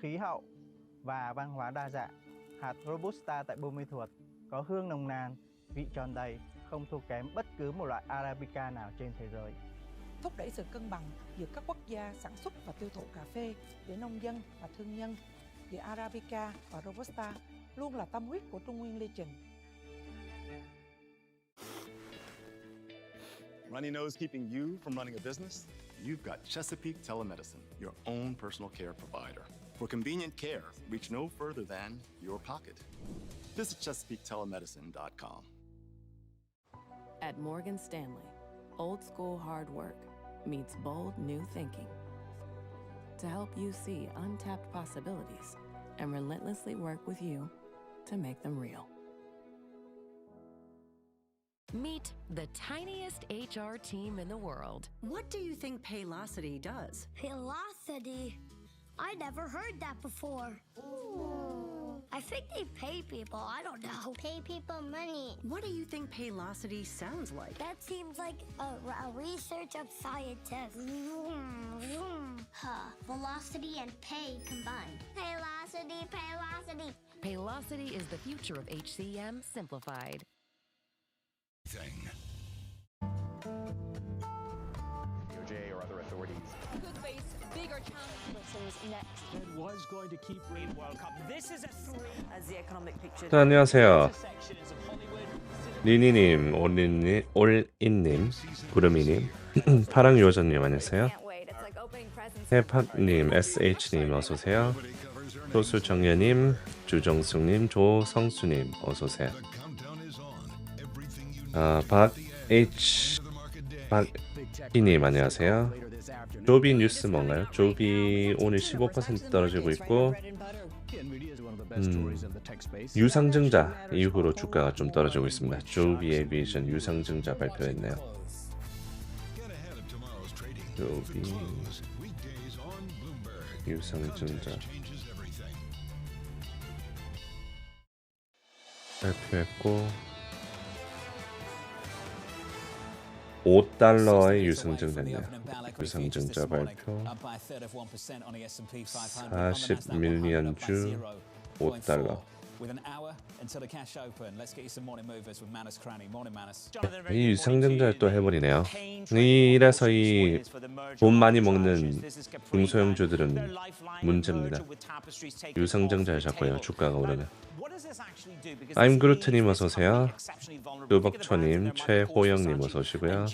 khí hậu và văn hóa đa dạng. Hạt Robusta tại Buôn Ma Thuột có hương nồng nàn, vị tròn đầy, không thua kém bất cứ một loại Arabica nào trên thế giới. Thúc đẩy sự cân bằng giữa các quốc gia sản xuất và tiêu thụ cà phê, giữa nông dân và thương nhân, giữa Arabica và Robusta luôn là tâm huyết của Trung Nguyên Lê Trình. Runny nose keeping you from running a business? You've got Chesapeake Telemedicine, your own personal care provider. For convenient care, reach no further than your pocket. Visit ChesapeakeTelemedicine.com. At Morgan Stanley, old school hard work meets bold new thinking. To help you see untapped possibilities and relentlessly work with you to make them real. Meet the tiniest HR team in the world. What do you think Paylocity does? Paylocity? I never heard that before. Ooh. I think they pay people. I don't know. Pay people money. What do you think Paylocity sounds like? That seems like a research of scientists. Velocity and pay combined. Paylocity, Paylocity. Paylocity is the future of HCM simplified. DOJ or other authorities could face bigger challenges next. Fed was going to keep rain World Cup. This is a three as the economic picture. 자, 안녕하세요. 리니님, 올인님, 구름이님, 파랑요전님 안녕하세요. 해팍님, SH님 어서오세요. 조수정연님, 주정숙님, 조성수님 어서오세요. 박H님 안녕하세요. 조비 뉴스 뭔가요? 조비 오늘 15% 떨어지고 있고 유상증자 이후로 주가가 좀 떨어지고 있습니다. 조비 에비에이션 유상증자 발표했네요. 조비 유상증자 발표했고 $5의 유상증자네요. 유상증자 발표 40밀리언주 $5. 이 유상증자를 또 해버리네요. 이래서 이 돈 많이 먹는 중소형주들은 문제입니다. 유상증자를 자꾸 해요. 주가가 오르면. I'm 그루트님 어서오세요. 두벅초님, 최호영님 어서오시고요.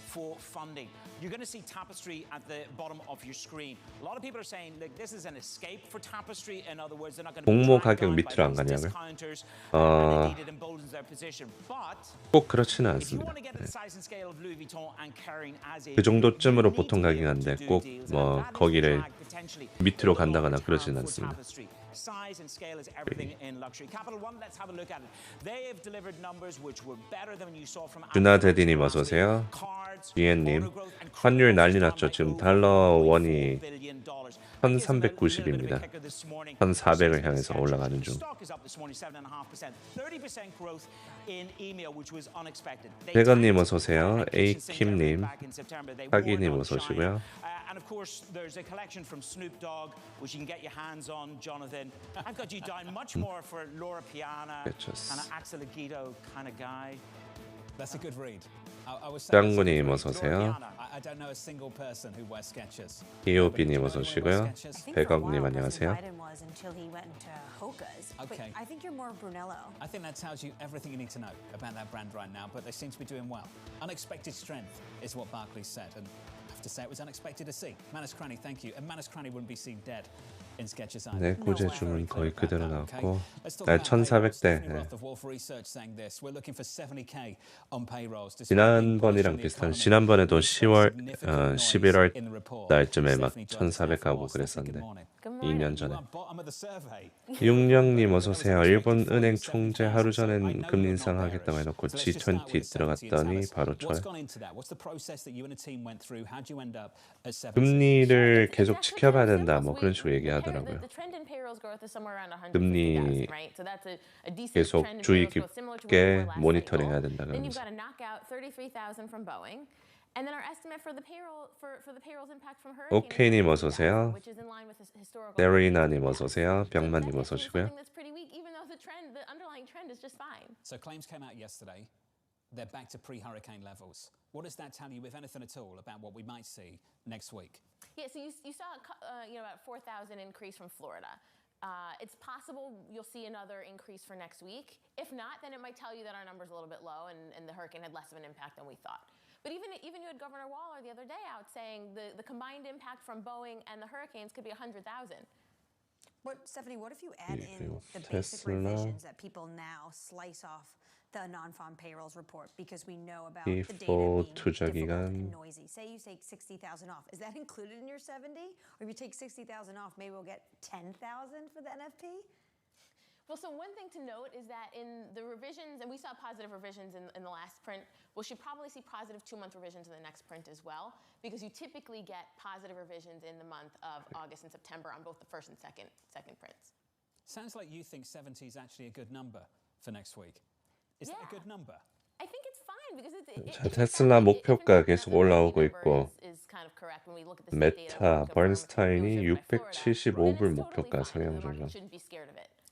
For funding. You're going to see Tapestry at the bottom of your screen. A lot of people are saying, look, this is an escape for Tapestry. In other words, they're not going to 공모 가격 밑으로 안 가냐고요? 꼭 그렇지는 않습니다. 네. 그 정도쯤으로 보통 가격이 한데 꼭 뭐 거기를 밑으로 간다거나 그러지는 않습니다. Size and scale is everything in luxury. Capital One, let's have a look at it. They have delivered numbers which were better than you saw from. 준하대디님 어서 오세요. 비엔님, 환율 난리 났죠. 지금 달러 원이 1390입니다. 1400을 향해서 올라가는 중. 대건님 어서 오세요. 에이킴님, 하기님 어서 오시고요. And of course, there's a collection from Snoop Dogg, which you can get your hands on, Jonathan. I've got you down much more for Laura Piana and an Axel Aguido kind of guy. That's a good read. 짱구님 어서 오세요. 이오비님 어서 오시고요. 백억님 안녕하세요. Okay. I think you're more Brunello. I think that tells you everything you need to know about that brand right now, but they seem to be doing well. Unexpected strength is what Barclays said, and I have to say it was unexpected to see. Manus Cranny, thank you. And Manus Cranny wouldn't be seen dead in Skechers either. 내구재주문 거의 그대로 나왔고 1400대. 지난번이랑 비슷한 지난번에도 11월 날쯤에 막 1400 가고 그랬었는데 2년 전에. 육령님 어서 오세요. 일본 은행 총재 하루 전엔 금리 인상하겠다고 해놓고 G20 들어갔더니 바로 쳐요. 금리를 계속 지켜봐야 된다 뭐 그런 식으로 얘기하더라고요. 금리 계속 주의 깊게 모니터링해야 된다 그러면서. And then our estimate for the payroll for the payroll's impact from hurricane 오케이님 어서 오세요. which is in line with historical. 데리나님 어서 오세요. 병만님 어서 오시고요. That's pretty weak, even though the underlying trend is just fine. So claims came out yesterday. They're back to pre-hurricane levels. What does that tell you, if anything at all, about what we might see next week? Yeah, so you saw about 4,000 increase from Florida. It's possible you'll see another increase for next week. If not, then it might tell you that our number's a little bit low and the hurricane had less of an impact than we thought. But even you had Governor Waller the other day out saying the combined impact from Boeing and the hurricanes could be 100,000. But Stephanie, what if you add in the basic Tesla. revisions that people now slice off the non-farm payrolls report because we know about the data P4 being 투자 difficult 기간 and noisy? Say you take 60,000 off. Is that included in your 70? Or if you take 60,000 off, maybe we'll get 10,000 for the NFP? Well, so one thing to note is that in the revisions, and we saw positive revisions in the last print, we should probably see positive 2-month revisions in the next print as well, because you typically get positive revisions in the month of August and September on both the first and second prints. Sounds like you think 70 is actually a good number for next week. Is that a good number? I think it's fine because 자, 테슬라 목표가 계속 올라오고 있고 메타 버ን스타인이 675불 목표가 상향 조정.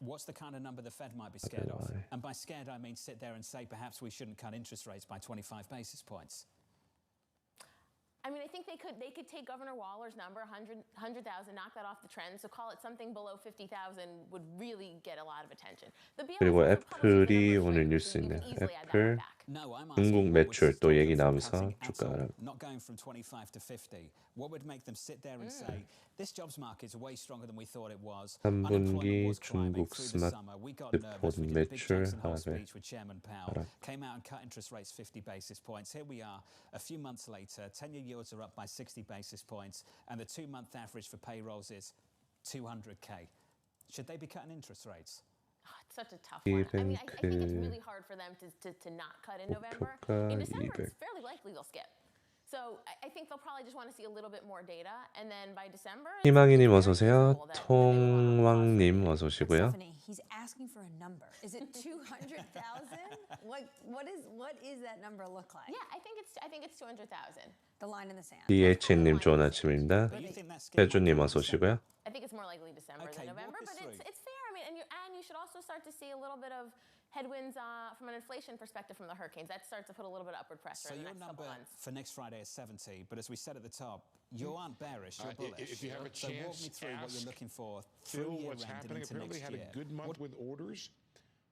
What's the kind of number the Fed might be scared of? And by scared, I mean sit there and say perhaps we shouldn't cut interest rates by 25 basis points. I mean, I think they could take Governor Waller's number, 100,000, knock that off the trend. So call it something below 50,000 would really get a lot of attention. 그리고 애플이 오늘 뉴스인데 애플 중국 매출 또 얘기 나오면서 주가가 Not going from 25 to 50. What would make them sit there and say this jobs market is way stronger than we thought it was. 3분기 중국 스마트폰 매출 하락. Came out and cut interest rates 50 basis points. Here we are a few months later, 10-year yields are up by 60 basis points and the 2-month average for payrolls is 200K. Should they be cutting interest rates? Oh, it's such a tough one. I mean, I think it's really hard for them to not cut in November. In December, it's fairly likely they'll skip. So I think they'll probably just want to see a little bit more data, and then by December. 희망이님 어서 오세요. 통왕님 어서 오시고요. He's asking for a number. Is it 200,000? What is that number look like? Yeah, I think it's 200,000. The line in the sand. DH님 좋은 아침입니다. 혜주님 어서 오시고요. I think it's more likely December than November, but it's fair. I mean, and you should also start to see a little bit of headwinds from an inflation perspective from the hurricanes. That starts to put a little bit of upward pressure in the next couple months. For next Friday is 70, but as we said at the top, you aren't bearish, you're bullish. If you have a chance, so walk me through what you're looking for through what's happening. Apparently had a good month with orders,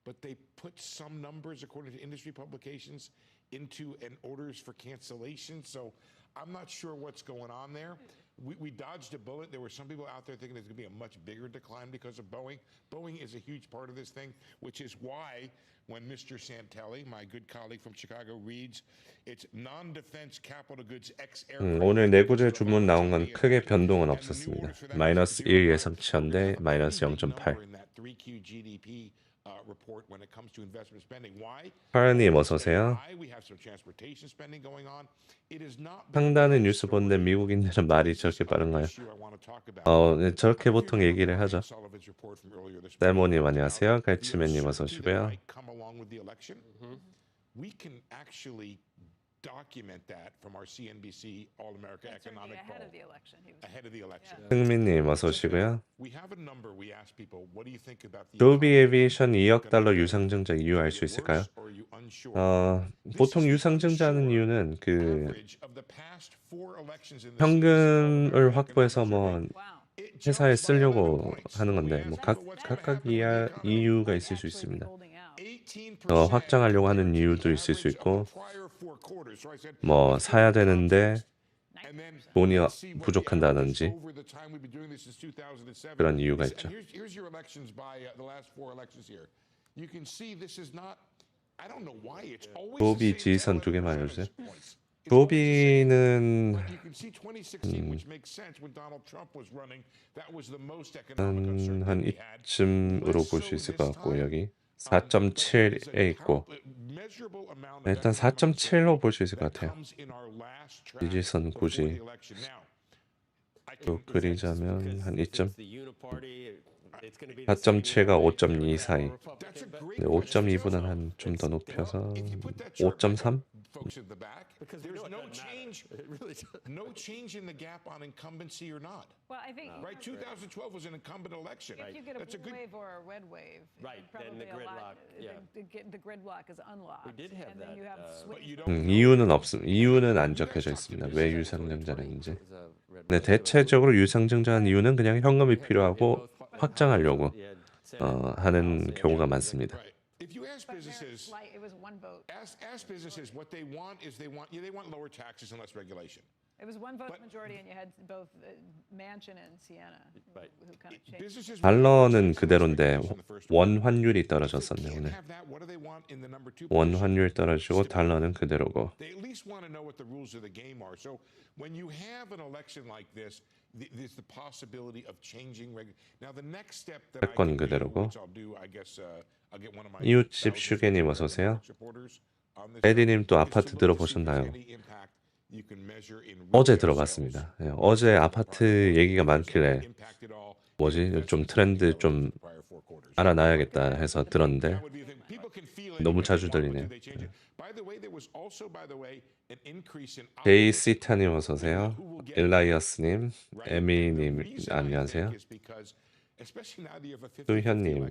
but they put some numbers, according to industry publications, into an orders for cancellation. So I'm not sure what's going on there. We dodged a bullet. There were some people out there thinking there's going to be a much bigger decline because of Boeing. Boeing is a huge part of this thing, which is why when Mr. Santelli, my good colleague from Chicago, reads, it's non-defense capital goods ex-aircraft. 오늘 내구재 주문 나온 건 크게 변동은 없었습니다. 마이너스 1 예상치였는데 마이너스 0.8. Report when it comes to investment spending. Why? 파라님 어서 오세요. We have some transportation spending going on. It is not. 상단의 뉴스 보는데 미국인들은 말이 저렇게 빠른가요? 네, 저렇게 보통 얘기를 하죠. 세모님 안녕하세요. 갈치맨님 어서 오시고요. We can actually document that from our CNBC All-America Economic Poll. Ahead of the election. 승민님 어서 오시고요. We have a number. We ask people, what do you think about the 조비 에비에이션 2억 달러 유상증자 이유 알 수 있을까요? 보통 유상증자하는 이유는 그 현금을 확보해서 뭐 회사에 쓰려고 하는 건데 뭐 각각 이유가 있을 수 있습니다. 더 확장하려고 하는 이유도 있을 수 있고 뭐 사야 되는데 돈이 부족한다든지 그런 이유가 있죠. 조비 지선 2개만 알려주세요. 조비는 한 이쯤으로 볼 수 있을 것 같고 여기 4.7에 있고 일단 4.7로 볼 수 있을 것 같아요. 지지선 굳이 또 그리자면 한 이쯤 4.7과 5.2 사이 5.2보다는 한 좀 더 높여서 5.3? folks at the back. There's no change. No change in the gap on incumbency or not. Well, I think right. 2012 was an incumbent election. If you get a blue wave or a red wave, right, then the gridlock. The gridlock is unlocked. We did have and then that. you have 이유는 없음. 이유는 안 적혀져 있습니다. 왜 유상증자인지. 네, 대체적으로 유상증자한 이유는 그냥 현금이 필요하고 확장하려고 하는 경우가 많습니다. If you ask businesses, ask businesses what they want is they want lower taxes and less regulation. It was one vote majority, and you had both Manchin and Sienna, who kind of changed. 달러는 그대로인데 원 환율이 떨어졌었네 오늘. 원 환율 떨어지고 달러는 그대로고. They at least want to know what the rules of the game are. So when you have an election like this, there's the possibility of changing. Now the next step that I'll do, I guess, I'll get one of my 이웃집 슈게님 어서 오세요. 에디님 또 아파트 들어보셨나요? 어제 들어봤습니다. 네, 어제 아파트 얘기가 많길래 뭐지 좀 트렌드 좀 알아놔야겠다 해서 들었는데 너무 자주 들리네요. 제이시타님 어서 오세요. 일라이어스님, 에미님 안녕하세요. 수현님.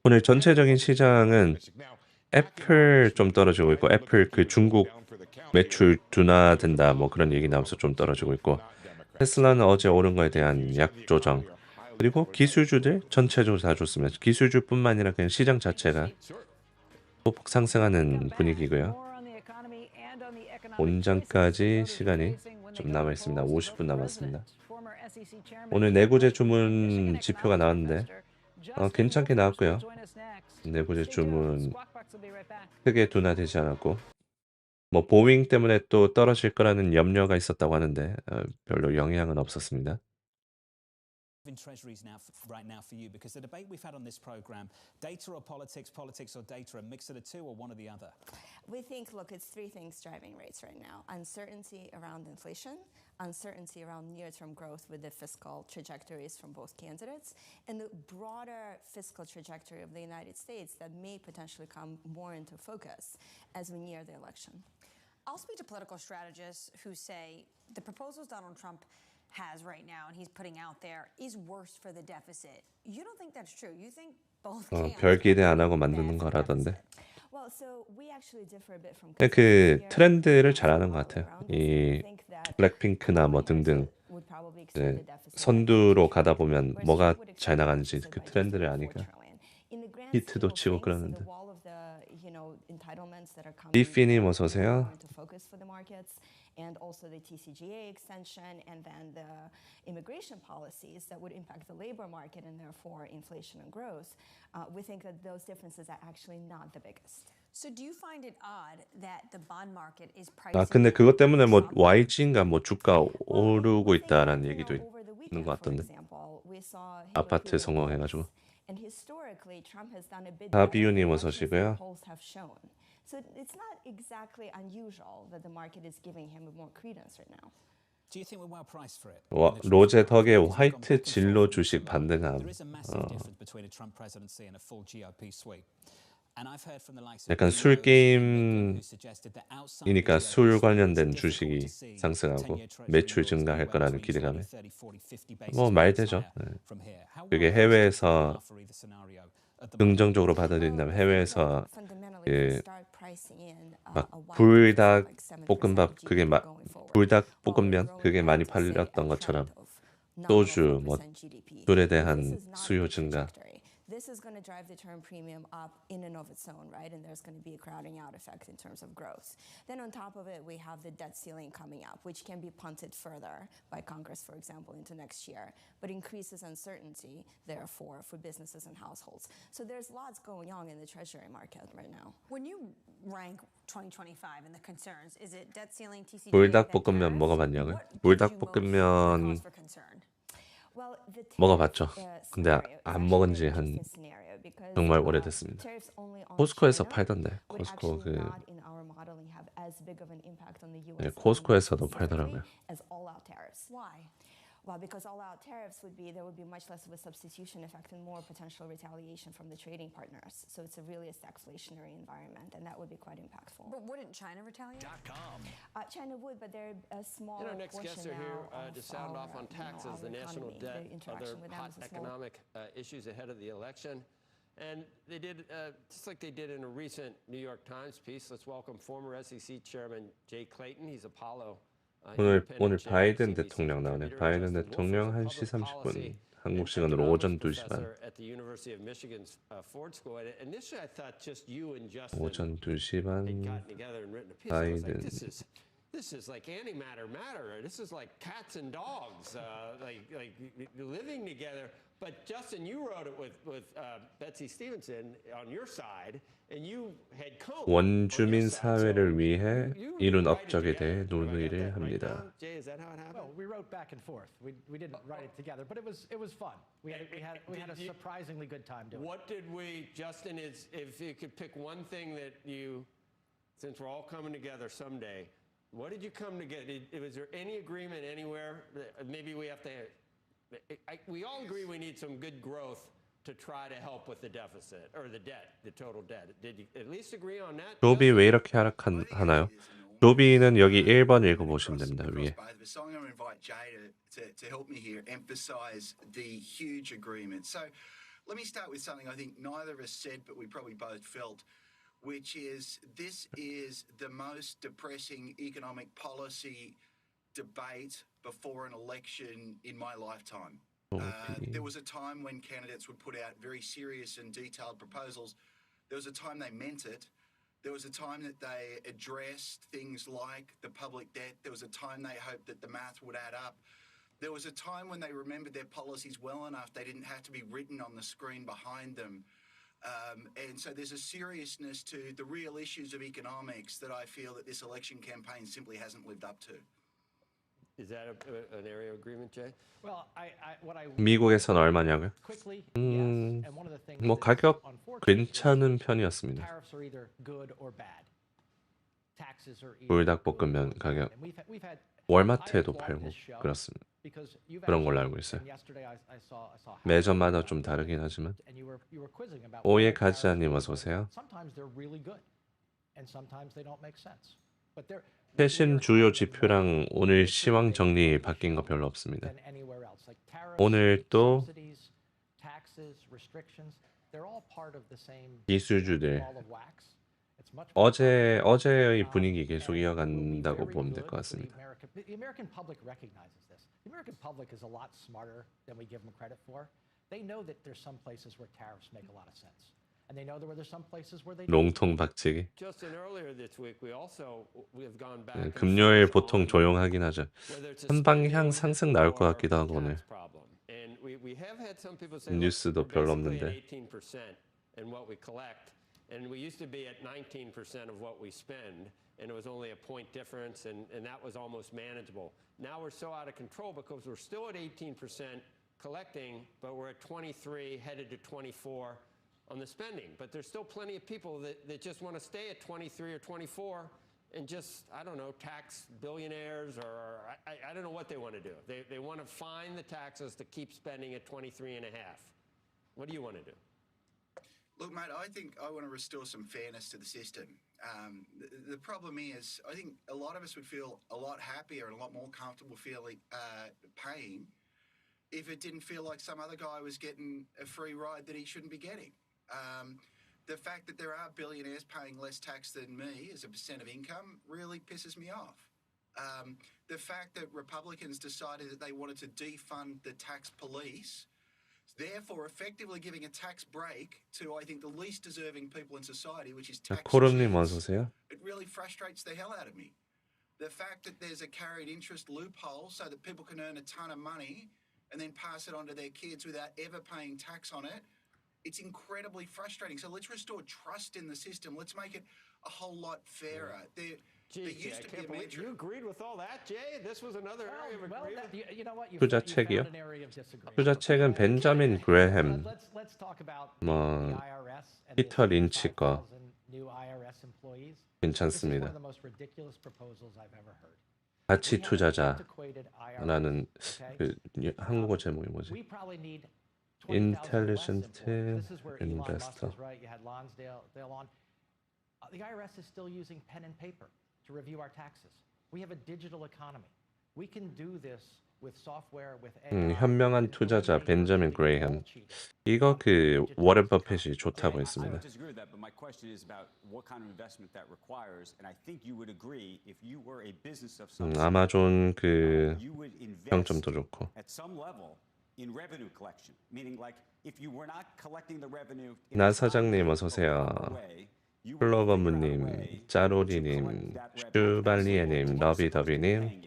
오늘 전체적인 시장은 애플 좀 떨어지고 있고 애플 그 중국 매출 둔화된다 뭐 그런 얘기 나오면서 좀 떨어지고 있고 테슬라는 어제 오른 거에 대한 약조정 그리고 기술주들 전체적으로 다 좋습니다. 기술주뿐만 아니라 그냥 시장 자체가 소폭 상승하는 분위기고요. 온장까지 시간이 좀 남아 있습니다. 50분 남았습니다. 오늘 내구재 주문 지표가 나왔는데 괜찮게 나왔고요. 내구재 주문 크게 둔화되지 않았고 뭐 보잉 때문에 또 떨어질 거라는 염려가 있었다고 하는데 별로 영향은 없었습니다. In treasuries right now for you, because the debate we've had on this program, data or politics, politics or data, a mix of the two or one or the other? We think, look, it's three things driving rates right now. Uncertainty around inflation, uncertainty around near-term growth with the fiscal trajectories from both candidates, and the broader fiscal trajectory of the United States that may potentially come more into focus as we near the election. I'll speak to political strategists who say the proposals Donald Trump has right now and he's putting out there is worse for the deficit. You don't think that's true? You think both 별 기대 안 하고 만드는 거라던데. 그 트렌드를 잘하는 것 같아요. 이 블랙핑크나 뭐 등등 네, 선두로 가다 보면 뭐가 잘 나가는지 그 트렌드를 아니까 히트도 치고 그러는데. 비피님 어서 오세요. And also the TCJA extension and then the immigration policies that would impact the labor market and therefore inflation and growth, we think that those differences are actually not the biggest. So do you find it odd that the bond market is 아 pricing? 근데 그것 때문에 뭐 YG인가 뭐 주가 오르고 있다라는 얘기도 있는 것 같던데. 아파트 성공해가지고. 다비유님 어서 오시고요. So it's not exactly unusual that the market is giving him more credence right now. Do you think we're well priced for it? 로제 덕의 화이트 진로 주식 반등함. There is a massive difference between a Trump presidency and a full GOP sweep. And I've heard from the likes of 약간 술 게임이니까 술 관련된 주식이 상승하고 매출 증가할 거라는 기대감에 뭐 말되죠. 그게 해외에서 긍정적으로 받아들인다면 해외에서 막 불닭 볶음밥 그게 불닭 볶음면 그게 많이 팔렸던 것처럼 소주 뭐 술에 대한 수요 증가. This is going to drive the term premium up in and of its own, right? And there's going to be a crowding out effect in terms of growth. Then on top of it, we have the debt ceiling coming up, which can be punted further by Congress, for example, into next year, but increases uncertainty, therefore, for businesses and households. So there's lots going on in the Treasury market right now. When you rank 2025 and the concerns, is it debt ceiling, TCJA? 불닭볶음면 먹어봤냐고요? 불닭볶음면 먹어봤죠. 근데 안 먹은 지 한 정말 오래됐습니다. 코스코에서 팔던데. 코스코 그 네, 코스코에서도 팔더라고요. Well, because all-out tariffs there would be much less of a substitution effect and more potential retaliation from the trading partners. So it's really a stagflationary environment, and that would be quite impactful. But wouldn't China retaliate? China would, but they're a small And our next portion guests are here to sound our, off on taxes, the national debt, other hot economic issues ahead of the election. And they did, just like they did in a recent New York Times piece, let's welcome former SEC Chairman Jay Clayton. He's Apollo. 오늘 바이든 대통령 나오네. 바이든 대통령 1시 30분 한국 시간으로 오전 2시 반. 오전 2시 반 바이든. This is like antimatter matter. This is like cats and dogs, like living together. But Justin, you wrote it with Betsy Stevenson on your side, and you had come. 원주민 사회를 위해 이룬 업적에 대해 논의를 합니다. Jay, is that how it happened? Well, we wrote back and forth. We didn't write it together, but it was fun. We had a surprisingly good time doing it. What did we, Justin? If you could pick one thing that you, since we're all coming together someday. What did you come to get? Was there any agreement anywhere? Maybe we have to. We all agree we need some good growth to try to help with the deficit or the debt, the total debt. Did you at least agree on that? 조비 왜 이렇게 하나요? 조비는 여기 1번 읽어보시면 됩니다. 위에. So I'm going to invite Jay to help me here emphasize the huge agreement. So let me start with something I think neither of us said, but we probably both felt. Which is, this is the most depressing economic policy debate before an election in my lifetime. There was a time when candidates would put out very serious and detailed proposals. There was a time they meant it. There was a time that they addressed things like the public debt. There was a time they hoped that the math would add up. There was a time when they remembered their policies well enough they didn't have to be written on the screen behind them. And so there's a seriousness to the real issues of economics that I feel that this election campaign simply hasn't lived up to. Is that an area of agreement, Jay? Well, 미국에서는 얼마냐고요? 뭐 가격 괜찮은 편이었습니다. 불닭볶음면 가격 월마트에도 팔고 그렇습니다. 그런 걸로 알고 있어요. 매점마다 좀 다르긴 하지만. 오예 가지아님 어서 오세요. 최신 주요 지표랑 오늘 시황 정리 바뀐 거 별로 없습니다. 오늘 또 기술주들 어제의 분위기 계속 이어간다고 보면 될 것 같습니다. The American public recognizes this. The American public is a lot smarter than we give them credit for. They know that there's some places where tariffs make a lot of sense. And they know that there's some places where they don't. 롱통 박치기. Justin, earlier this week we have gone back. 금요일 보통 조용하긴 하죠. 한 방향 상승 나올 것 같기도 하고 오늘. 뉴스도 별로 없는데. And we used to be at 19% of what we spend, and it was only a point difference, and that was almost manageable. Now we're so out of control because we're still at 18% collecting, but we're at 23, headed to 24 on the spending. But there's still plenty of people that just want to stay at 23 or 24 and just, I don't know, tax billionaires, or I don't know what they want to do. They want to find the taxes to keep spending at 23.5. What do you want to do? Look, mate, I think I want to restore some fairness to the system. The problem is, I think a lot of us would feel a lot happier and a lot more comfortable feeling paying if it didn't feel like some other guy was getting a free ride that he shouldn't be getting. The fact that there are billionaires paying less tax than me as a percent of income really pisses me off. The fact that Republicans decided that they wanted to defund the tax police, therefore effectively giving a tax break to, I think, the least deserving people in society, which is tax 코름님 어서 오세요. It really frustrates the hell out of me. The fact that there's a carried interest loophole so that people can earn a ton of money and then pass it on to their kids without ever paying tax on it, it's incredibly frustrating. So let's restore trust in the system. Let's make it a whole lot fairer. There used to be a mantra. You agreed with all that, Jay? This was another area of agreement. You know what? 투자책이요? 투자책은 벤자민 그레햄, 뭐 피터 린치 거 괜찮습니다. 가치 투자자 라는 그 한국어 제목이 뭐지? Intelligent Investor. The IRS is still using pen and paper to review our taxes. We have a digital economy. We can do this with software, with AI. 현명한 투자자 벤저민 그레이엄. 이거 그 워렌 버핏이 좋다고 했습니다. 아마존 그 평점도 좋고. 나 사장님 어서 오세요. 플로버무님, 짜로리님, 슈발리에님, 러비더비님.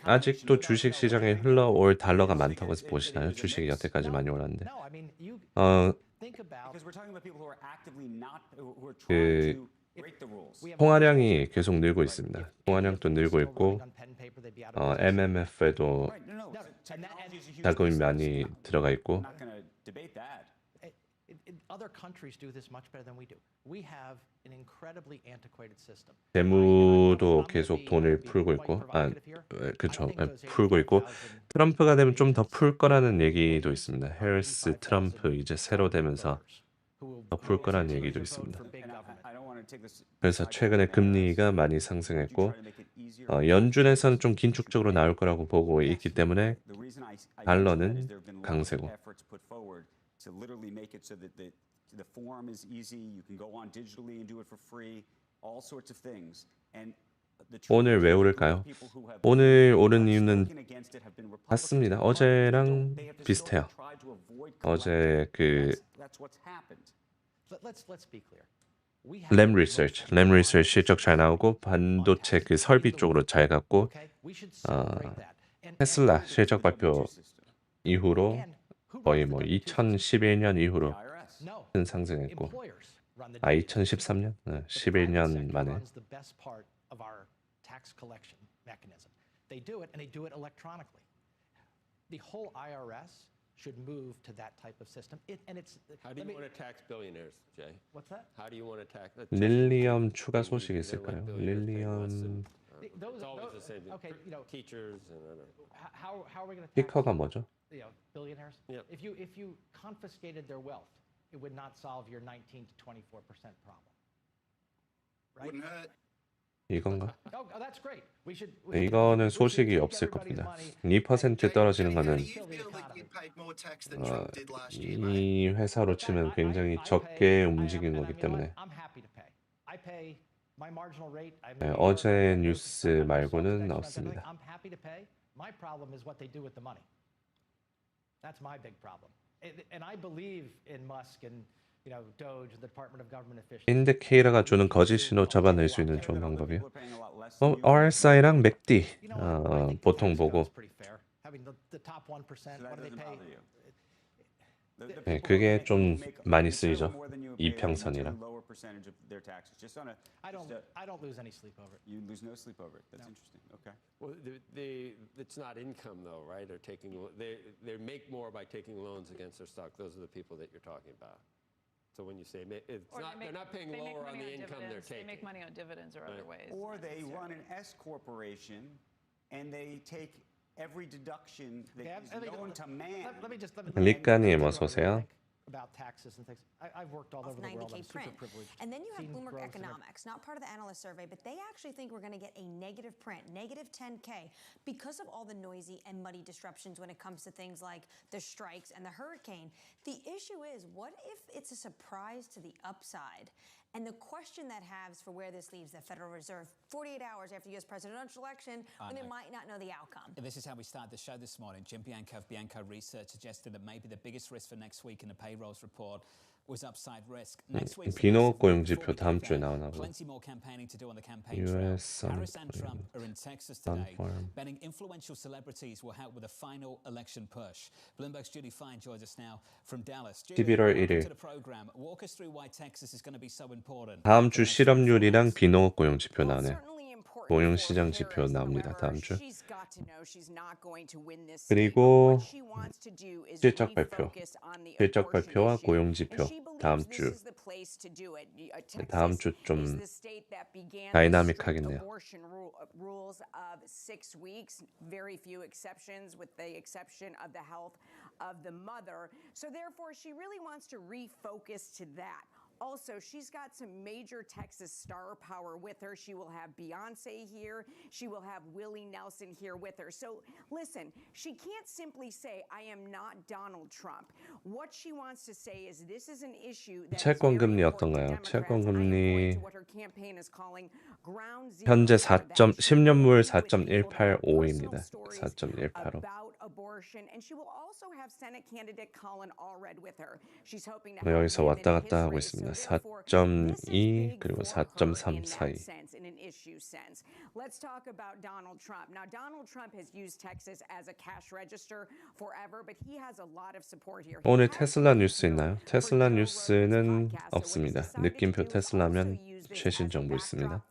아직도 주식 시장에 흘러올 달러가 많다고 보시나요? 주식이 여태까지 많이 올랐는데. 그 통화량이 계속 늘고 있습니다. 통화량도 늘고 있고 MMF에도 자금이 많이 들어가 있고 재무도 계속 돈을 풀고 있고 그렇죠. 풀고 있고 트럼프가 되면 좀 더 풀 거라는 얘기도 있습니다. 해리스 트럼프 이제 새로 되면서 더 풀 거라는 얘기도 있습니다. 그래서 최근에 금리가 많이 상승했고 연준에서는 좀 긴축적으로 나올 거라고 보고 있기 때문에 달러는 강세고 오늘 왜 오를까요? 오늘 오른 이유는 같습니다. 어제랑 비슷해요. 어제 그 램리서치 실적 잘 나오고 반도체 그 설비 쪽으로 잘 갔고 테슬라 실적 발표 이후로 거의 뭐 2011년 이후로 큰 상승했고 2013년 11년 만에 should move to that type of system. How do you want to tax billionaires, Jay? What's that? How do you want to tax? 릴리엄 추가 소식이 있을까요? 릴리엄 It's always the same. Okay, teachers and how are we going to tax? 피커가 뭐죠? Billionaires. If you confiscated their wealth, it would not solve your 19 to 24% problem. Right? Wouldn't hurt. 이건가? Oh, that's great. 이거는 소식이 없을 겁니다. 2% 떨어지는 거는 이 회사로 치면 굉장히 적게 움직인 거기 때문에 어제 뉴스 말고는 없습니다. My problem is what they do with the money. That's my big problem. And I believe in Musk and Doge, the Department of Government Efficiency. 인디케이터가 주는 거짓 신호 잡아낼 수 있는 좋은 방법이에요. RSI랑 맥D 보통 보고 네, 그게 좀 많이 쓰이죠. 이평선이랑. I don't lose any sleep over it. You lose no sleep over it. That's interesting. Okay. Well, it's not income though, right? They make more by taking loans against their stock. Those are the people that you're talking about. So when you say they're not paying lower on the income they're taking. They make money on dividends or other ways. Or they run an S corporation and they take every deduction that is known to man. 리카님 어서 오세요. About taxes and things. I've worked all over the world. I'm super privileged. And then you have Bloomberg Economics, not part of the analyst survey, but they actually think we're going to get a negative print, negative 10K, because of all the noisy and muddy disruptions when it comes to things like the strikes and the hurricane. The issue is, what if it's a surprise to the upside? And the question that has for where this leaves the Federal Reserve 48 hours after the U.S. presidential election when they might not know the outcome. And this is how we started the show this morning. Jim Bianco of Bianco Research suggested that maybe the biggest risk for next week in the payrolls report was upside risk. Next week's 비노 고용지표 다음 주에 나오나 보네. plenty more campaigning to do on the campaign trail. Harris and Trump are in Texas today, betting influential celebrities will help with the final election push. Bloomberg's Judy Fine joins us now from Dallas. 11월 1일. To the program. Walk us through why Texas is going to be so important. 다음 주 실업률이랑 비농업 고용지표 나오네요. 고용시장 지표 나옵니다. 다음 주. 그리고 실적 발표, 실적 발표와 고용 지표 다음 주 좀 다이나믹하겠네요. Very few exceptions, with the exception of the health of the mother. So therefore, she really wants to refocus to that. Also, she's got some major Texas star power with her. She will have Beyonce here. She will have Willie Nelson here with her. So listen, she can't simply say, I am not Donald Trump. What she wants to say is this is an issue that 채권 금리 어떤가요? 채권 금리 현재 10년물 4.185입니다. 4.185. 여기서 왔다 갔다 하고 있습니다. 4.2 그리고 4.3 사이. Let's talk about Donald Trump. Now, Donald Trump has used Texas as a cash register forever, but he has a lot of support here. 오늘 테슬라 뉴스 있나요? 테슬라 뉴스는 없습니다. 느낌표 테슬라면 최신 정보 있습니다.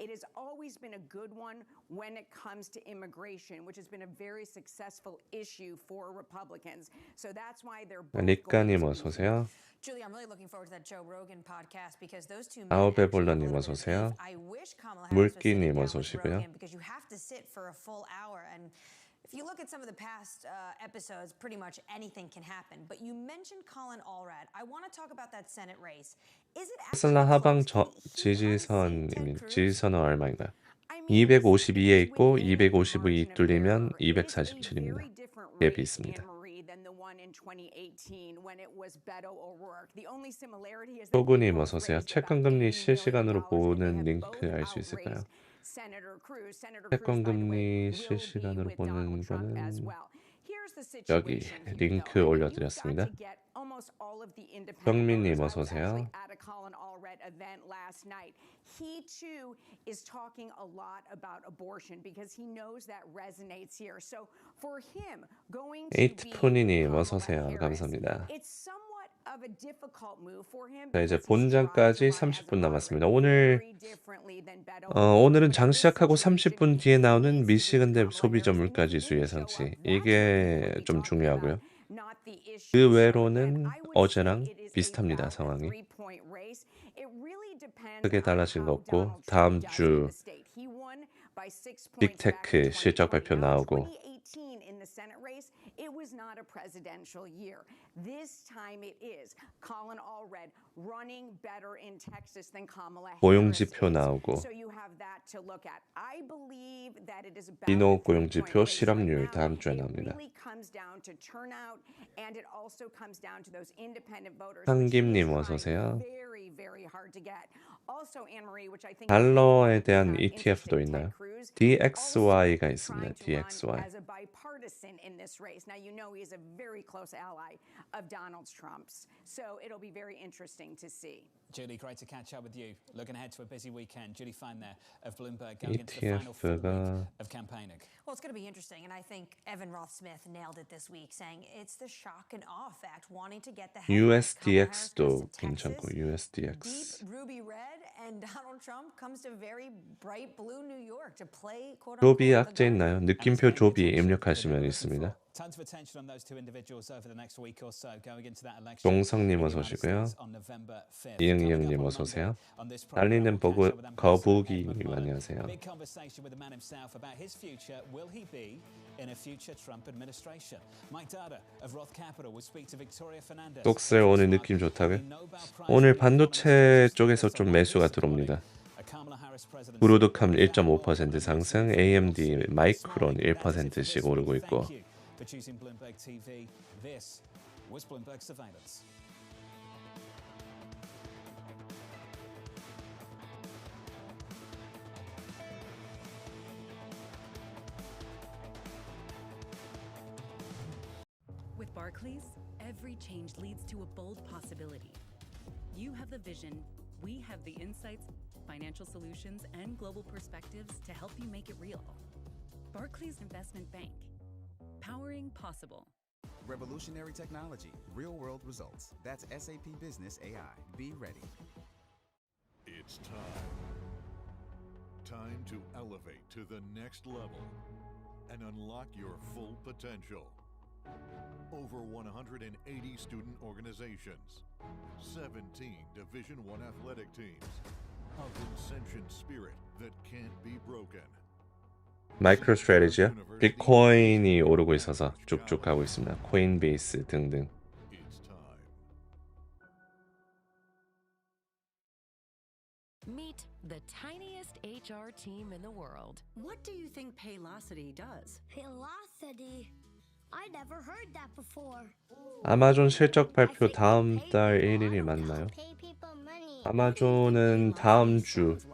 It has always been a good one when it comes to immigration, which has been a very successful issue for Republicans. So that's why they're both 리카님 어서 오세요. Julie, I'm really looking forward to that Joe Rogan podcast because those two men 아우베볼러님 어서 오세요. 물기님 어서 오시고요. because you have to sit for a full hour, and if you look at some of the past episodes, pretty much anything can happen. But you mentioned Colin Allred. I want to talk about that Senate race. Is it 테슬라 하방 지지선은 얼마인가요? 252에 있고 252 뚫리면 247입니다. 갭이 있습니다. 소구님 어서 오세요. 채권금리 실시간으로 보는 링크 알 수 있을까요? 채권금리 실시간으로 보는 거는 여기 링크 올려드렸습니다. 정민님 어서 오세요. He too is talking a lot about abortion because he knows that resonates here. So for him going to 에이트포니님 어서 오세요. 감사합니다. it's somewhat of a difficult move for him. 자, 이제 본장까지 30분 남았습니다. 오늘은 장 시작하고 30분 뒤에 나오는 미시간대 소비자 물가지수 예상치 이게 좀 중요하고요. 그 외로는 어제랑 비슷합니다. 상황이 크게 달라진 거 없고 다음 주 빅테크 실적 발표 나오고 It was not a presidential year. This time it is. Colin Allred running better in Texas than Kamala Harris. 고용 지표 나오고 So you have that to look at. I believe that it is about 비노 고용 지표 실업률 다음 주에 나옵니다. It really comes down to turnout and it also comes down to those independent voters. 상김님 어서 오세요. Very, very hard to get. Also, Anne-Marie, which I think 달러에 대한 ETF도 있나요? DXY가 있습니다. DXY. as a bipartisan in this race. Now you know he's a very close ally of Donald Trump's. So it'll be very interesting to see. Julie, great to catch up with you. Looking ahead to a busy weekend. Julie Fine there of Bloomberg going into the final full week of campaigning. Well, it's going to be interesting, and I think Evan Roth-Smith nailed it this week, saying it's the shock and awe effect, wanting to get the USDX도 괜찮고 USDX. ruby red, and Donald Trump comes to very bright blue New York to play quote 조비 악재 있나요? 느낌표 조비 입력하시면 있습니다. Tons of attention on those two individuals over the next week or so going into that election. 동성님 어서 오시고요. 이응이응님 어서 오세요. 달리는 거북이님 안녕하세요. Big conversation with the man himself about his future. Will he be in a future Trump administration? Mike Dada of Roth Capital will speak to Victoria Fernandez. 독슬 오늘 느낌 좋다고요? 오늘 반도체 쪽에서 좀 매수가 들어옵니다. 브루드캄 1.5% 상승, AMD, 마이크론 1%씩 오르고 있고. For choosing Bloomberg TV. This was Bloomberg Surveillance. With Barclays, every change leads to a bold possibility. You have the vision, we have the insights, financial solutions, and global perspectives to help you make it real. Barclays Investment Bank. Powering possible. Revolutionary technology, real-world results. That's SAP Business AI. Be ready. It's time Time to elevate to the next level and unlock your full potential. Over 180 student organizations, 17 Division I athletic teams, a Vincentian spirit that can't be broken. 마이크로 스트래티지요. 비트코인이 오르고 있어서 쭉쭉 가고 있습니다. 코인베이스 등등. Meet the tiniest HR team in the world. What do you think Paylocity does? Velocity? I never heard that before. 아마존 실적 발표 다음 달 1일이 맞나요? 아마존은 다음 주입니다.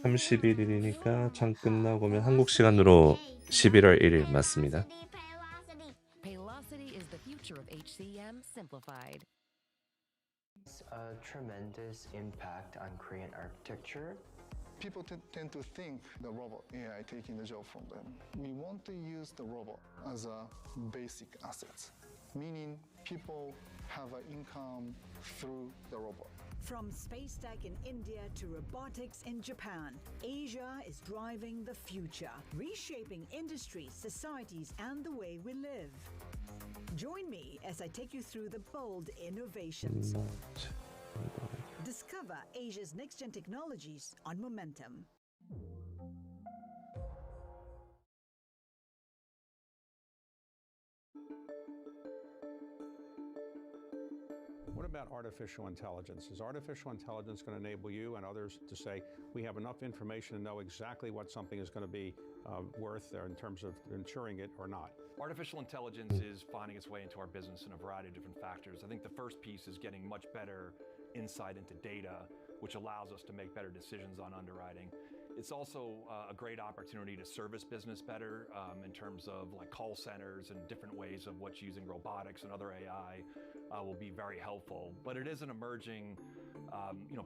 31일이니까 장 끝나고면 한국 시간으로 11월 1일 맞습니다. Paylocity is the future of HCM simplified. A tremendous impact on Korean architecture. People tend to think the robot AI taking the job from them. We want to use the robot as a basic asset, meaning people have an income through the robot. From space tech in India to robotics in Japan, Asia is driving the future, reshaping industries, societies, and the way we live. Join me as I take you through the bold innovations. Discover Asia's next-gen technologies on Momentum. What about artificial intelligence? Is artificial intelligence going to enable you and others to say, we have enough information to know exactly what something is going to be worth in terms of insuring it or not? Artificial intelligence is finding its way into our business in a variety of different factors. I think the first piece is getting much better insight into data, which allows us to make better decisions on underwriting. It's also a great opportunity to service business better in terms of like call centers and different ways of what's using robotics and other AI will be very helpful. But it is an emerging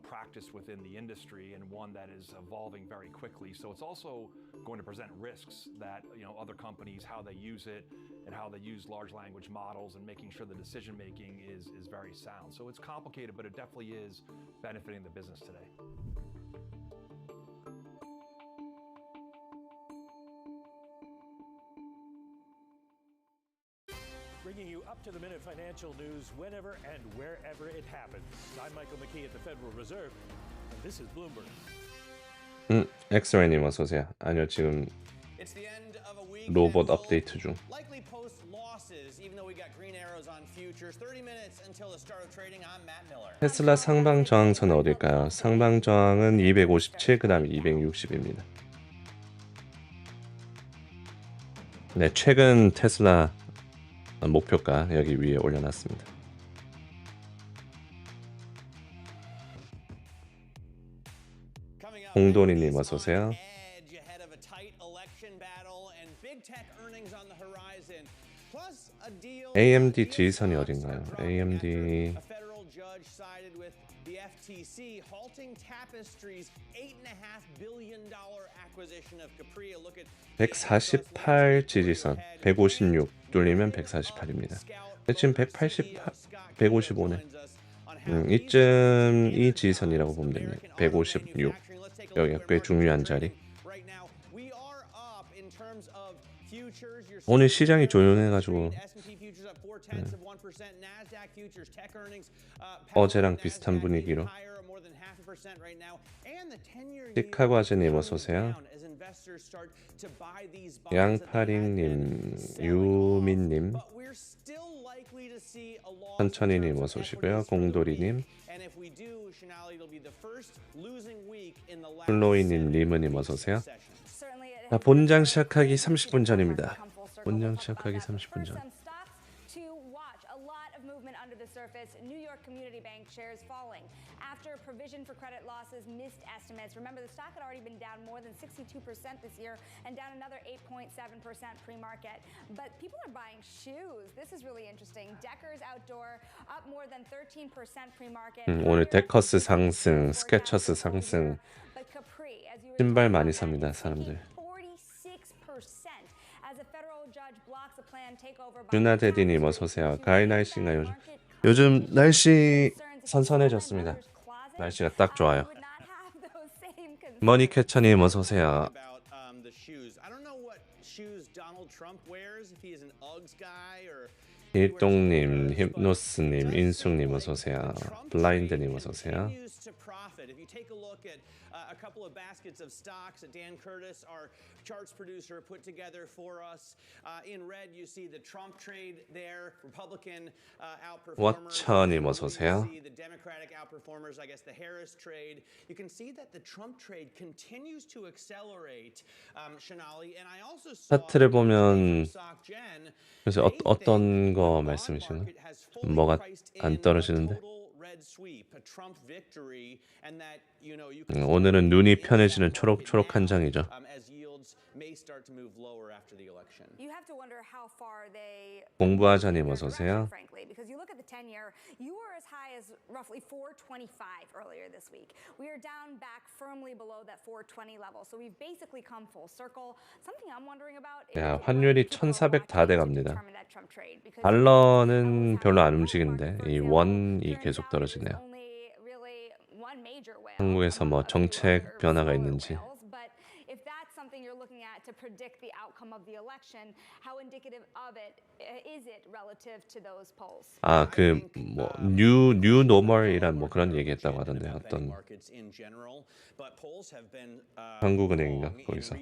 practice within the industry and one that is evolving very quickly. So it's also going to present risks that other companies, how they use it and how they use large language models and making sure the decision making is very sound. So it's complicated, but it definitely is benefiting the business today. Bringing you up-to-the-minute financial news whenever and wherever it happens. I'm Michael McKee at the Federal Reserve, and this is Bloomberg. 엑스레이님 어서 오세요. 아니요, 지금 로봇 업데이트 중. 테슬라 상방 저항선은 어딜까요? 상방 저항은 257, 그 다음에 260입니다. 네, 최근 테슬라 목표가 여기 위에 올려놨습니다. 홍돈이님 어서 오세요. AMD 지지선이 어딘가요? AMD the FTC halting Tapestry's $8.5 billion acquisition of Capri. Look at 148 지지선, 156 뚫리면 148입니다. 지금 188, 155네. 이쯤 이 지지선이라고 보면 됩니다. 156. 여기가 꽤 중요한 자리. 오늘 시장이 조용해가지고 어제랑 비슷한 분위기로. 시카고 아재님 어서오세요. 양파링님, 유민님, 천천히님 어서오시고요. 공돌이님, 플로이님, 리무님 어서오세요. 본장 시작하기 30분 전입니다. 본장 시작하기 30분 전. New York Community Bank shares falling after provision for credit losses missed estimates. Remember, the stock had already been down more than 62% this year and down another 8.7% pre-market. But people are buying shoes. This is really interesting. Deckers Outdoor up more than 13% pre-market. 오늘 데커스 상승, 스케쳐스 상승. 신발 많이 삽니다, 사람들. 유나데디님 어서 오세요. 가을 날씨인가요? 요즘 날씨 선선해졌습니다. 날씨가 딱 좋아요. 머니캐쳐님 어서 오세요. The shoes. I don't know what shoes Donald Trump wears, if he is an Uggs guy or 일동님, 힙노스님, 인숙님 어서 오세요. 블라인드님 어서 오세요. continues to profit. If you take a look at a couple of baskets of stocks that Dan Curtis, our charts producer, put together for us, in red you see the Trump trade there, Republican outperformers. 워처님 어서 오세요. You see the Democratic outperformers, I guess the Harris trade. You can see that the Trump trade continues to accelerate, Shanali, and I also saw 차트를 보면 그래서 어떤 거 말씀이시는? 뭐가 안 떨어지는데? 오늘은 눈이 편해지는 초록초록한 장이죠. 공부하자님 어서 오세요. Because you look at the 10-year, you were as high as roughly 425 earlier this week. We are down back firmly below that 420 level. So we've basically come full circle. Something I'm wondering about is 야, 환율이 1,400 다 돼갑니다. 달러는 별로 안 움직이는데 이 원이 계속 떨어지네요. 한국에서 뭐 정책 변화가 있는지. If that's something you're looking at to predict the outcome of the election, how indicative of it is it relative to those polls? 아, 그 뭐 뉴 노멀이란 뭐 그런 얘기했다고 하던데 어떤 한국은행인가 거기서.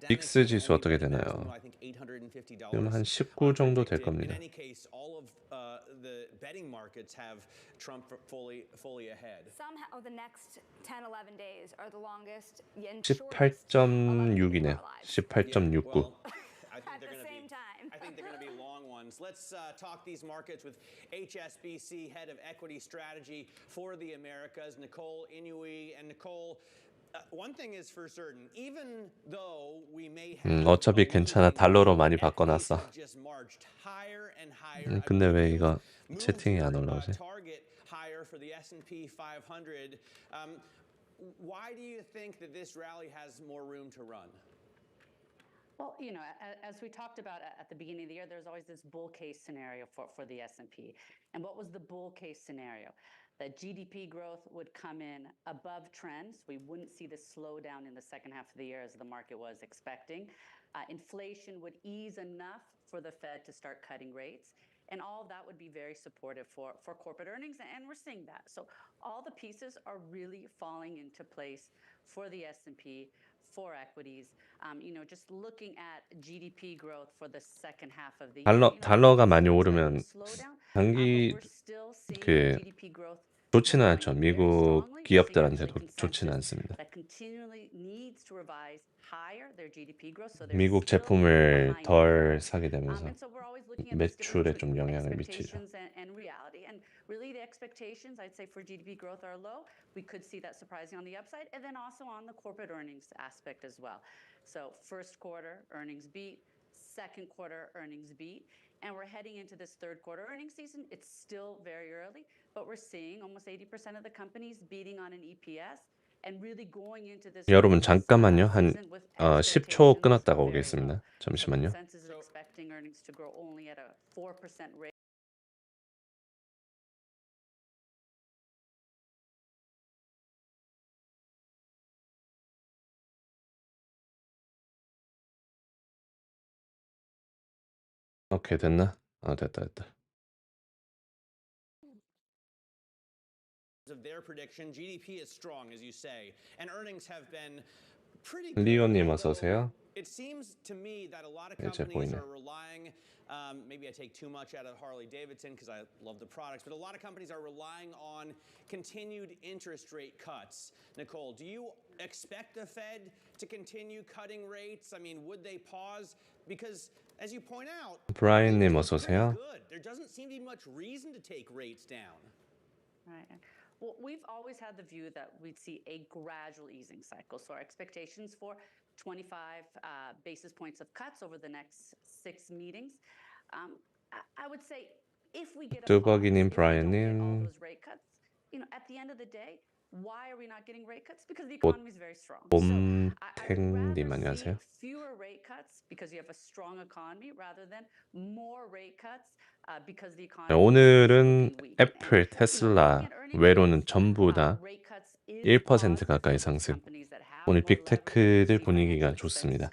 빅스 지수 어떻게 되나요? 지금 한 19 정도 될 겁니다. Trump fully ahead. Somehow the next 10, 11 days are the longest. 18.6이네요. 18.69. I think they're going to be long ones. Let's talk these markets with HSBC head of equity strategy for the Americas, Nicole Inouye. And Nicole, one thing is for certain, even though we may have 어차피 괜찮아. 달러로 많이 바꿔놨어. 근데 왜 이거 채팅이 안 올라오지? Higher for the S&P 500. Why do you think that this rally has more room to run? Well, you know, as we talked about at the beginning of the year, there's always this bull case scenario for the S&P. And what was the bull case scenario? That GDP growth would come in above trends. We wouldn't see the slowdown in the second half of the year as the market was expecting. Inflation would ease enough for the Fed to start cutting rates. And all of that would be very supportive for corporate earnings, and we're seeing that. So all the pieces are really falling into place for the S&P, for equities. You know, just looking at GDP growth for the second half of the year. 달러가 많이 오르면 단기 그 좋지는 않죠. 미국 기업들한테도 좋지는 않습니다. 미국 제품을 덜 사게 되면서 매출에 좀 영향을 미치죠. Really, the expectations, I'd say, for GDP growth are low. We could see that surprising on the upside, and then also on the corporate earnings aspect as well. So first quarter earnings beat, second quarter earnings beat, and we're heading into this third quarter earnings season. It's still very early, but we're seeing almost 80% of the companies beating on an EPS. And really going into this. 여러분 잠깐만요. 한 10초 끊었다가 오겠습니다. 잠시만요. Consensus is expecting earnings to grow only at a 4% rate. 오케이, 됐나? 됐다. Of their prediction, GDP is strong, as you say, and earnings have been pretty good. 리오님 어서 오세요. It seems to me that a lot of companies are relying. Maybe I take too much out of Harley Davidson because I love the products, but a lot of companies are relying on continued interest rate cuts. Nicole, do you expect the Fed to continue cutting rates? I mean, would they pause? Because, as you point out, 브라이언님 어서 오세요. there doesn't seem to be much reason to take rates down. Right. Well, we've always had the view that we'd see a gradual easing cycle. So our expectations for 25 basis points of cuts over the next 6 meetings. I would say if we get 뚜벅이님, all 브라이언님. those rate cuts, you know, at the end of the day, Why are we not getting rate cuts? Because the economy is very strong. 봄탱님 안녕하세요. Fewer rate cuts because you have a strong economy rather than more rate cuts because the economy. 오늘은 애플, 테슬라 외로는 전부 다 1% 가까이 상승. 오늘 빅테크들 분위기가 좋습니다.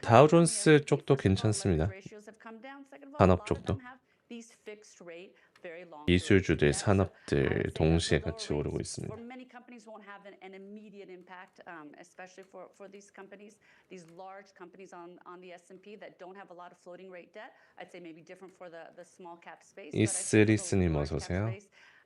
다우존스 쪽도 괜찮습니다. 산업 쪽도. 이수주들, 산업들 동시에 같이 오르고 있습니다. Many companies won't have an immediate impact, especially for these companies, these large companies on the S&P that don't have a lot of floating rate debt. I'd say maybe different for the small cap space. 이스리스님 어서 오세요.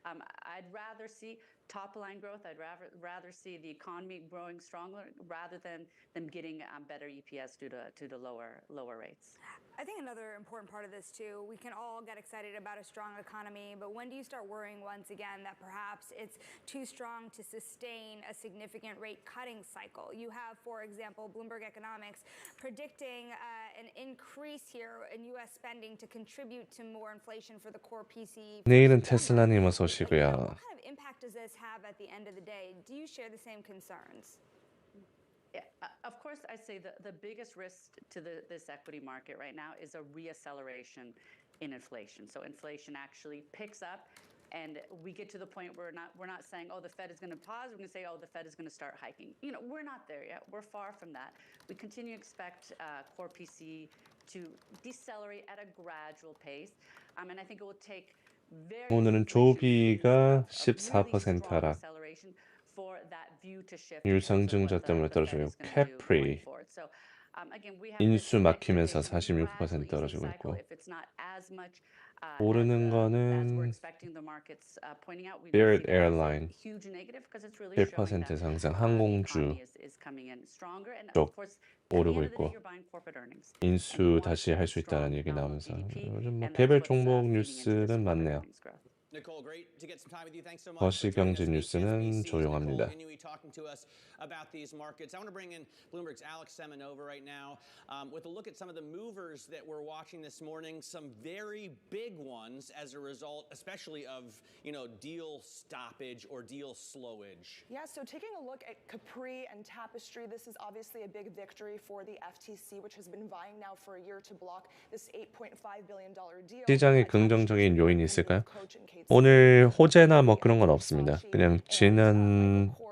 I'd rather see top line growth. I'd rather see the economy growing stronger rather than them getting better EPS due to lower rates. I think another important part of this too, we can all get excited about a strong economy, but when do you start worrying once again that perhaps it's too strong to sustain a significant rate cutting cycle? You have, for example, Bloomberg Economics predicting an increase here in U.S. spending to contribute to more inflation for the core PCE. 내일은 테슬라님 어서 오시고요. What kind of impact does this have at the end of the day? Do you share the same concerns? Yeah, of course, I say the biggest risk to this equity market right now is a reacceleration in inflation. So inflation actually picks up, and we get to the point where we're not saying, oh, the Fed is going to pause. We're going to say, oh, the Fed is going to start hiking. We're not there yet. We're far from that. We continue to expect core PCE to decelerate at a gradual pace, and I think it will take very. 오늘은 조비가 14% 하락. 유상증자 때문에 떨어지고 캐프리 인수 막히면서 46% 떨어지고 있고 오르는 거는 Spirit Airline 1% 상승 항공주 쪽 오르고 있고 인수 다시 할 수 있다는 얘기 나오면서 요즘 뭐 개별 종목 뉴스는 많네요. 거시경제 뉴스는 조용합니다. About these markets. I want to bring in Bloomberg's Alex Semenova right now with a look at some of the movers that we're watching this morning, some very big ones as a result, especially of, deal stoppage or deal slowage. Yeah, so taking a look at Capri and Tapestry, this is obviously a big victory for the FTC, which has been vying now for a year to block this $8.5 billion deal. 시장에 긍정적인 요인이 있을까요? 오늘 호재나 뭐 그런 건 없습니다. 그냥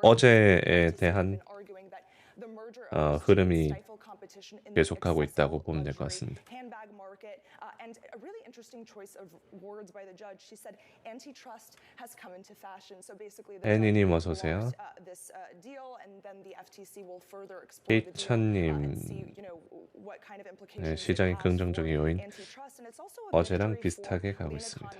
어제에 대한 흐름이 계속하고 있다고 보면 될 것 같습니다. And a really interesting choice of words by the judge. She said antitrust has come into fashion. So basically the 애니님 어서 오세요. this deal and then the FTC will further explore the deal and see, what kind of implications 시장의 긍정적인 요인 어제랑 비슷하게 가고 있습니다.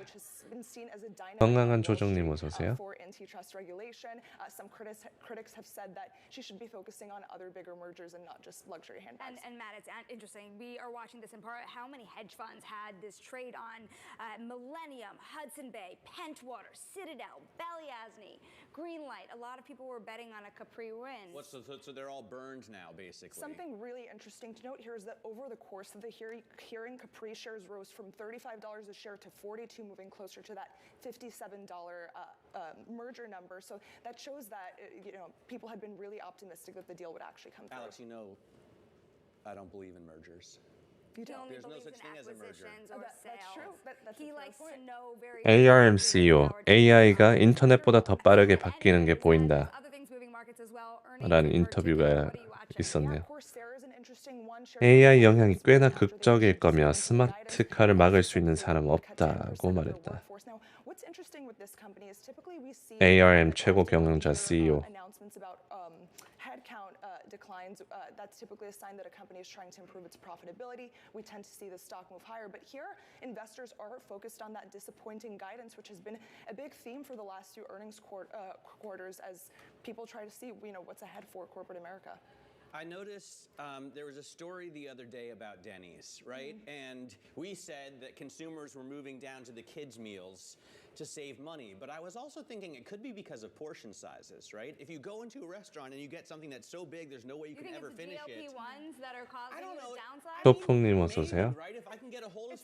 건강한 조정님 어서 오세요. For antitrust regulation, some critics have said that she should be focusing on other bigger mergers and not just luxury handbags. And Matt, it's interesting. We are watching this in part. How many hedge funds had this trade on Millennium, Hudson Bay, Pentwater, Citadel, Balyasny, Greenlight? A lot of people were betting on a Capri win. So they're all burned now, basically. Something really interesting to note here is that over the course of the hearing, Capri shares rose from $35 a share to $42, moving closer to that $57 merger number. So that shows that people had been really optimistic that the deal would actually come through. Alex, I don't believe in mergers. You don't There's no such thing as a merger. That's true. He likes to know very. ARM CEO, AI가 인터넷보다 더 빠르게 바뀌는 게 보인다. 라는 인터뷰가 있었네요. AI 영향이 꽤나 극적일 거며 스마트카를 막을 수 있는 사람 없다고 말했다. ARM 최고 경영자 CEO. Headcount declines, that's typically a sign that a company is trying to improve its profitability. We tend to see the stock move higher. But here, investors are focused on that disappointing guidance, which has been a big theme for the last few earnings quarters as people try to see, what's ahead for corporate America. I noticed there was a story the other day about Denny's, right? And we said that consumers were moving down to the kids' meals to save money. But I was also thinking it could be because of portion sizes, right? If you go into a restaurant and you get something that's so big, there's no way you can ever finish it. GLP-1s that are causing the downside? 소풍님 어서 오세요. Right? If I can get a whole of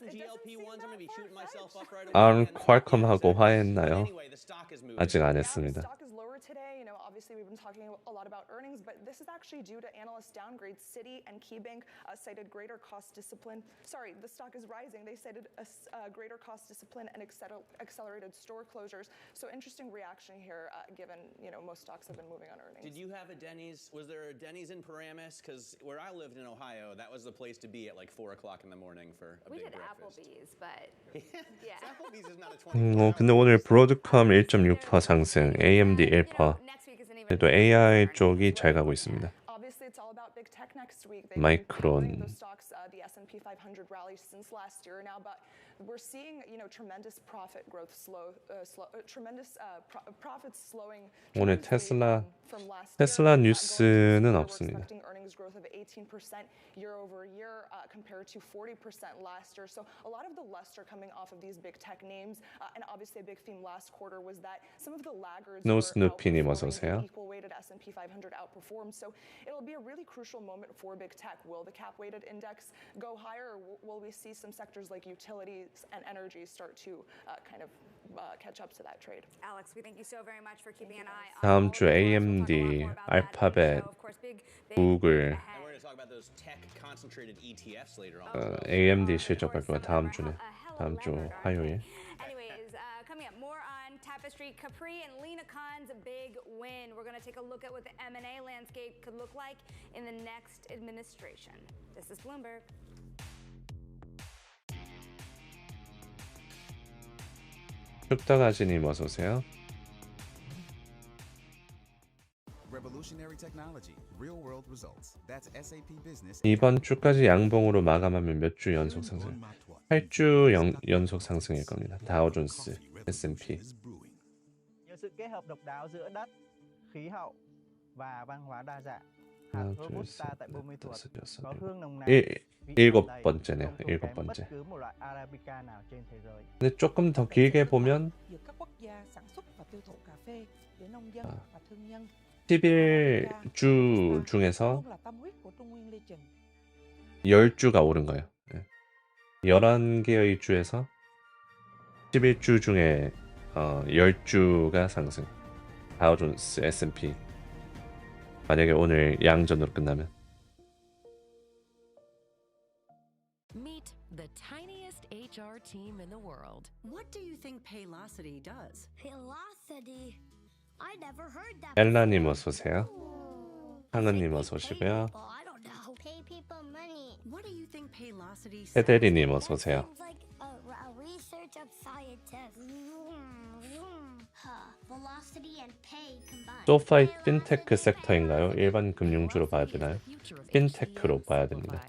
퀄컴하고 화해했나요? 아직 안 했습니다. Today, obviously we've been talking a lot about earnings, but this is actually due to analyst downgrades. Citi and KeyBank cited greater cost discipline. Sorry, the stock is rising. They cited a greater cost discipline and accelerated store closures. So interesting reaction here, given most stocks have been moving on earnings. Did you have a Denny's? Was there a Denny's in Paramus? Because where I lived in Ohio, that was the place to be at like 4 o'clock in the morning for a big breakfast. We did Applebee's, but yeah. Applebee's is not a 20. 근데 오늘 브로드컴 1.6% 상승, AMD 1%. 그래도 AI 쪽이 잘 가고 있습니다. 마이크론. The S&P 500 rally since last year now, but we're seeing tremendous profit growth profits slowing. 오늘 테슬라 뉴스는 없습니다. Earnings growth of 18% year over year compared to 40% last year. So a lot of the luster coming off of these big tech names, and obviously a big theme last quarter was that some of the laggards No 스누피님 어서 오세요. equal weighted S&P 500 outperformed. So it'll be a really crucial moment for big tech. Will the cap weighted index go higher, or will we see some sectors like utilities and energy start to kind of catch up to that trade? Alex, we thank you so very much for keeping an eye on 다음 주 AMD, 알파벳, 구글, AMD 실적 발표가 다음 주 화요일. Anyways, coming up more on Tapestry, Capri, and Lena Khan's big win. We're going to take a look at what the M&A landscape could look like in the next administration. This is Bloomberg. 흑다가지님 어서 오세요. Revolutionary technology, real world results. That's SAP Business. 이번 주까지 양봉으로 마감하면 몇 주 연속 상승? 8주 연속 상승일 겁니다. 다우존스, S&P. Nhờ sự kết hợp độc đáo giữa đất, khí hậu và văn hóa đa dạng. 하나, 둘, 셋, 넷, 다섯, 여섯, 일곱 번째네요. 일곱 번째. 근데 조금 더 길게 보면 11주 중에서 10주가 오른 거예요. 11개의 주에서 11주 중에 10주가 상승. 다우존스, S&P. 만약에 오늘 양전으로 끝나면. Meet the tiniest HR team in the world. What do you think Paylocity does? Velocity. I never heard that. 엘라님 어서 오세요. 상은님 어서 오시고요. I don't know. Pay people money. What do you think Paylocity does? 헤데리님 어서 오세요. Seems like a research of scientists. Velocity and pay combined. 소파이 핀테크 섹터인가요? 일반 금융주로 봐야 되나요? 핀테크로 봐야 됩니다.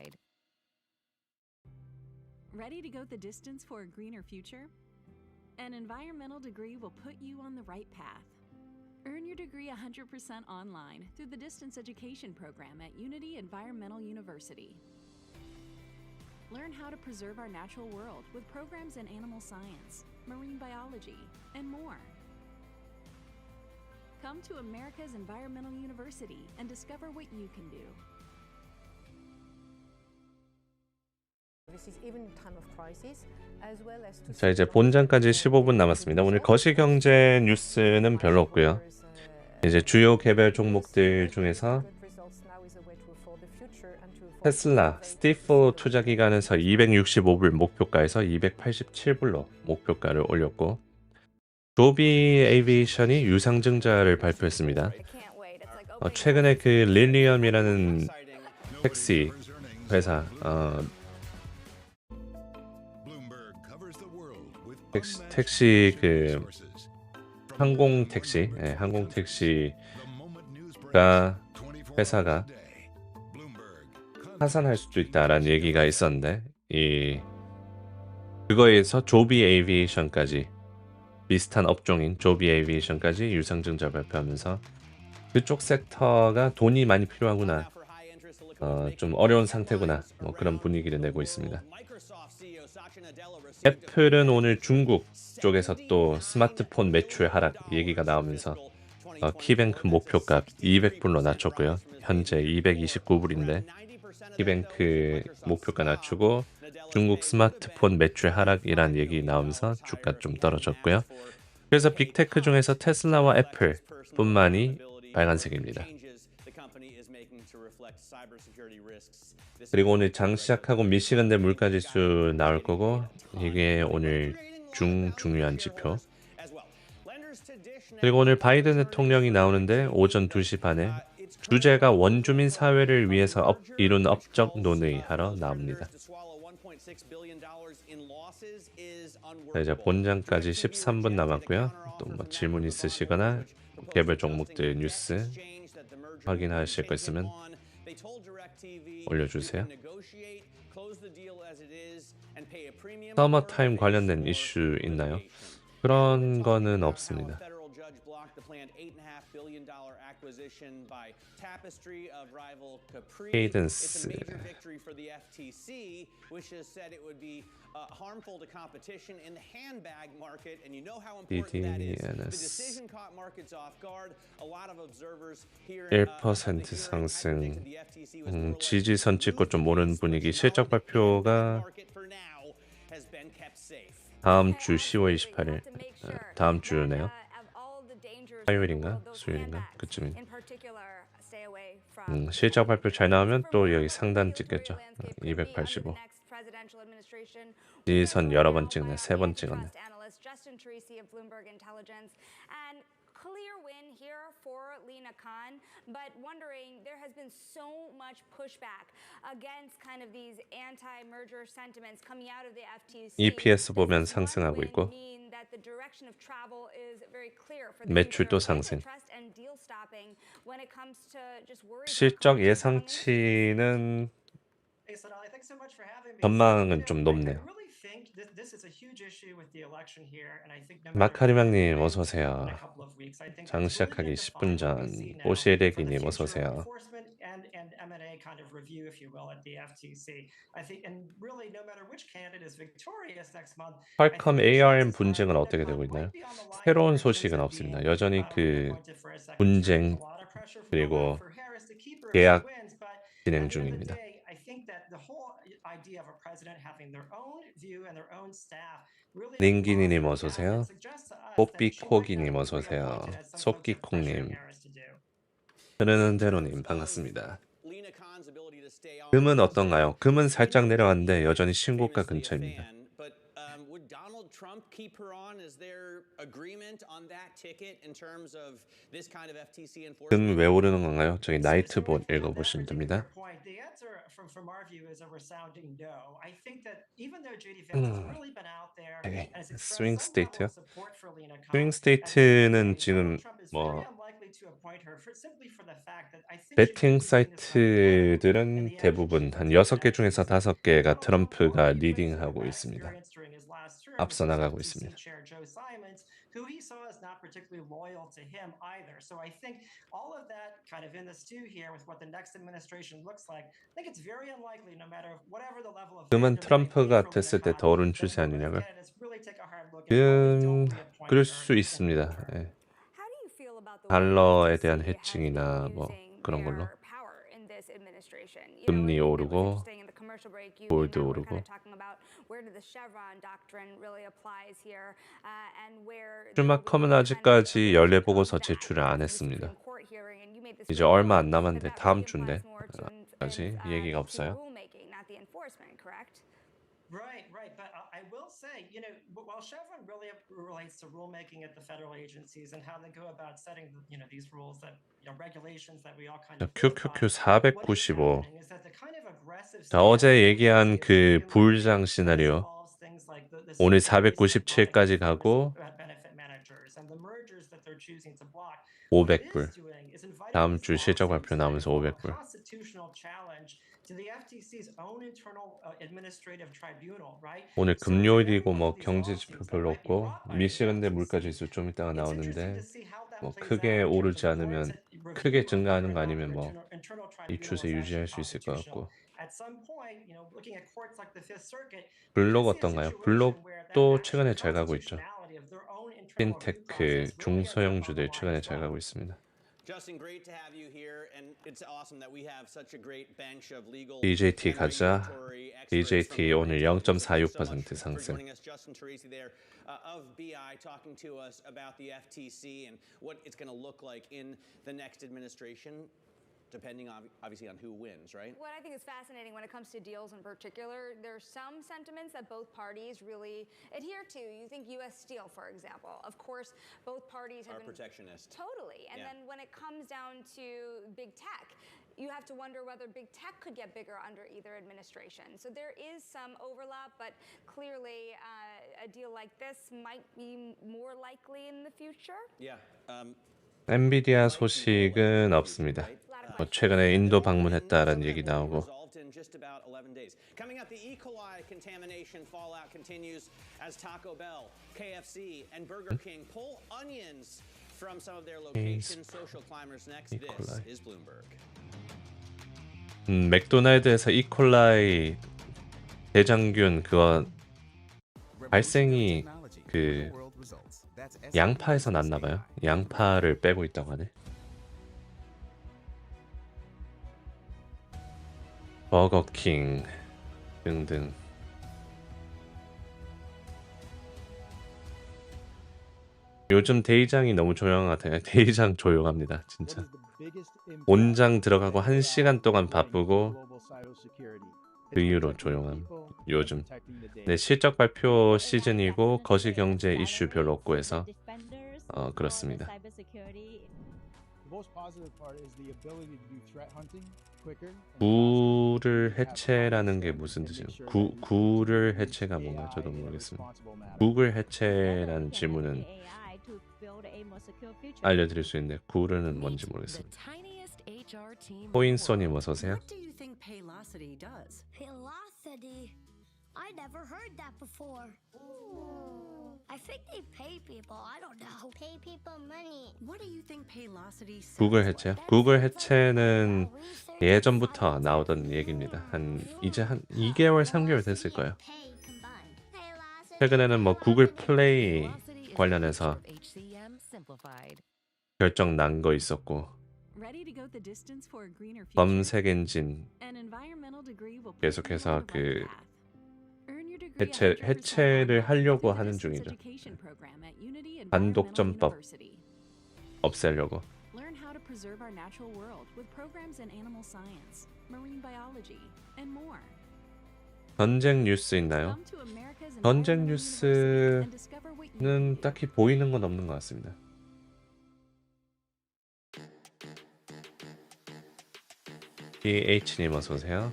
Ready to go the distance for a greener future? An environmental degree will put you on the right path. Earn your degree 100% online through the distance education program at Unity Environmental University. Learn how to preserve our natural world with programs in animal science, marine biology, and more. Come to America's Environmental University and discover what you can do. 자, 이제 본장까지 15분 남았습니다. 오늘 거시경제 뉴스는 별로 없고요. 이제 주요 개별 종목들 중에서 테슬라, 스티플 투자기관에서 265불 목표가에서 287불로 목표가를 올렸고, 조비 에이비에이션이 유상증자를 발표했습니다. 최근에 그 릴리엄이라는 택시 회사, 택시 그 항공 택시가 회사가 파산할 수도 있다라는 얘기가 있었는데, 그거에서 조비 에이비에이션까지, 비슷한 업종인 조비 에이비에이션까지 유상증자 발표하면서 그쪽 섹터가 돈이 많이 필요하구나, 좀 어려운 상태구나, 뭐 그런 분위기를 내고 있습니다. 애플은 오늘 중국 쪽에서 또 스마트폰 매출 하락 얘기가 나오면서 키뱅크 목표값 200불로 낮췄고요. 현재 229불인데 키뱅크 목표가 낮추고 중국 스마트폰 매출 하락이란 얘기 나오면서 주가 좀 떨어졌고요. 그래서 빅테크 중에서 테슬라와 애플 뿐만이 빨간색입니다. 그리고 오늘 장 시작하고 미시간대 물가지수 나올 거고 이게 오늘 중요한 지표. 그리고 오늘 바이든 대통령이 나오는데 오전 2시 반에 주제가 원주민 사회를 위해서 이룬 업적 논의하러 나옵니다. 자, 이제 본장까지 13분 남았고요. 또 뭐 질문 있으시거나 개별 종목들 뉴스 확인하실 거 있으면 올려주세요. 서머타임 관련된 이슈 있나요? 그런 거는 없습니다. acquisition by Tapestry of rival Capri. Cadence. It's a major victory for the FTC, which has said it would be harmful to competition in the handbag market, and you know how important that is. The decision caught markets off guard. A lot of observers here 1% 상승. 지지선 찍고 좀 오른 분위기. 실적 발표가 다음 주 10월 28일. 다음 주네요. 화요일인가? 수요일인가? 그쯤이. 실적 발표 잘 나오면 또 여기 상단 찍겠죠. 285. 지지선 여러 번 찍네. 3번 찍었네. Clear win here for Lina Khan, but wondering there has been so much pushback against kind of these anti-merger sentiments coming out of the FTC. EPS 보면 상승하고 있고 매출도 상승. 실적 예상치는 전망은 좀 높네요. 마카리망님 어서오세요. 장 시작하기 10분 전 오시에레기님 어서오세요. 퀄컴 ARM 분쟁은 어떻게 되고 있나요? 새로운 소식은 없습니다. 여전히 그 분쟁 그리고 계약 진행 중입니다. 닝기니님 어서오세요. 뽀삐코기님 어서오세요. 속기콩님 흐르는 대로님 반갑습니다. 금은 어떤가요? 금은 살짝 내려왔는데 여전히 신고가 근처입니다. 금 왜 오르는 건가요? 저기 나이트봇 읽어보시면 됩니다. 스윙 스테이트요? 스윙 스테이트는 지금 뭐 베팅 사이트들은 대부분 한 6개 중에서 5개가 트럼프가 리딩하고 있습니다. 앞서 나가고 있습니다. who he saw as not particularly loyal to him either. So I think all of that kind of in the stew here with what the next administration looks like, I think it's very unlikely no matter whatever the level of 금은 트럼프가 됐을 때 더 오른 추세 아니냐고요? 그럴 수 있습니다. 예. 달러에 대한 해칭이나 뭐 그런 걸로 금리 오르고 골드 오르고 슈마커는 아직까지 연례보고서 제출을 안 했습니다. 이제 얼마 안 남았는데 다음 주인데 아직 얘기가 없어요. Right. But I will say, while Chevron really relates to rulemaking at the federal agencies and how they go about setting, these rules that, regulations that we all kind of. QQQ 495. 자, 어제 얘기한 그 불장 시나리오. 오늘 497까지 가고 500불. 다음 주 실적 발표 나오면서 500불. 오늘 금요일이고 뭐 경제 지표 별로 없고 미시간대 물가지수 좀 이따가 나오는데 뭐 크게 오르지 않으면 크게 증가하는 거 아니면 뭐 이 추세 유지할 수 있을 것 같고. 블록 어떤가요? 블록도 최근에 잘 가고 있죠. 핀테크 중소형주들 최근에 잘 가고 있습니다. Justin, great to have you here, and it's awesome that we have such a great bench of legal DJT 가자. DJT 오늘 0.46% 상승. Justin Teresi there of BI talking to us about the FTC and what it's going to look like in the next administration. Depending obviously on who wins, right? What I think is fascinating when it comes to deals in particular, there's some sentiments that both parties really adhere to. You think U.S. Steel, for example. Of course, both parties have been protectionist. Totally. And then when it comes down to big tech, you have to wonder whether big tech could get bigger under either administration. So there is some overlap, but clearly a deal like this might be more likely in the future. Yeah. 엔비디아 소식은 없습니다. 최근에 인도 방문했다라는 얘기 나오고. Coming up, the ecoli contamination fallout continues as Taco Bell, KFC, and Burger King pull onions from some of their locations. Social climbers next. This is Bloomberg. 맥도날드에서 이콜라이 대장균 그거 발생이 그 양파에서 났나 봐요. 양파를 빼고 있다고 하네. 버거킹 등등. 요즘 대의장이 너무 조용한 것 같아요. 대의장 조용합니다. 진짜. 온장 들어가고 1시간 동안 바쁘고 그 이후로 조용함. 요즘. 네, 실적 발표 시즌이고 거시경제 이슈 별로 없고 해서 그렇습니다. 구를 해체라는 게 무슨 뜻이에요? 구를 해체가 뭔가 저도 모르겠습니다. 구글 해체라는 질문은 알려드릴 수 있는데 구르는 뭔지 모르겠습니다. 호인소님 어서 오세요. I never heard that before. I think they pay people. I don't know. Pay people money. What do you think Paylocity says? 구글 해체요? 구글 해체는 예전부터 나오던 얘기입니다. 이제 한 2개월, 3개월 됐을 거예요. 최근에는 뭐 구글 플레이 관련해서 결정 난 거 있었고 검색 엔진 계속해서 그 해체를 하려고 하는 중이죠. 반독점법 없애려고. 전쟁 뉴스 있나요? 전쟁 뉴스는 딱히 보이는 건 없는 것 같습니다. DH님 어서 오세요.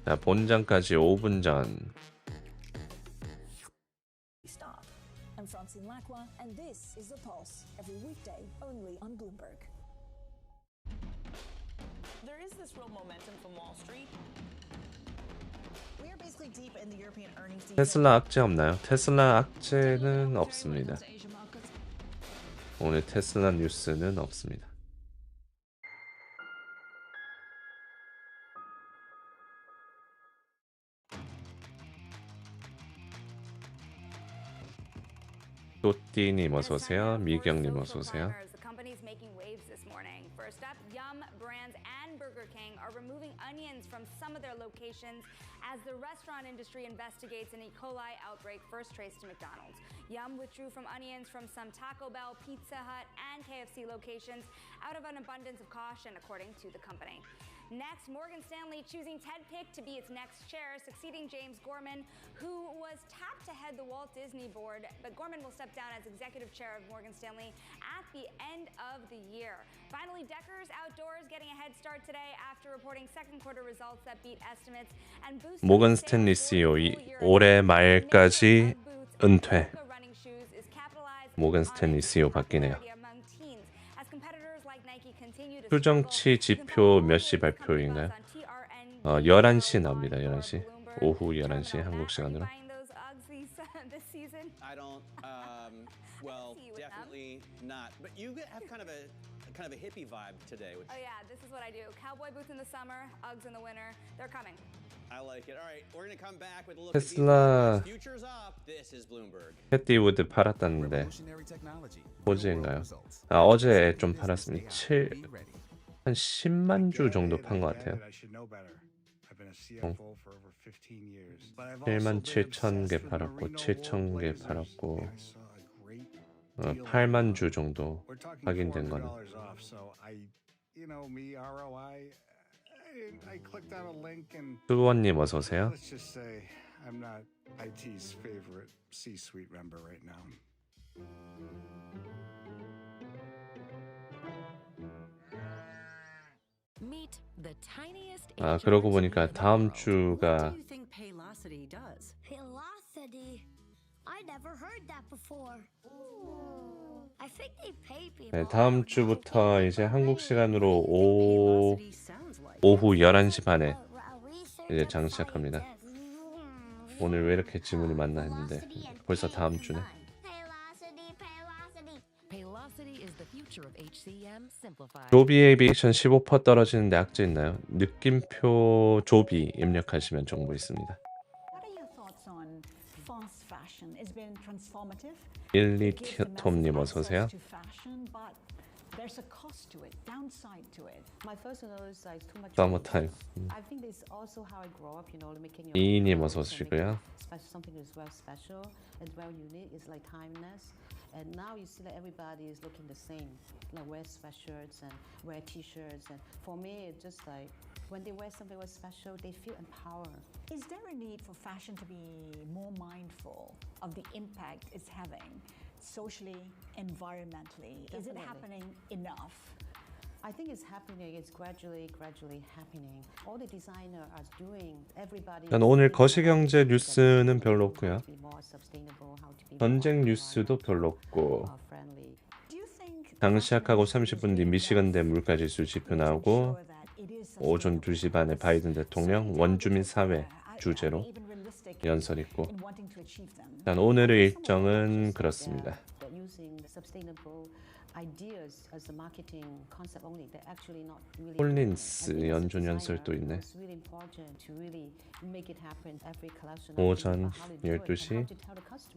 자, 본장까지 5분 전. I'm Francine Lacqua, and this is The Pulse, every weekday only on Bloomberg. There is this real momentum from Wall Street. We are basically deep in the European earnings season. 테슬라 악재 없나요? 테슬라 악재는 없습니다. 오늘 테슬라 뉴스는 없습니다. 또띠님 어서 오세요. 미경님 어서 오세요. First up, Yum Brands and Burger King are removing onions from some of their locations as the restaurant industry investigates an ecoli outbreak first traced to McDonald's. Yum withdrew from onions from some Taco Bell, Pizza Hut, and KFC locations out of an abundance of caution, according to the company. Next, Morgan Stanley choosing Ted Pick to be its next chair, succeeding James Gorman, who was tapped to head the Walt Disney board, but Gorman will step down as executive chair of Morgan Stanley at the end of the year. Finally, Deckers Outdoors getting a head start today after reporting second quarter results that beat estimates and boosted 모건 스탠리 CEO 올해 말까지 은퇴. 모건 스탠리 CEO 바뀌네요. 추정치 지표 몇 시 발표인가요? 11시 나옵니다. 11시. 오후 11시 한국 시간으로. I don't well, definitely not. But you have kind of a kind of a hippie vibe today. Which Oh yeah, this is what I do. Cowboy boots in the summer, Uggs in the winter. They're coming. I like it. All right, we're going to come back with a look at 테슬라 futures up. This is Bloomberg. 캐티 우드 팔았다는데 호주인가요? 아, 어제 좀 팔았습니다. 한 10만 주 정도 판 것 같아요. 7만 7천 개 팔았고 7천 개 팔았고 8만 주 정도 확인된 거는. 수원님 어서 오세요. 아, 그러고 보니까 다음 주가 네, 다음 주부터 이제 한국 시간으로 오후 11시 반에 이제 장 시작합니다. 오늘 왜 이렇게 질문이 많나 했는데 벌써 다음 주네. 조비 에이비에이션 15% 떨어지는데 악재 있나요? 느낌표 조비 입력하시면 정보 있습니다. 12톰님 어서 오세요. 서머타임. 이님 어서 오시고요. And now you see that everybody is looking the same, like wear sweatshirts and wear t-shirts. And for me, it's just like when they wear something that's special, they feel empowered. Is there a need for fashion to be more mindful of the impact it's having socially, environmentally? Definitely. Is it happening enough? I think it's happening. It's gradually happening. All the designers are doing. Everybody. 난 오늘 거시경제 뉴스는 별로 없고요. 전쟁 뉴스도 별로 없고. 장 시작하고 30분 뒤 미시건대 물가지수 지표 나오고 오전 2시 반에 바이든 대통령 원주민 사회 주제로 연설 있고. 난 오늘의 일정은 그렇습니다. 홀린스 연준 연설도 있네. 오전 12시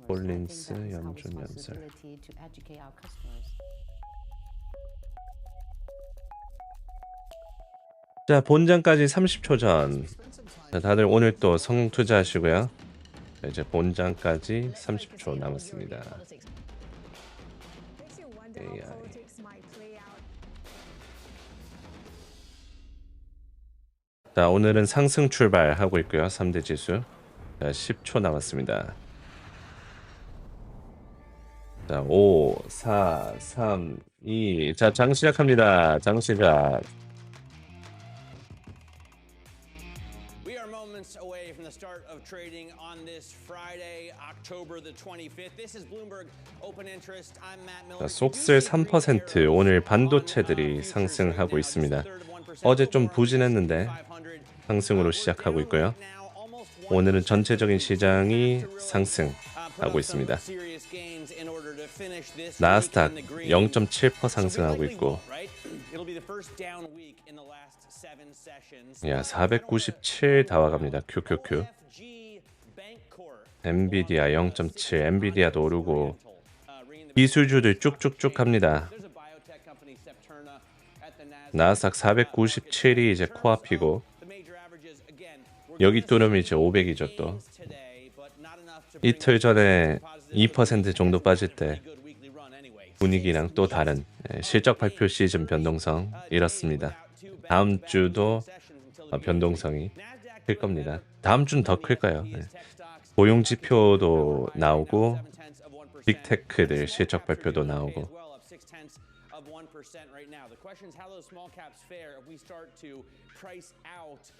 홀린스 연준 연설. 자, 본장까지 30초 전. 자, 다들 오늘 또 성공 투자하시고요. 자, 이제 본장까지 30초 남았습니다. AI. 자, 오늘은 상승 출발하고 있고요. 3대 지수. 자, 10초 남았습니다. 자, 5, 4, 3, 2. 자, 장 시작합니다. 장 시작. Away from the start of trading on this Friday, October the 25th. This is Bloomberg Open Interest. I'm Matt Miller. 속슬 3% 오늘 반도체들이 상승하고 있습니다. 어제 좀 부진했는데 상승으로 시작하고 있고요. 오늘은 전체적인 시장이 상승하고 있습니다. 나스닥 0.7% 상승하고 있고. 야, 497 다 와갑니다. QQQ. 엔비디아 0.7, 엔비디아도 오르고 기술주들 쭉쭉쭉 갑니다. 나스닥 497이 이제 코앞이고 여기 뚫으면 이제 500이죠 또. 이틀 전에 2% 정도 빠질 때 분위기랑 또 다른 실적 발표 시즌 변동성 이렇습니다. 다음 주도 변동성이 클 겁니다. 다음 주는 더 클까요? 네. 고용 지표도 나오고 빅테크들 실적 발표도 나오고. Price out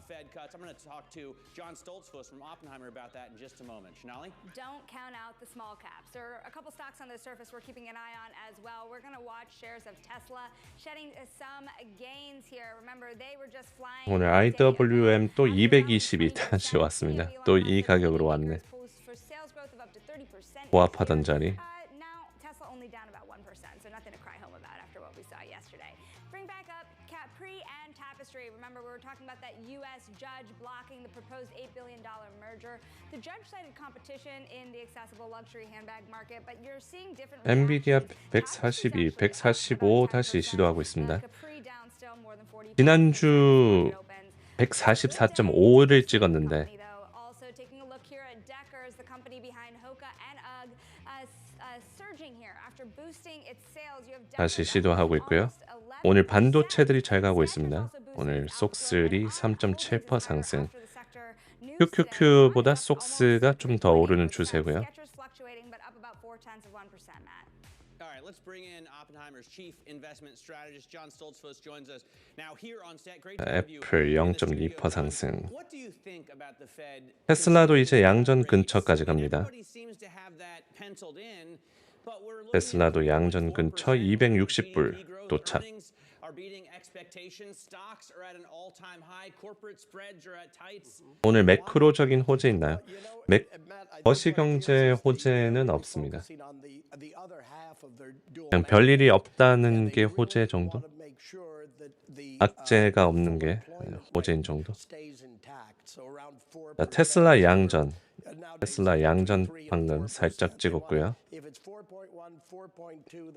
Fed cuts. I'm going to talk to John Stoltzfus from Oppenheimer about that in just a moment. Shanali? Don't count out the small caps. There are a couple stocks on the surface we're keeping an eye on as well. We're going to watch shares of Tesla shedding some gains here. Remember, they were just flying. 오늘 IWM 또 220이 다시 왔습니다. 또 이 가격으로 왔네. 보합하던 자리. Now Tesla only down about 1%, so nothing to cry home about after what we saw yesterday. Tapestry. Remember, we were talking about that U.S. judge blocking the proposed $8 billion merger. The judge cited competition in the accessible luxury handbag market, but you're seeing different. 엔비디아 142, 145 다시 시도하고 있습니다. 지난주 144.5를 찍었는데 다시 시도하고 있고요. 오늘 반도체들이 잘 가고 있습니다. 오늘 속슬이 3.7% 상승. QQQ보다 속스가 좀 더 오르는 추세고요. Let's bring in Oppenheimer's chief investment strategist John Stoltzfus joins us now here on set. Great to have you. 애플 0.2% 상승. What do you think about the Fed? 테슬라도 이제 양전 근처까지 갑니다. 테슬라도 양전 근처 260불 도착. 오늘 매크로적인 호재 있나요? 거시경제 호재는 없습니다. 그냥 별일이 없다는 게 호재 정도? 악재가 없는 게 호재인 정도? 자, 테슬라 양전 방금 살짝 찍었고요.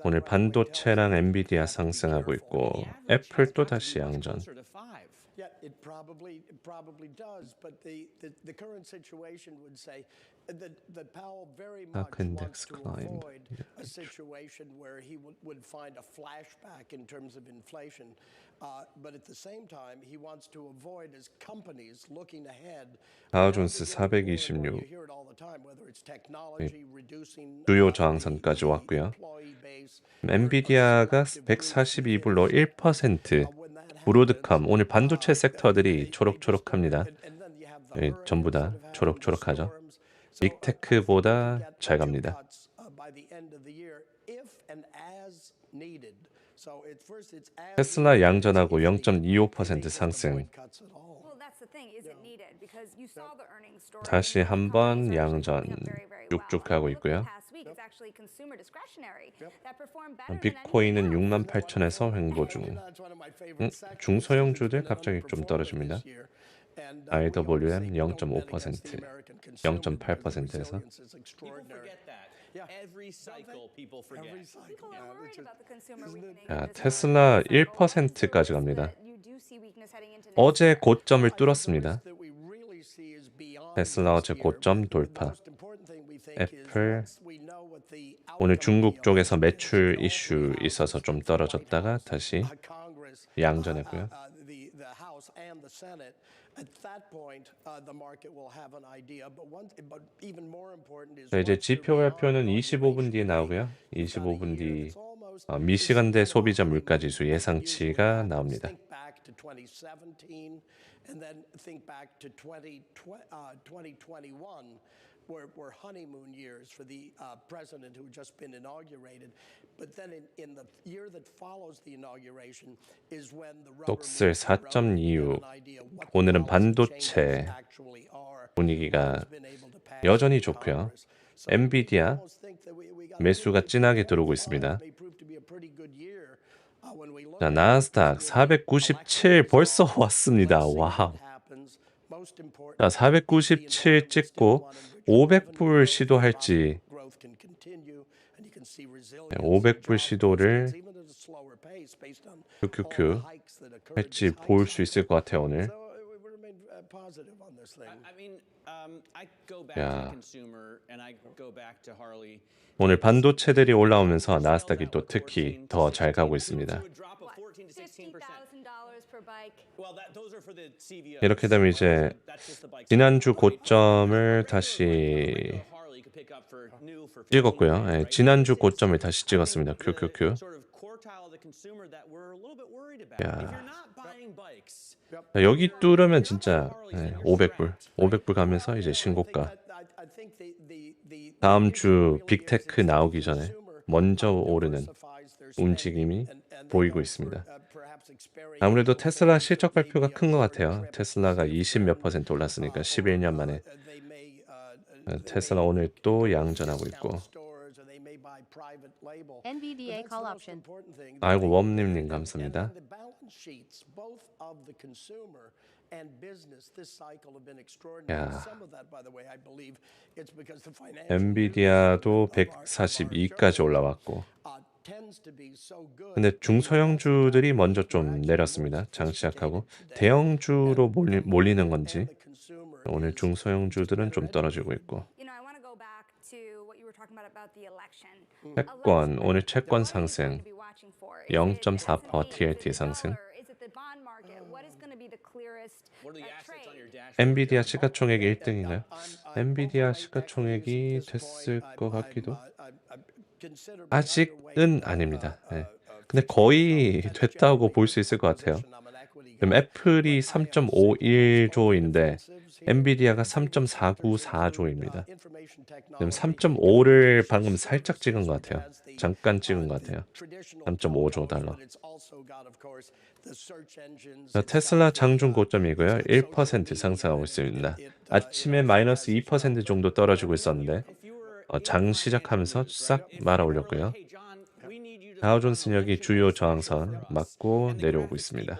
오늘 반도체랑 엔비디아 상승하고 있고 애플 또 다시 양전. Yeah, it probably does, but the current situation would say that Powell very much wants to avoid a situation where he would find a flashback in terms of inflation, but at the same time he wants to avoid as companies looking ahead. 다우존스 426 주요 저항선까지 왔고요. 엔비디아가 142불로 1%. 브로드컴 오늘 반도체 섹터들이 초록초록합니다. 전부 다 초록초록하죠. 빅테크보다 잘 갑니다. 테슬라 양전하고 0.25% 상승. 다시 한번 양전 쭉쭉 가고 있고요. 비트코인은 68,000에서 횡보 중. 중소형주들 갑자기 좀 떨어집니다. IWM 0.5%, 0.8%에서. 테슬라 1%까지 갑니다. 어제 고점을 뚫었습니다. 테슬라 어제 고점 돌파. 애플 오늘 중국 쪽에서 매출 이슈 있어서 좀 떨어졌다가 다시 양전했고요. 자, 이제 지표 발표는 25분 뒤에 나오고요. 25분 뒤 미시간대 소비자 물가지수 예상치가 나옵니다. Were honeymoon years for the president who had just been inaugurated. But then in the year that follows the inauguration is when the 속슬 4.26 오늘은 반도체 분위기가 여전히 좋고요. 엔비디아 매수가 진하게 들어오고 있습니다. 자, 나스닥 497 벌써 왔습니다. 와우. 자, 497 찍고 500불 시도할지 500불 시도를 QQQ 할지 볼 수 있을 것 같아요 오늘. 야. 오늘 반도체들이 올라오면서 나스닥이 또 특히 더 잘 가고 있습니다. 이렇게 되면 이제 지난주 고점을 다시 찍었고요. 네, 지난주 고점을 다시 찍었습니다. QQQ. 야. 여기 뚫으면 진짜 500불 가면서 이제 신고가. 다음 주 빅테크 나오기 전에 먼저 오르는 움직임이 보이고 있습니다. 아무래도 테슬라 실적 발표가 큰 것 같아요. 테슬라가 20몇 % 올랐으니까 11년 만에. 테슬라 오늘 또 양전하고 있고. NVDA call option. 아이고 웜님님 감사합니다. 야, 엔비디아도 142까지 올라왔고 근데 중소형주들이 먼저 좀 내렸습니다. 장 시작하고 대형주로 몰리는 건지 오늘 중소형주들은 좀 떨어지고 있고 채권 오늘 채권 상승 0.4% TLT 상승 엔비디아 시가총액이 1등인가요? 엔비디아 시가총액이 됐을 것 같기도 아직은 아닙니다. 네. 근데 거의 됐다고 볼 수 있을 것 같아요. 그럼 애플이 3.51조인데 엔비디아가 3.494조입니다. 그럼 3.5를 방금 살짝 찍은 것 같아요. 잠깐 찍은 것 같아요. 3.5조 달러. 테슬라 장중 고점이고요. 1% 상승하고 있습니다. 아침에 마이너스 2% 정도 떨어지고 있었는데 장 시작하면서 싹 말아 올렸고요. 다우존스 여기 주요 저항선 맞고 내려오고 있습니다.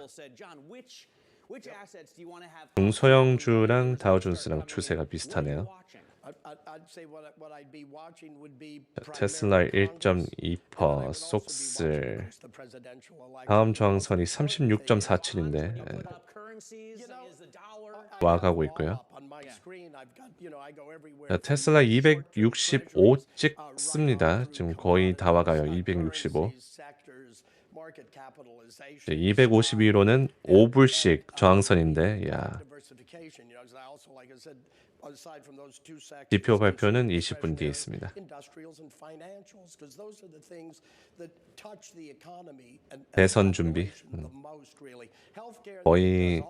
중소형주랑 다우존스랑 추세가 비슷하네요. 테슬라 1.2% 속슬 다음 저항선이 36.47인데 와가고 있고요. 테슬라 265 찍습니다. 지금 거의 다 와가요. 265. 251호는 5불씩 저항선인데 야. 지표 발표는 20분 뒤에 있습니다. 대선 준비 거의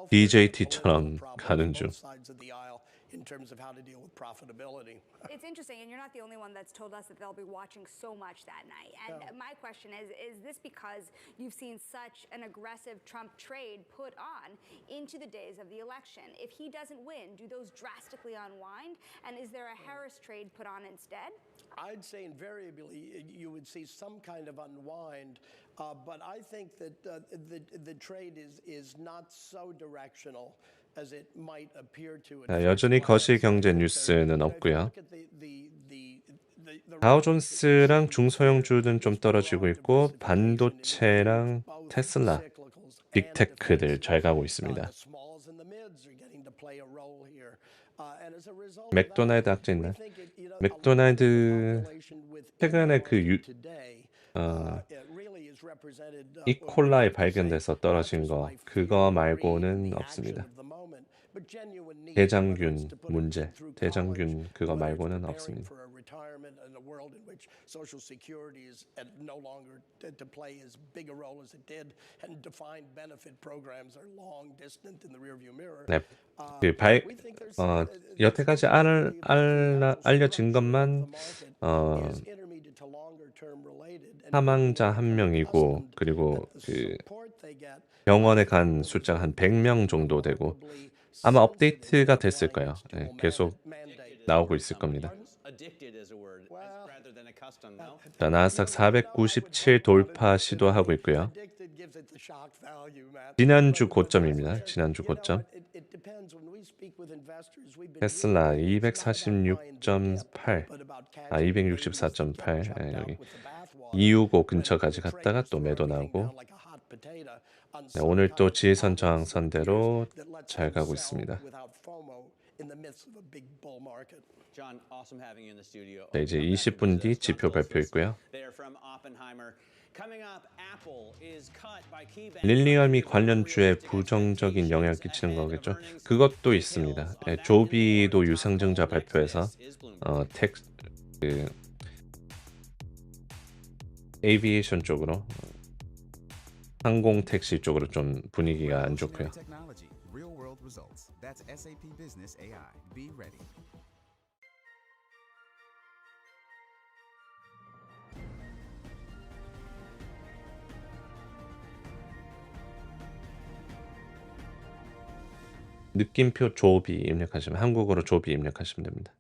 DJT처럼 가는 중. in terms of how to deal with profitability. It's interesting, and you're not the only one that's told us that they'll be watching so much that night. And my question is this because you've seen such an aggressive Trump trade put on into the days of the election? If he doesn't win, do those drastically unwind? And is there a Harris trade put on instead? I'd say invariably you would see some kind of unwind, but I think that the trade is not so directional. 여전히 거시 경제 뉴스는 없고요. 다우존스랑 중소형주는 좀 떨어지고 있고 반도체랑 테슬라, 빅테크들 잘 가고 있습니다. 맥도날드 악재 있나요? 맥도날드 최근에 그 이콜라이 발견돼서 떨어진 거 그거 말고는 없습니다. 대장균 문제, 대장균 그거 말고는 없습니다. 네, 여태까지 알려진 것만 사망자 1명이고 그리고 그 병원에 간 숫자가 한 100명 정도 되고 아마 업데이트가 됐을 거예요. 네, 계속 나오고 있을 겁니다. 자, 나스닥 497 돌파 시도하고 있고요. 지난주 고점입니다. 지난주 고점. 테슬라 246.8, 264.8 네, 여기 265 근처까지 갔다가 또 매도 나오고 네, 오늘 또 지지선 저항선대로 잘 가고 있습니다. 네, 이제 20분 뒤 지표 발표 있고요. 릴리엄이 관련주에 부정적인 영향을 끼치는 거겠죠. 그것도 있습니다. 네, 조비도 유상증자 발표해서 에이비에이션 쪽으로 항공 택시 쪽으로 좀 분위기가 안 좋고요. 느낌표 조비 입력하시면 한국어로 조비 입력하시면 됩니다.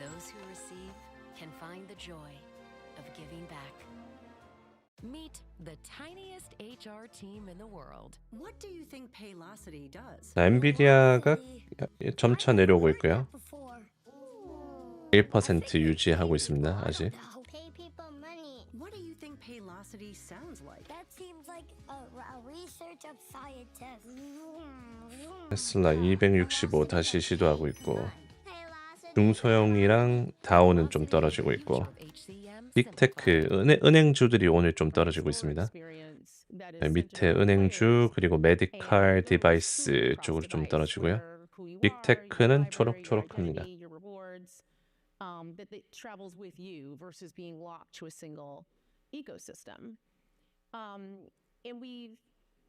Those who receive can find the joy of giving back. Meet the tiniest HR team in the world. What do you think Paylocity does? 엔비디아가 점차 내려오고 있고요. 1% 유지하고 있습니다. 아직. Pay people money. What do you think Paylocity sounds like? That seems like a research of scientists. 테슬라 265 다시 시도하고 있고 중소형이랑 다우는 좀 떨어지고 있고 빅테크 은행주들이 오늘 좀 떨어지고 있습니다. 네, 밑에 은행주 그리고 메디칼 디바이스 쪽으로 좀 떨어지고요. 빅테크는 초록초록합니다. That travels with you versus being locked to a single ecosystem. And we've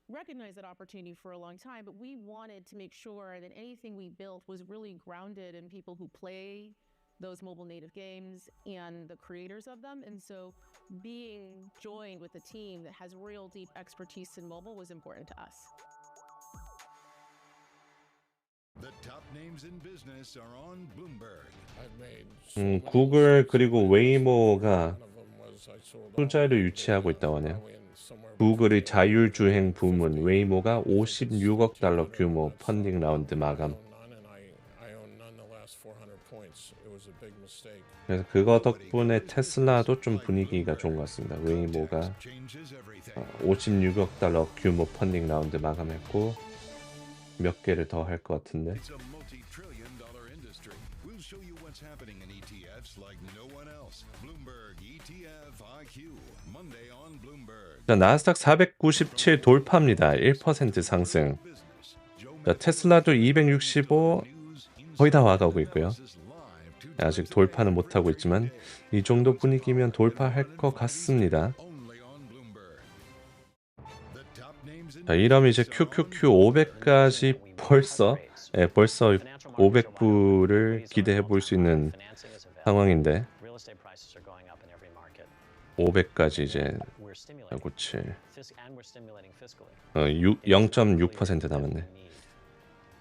recognized that opportunity for a long time, but we wanted to make sure that anything we built was really grounded in people who play those mobile native games and the creators of them. And so being joined with a team that has real deep expertise in mobile was important to us. The top names in business are on Bloomberg. 구글 그리고 웨이모가 투자를 유치하고 있다고 하네요. 구글의 자율주행 부문 웨이모가 56억 달러 규모 펀딩 라운드 마감. 그래서 그거 덕분에 테슬라도 좀 분위기가 좋은 것 같습니다. 웨이모가 56억 달러 규모 펀딩 라운드 마감했고 몇 개를 더 할 것 같은데. It's a multi-trillion-dollar industry. We'll show you what's happening in ETFs like no one else. Bloomberg ETF IQ Monday on Bloomberg. 자, 나스닥 497 돌파입니다. 1% 상승. 자, 테슬라도 265 거의 다 와가고 있고요. 아직 돌파는 못하고 있지만 이 정도 분위기면 돌파할 것 같습니다. 자, 이러면 이제 QQQ 500까지 벌써 500불을 기대해 볼 수 있는 상황인데 500까지 이제 9.7 0.6% 남았네.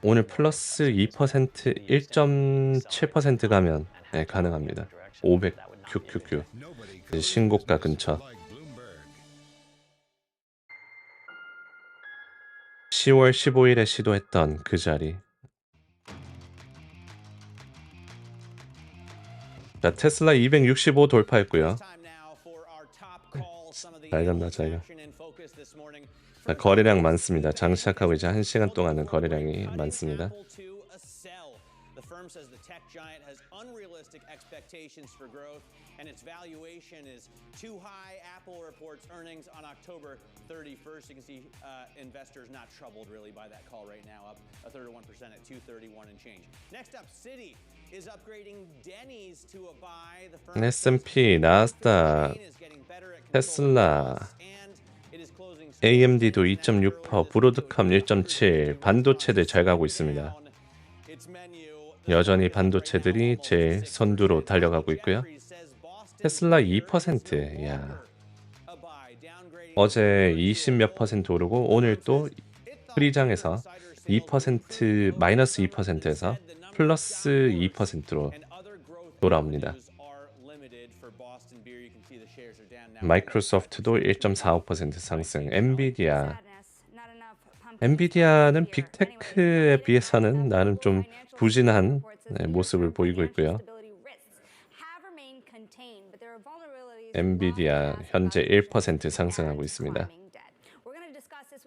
오늘 플러스 2% 1.7% 가면 가능합니다. 500 QQQ 신고가 근처. 10월 15일에 시도했던 그 자리. 자, 테슬라 265 돌파했고요. 잘 갔나 잘 가. 자, 거래량 많습니다. 장 시작하고 이제 1시간 동안은 거래량이 많습니다. Says the tech giant has unrealistic expectations for growth and its valuation is too high. Apple reports earnings on October 31st. You can see investors not troubled really by that call right now, up a third of 1% at 231 and change. Next up, Citi is upgrading Denny's to a buy. The firm S&P, 나스닥, 테슬라, AMD도 2.6%, 브로드컴 1.7%, 반도체들 잘 가고 있습니다. 여전히 반도체들이 제일 선두로 달려가고 있고요. 테슬라 2%. 야. 어제 20몇 % 오르고 오늘 또 프리장에서 2% 마이너스 2%에서 플러스 2%로 돌아옵니다. 마이크로소프트도 1.45% 상승. 엔비디아는 빅테크에 비해서는 나름 좀 부진한 모습을 보이고 있고요. 엔비디아 현재 1% 상승하고 있습니다.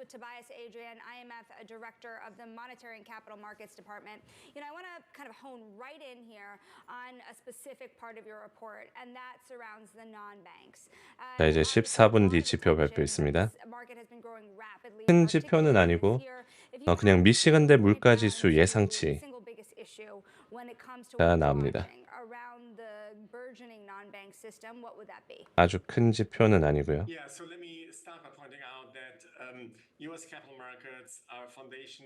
With Tobias Adrian, IMF Director of the Monetary and Capital Markets Department. You know, I want to kind of hone right in here on a specific part of your report, and that surrounds the non-banks. 자, 이제 14분 뒤 지표 발표 있습니다. 큰 지표는 아니고 그냥 미시간대 물가지수 예상치가 나옵니다. 아주 큰 지표는 아니고요.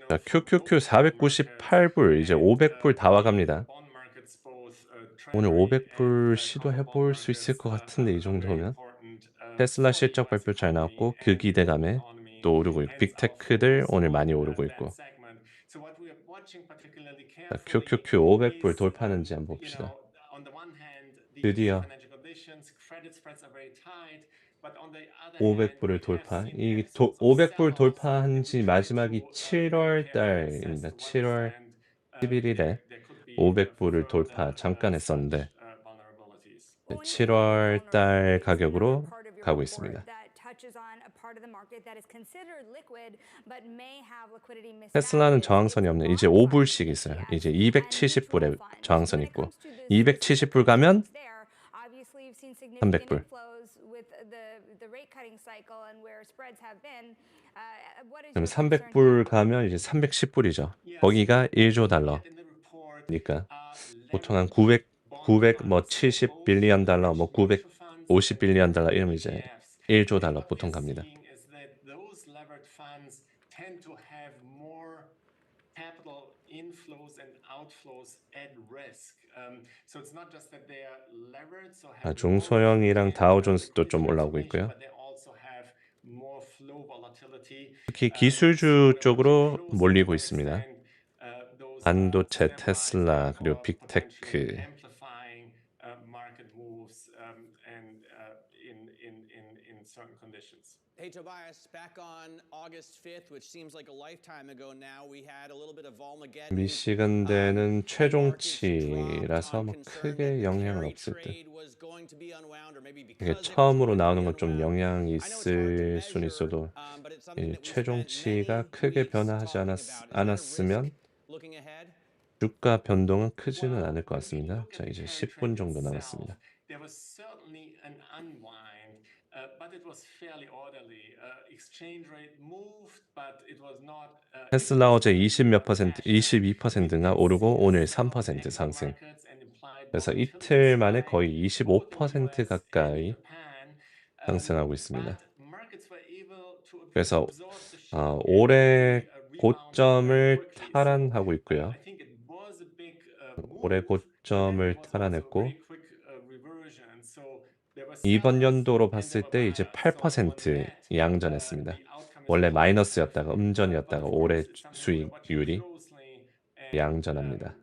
자, QQQ 498불 이제 500불 다 와갑니다. 오늘 500불 시도해 볼 수 있을 것 같은데 이 정도면. 테슬라 실적 발표 잘 나왔고 그 기대감에 또 오르고 있고 빅테크들 오늘 많이 오르고 있고. 자, QQQ 500불 돌파하는지 한번 봅시다. 드디어 500불을 돌파. 이 500불 돌파한 지 마지막이 7월 달입니다. 7월 11일에 500불을 돌파 잠깐 했었는데 7월 달 가격으로 가고 있습니다. 테슬라는 저항선이 없네. 이제 5불씩 있어요. 이제 270불에 저항선 있고 270불 가면 300불. 그럼 300불 가면 이제 310불이죠. 거기가 1조 달러. 그러니까 보통 한 900 뭐 70 빌리언 달러, 뭐 950 빌리언 달러 이러면 이제 1조 달러 보통 갑니다. 중소형이랑 다우존스도 좀 올라오고 있고요. 특히 기술주 쪽으로 몰리고 있습니다. 반도체, 테슬라, 그리고 빅테크. Hey Tobias, back on August 5th, which seems like a lifetime ago now, we had a little bit of Volmageddon. 미시간대는 최종치라서 뭐 크게 영향은 없을 듯. 이게 처음으로 나오는 건 좀 영향이 있을 수는 있어도 이 최종치가 크게 변화하지 않았으면 주가 변동은 크지는 않을 것 같습니다. 자, 이제 10분 정도 남았습니다. 테슬라 어제 22%가 오르고 오늘 3% 상승. 그래서 이틀 만에 거의 25% 가까이 상승하고 있습니다. 그래서 올해 고점을 탈환하고 있고요. 올해 고점을 탈환했고 이번 연도로 봤을 때 이제 8% 양전했습니다. 원래 마이너스였다가 음전이었다가 올해 수익률이 양전합니다.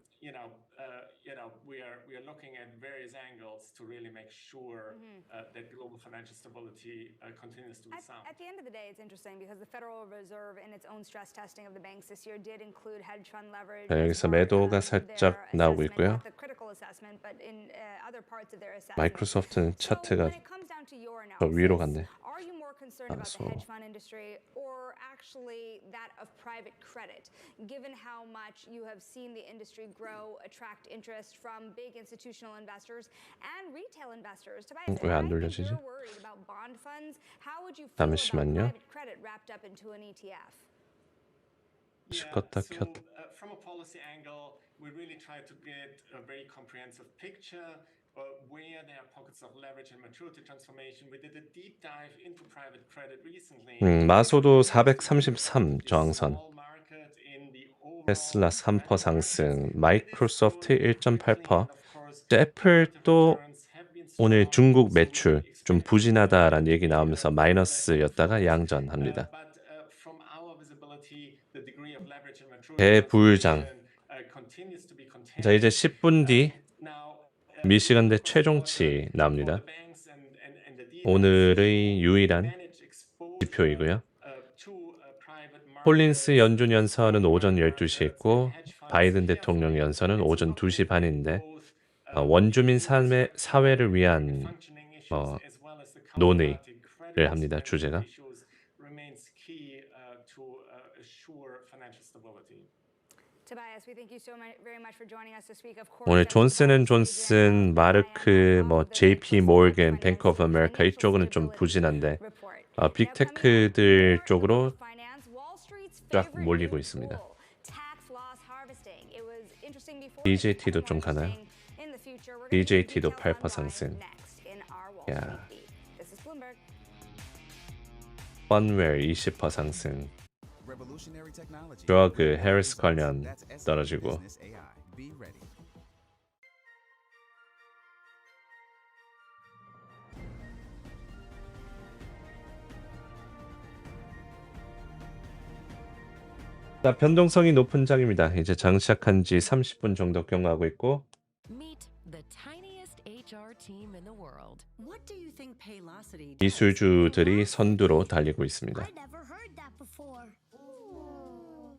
At the end of the day, it's interesting because the Federal Reserve in its own stress testing of the banks this year did include hedge fund leverage. 자, 여기서 매도가 살짝 나오고 있고요. 마이크로소프트는 차트가 더 위로 갔네. So. Hedge fund industry or actually that of private credit, given how much you have seen the industry grow, attract interest from big institutional investors and retail investors. 왜 안 돌려지지? 잠시만요. 시껐다 켰다. From a policy angle, we really try to get a very comprehensive picture. Where there are pockets of leverage and maturity transformation. We did a deep dive into private credit recently. 마소도 433 저항선. 테슬라 3% 상승. 마이크로소프트 1.8%. 애플도 오늘 중국 매출 좀 부진하다라는 얘기 나오면서 마이너스였다가 양전합니다. 대불장. 자, 이제 10분 뒤 미시간대 최종치 나옵니다. 오늘의 유일한 지표이고요. 콜린스 연준 연설은 오전 12시에 있고 바이든 대통령 연설은 오전 2시 반인데 원주민 사회를 위한 논의를 합니다. 주제가. 오늘 존슨앤존슨, 마르크, JP 모건, 뱅크 오브 아메리카 이쪽은 좀 부진한데 빅테크들 쪽으로 쫙 몰리고 있습니다. DJT도 좀 가나요? DJT도 8% 상승. 야. 펀웨어 20% 상승. 드러그, 해리스 관련 떨어지고. 자, 변동성이 높은 장입니다. 이제 장시작한 지 30분 정도 경과하고 있고 HR team in the world. What do you think Paylocity does? 기술주들이 선두로 달리고 있습니다. I never heard that before.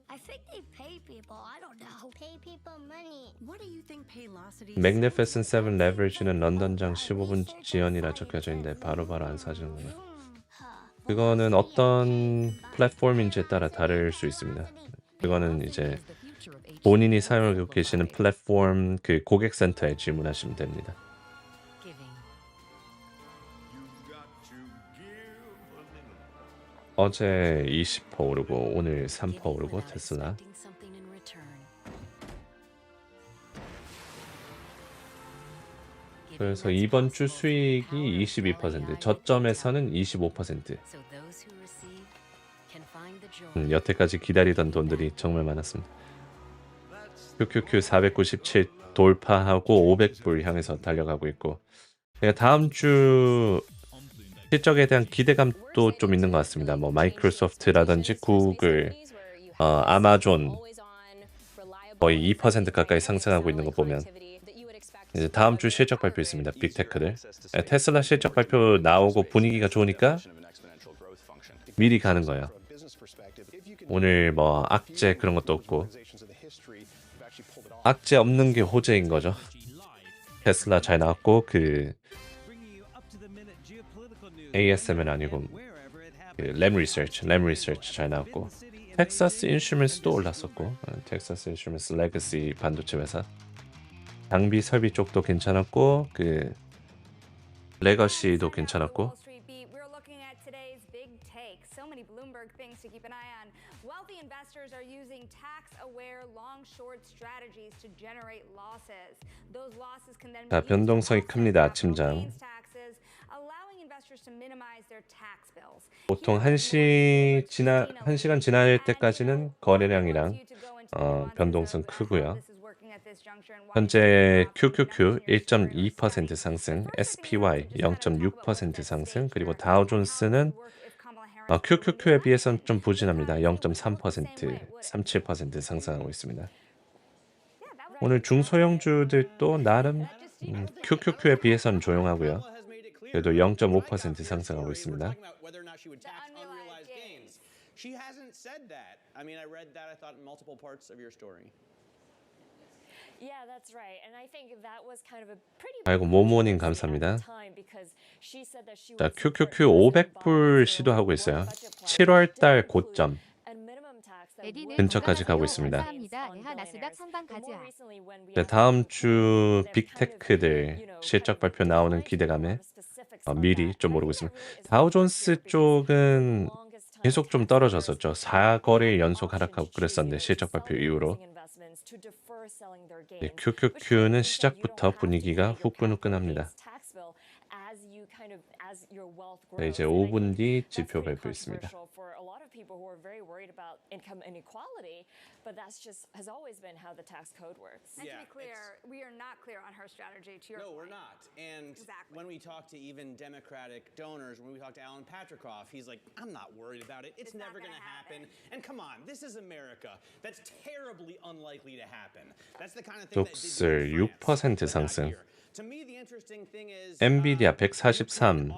I think they pay people. I don't know. Pay people money. What do you think Paylocity Magnificent Seven 레버리지는 런던장 15분 지연이라 적혀져 있는데 바로바로 안 사주는구나. 그거는 어떤 플랫폼인지에 따라 다를 수 있습니다. 그거는 이제 본인이 사용하고 계시는 플랫폼 그 고객센터에 질문하시면 됩니다. 어제 20% 오르고 오늘 3% 오르고 테슬라. 그래서 이번 주 수익이 22%, 저점에서는 25%. 여태까지 기다리던 돈들이 정말 많았습니다. QQQ 497 돌파하고 500불 향해서 달려가고 있고, 다음 주 실적에 대한 기대감도 좀 있는 것 같습니다. 뭐 마이크로소프트라든지 구글, 아마존 거의 2% 가까이 상승하고 있는 거 보면 이제 다음 주 실적 발표 있습니다. 빅테크들. 테슬라 실적 발표 나오고 분위기가 좋으니까 미리 가는 거예요. 오늘 뭐 악재 그런 것도 없고, 악재 없는 게 호재인 거죠. 테슬라 잘 나왔고, 그 ASM은 아니고 그 램리서치 잘 나왔고, 텍사스 인슈먼스도 올랐었고, 텍사스 인슈먼스 레거시 반도체 회사. 장비 설비 쪽도 괜찮았고, 그 레거시도 괜찮았고. Wealthy investors are using tax-aware long-short strategies to generate losses. Those losses can then be 변동성이 큽니다. 아침장. allowing investors to minimize their tax bills. 보통 1시간 지날 때까지는 거래량이랑 변동성 크고요. 현재 QQQ 1.2% 상승, SPY 0.6% 상승, 그리고 다우존스는 QQQ에 비해서는 좀 부진합니다. 0.3%, 37% 상승하고 있습니다. 오늘 중소형주들도 나름 QQQ에 비해서는 조용하고요. 그래도 0.5% 상승하고 있습니다. 아이고 모모님 감사합니다. 자, QQQ 500불 시도하고 있어요. 7월달 고점 근처까지 가고 있습니다. 네, 다음 주 빅테크들 실적 발표 나오는 기대감에 미리 좀 오르고 있습니다. 다우존스 쪽은 계속 좀 떨어졌었죠. 4거래일 연속 하락하고 그랬었는데 실적 발표 이후로. 네, QQQ는 시작부터 분위기가 후끈후끈합니다. 네, 이제 5분 뒤 지표 발표 있습니다. But that's just has always been how the tax code works. And to be clear, we are not clear on her strategy. To your point. We're not. And when we talk to even Democratic donors, when we talk to Alan Patrikoff, he's like, "I'm not worried about it. It's never going to happen." And come on, this is America. That's terribly unlikely to happen. That's the kind of thing that 독슬 6% 상승. 엔비디아 143.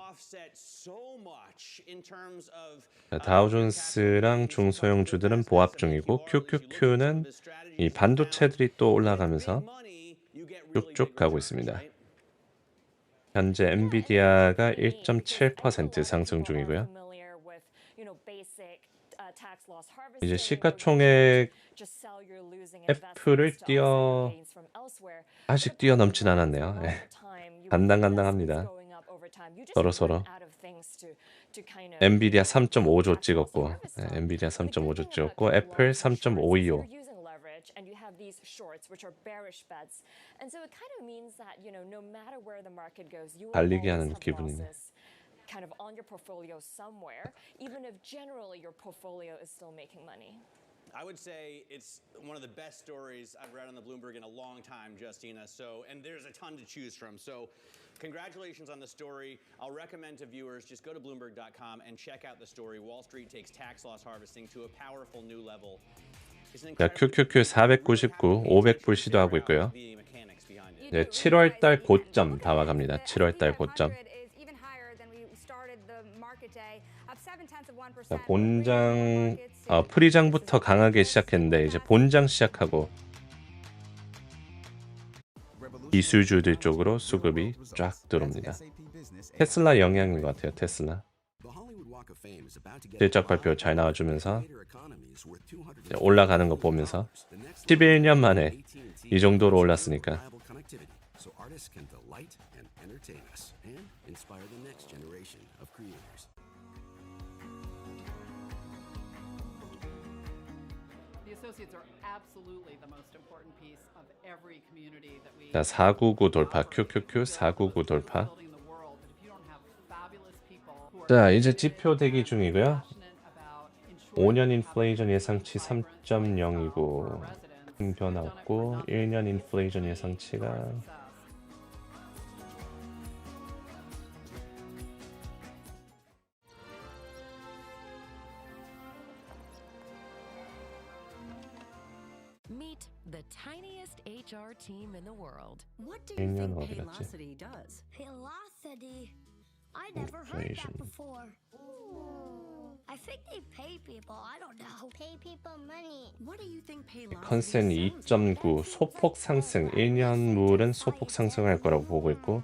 다우존스랑 중소형주들은 보합 중이고 QQQ는 이 반도체들이 또 올라가면서 쭉쭉 가고 있습니다. 현재 엔비디아가 1.7% 상승 중이고요. 이제 시가총액 애플을 아직 뛰어넘진 않았네요. 간당간당합니다. 서로. 엔비디아 3.5조 찍었고, 엔비디아 3.5조 찍었고, 애플 3.525. 달리기 하는 기분이네. Kind of on your portfolio somewhere, even if generally your portfolio is still making money. I would say it's one of the best stories I've read on the Bloomberg in a long time, Justina. And there's a ton to choose from. So congratulations on the story. I'll recommend to viewers just go to Bloomberg.com and check out the story. Wall Street takes tax loss harvesting to a powerful new level. 자, QQQ 499, 500불 시도하고 있고요. 이제 7월달 고점 다 와갑니다. 7월달 고점. 자, 본장 프리장부터 강하게 시작했는데 이제 본장 시작하고 기술주들 쪽으로 수급이 쫙 들어옵니다. 테슬라 영향인 것 같아요. 테슬라 실적 발표 잘 나와주면서 올라가는 거 보면서 11년 만에 이 정도로 올랐으니까. 자, 499 돌파, QQQ 499 돌파. 자, 이제 지표 대기 중이고요. 5년 인플레이션 예상치 3.0이고 큰 변화 없고 1년 인플레이션 예상치가 Meet the tiniest HR team in the world. What do you 1년 think 어디 갔지? Paylocity does? Paylocity? I never heard that before. I think they pay people. I don't know. Pay people money. What do you think Paylocity 컨센 2.9 소폭 상승 1년물은 소폭 상승할 거라고 보고 있고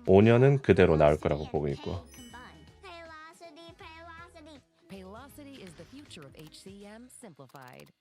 5년은 그대로 나올 거라고 보고 있고 Paylocity is the future of HCM simplified.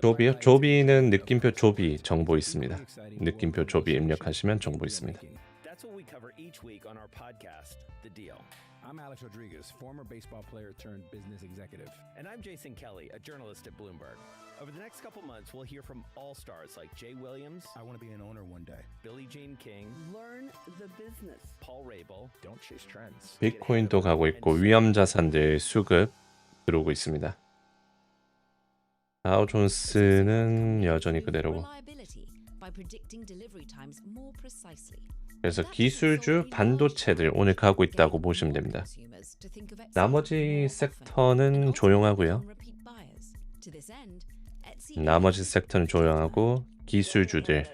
조비요? 조비는 느낌표 조비 정보 있습니다. 느낌표 조비 입력하시면 정보 있습니다. That's what we cover each week on our podcast, The Deal. I'm Alex Rodriguez, former baseball player turned business executive. And I'm Jason Kelly, a journalist at Bloomberg. Over the next couple months, we'll hear from all stars like Jay Williams. I want to be an owner one day. Billie Jean King. Learn the business. Paul Rabel. Don't chase trends. 비트코인도 가고 있고 위험 자산들 수급 들어오고 있습니다. 다우존스는 여전히 그대로고. 그래서 기술주 반도체들 오늘 가고 있다고 보시면 됩니다. 나머지 섹터는 조용하고요. 나머지 섹터는 조용하고 기술주들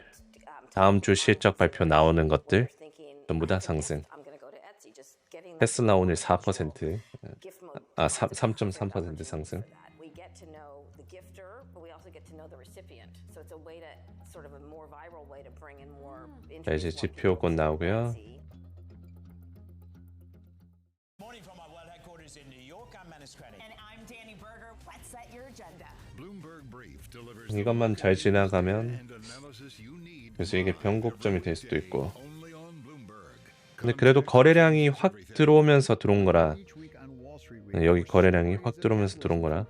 다음 주 실적 발표 나오는 것들 전부 다 상승. 테슬라 오늘 4% 3.3% 상승. 자, 이제 지표 곧 나오고요. 이것만 잘 지나가면 그래서 이게 변곡점이 될 수도 있고 근데 그래도 거래량이 확 들어오면서 들어온 거라 여기 거래량이 확 들어오면서 들어온 거라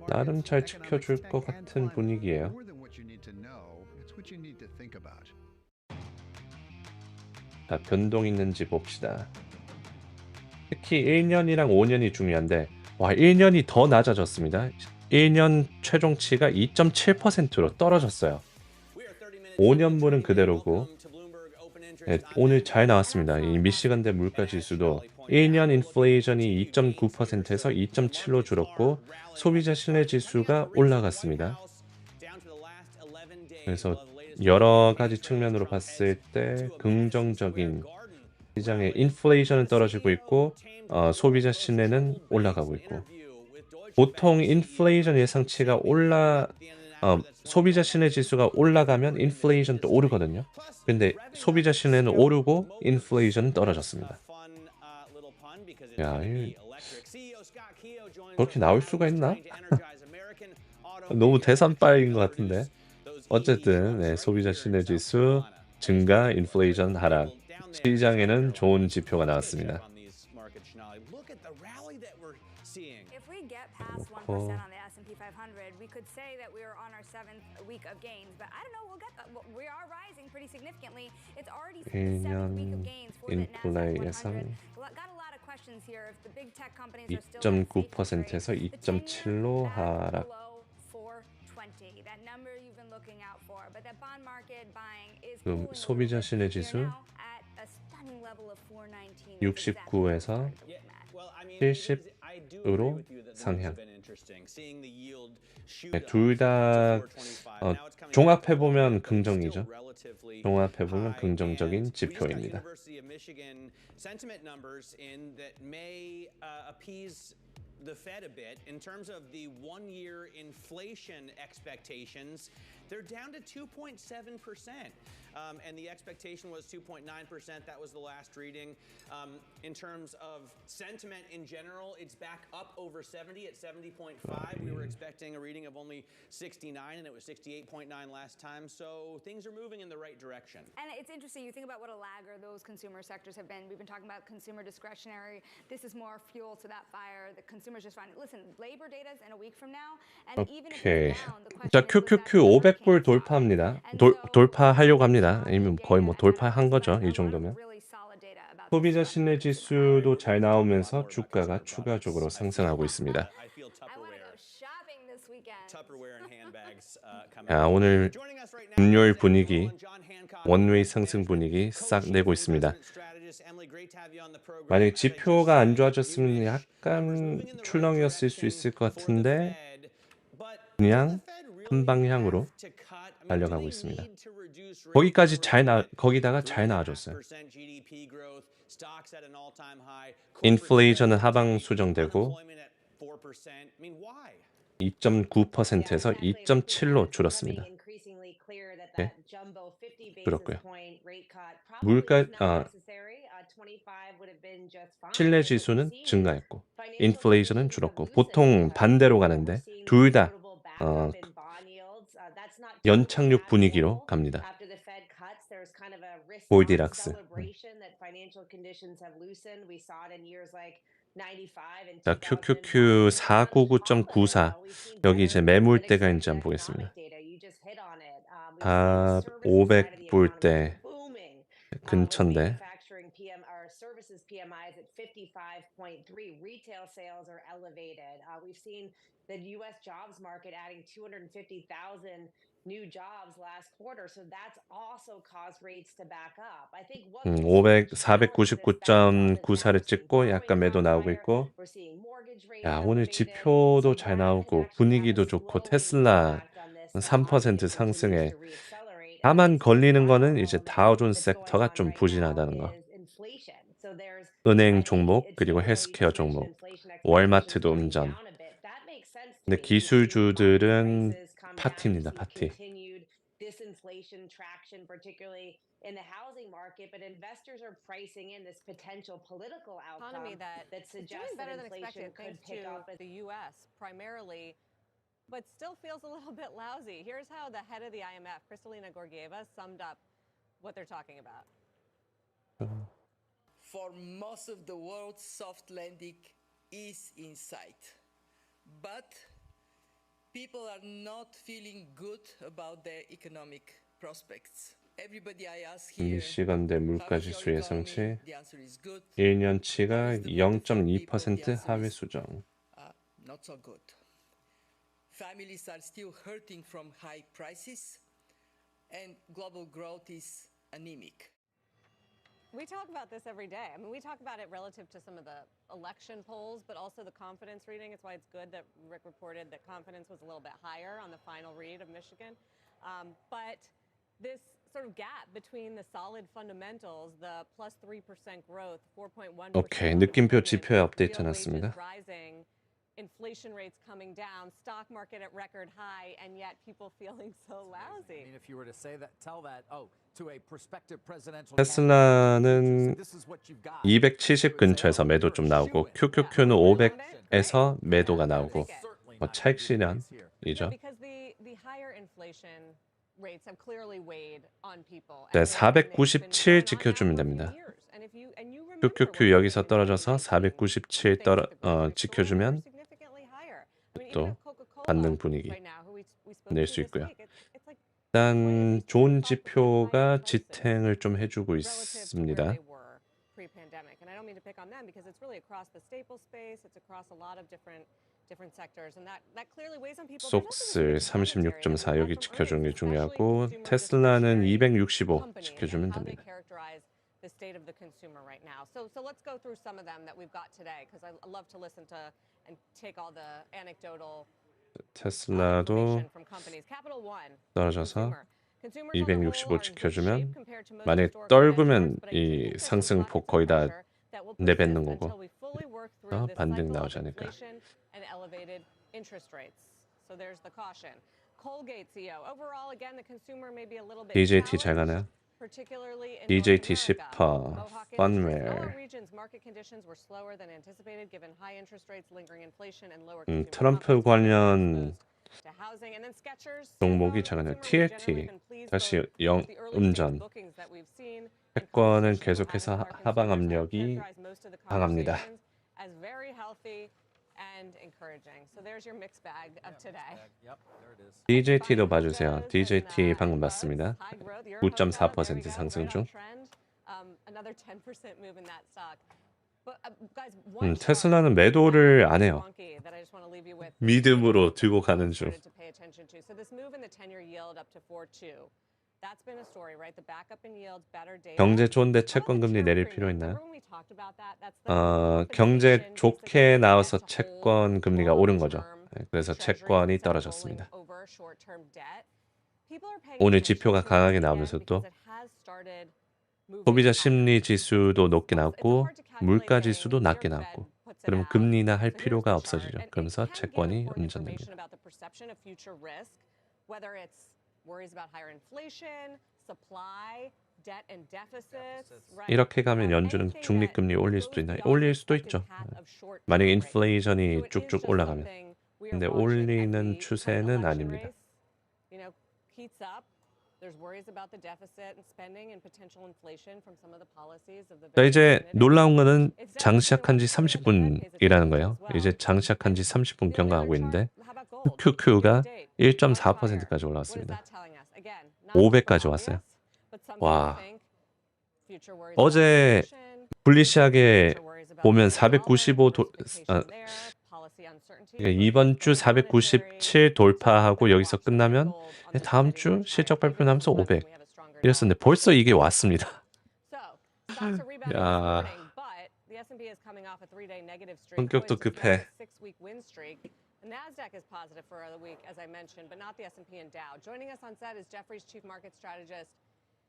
나름 잘 지켜줄 것 같은 분위기예요. 자, 변동 있는지 봅시다. 특히 1년이랑 5년이 중요한데 와 1년이 더 낮아졌습니다. 1년 최종치가 2.7%로 떨어졌어요. 5년물은 그대로고 네, 오늘 잘 나왔습니다. 이 미시간대 물가지수도 1년 인플레이션이 2.9%에서 2.7로 줄었고 소비자 신뢰지수가 올라갔습니다. 그래서 여러 가지 측면으로 봤을 때 긍정적인 시장의 인플레이션은 떨어지고 있고 소비자 신뢰는 올라가고 있고 보통 인플레이션 예상치가 소비자 신뢰 지수가 올라가면 인플레이션도 오르거든요. 근데 소비자 신뢰는 오르고 인플레이션은 떨어졌습니다. 야, 그렇게 나올 수가 있나? 너무 대산빠인 것 같은데. 어쨌든 네, 소비자 신뢰 지수 증가, 인플레이션 하락. 시장에는 좋은 지표가 나왔습니다. 놓고 1년 인플레 예상 2.9%에서 2.7로 하락. 그 소비자 신뢰 지수 69에서 70으로 상향. 네, 둘 다 종합해보면 긍정이죠. 종합해보면 긍정적인 지표입니다. The Fed a bit in terms of the one-year inflation expectations. They're down to 2.7%, and the expectation was 2.9%. That was the last reading. In terms of sentiment in general, it's back up over 70 at 70.5. We were expecting a reading of only 69, and it was 68.9 last time. So things are moving in the right direction. And it's interesting. You think about what a lagger those consumer sectors have been. We've been talking about consumer discretionary. This is more fuel to that fire. The consumers just find, listen, labor data's in a week from now, and even if it's down, the question 자, QQQ 500불 돌파합니다. 돌파하려고 합니다. 이미 거의 뭐 돌파한 거죠. 이 정도면. 소비자 신뢰 지수도 잘 나오면서 주가가 추가적으로 상승하고 있습니다. 야, 오늘 금요일 분위기, 원웨이 상승 분위기 싹 내고 있습니다. 만약에 지표가 안 좋아졌으면 약간 출렁이었을 수 있을 것 같은데 그냥 한 방향으로 달려가고 있습니다. 거기다가 잘 나와줬어요. 인플레이션은 하방 수정되고 2.9%에서 2.7로 줄었습니다. 네. 줄었고요. 신뢰 지수는 증가했고 인플레이션은 줄었고 보통 반대로 가는데 둘 다 연착륙 분위기로 갑니다. 골디락스. 자, QQQ 499.94 여기 이제 매물대가 한번 보겠습니다. 500불대 근처인데 services PMIs at 55.3. Retail sales are elevated. We've seen the U.S. jobs market adding 250,000 new jobs last quarter, so that's also caused rates to back up. I think 499.94를 찍고 약간 매도 나오고 있고, 야, 오늘 지표도 잘 나오고 분위기도 좋고 테슬라 3% 상승에 다만 걸리는 거는 이제 다우존스 섹터가 좀 부진하다는 거. 은행 종목 그리고 헬스케어 종목, 월마트도 음전. 근데 기술주들은 파티입니다. 파티. Disinflation traction, particularly in the housing market, but investors are pricing in this potential political outcome that suggests that inflation could pick up in the U.S. primarily, but still feels a little bit lousy. Here's how the head of the IMF, Kristalina Georgieva, summed up what they're talking about. For most of the world, soft landing is in sight, but people are not feeling good about their economic prospects. Everybody I ask here, 미시간대 물가지수 예상치 1년치가 0.2% 하위 수정. Not so good. Families are still hurting from high prices, and global growth is anemic. We talk about this every day. I mean, we talk about it relative to some of the election polls, but also the confidence reading. It's why it's good that Rick reported that confidence was a little bit higher on the final read of Michigan. But this sort of gap between the solid fundamentals, the plus 3% growth, 4.1%. 오케이, 느낌표 지표에 업데이트 해놨습니다. Inflation rates coming down, stock market at record high, and yet people feeling so lousy. I mean, if you were to say that, tell that, to a prospective presidential 테슬라는 270 근처에서 매도 좀 나오고 QQQ는 500에서 매도가 나오고 뭐 차익 실현이죠. 네, 497 지켜주면 됩니다. QQQ 여기서 떨어져서 497 지켜주면 또 반등 분위기 낼 수 있고요. 일단 좋은 지표가 지탱을 좀 해주고 있습니다. 속스 36.4 여기 지켜주는 게 중요하고 테슬라는 265 지켜주면 됩니다. The state of the consumer right now. So let's go through some of them that we've got today, because I love to listen to and take all the anecdotal 테슬라도 떨어져서 265 지켜주면 만약에 떨구면 이 상승폭 거의 다 내뱉는 거고 반등 나오지 않을까. DJT 잘 가나요? DJT 10%, 펀웨어. 트럼프 관련 종목이 작아요. TLT 다시 음전. 채권은 계속해서 하방 압력이 강합니다. DJT도 봐주세요. DJT 방금 봤습니다. 9.4% 상승 중. 테슬라는 매도를 안 해요. 믿음으로 들고 가는 중. 경제 좋은데 채권 금리 내릴 필요 있나요? 경제 좋게 나와서 채권 금리가 오른 거죠. 그래서 채권이 떨어졌습니다. 오늘 지표가 강하게 나오면서 또 소비자 심리 지수도 높게 나왔고 물가지수도 낮게 나왔고 그러면 금리나 할 필요가 없어지죠. 그러면서 채권이 음전됩니다. 이렇게 가면 연준은 중립금리 올릴 수도 있나요? 올릴 수도 있죠. 만약에 인플레이션이 쭉쭉 올라가면. 근데 올리는 추세는 아닙니다. 자, 이제 놀라운 거는 장시작한 지 30분이라는 거예요. 이제 장시작한 지 30분 경과하고 있는데 QQ가 1.4%까지 올라왔습니다. 500까지 왔어요. 와. 어제 불리시하게 보면 495 이번 주 497 돌파하고 여기서 끝나면 다음 주 실적 발표 나면서 500 이랬었는데 벌써 이게 왔습니다. 야, 성격도 급해. Nasdaq is positive for the week, as I mentioned, but not the S&P and Dow. Joining us on set is Jefferies Chief Market Strategist.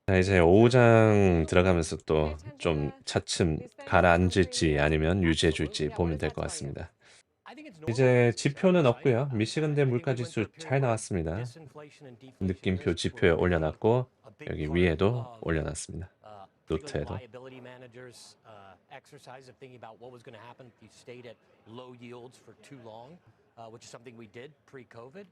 자, 이제 5장 들어가면서 또 좀 차츰 가라앉을지 아니면 유지해줄지 보면 될 것 같습니다. 이제 지표는 없고요. 미시간대 물가지수 잘 나왔습니다. 느낌표 지표에 올려놨고 여기 위에도 올려놨습니다. 노트에도. Which is something we did pre-COVID,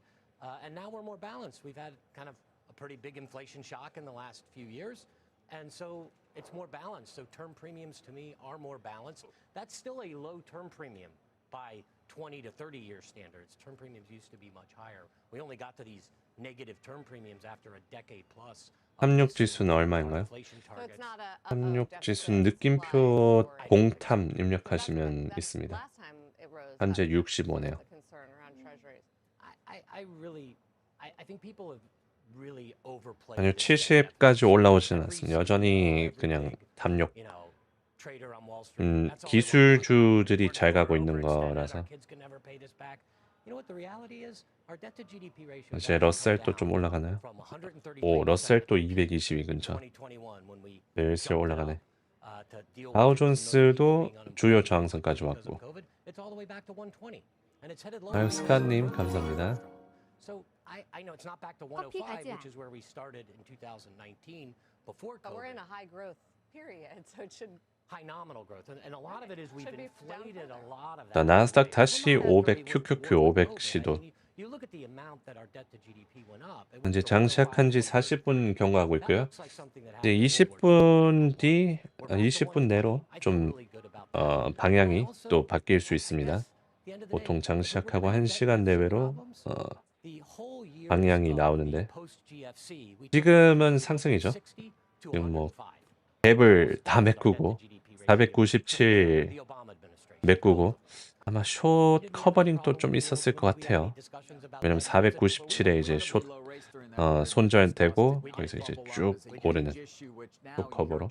and now we're more balanced. We've had kind of a pretty big inflation shock in the last few years, and so it's more balanced. So term premiums to me are more balanced. That's still a low term premium by 20 to 30-year standards. Term premiums used to be much higher. We only got to these negative term premiums after a decade plus. 36지수는 얼마인가요? 36지수는 느낌표 공탐 입력하시면 있습니다. 현재 65네요. 아니요, 70까지 올라오지는 않습니다. 여전히 그냥 탐욕. 기술주들이 잘 가고 있는 거라서. 이제 러셀도 좀 올라가나요? 오, 러셀도 222 근처. 슬슬 올라가네. 다우존스도 주요 저항선까지 왔고. 아유, 스카님 감사합니다. 커피 가지야. But we're in a high growth period, so it should high nominal growth, and a lot of it is we've inflated a lot of 자, that. 나스닥 다시 500 QQQ 500 시도. You look at the amount that our debt to GDP went up. 현재 장시작한 지 40분 경과하고 있고요. 이제 20분 뒤, 20분 내로 좀 방향이 또 바뀔 수 있습니다. 보통 장시작하고 1시간 내외로 방향이 나오는데 지금은 상승이죠. 지금 뭐 갭을 다 메꾸고 497 메꾸고 아마 숏 커버링도 좀 있었을 것 같아요. 왜냐면 497에 이제 숏 손절되고 거기서 이제 쭉 오르는 숏 커버로.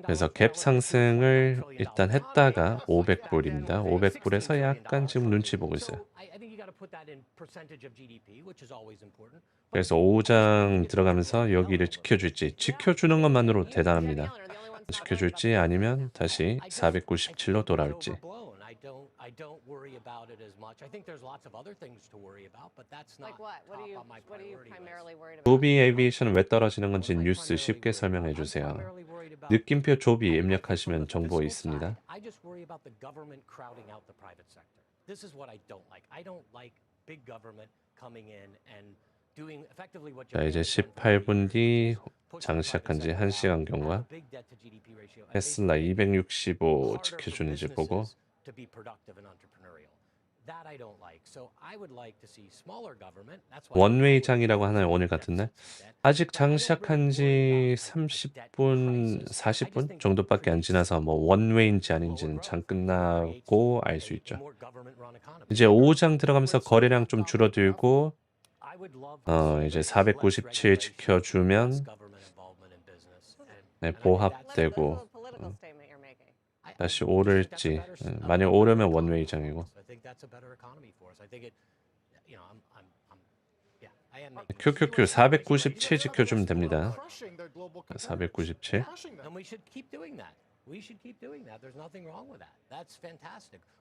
그래서 갭 상승을 일단 했다가 500불입니다. 500불에서 약간 지금 눈치 보고 있어요. 그래서 5장 들어가면서 여기를 지켜줄지, 지켜주는 것만으로 대단합니다. 지켜줄지 아니면 다시 497로 돌아올지. I don't worry about it as much. I think there's lots of other things to worry about, but that's not top on my priority list. 조비 에이비에이션은 왜 떨어지는 건지 뉴스 쉽게 설명해 주세요. 느낌표 조비 입력하시면 정보 있습니다. I just worry about the government crowding out the private sector. This is what I don't like. I don't like big government coming in and doing effectively what 자, 이제 18분 뒤 장 시작한 지 1시간 경과. 테슬라 265 지켜주는지 보고. to be productive and entrepreneurial. That I don't like. So I would like to see smaller government. That's why 원웨이 장이라고 하나요? 오늘 같은 날? 아직 장 시작한 지 30분, 40분 정도밖에 안 지나서 뭐 원웨이인지 아닌지는 장 끝나고 알 수 있죠. 이제 5장 들어가면서 거래량 좀 줄어들고 이제 497 지켜주면 네, 보합되고 다시 오를지. 만약 오르면 원웨이 장이고. QQQ 497 지켜주면 됩니다. 497.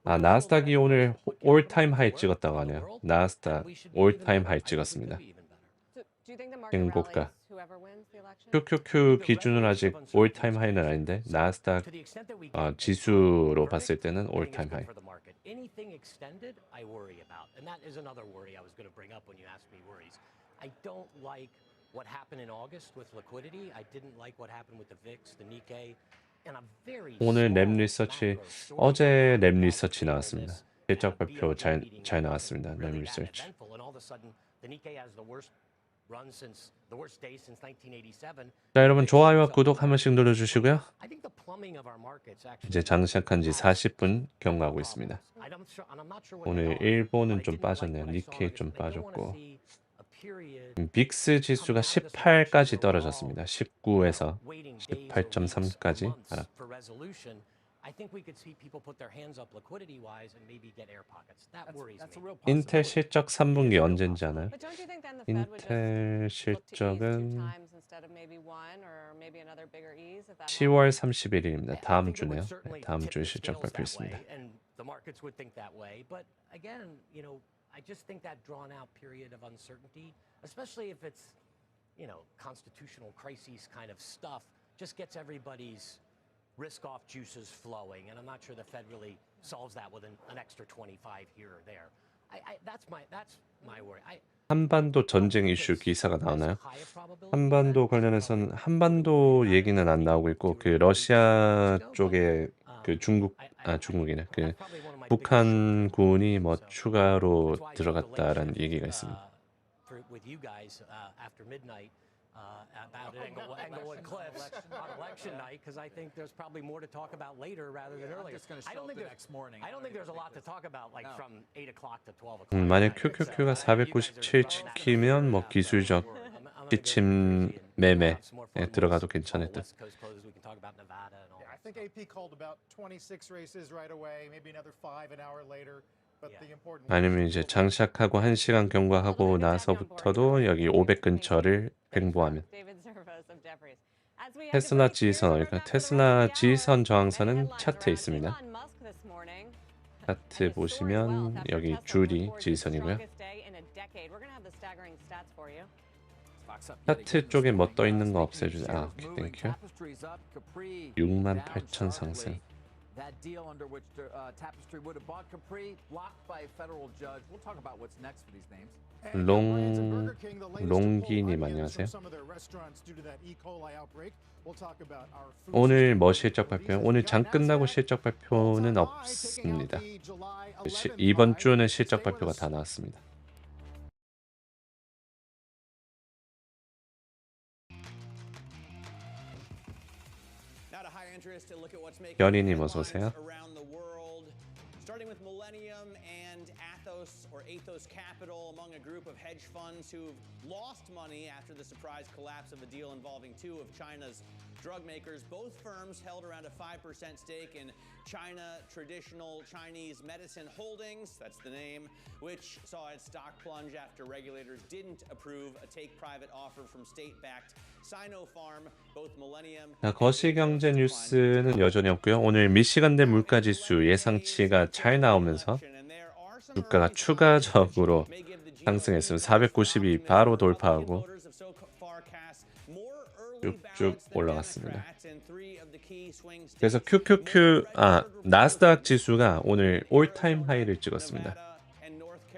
아, 나스닥이 오늘 올타임 하이 찍었다고 하네요. 나스닥 올타임 하이 찍었습니다. 행복가. QQQ 기준은 아직 올타임 하이는 아닌데 나스닥 지수로 봤을 때는 올타임 하이. Anything extended, I worry about, and that is another worry I was going to bring up when you asked me worries. I don't like what happened in August with liquidity. I didn't like what happened with the VIX, the Nikkei, and I'm very. 오늘 램리서치 어제 램리서치 나왔습니다. 실적 발표 잘 나왔습니다. 램리서치. 자, 여러분 좋아요와 구독 한 번씩 눌러주시고요. 이제 장 시작한 지 40분 경과하고 있습니다. 오늘 일본은 좀 빠졌네요. 니케이 좀 빠졌고 빅스 지수가 18까지 떨어졌습니다. 19에서 18.3까지 하락. 인텔 실적 3분기 언제인지 아나요? 인텔 실적은 10월 31일입니다. 다음 주네요. 네, 다음 주에 실적 발표했습니다. I just think that drawn out period of uncertainty, especially if it's, constitutional crises kind of stuff, just gets everybody's risk-off juices flowing, and I'm not sure the Fed really solves that with an extra 25 here or there. That's my worry. 한반도 전쟁 이슈 기사가 나오나요? 한반도 관련해서는 한반도 얘기는 안 나오고 있고 그 러시아 쪽에 그 중국이네. 그 북한군이 뭐 추가로 들어갔다라는 얘기가 있습니다. About Englewood Cliffs on election night, because I think there's probably more to talk about later rather than earlier. I don't think there's a lot to talk about, like from 8 o'clock to 12 o'clock. 만약 QQQ가 497 지키면 뭐 기술적 기침 매매에 들어가도 괜찮을 듯. I think AP called about 26 races right away, maybe another 5 an hour later. 아니면 이제 장 시작하고 1시간 경과하고 나서부터도 여기 500 근처를 횡보하면 테슬라 지선, 그러니까 테슬라 지선 저항선은 차트에 있습니다. 차트 보시면 여기 줄이 지선이고요. 차트 쪽에 뭐 떠 있는 거 없애주세요. 오케이, 땡큐. 68,000 상승. That deal under which Tapestry would have bought Capri blocked by a federal judge. We'll talk about what's next for these names. 롱기님 안녕하세요. 오늘 뭐 실적 발표요? 오늘 장 끝나고 실적 발표는 없습니다. 이번 주는 실적 발표가 다 나왔습니다. 연희님 어서 오세요. Starting with Millennium and Athos Capital, among a group of hedge funds who've lost money after the surprise collapse of a deal involving two of China's drug makers. Both firms held around a 5% stake in China Traditional Chinese Medicine Holdings, that's the name, which saw its stock plunge after regulators didn't approve a take-private offer from state-backed Sinopharm. Both Millennium. 거시경제 뉴스는 여전히 없고요. 오늘 미시간대 물가지수 예상치가 잘 나오면서 물가가 추가적으로 상승했습니다. 492 바로 돌파하고 쭉쭉 올라갔습니다. 그래서 나스닥 지수가 오늘 올타임 하이를 찍었습니다.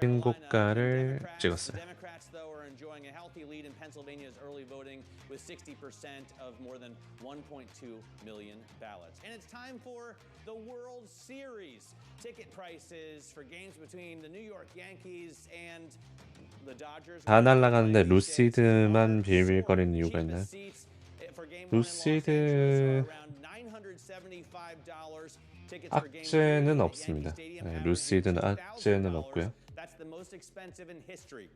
신고가를 찍었어요. With 60% of more than 1.2 million ballots. And it's time for the World Series. Ticket prices for games between the New York Yankees and the Dodgers. 다 날아가는데 루시드만 빌빌거리는 이유가 있나요? 루시드 악재는 없습니다. 네, 루시드는 악재는 없고요. That's the most expensive in history.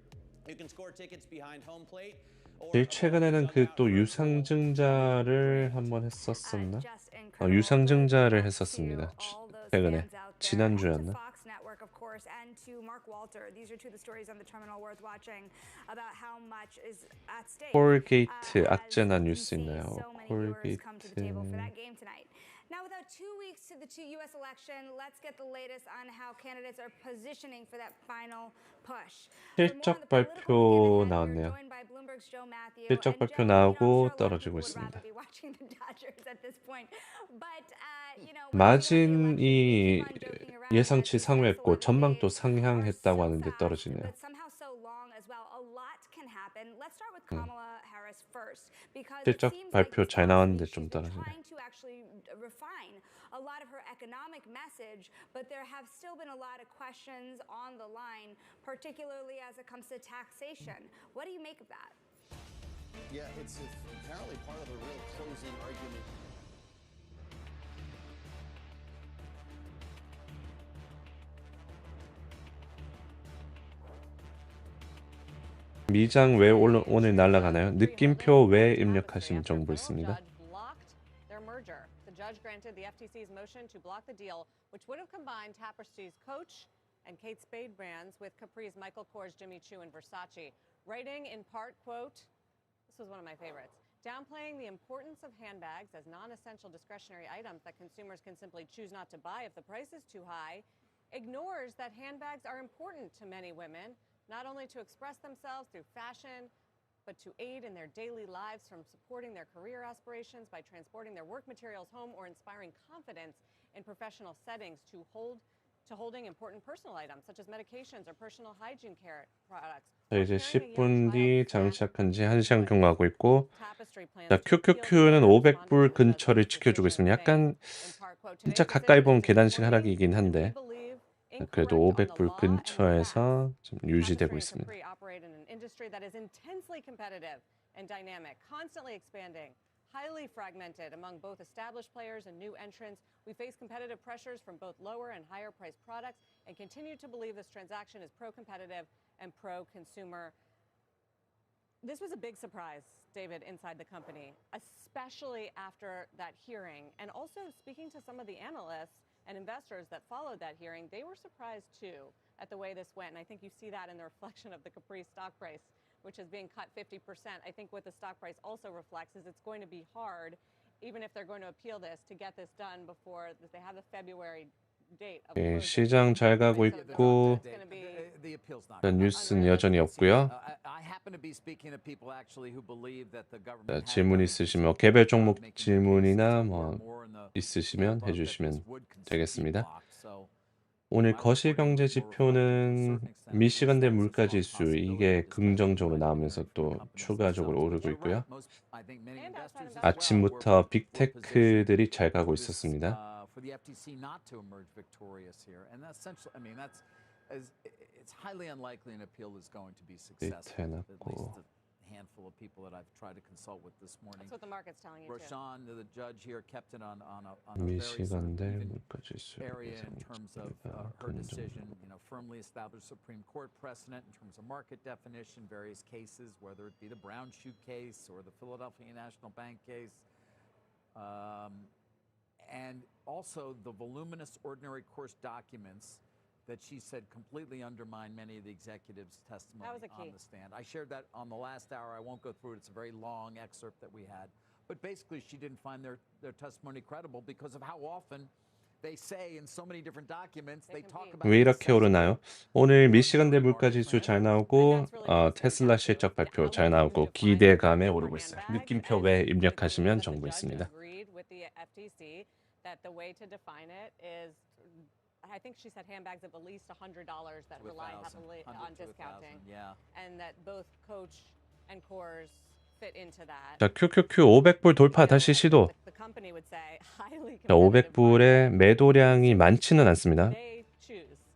You can score tickets behind home plate. 제일 최근에는 그 또 유상증자를 한번 했었었나? 유상증자를 했었습니다. 최근에 지난주였나? 콜게이트 악재나 뉴스 있나요? 콜게이트 Now, without 2 weeks to the U.S. election, let's get the latest on how candidates are positioning for that final push. 실적 발표 나왔네요. 실적 발표 나오고 떨어지고 있습니다. 마진이 예상치 상회했고 전망도 상향했다고 하는데 떨어지네요. 실적 발표 잘 나왔는데 좀 떨어지네요. A lot of her economic message, but there have still been a lot of questions on the line, particularly as it comes to taxation. What do you make of that? Yeah, it's apparently part of the real closing argument. 미장 왜 오늘 날아가나요? 느낌표 왜 입력하신 정보 있습니다. The judge granted the FTC's motion to block the deal, which would have combined Tapestry's Coach and Kate Spade brands with Capri's Michael Kors, Jimmy Choo, and Versace, writing in part, quote, this was one of my favorites, downplaying the importance of handbags as non-essential discretionary items that consumers can simply choose not to buy if the price is too high, ignores that handbags are important to many women, not only to express themselves through fashion, but to aid in their daily lives, from supporting their career aspirations by transporting their work materials home or inspiring confidence in professional settings to holding important personal items such as medications or personal hygiene care products. 이제 10분 뒤 장시작한 지 1시간 경과하고 있고 QQQ는 500불 근처를 지켜주고 있습니다. 약간 진짜 가까이 보면 계단식 하락이긴 한데 그래도 500불 근처에서 좀 유지되고 있습니다. That is intensely competitive and dynamic, constantly expanding, highly fragmented among both established players and new entrants. We face competitive pressures from both lower and higher priced products and continue to believe this transaction is pro-competitive and pro-consumer. This was a big surprise, David, inside the company, especially after that hearing. And also speaking to some of the analysts and investors that followed that hearing, they were surprised too at the way this went. And I think you see that in the reflection of the Capri stock price, which is being cut 50%. I think what the stock price also reflects is it's going to be hard, even if they're going to appeal this, to get this done before they have the February date. 시장 잘 가고 있고 뉴스는 여전히 없고요. 질문 있으시면 개별 종목 질문이나 뭐 있으시면 해주시면 되겠습니다. 오늘 거시경제 지표는 미시간대 물가지수 이게 긍정적으로 나오면서 또 추가적으로 오르고 있고요. 아침부터 빅테크들이 잘 가고 있었습니다. D-10 났고 handful of people that I've tried to consult with this morning. That's what the market's telling you Roshan, the judge here, kept it on a 미시간 대 very 물가지수 area in terms of her 긍정. decision, firmly established Supreme Court precedent in terms of market definition, various cases, whether it be the brown shoe case or the Philadelphia National Bank case. And also the voluminous ordinary course documents that she said completely undermine many of the executives' testimony on the stand. I shared that on the last hour. I won't go through it. It's a very long excerpt that we had. But basically, she didn't find their testimony credible because of how often they say in so many different documents they talk about. 왜 이렇게 오르나요? 오늘 미시간 대 물가지수 잘 나오고 테슬라 실적 발표 잘 나오고 기대감에 오르고 있어요. 느낌표 외 입력하시면 정보 있습니다. I think she said handbags of at least $100 that rely heavily on discounting. Yeah. And that both Coach and Kors fit into that. 자, QQQ 500불 돌파 다시 시도. The company would say highly 자, 500불의 매도량이 많지는 않습니다.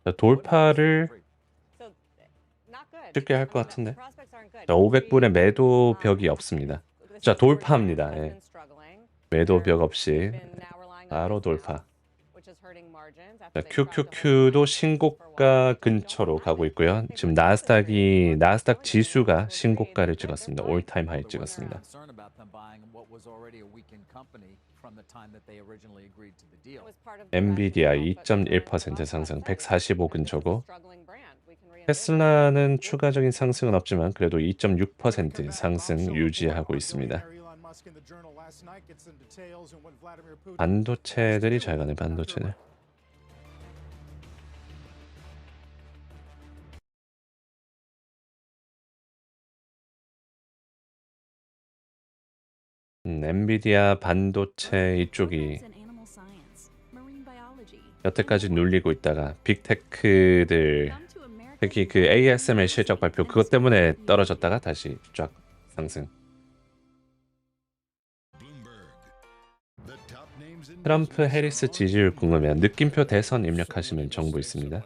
자, 돌파를 쉽게 할 것 같은데. 자, 500불의 매도 벽이 없습니다. 자, 돌파합니다. 예. 매도 벽 없이 바로 돌파. 자, QQQ도 신고가 근처로 가고 있고요. 지금 나스닥 지수가 신고가를 찍었습니다. 올타임 하이 찍었습니다. 엔비디아 2.1% 상승 145 근처고 테슬라는 추가적인 상승은 없지만 그래도 2.6% 상승 유지하고 있습니다. 반도체들이 잘 가네. 반도체들. 엔비디아 반도체 이쪽이 여태까지 눌리고 있다가 빅테크들 특히 그 ASML 실적 발표 그것 때문에 떨어졌다가 다시 쫙 상승. 트럼프 해리스 지지율 궁금해요. 느낌표 대선 입력하시면 정보 있습니다.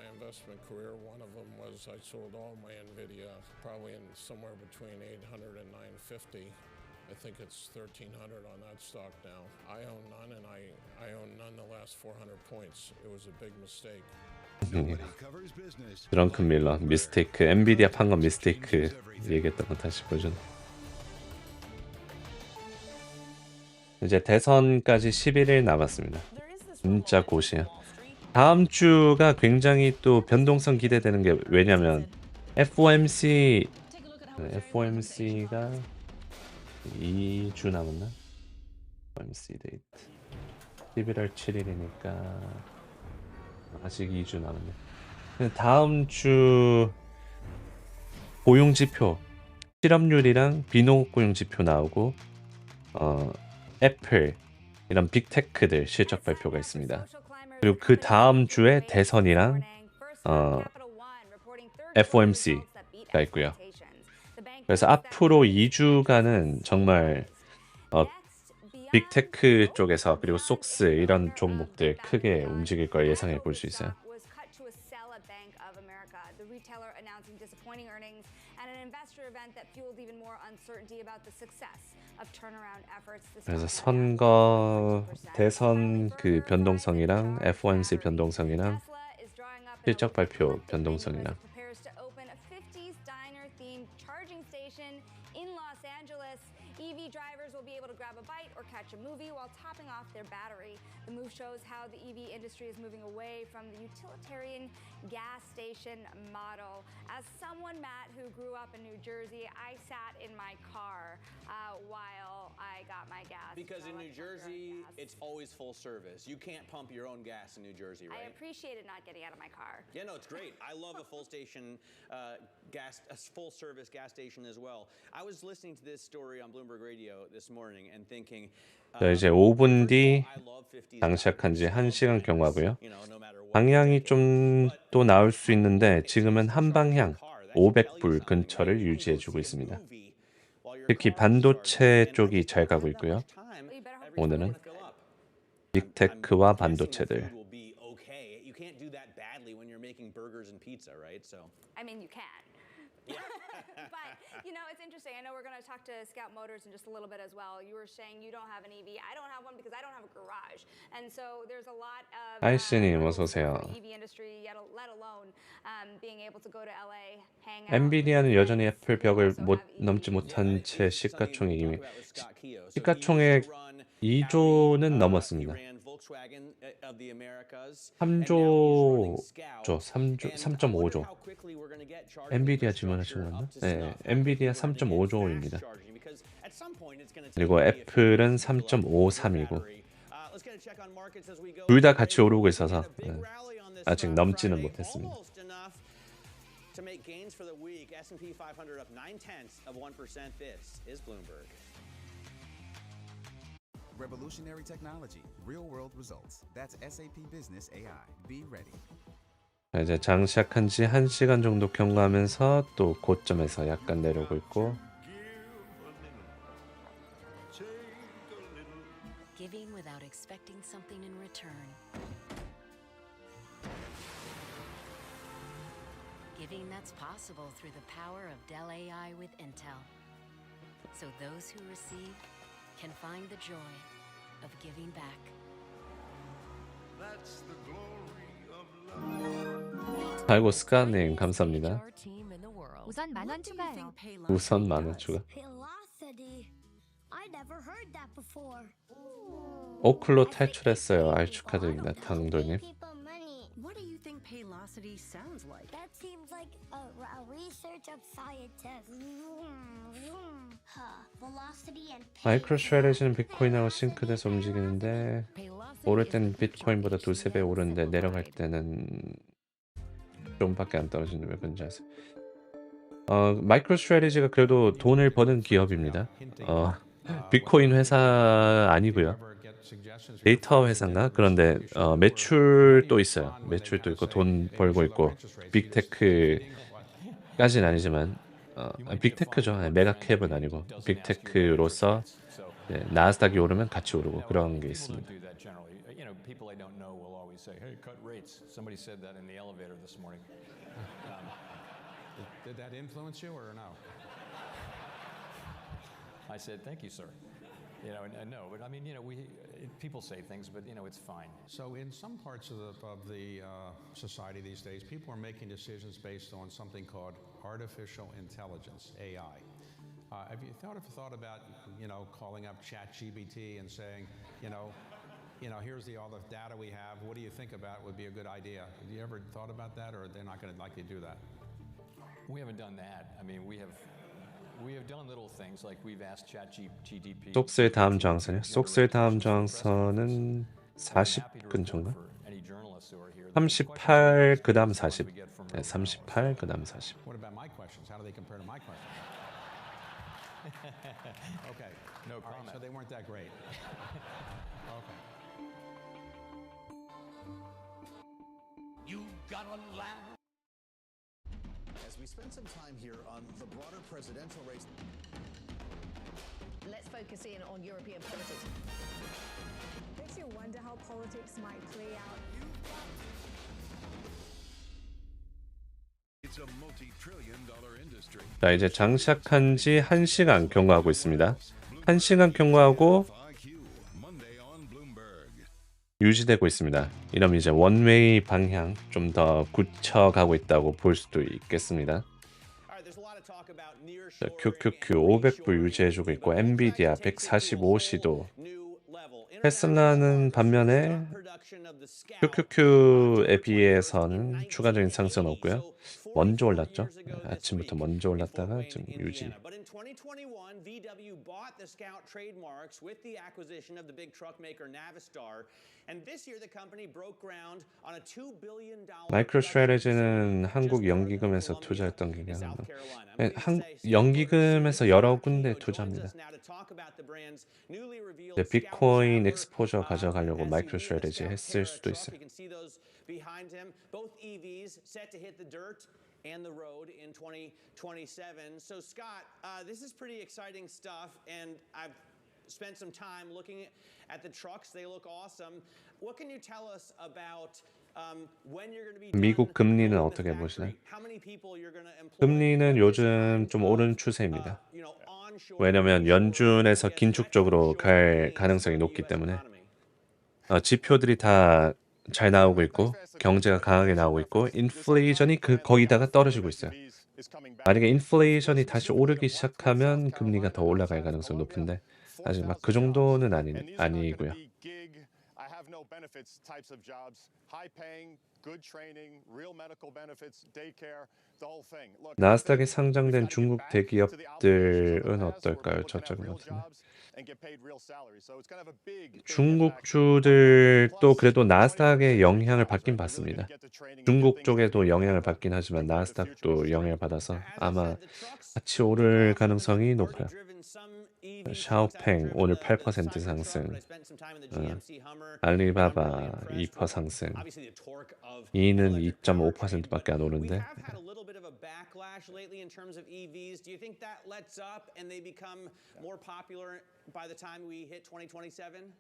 I think it's 1,300 on that stock now. I own none, and I own none the last 400 points. It was a big mistake. 드렁큰 밀러, 미스테이크, 엔비디아 판 건 미스테이크 얘기했던 거 다시 보죠. 이제 대선까지 11일 남았습니다. 진짜 곧이야. 다음 주가 굉장히 또 변동성 기대되는 게 왜냐면 FOMC가 2주 남았나? FOMC 데이트 11월 7일이니까 아직 2주 남았네. 다음 주 고용지표 실업률이랑 비농업 고용지표 나오고 애플 이런 빅테크들 실적 발표가 있습니다. 그리고 그 다음 주에 대선이랑 FOMC가 있고요. 그래서 앞으로 2주간은 정말 빅테크 쪽에서 그리고 속스 이런 종목들 크게 움직일 걸 예상해 볼 수 있어요. 그래서 선거 대선 그 변동성이랑 FOMC 변동성이랑 실적 발표 변동성이랑 EV drivers will be able to grab a bite or catch a movie while topping off their battery. The move shows how the EV industry is moving away from the utilitarian gas station model. As someone, Matt, who grew up in New Jersey, I sat in my car while I got my gas. Because in New Jersey, it's always full service. You can't pump your own gas in New Jersey, right? I appreciated not getting out of my car. Yeah, no, it's great. I love a full station a full service gas station as well. I was listening to this story on Bloomberg Radio this morning and thinking. 자, 이제 5분 뒤 장시작한 지 1시간 경과고요. 방향이 좀 또 나올 수 있는데 지금은 한 방향 500불 근처를 유지해주고 있습니다. 특히 반도체 쪽이 잘 가고 있고요. 오늘은 빅테크와 반도체들. I mean, you can. But, you know, it's interesting. I know we're going to talk to Scout Motors in just a little bit as well. You were saying you don't have an EV. I don't have one because I don't have a garage. And so there's a lot of 아이씨님 어서 오세요. EV industry, let alone being able to go to LA, hang out. 엔비디아는 여전히 애플 벽을 넘지 못한 채 시가총액이 시가총액 2조는 넘었습니다. 3.5조. 엔비디아 지원하신 건가? 네, 엔비디아 3.5조입니다. 그리고 애플은 3.53이고 둘 다 같이 오르고 있어서 아직 넘지는 못했습니다. To make gains for the week, S&P 500 up 0.9%. This is Bloomberg. Revolutionary technology, real-world results. That's SAP Business AI. Be ready. 이제 장 시작한 지 1시간 정도 경과하면서 또 고점에서 약간 내려오고 있고 Giving without expecting something in return. Giving that's possible through the power of Dell AI with Intel. So those who receive can find the joy of giving back. That's the glory of love. 아이고 스카님 감사합니다. 우선 10,000원 추가요. 우선 10,000원 추가. Velocity. I never heard that before. 오클로 탈출했어요. 알 축하드립니다. 당돌님. What do you think Paylocity sounds like? That seems like a research of scientists. Velocity and 마이크로스트래티지는 비트코인하고 싱크돼서 움직이는데 오를 때는 비트코인보다 2~3배 오르는데 내려갈 때는 좀밖에 안 떨어지는데 왜 그런지 아세요? 마이크로스트래티지가 그래도 돈을 버는 기업입니다. 비트코인 회사 아니고요. 데이터 회사인가? 그런데 매출도 있어요. 매출도 있고 돈 벌고 있고 빅테크까지는 아니지만 빅테크죠. 메가캡은 아니고 빅테크로서 나스닥이 오르면 같이 오르고 그런 게 있습니다. People I don't know will always say, "Hey, cut rates." Somebody said that in the elevator this morning. Did that influence you or no? I said, "Thank you, sir." You know, and no, but I mean, you know, people say things, but you know, it's fine. So, in some parts of the society these days, people are making decisions based on something called artificial intelligence (AI). Have you thought about, you know, calling up ChatGPT and saying, you know, here's all the data we have. What do you think about would be a good idea? Have you ever thought about that, or they're not going to likely do that? We haven't done that. I mean, we have done little things like we've asked ChatGPT. 속스의 다음 저항선이요? 속스의 다음 저항선은 40 근처인가? 38 그다음 40. 네, 38 그다음 40. What about my questions? How do they compare to my questions? Okay, no comment. Right, so they weren't that great. Okay. You gotta laugh. As we spend some time here on the broader presidential race. Let's focus in on European politics. Makes you wonder how politics might play out. It's a multi-trillion-dollar industry. 자, 이제 장 시작한 지 1시간 경과하고 있습니다. 1시간 경과하고 유지되고 있습니다. 이러면 이제 원웨이 방향 좀 더 굳혀가고 있다고 볼 수도 있겠습니다. 자, QQQ 500불 유지해주고 있고 엔비디아 145시도 테슬라는 반면에 QQQ에 비해서는 추가적인 상승은 없고요. 먼저 올랐죠. 아침부터 먼저 올랐다가 좀 유지. But in 2021, VW bought the Scout trademarks with the acquisition of the big truck maker Navistar. And this year the company broke ground on a $2 billion 마이크로스트래티지는 한국 연기금에서 투자했던 게 연기금에서 여러 군데 투자합니다. 비트코인 엑스포저 가져가려고 마이크로스트래티지 했을 수도 있어요. And the road in 2027. So Scott, this is pretty exciting stuff, and I've spent some time looking at the trucks. They look awesome. What can you tell us about 미국 금리는 어떻게 보시나요? 금리는 요즘 좀 오른 추세입니다. 왜냐면 연준에서 긴축적으로 갈 가능성이 높기 때문에 지표들이 다 잘 나오고 있고 경제가 강하게 나오고 있고 인플레이션이 거기다가 떨어지고 있어요. 만약에 인플레이션이 다시 오르기 시작하면 금리가 더 올라갈 가능성이 높은데 아직 막 그 정도는 아니고요. 나스닥에 상장된 중국 대기업들은 어떨까요? 저쪽은 어떤가요? 중국주들도 그래도 나스닥에 영향을 받긴 받습니다. 중국 쪽에도 영향을 받긴 하지만 나스닥도 영향을 받아서 아마 같이 오를 가능성이 높아요. 샤오팽 오늘 8% 상승, 알리바바 2% 상승, 이는 2.5%밖에 안 오른데 backlash lately in terms of EVs. Do you think that lets up and they become more popular by the time we hit 2027?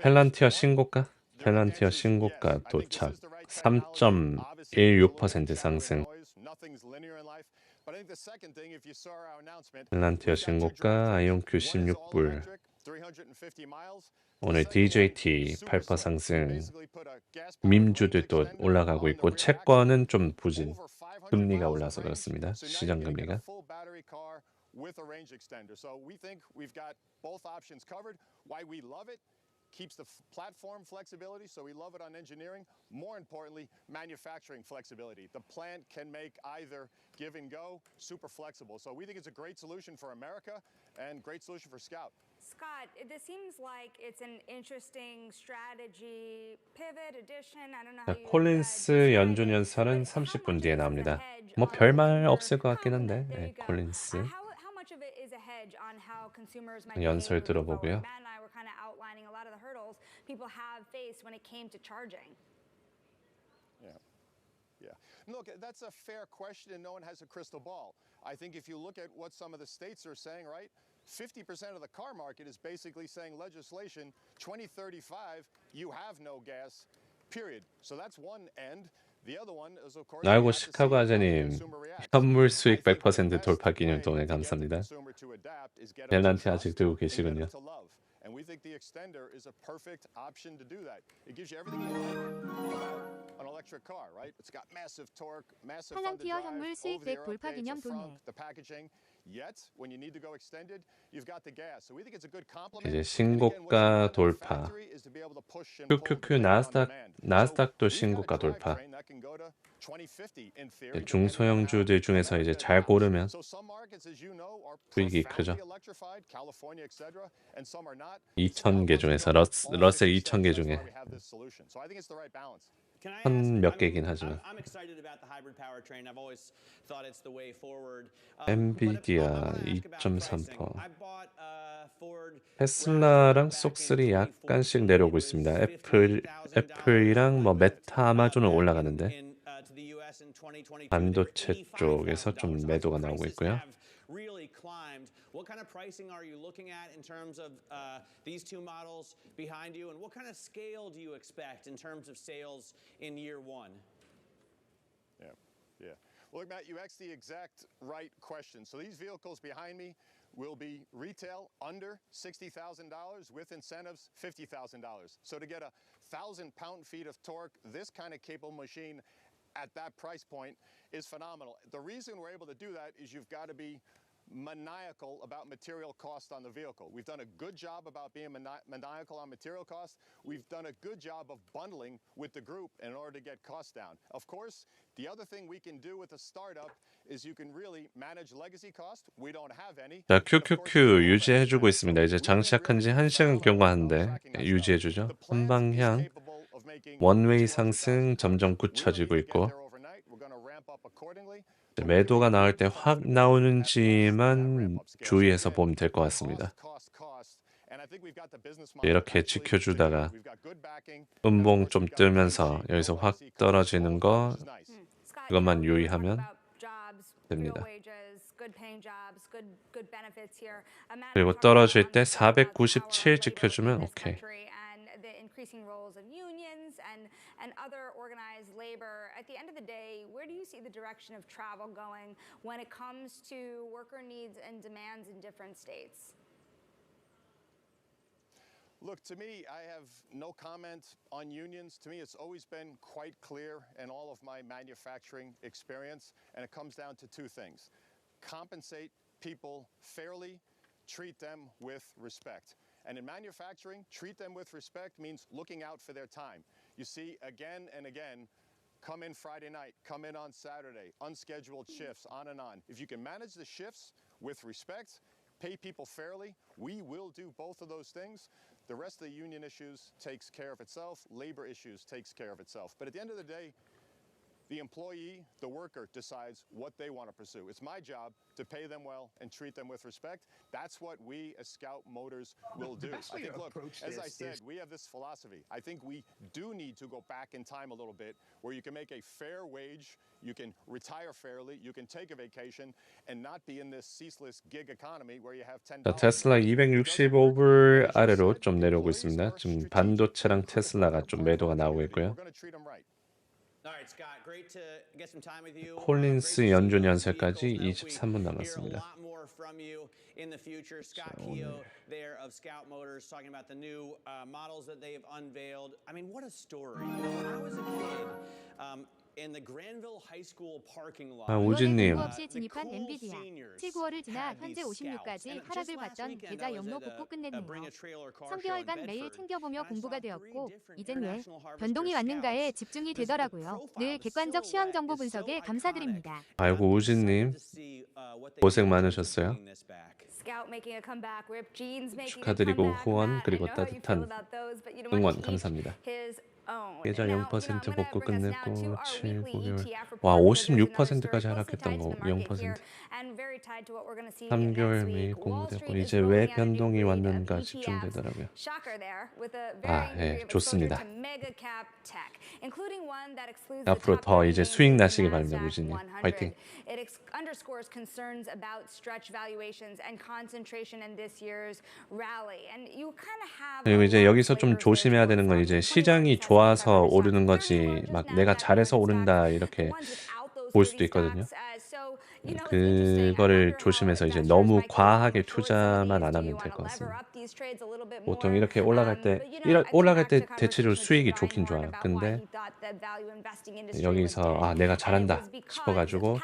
펠란티어 신고가? 펠란티어 신고가 도착 3.16% 상승. 펠란티어 신고가 아이온큐 16불. 오늘 DJT 8% 상승. 밈주들도 올라가고 있고 채권은 좀 부진. 금리가 올라서 그렇습니다. 시장 금리가. With a range extender. So we think we've got both options covered. Why we love it, keeps the platform flexibility, so we love it on engineering. More importantly, manufacturing flexibility. The plant can make either give and go, super flexible. So we think it's a great solution for America and great solution for Scout. Scott, this seems like it's an interesting strategy, pivot, addition. I don't know how you 콜린스 연준 연설은 30분 뒤에 나옵니다. 뭐 별말 없을 것 같긴 한데 콜린스 연설 들어보고요. Yeah. Look, that's a fair question, and no one has a crystal ball. I think if you look at what some of the states are saying, right, 50% of the car market is basically saying legislation 2035, you have no gas, period. So that's one end. The other one is, of course, 아이고 시카고 아재님 현물 수익 100% 돌파 기념 동에 감사합니다. 벨란티 아직 들고 계시군요. And we think the extender is a perfect option to do that. It gives you everything you like about an electric car, right? It's got massive torque, massive fun to drive, over-the-air updates, the frunk, the packaging. Yet, when you need to go extended, you've got the gas. So we think it's a good complement. 이제 신고가 돌파. QQQ 나스닥도 신고가 돌파. 중소형주들 중에서 이제 잘 고르면 수익이 크죠. 2,000개 중에서 러셀 2,000개 중에 몇 개긴 하지만 엔비디아 2.3%. 테슬라랑 쏙3 약간씩 내려오고 있습니다. 애플이랑 뭐 메타, 아마존은 올라가는데 반도체 쪽에서 좀 매도가 나오고 있고요. Really climbed. What kind of pricing are you looking at in terms of these two models behind you, and what kind of scale do you expect in terms of sales in year one? Yeah. Well, look, Matt, you asked the exact right question. So these vehicles behind me will be retail under $60,000 with incentives $50,000. So to get 1,000 pound-feet of torque, this kind of capable machine at that price point is phenomenal. The reason we're able to do that is you've got to be maniacal about material cost on the vehicle. We've done a good job about being maniacal on material cost. We've done a good job of bundling with the group in order to get costs down. Of course, the other thing we can do with a startup is you can really manage legacy cost. We don't have any. 자, QQQ 유지해주고 있습니다. 이제 장시작한 지 1시간 경과한데 유지해주죠. 한방향 원웨이 상승 점점 굳혀지고 있고 매도가 나올 때 확 나오는지만 주의해서 보면 될 것 같습니다. 이렇게 지켜주다가 음봉 좀 뜨면서 여기서 확 떨어지는 거 그것만 유의하면 됩니다. 그리고 떨어질 때 497 지켜주면 오케이. increasing roles of unions and other organized labor. At the end of the day, where do you see the direction of travel going when it comes to worker needs and demands in different states? Look, to me, I have no comment on unions. To me, it's always been quite clear in all of my manufacturing experience, and it comes down to two things. Compensate people fairly, treat them with respect. And in manufacturing, treat them with respect means looking out for their time. You see, again and again, come in Friday night, come in on Saturday, unscheduled shifts, on and on. If you can manage the shifts with respect, pay people fairly, we will do both of those things. The rest of the union issues takes care of itself. Labor issues takes care of itself. But at the end of the day, the employee, the worker, decides what they want to pursue. It's my job to pay them well and treat them with respect. That's what we as Scout Motors will do. I think, look, as I said, we have this philosophy. I think we do need to go back in time a little bit where you can make a fair wage, you can retire fairly, you can take a vacation, and not be in this ceaseless gig economy where you have $10. 자, 테슬라 265불 아래로 좀 내려오고 있습니다. 지금 반도체랑 테슬라가 좀 매도가 나오고 있고요. 콜린스 연준 연설까지 23분 남았습니다. In the future, Scott Keogh there of Scout Motors talking about the new models that they've unveiled. I mean, what a story. You know, when I was a kid, in the Granville High School parking lot. 우진님. 없이 진입한 엔비디아. 7,9월을 지나 현재 56까지 하락을 봤던 계좌 영로 복구 끝냈네요. 3개월간 매일 챙겨보며 공부가 되었고 이젠 왜 변동이 왔는가에 집중이 되더라고요. 늘 객관적 시황 정보 분석에 감사드립니다. 아이고 우진님 고생 많으셨어요. 축하드리고 후원 그리고 따뜻한 응원 감사합니다. 계좌 0% 복구 끝냈고 7, 9개월 와 56%까지 하락했던 거 0% 3개월 매일 공부됐고 이제 왜 변동이 왔는가 집중되더라고요. 아, 예, 좋습니다. 앞으로 더 이제 수익 나시길 바랍니다, 우진님. 화이팅. 그리고 이제 여기서 좀 조심해야 되는 건 이제 시장이 좋아서 오르는 거지 막 내가 잘해서 오른다 이렇게 볼 수도 있거든요. 그거를 조심해서 이제 너무 과하게 투자만 안 하면 될 것 같습니다. 보통 이렇게 올라갈 때 대체적으로 수익이 좋긴 좋아요. 근데 여기서 아 내가 잘한다 싶어가지고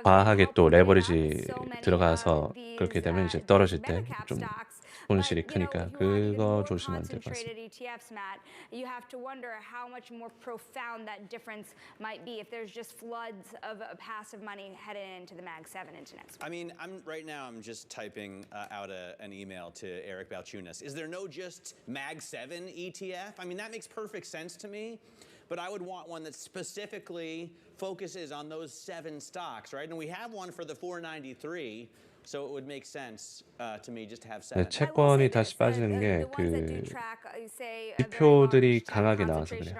과하게 또 레버리지 들어가서 그렇게 되면 이제 떨어질 때 좀 손실이 크니까 그거 조심하면 될 것 같습니다. You have to wonder how much more profound that difference might be if there's just floods of passive money headed into the Mag 7 into next week. I mean, right now I'm just typing out an email to Eric Balchunas. Is there no just Mag 7 ETF? I mean, that makes perfect sense to me. But I would want one that specifically focuses on those 7 stocks, right? And we have one for the 493. So it would make sense to me just to have 7. 네, 채권이 다시 빠지는 게 그 지표들이 강하게 나와서 그래요.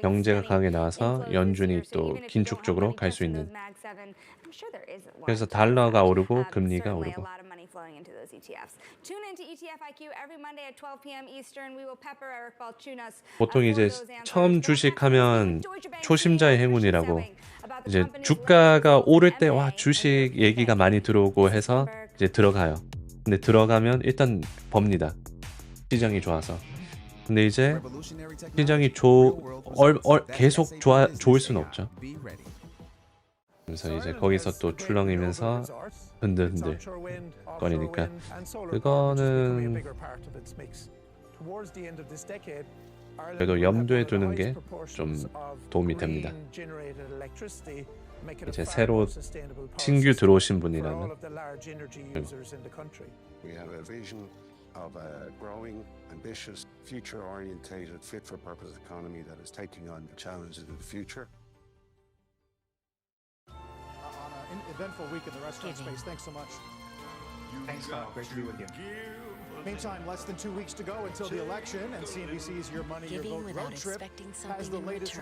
경제가 강하게 나와서 연준이 또 긴축적으로 갈 수 있는. 그래서 달러가 오르고 금리가 오르고. 보통 이제 처음 주식하면 초심자의 행운이라고 이제 주가가 오를 때 와 주식 얘기가 많이 들어오고 해서 이제 들어가요. 근데 들어가면 일단 법니다. 시장이 좋아서. 근데 이제 시장이 계속 좋을 수는 없죠. 그래서 이제 거기서 또 출렁이면서 흔들흔들 거리니까 그거는 그래도 염두에 두는 게 좀 도움이 됩니다. 이제 새로 신규 들어오신 분이라면 We have a vision of a growing, ambitious, future-orientated, fit-for-purpose economy that is taking on the challenges of the future. On an eventful week in the restaurant space. Thanks so much. Thanks, Scott. Great to be with you. Meantime, less than 2 weeks to go until the election, and CNBC's Your Money, Your Vote road trip has the latest.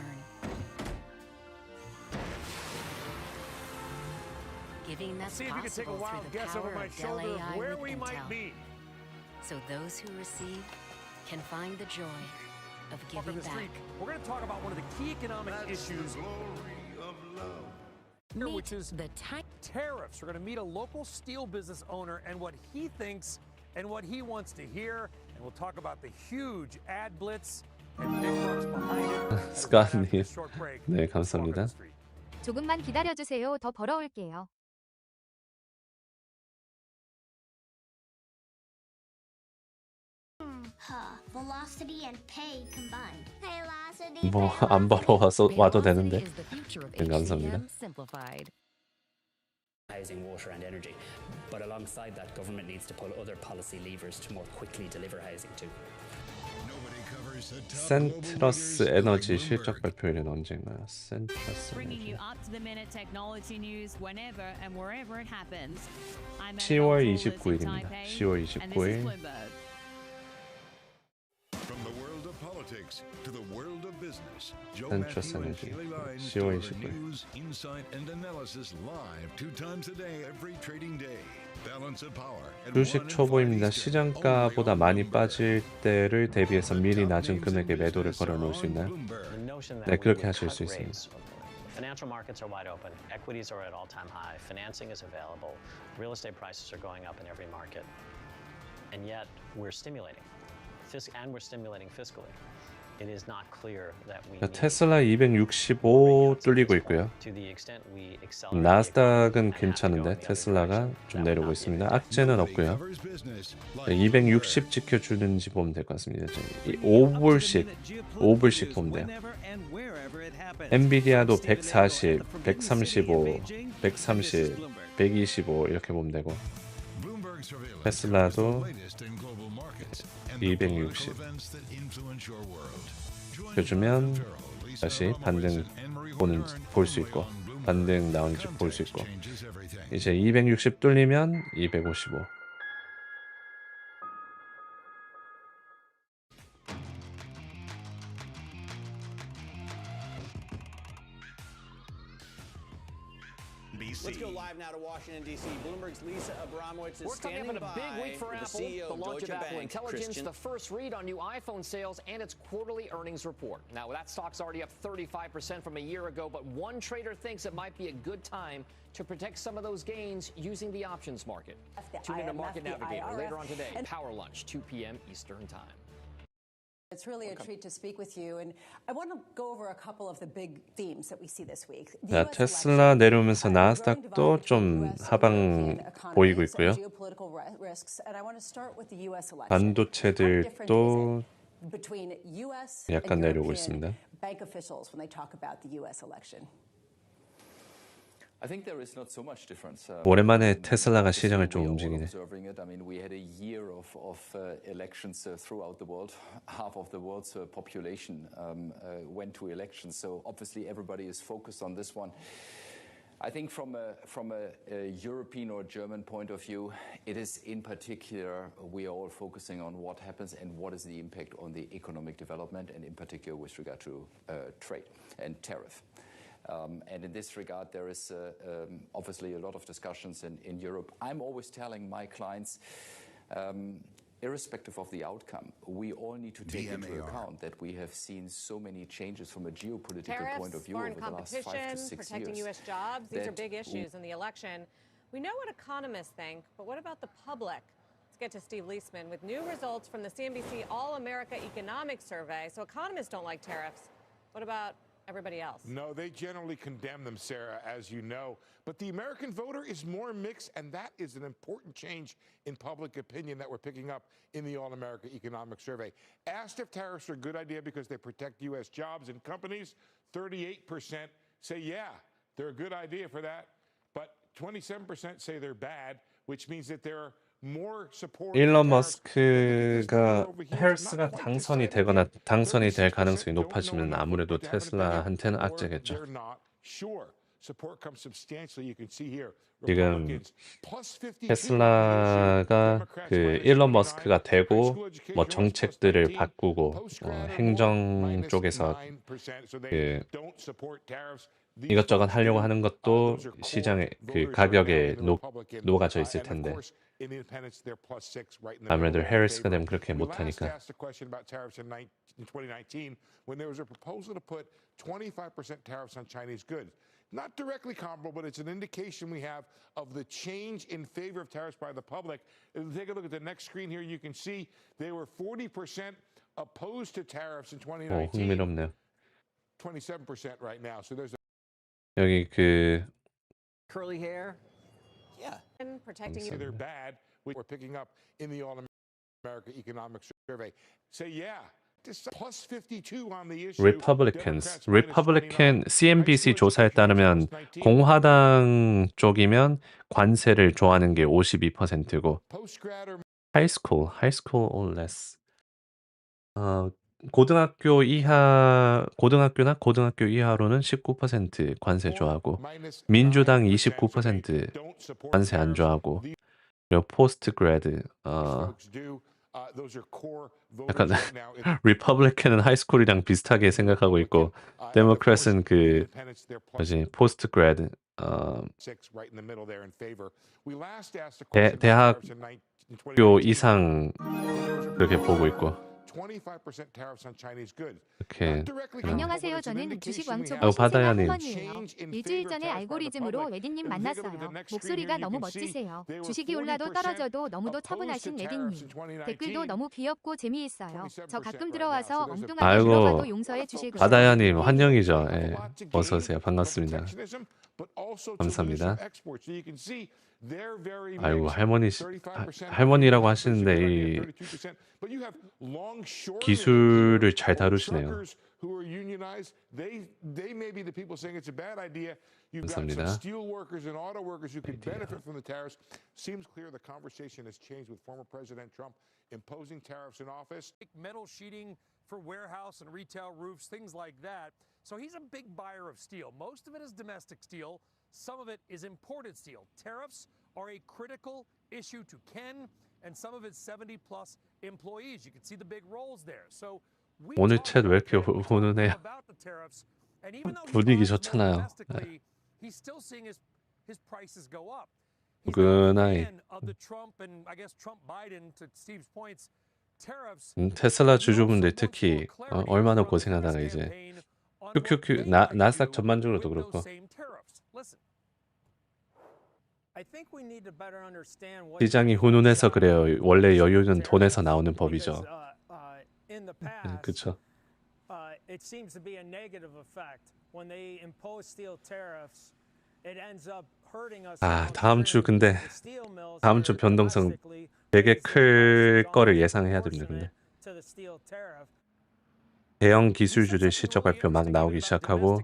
Giving that's See if you can take a possible wild through the guess over power my of Dell shoulder of AI where with we might Intel. be. So those who receive can find the joy of giving back. We're going to talk about one of the key economic issues, which is the tariffs. We're going to meet a local steel business owner and what he thinks and what he wants to hear. And we'll talk about the huge ad blitz and big bucks behind it. 스카님, 네, 감사합니다. 조금만 기다려주세요. 더 벌어올게요. Velocity and pay combined. Velocity. 뭐 안 벌어와서 와도 되는데. 네, 감사합니다. Housing, water and energy. But alongside that, government needs to pull other policy levers to more quickly deliver housing too. 센트러스 에너지 실적 발표일은 언젠가요? 센트러스 에너지 10월 29일입니다. 10월 29일 센트러스 에너지 10월 29일 주식 초보입니다. 시장가보다 많이 빠질 때를 대비해서 미리 낮은 금액의 매도를 걸어놓을 수 있나요? 네, 그렇게 하실 수 있습니다. Financial markets are wide open. Equities are at all-time high. Financing is available. Real estate prices are going up in every market. And yet, we're stimulating. And we're stimulating fiscally. It is not clear that we 테슬라 265 뚫리고 있고요. 나스닥은 괜찮은데 테슬라가 좀 내려오고 있습니다. 악재는 없고요. 260 지켜주는지 보면 될 것 같습니다. 5불씩 보면 돼요. 엔비디아도 140, 135, 130, 125 이렇게 보면 되고 테슬라도 260 펴주면 다시 반등 볼 수 있고 반등 나오는지 볼 수 있고 이제 260 뚫리면 255 Let's go live now to Washington, D.C. Bloomberg's Lisa Abramowitz is standing by. A big week for the Apple, CEO the of launch Deutsche of Apple Bank, Intelligence, Christian. the first read on new iPhone sales, and its quarterly earnings report. Now, that stock's already up 35% from a year ago, but one trader thinks it might be a good time to protect some of those gains using the options market. Tune into Market Navigator later on today, Power Lunch, 2 p.m. Eastern Time. It's really a treat to speak with you, and I want to go over a couple of the big themes that we see this week. 자, 테슬라 내려오면서 나스닥도 좀 하방 보이고 있고요. 반도체들도 약간 내려오고 있습니다. I think there is not so much difference. 오랜만에 테슬라가 시장을 좀 움직이네. I mean, we had a year of elections throughout the world. Half of the world's population went to elections, so obviously everybody is focused on this one. I think from a European or German point of view, it is in particular we are all focusing on what happens and what is the impact on the economic development, and in particular with regard to trade and tariff. And in this regard, there is obviously a lot of discussions in Europe. I'm always telling my clients, irrespective of the outcome, we all need to take into account that we have seen so many changes from a geopolitical point of view over the last 5 to 6 years. Protecting U.S. jobs, these are big issues in the election. We know what economists think, but what about the public? Let's get to Steve Leisman with new results from the CNBC All-America Economic Survey. So economists don't like tariffs. What about everybody else? No, they generally condemn them, Sarah, as you know. But the American voter is more mixed, and that is an important change in public opinion that we're picking up in the All-America Economic Survey. Asked if tariffs are a good idea because they protect U.S. jobs and companies, 38% say, yeah, they're a good idea for that. But 27% say they're bad, which means that there are 일론 머스크가 헬스가 당선이 되거나 당선이 될 가능성이 높아지면 아무래도 테슬라한테는 악재겠죠. 지금 테슬라가 그 일론 머스크가 되고 뭐 정책들을 바꾸고 행정 쪽에서 그 이것저것 하려고 하는 것도 시장에 그 가격에 녹아져 있을 텐데 아무래도 해리스가 되면 그렇게 못하니까. In 2019, when there was a proposal to put 25% tariffs on Chinese goods. Not directly comparable, but it's an indication we have of the change in favor of tariffs by the public. If you take a look at the next screen here, you can see they were 40% opposed to tariffs in 2019. 흥미롭네요. 27% right now. So there's 여기 그 curly hair. Yeah. And protecting you. They're bad. We're picking up in the All-America Economic Survey. Say yeah. Plus 52 on the issue. Republican CNBC 조사에 따르면 공화당 쪽이면 관세를 좋아하는 게 52%고 high school or less. 고등학교 이하로는 19% 관세 좋아하고 민주당 29% 관세 안 좋아하고 그리고 포스트 그레드 약간 리퍼블리칸은 하이스쿨이랑 비슷하게 생각하고 있고 데모크래트는 그 뭐지 포스트 그레드 대학교 이상 그렇게 보고 있고 이렇게. 안녕하세요. 저는 주식왕초 바다야님. 한번이에요. 일주일 전에 알고리즘으로 레디님 만났어요. 목소리가 너무 멋지세요. 주식이 올라도 떨어져도 너무도 차분하신 레디님. 댓글도 너무 귀엽고 재미있어요. 저 가끔 들어와서 엉뚱하게 들어가도 용서해 주시고요. 바다야님 환영이죠. 예. 어서 오세요. 반갑습니다. 감사합니다. 아이고 할머니라고 하시는데 이 기술을 잘 다루시네요. 감사합니다. Metal sheeting for warehouse and retail roofs, things like that. So he's a big buyer of steel. Most of it is domestic steel. Some of it is imported steel. Tariffs are a critical issue to Ken and some of his 70-plus employees. You can see the big rolls there. So 오늘 챗 왜 이렇게 훈훈해요? 분위기 좋잖아요. He's still seeing his prices go up. 부근하이. 테슬라 주주분들 특히 얼마나 고생하다가 이제 QQQ 나스닥 전반적으로도 그렇고 시장이 훈훈해서 그래요. 원래 여유는 돈에서 나오는 법이죠. 그렇죠. It seems to be a negative effect when they impose steel tariffs. It ends up hurting us. 다음 주 근데 다음 주 변동성 되게 클 거를 예상해야 됩니다. 근데 대형 기술주들 실적 발표 막 나오기 시작하고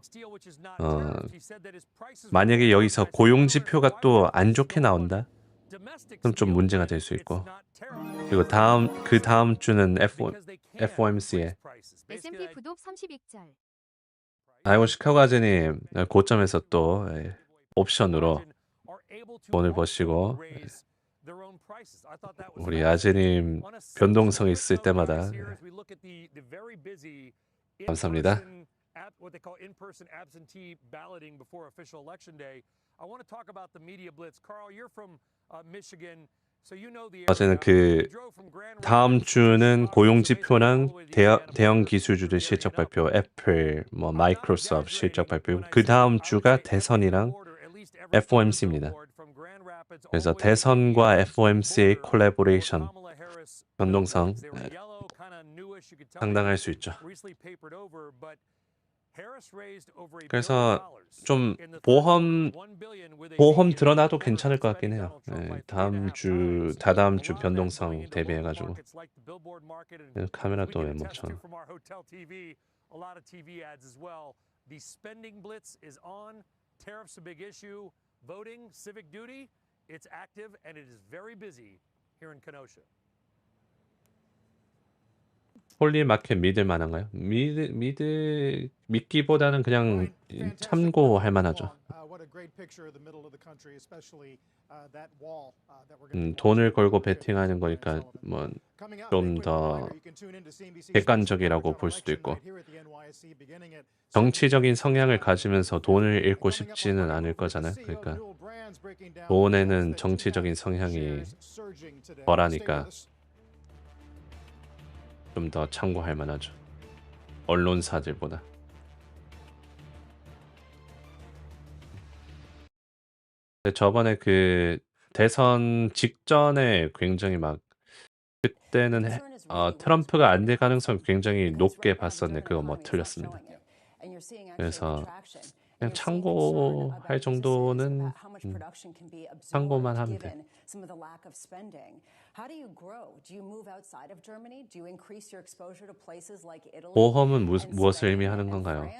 만약에 여기서 고용 지표가 또 안 좋게 나온다? 그럼 좀 문제가 될 수 있고 그리고 그 다음 주는 FOMC에 S&P 부독 32짤. 아이고 시카고 아재님 고점에서 또 옵션으로 돈을 버시고 우리 아재님 변동성 있을 때마다 감사합니다. What they call in-person absentee balloting before official election day. I want to talk about the media blitz. Carl, you're from Michigan. So you know the 어제는 그 다음 주는 고용 지표랑 대형 기술주들 실적 발표, 애플, 뭐 마이크로소프트 실적 발표. 그 다음 주가 대선이랑 FOMC입니다. 그래서 대선과 FOMC의 콜라보레이션 변동성 상당할 수 있죠. 그래서 좀 보험 드러나도 괜찮을 것 같긴 해요. 다다음 주 변동성 대비해가지고 카메라 또 왜 멈춰? The spending blitz is on. Tariffs a big issue. Voting, civic duty, it's active and it is very busy here in Kenosha. 홀리마켓 믿을 만한가요? 믿기보다는 그냥 참고할 만하죠. 돈을 걸고 베팅하는 거니까 뭐 좀 더 객관적이라고 볼 수도 있고 정치적인 성향을 가지면서 돈을 잃고 싶지는 않을 거잖아요. 그러니까 돈에는 정치적인 성향이 덜하니까 좀 더 참고할 만하죠. 언론사들보다. 근데 저번에 그 대선 직전에 굉장히 막 그때는 트럼프가 안 될 가능성 굉장히 높게 봤었네. 그거 뭐 틀렸습니다. 그래서 그냥 참고할 정도는 참고만 하면 돼. 보험은 무엇을 의미하는 건가요?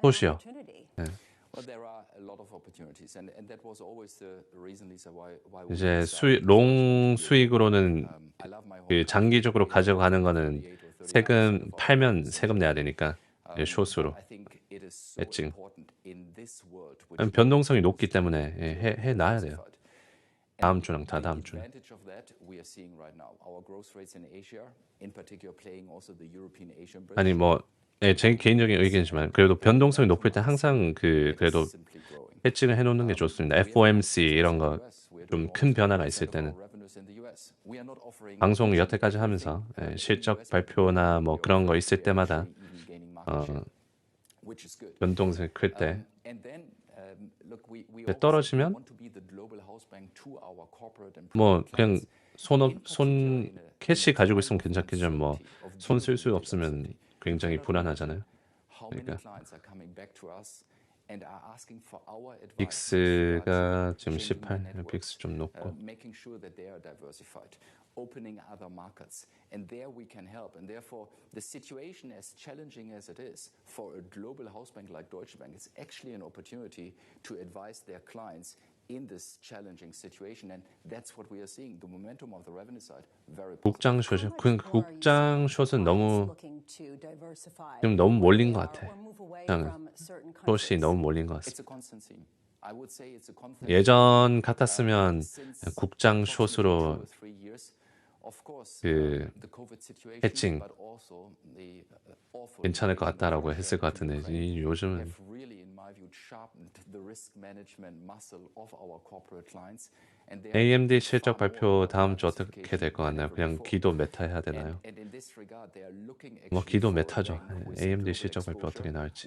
소시요. 네. 이제 롱 수익으로는 그 장기적으로 가져가는 거는 세금 팔면 세금 내야 되니까 숏으로 해칭. 변동성이 높기 때문에 해놔야 돼요. 다음 주랑 다다음 주. 아니 뭐 제 개인적인 의견이지만 그래도 변동성이 높을 때 항상 그래도 해칭을 해놓는 게 좋습니다. FOMC 이런 거 좀 큰 변화가 있을 때는 방송 여태까지 하면서 실적 발표나 뭐 그런 거 있을 때마다 변동성이 클 때 떨어지면 뭐 그냥 손 캐시 가지고 있으면 괜찮겠지만 뭐 손 쓸 수 없으면 굉장히 불안하잖아요. 그러니까 빅스가 지금 18, 빅스 좀 높고. Opening other markets, and there we can help. And therefore, the situation, as challenging as it is for a global house bank like Deutsche Bank, it's actually an opportunity to advise their clients in this challenging situation, and that's what we are seeing. The momentum of the revenue side, very positive. 국장 숏은 지금 너무 몰린 것 같아. 숏이 너무 몰린 것 같습니다. 예전 같았으면 국장 숏으로 그 해칭 괜찮을 것 같다라고 했을 것 같은데 요즘은 AMD 실적 발표 다음 주 어떻게 될 것 같나요? 그냥 기도 메타 해야 되나요? 뭐 기도 메타죠. AMD 실적 발표 어떻게 나올지.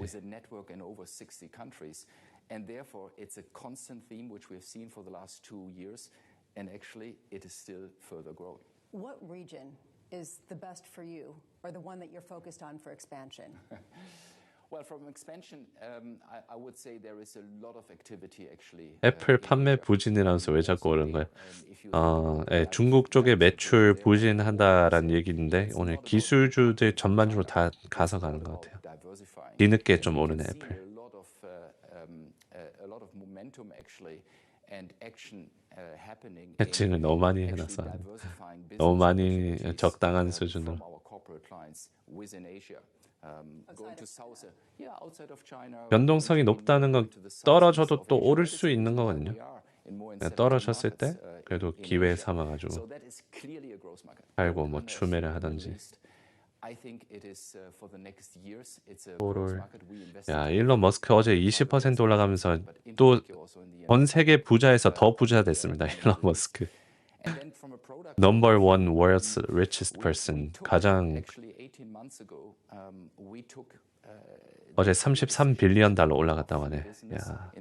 And therefore, it's a constant theme which we have seen for the last 2 years, and actually, it is still further growing. What region is the best for you, or the one that you're focused on for expansion? Well, from expansion, I would say there is a lot of activity actually. 애플 판매 부진이라면서 왜 자꾸 그런 거예요? 중국 쪽에 매출 부진한다라는 얘기인데 오늘 기술주들 전반적으로 다 가서 가는 것 같아요. 뒤늦게 좀 오르네 애플. 해칭을 너무 많이 해놨어. 너무 많이 적당한 수준으로. 변동성이 높다는 건 떨어져도 또 오를 수 있는 거거든요. 떨어졌을 때 그래도 기회 삼아가지고 팔고 뭐 추매를 하든지. 야, 일론 머스크 어제 20% 올라가면서 또 전 세계 부자에서 더 부자 됐습니다. 일론 머스크. Number one world's richest person. 가장 어제 33 빌리언 달러 올라갔다고 하네. 야.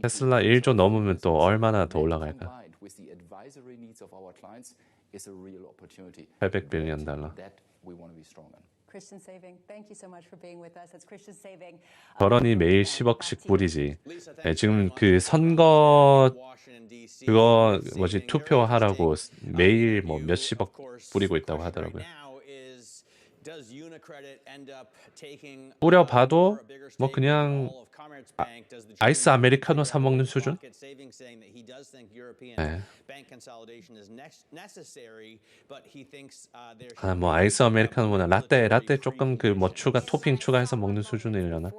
테슬라 1조 넘으면 또 얼마나 더 올라갈까? 800 빌리언 달러. 결혼이 매일 10억씩 뿌리지. 지금 그 선거 그거 뭐지 투표하라고 매일 뭐 몇십억 뿌리고 있다고 하더라고요. 뿌려봐도 뭐 그냥 아이스 아메리카노 사 먹는 수준? 네. 아, 뭐 아이스 아메리카노나 라떼 조금 그 뭐 추가 토핑 추가해서 먹는 수준이려나?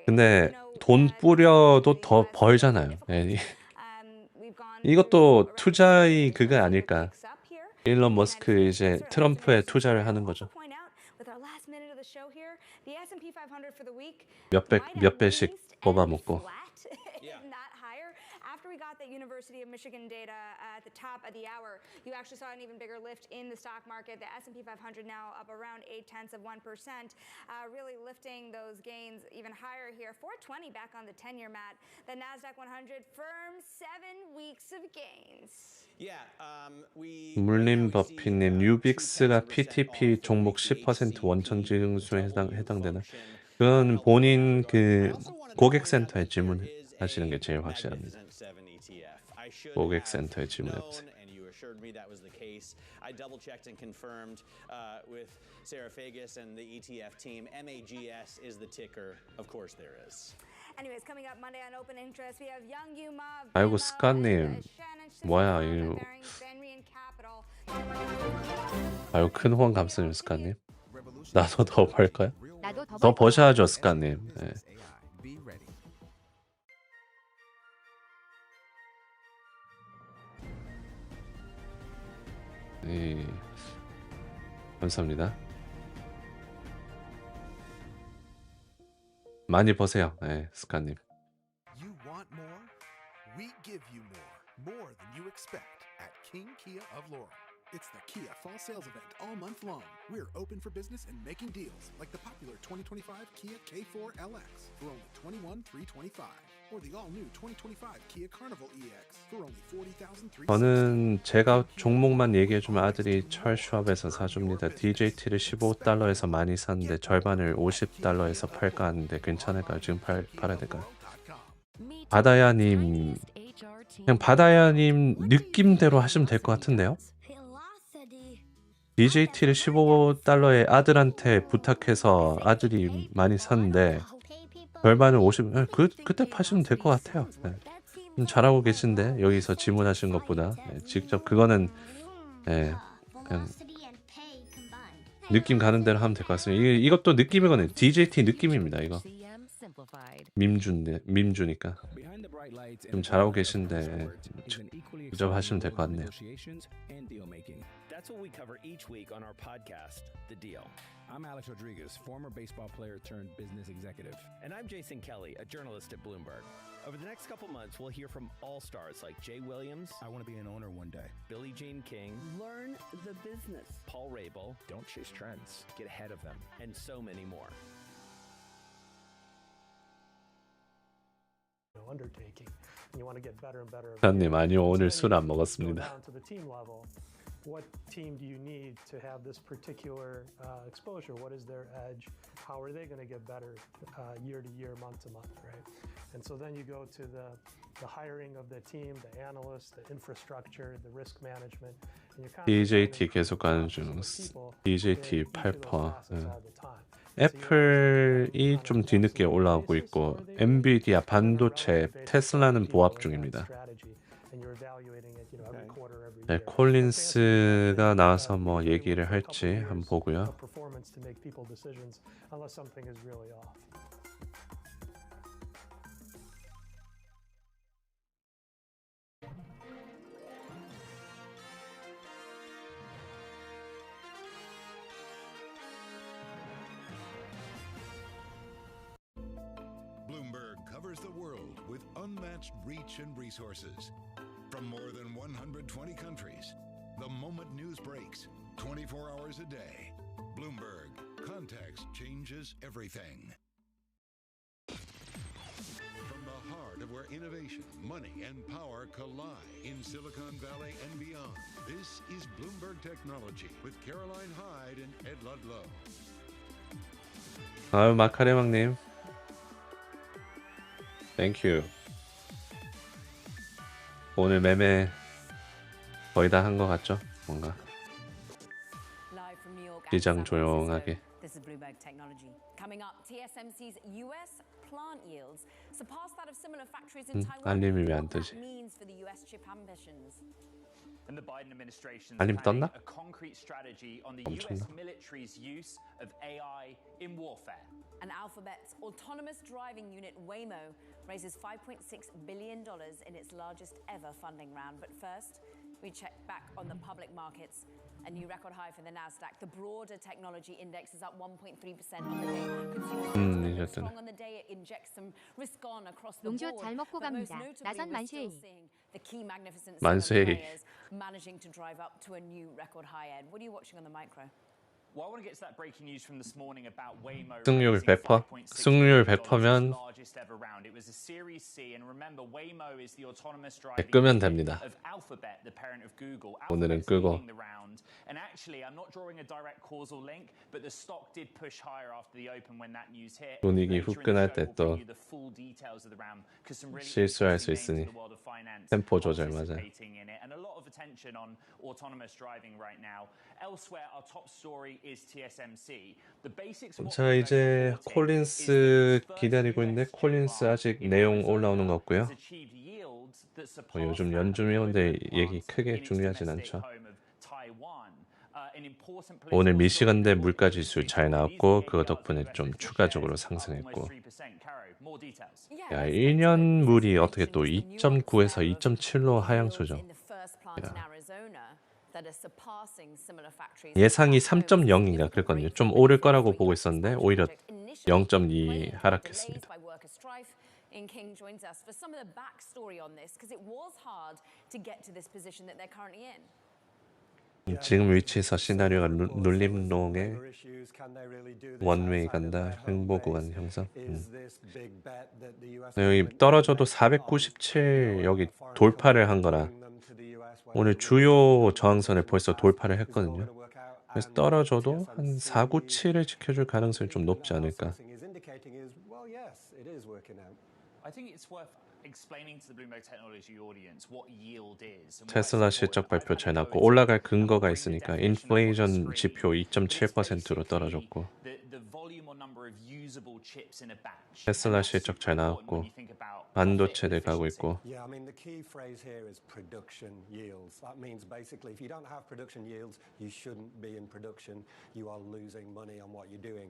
근데 돈 뿌려도 더 벌잖아요. 네. 이것도 투자의 그거 아닐까? 일론 머스크 이제 트럼프에 투자를 하는 거죠. 몇 배씩 뽑아먹고. After we got the University of Michigan data at the top of the hour, you actually saw an even bigger lift in the stock market. The S&P 500 now up around 0.8%, really lifting those gains even higher here. 420 back on the 10-year mat. The Nasdaq 100 firm 7 weeks of gains. 물림 버피님, 뉴빅스가 PTP 종목 10% 원천지 증수에 해당되나? 그건 본인 그 고객센터에 질문하시는 게 제일 확실합니다. 고객센터에 질문해보세요. I double checked and confirmed with Sarah Fagus and the ETF team. MAGS is the ticker. Of course there is. Anyways, coming up Monday on Open Interest, we have Young Yuma. 아이고 스카님, 뭐야 이거? 아유 큰 후원 감사님 스카님. 나도 더 벌까요? 더 버셔야죠 스카님. 네. 네, 감사합니다. 많이 버세요, 네, 스카님. You want more? We give you more than you expect at King Kia of Laurel. It's the Kia Fall Sales Event all month long. We're open for business and making deals like the popular 2025 Kia K4 LX for only $21,325, or the all-new 2025 Kia Carnival EX for only $40,300. 저는 제가 종목만 얘기해주면 아들이 철슈업에서 사줍니다. DJT를 $15에서 많이 샀는데 절반을 $50에서 팔까 하는데 괜찮을까요? 지금 팔아야 될까요? 바다야님, 그냥 바다야님 느낌대로 하시면 될 것 같은데요? DJT를 $15에 아들한테 부탁해서 아들이 많이 샀는데 절반을 50, 그때 파시면 될 것 같아요. 네. 잘하고 계신데 여기서 질문하신 것보다 네, 직접 그거는 네, 그냥 느낌 가는 대로 하면 될 것 같습니다. 이것도 느낌이거든요. DJT 느낌입니다. 이거 밈주니까 좀 잘하고 계신데 직접 하시면 될 것 같네요. That's what we cover each week on our podcast, The Deal. I'm Alex Rodriguez, former baseball player turned business executive. And I'm Jason Kelly, a journalist at Bloomberg. Over the next couple months, we'll hear from all-stars like Jay Williams. I want to be an owner one day. Billie Jean King. Learn the business. Paul Rabel. Don't chase trends. Get ahead of them. And so many more. Undertaking. You want to get better and better. 사장님 아니요 오늘 술 안 먹었습니다. What team do you need to have this particular exposure? What is their edge? How are they going to get better year to year, month to month, right? And so then you go to the hiring of the team, the analysts, the infrastructure, the risk management. DJT 계속 가는 중. DJT 8%. 애플이 좀 뒤늦게 올라오고 있고 엔비디아 반도체 테슬라는 보합 중입니다. 네, 콜린스가 나와서 뭐 얘기를 할지 한번 보고요. Bloomberg covers the world with unmatched reach and resources. From more than 120 countries, the moment news breaks, 24 hours a day. Bloomberg, context changes everything. From the heart of where innovation, money, and power collide in Silicon Valley and beyond, this is Bloomberg Technology with Caroline Hyde and Ed Ludlow. 아유 마카레망님, 땡큐. 오늘 매매 거의 다 한 것 같죠? 뭔가 시장 조용하게. This is Bloomberg Technology. Coming up, TSMC's US plant yields surpass that of similar factories in Taiwan. 알림이 왜 안 What that 뜨지? means for the US chip ambitions. And the Biden administration 알림 is planning 떴나? a concrete strategy on the 멈췄나? US military's use of AI in warfare. And Alphabet's autonomous driving unit Waymo raises $5.6 billion in its largest ever funding round. But first, we check back on the public markets. A new record high for the Nasdaq. The broader technology index is up 1.3% on the day. Consumer sentiment is strong on the day. It injects some risk on across the board. 용주 잘 먹고 But most 갑니다. notably, 나선 we're still 만쉐이. seeing the key magnificent 만쉐이. players managing to drive up to a new record high end. What are you watching on the micro? Well, I want to get to that breaking news from this morning about Waymo. 승률 100%? 승률 100%면 largest ever round. It was a Series C, and remember, Waymo is the autonomous driving 끄면 됩니다. of Alphabet, the parent of Google. 오늘은 Alphabet's 끄고. leading the round, and actually, I'm not drawing a direct causal link, but the stock did push higher after the open when that news hit. 분위기 Later in the 후끈할 show, 때 we'll 또 bring you the full details of the round, 'cause some really 실수할 수 interesting 있으니 names in the world of finance 템포 조절 맞아요. participating in it, and a lot of attention on autonomous driving right now. Elsewhere, our top story is TSMC. The basics of what 자, 이제 콜린스 기다리고 있는데 콜린스 아직 내용 올라오는 거 없고요. achieved yields that 요즘 연중이온데 얘기 크게 중요하진 않죠. 오늘 미시간대 물가지수 잘 나왔고 그거 덕분에 좀 추가적으로 상승했고, 야, 1년물이 어떻게 또 2.9에서 2.7로 하향 조정. 예상이 3.0인가 그랬거든요. 좀 오를 거라고 보고 있었는데 오히려 0.2 하락했습니다. In King joins us for some of the backstory on this because it was hard to get to this position that they're currently in. 지금 위치에서 시나리오가 눌림롱에 원웨이 간다, 횡보 구간 형성. 여기 떨어져도 497 여기 돌파를 한 거라 오늘 주요 저항선에 벌써 돌파를 했거든요. 그래서 떨어져도 한 497을 지켜줄 가능성이 좀 높지 않을까. I think it's worth explaining to the Bloomberg Technology audience what yield is. 테슬라 실적 발표 잘 나왔고 올라갈 근거가 있으니까 인플레이션 지표 2.7%로 떨어졌고 테슬라 실적 잘 나왔고 반도체들 가고 있고. Yeah, I mean the key phrase here is production yields. That means basically if you don't have production yields, you shouldn't be in production. You are losing money on what you're doing.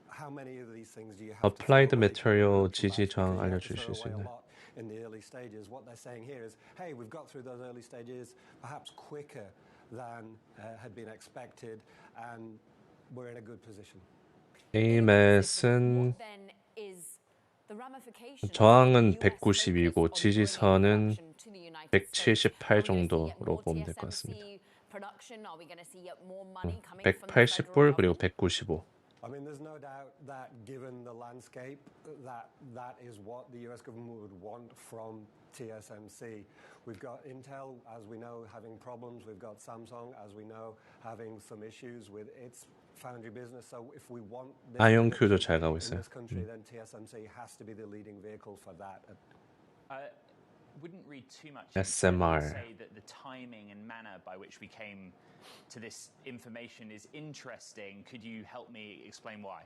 How many of these things do you have? Applied material 지지 저항 알려주실 수 있나요? In the early stages, what they're saying here is, hey, we've got through those early stages perhaps quicker than had been expected, and we're in a good position. AMS은 저항은 190이고 지지선은 178 정도로 보면 될 것 같습니다. 180불 그리고 195. I mean, there's no doubt that given the landscape, that is what the US government would want from TSMC. We've got Intel, as we know, having problems. We've got Samsung, as we know, having some issues with its foundry business. So if we want this 아이온큐도 잘 가고 in 있어요. this country, then TSMC has to be the leading vehicle for that. Wouldn't read too much SMR. into it. Say that the timing and manner by which we came to this information is interesting. Could you help me explain why?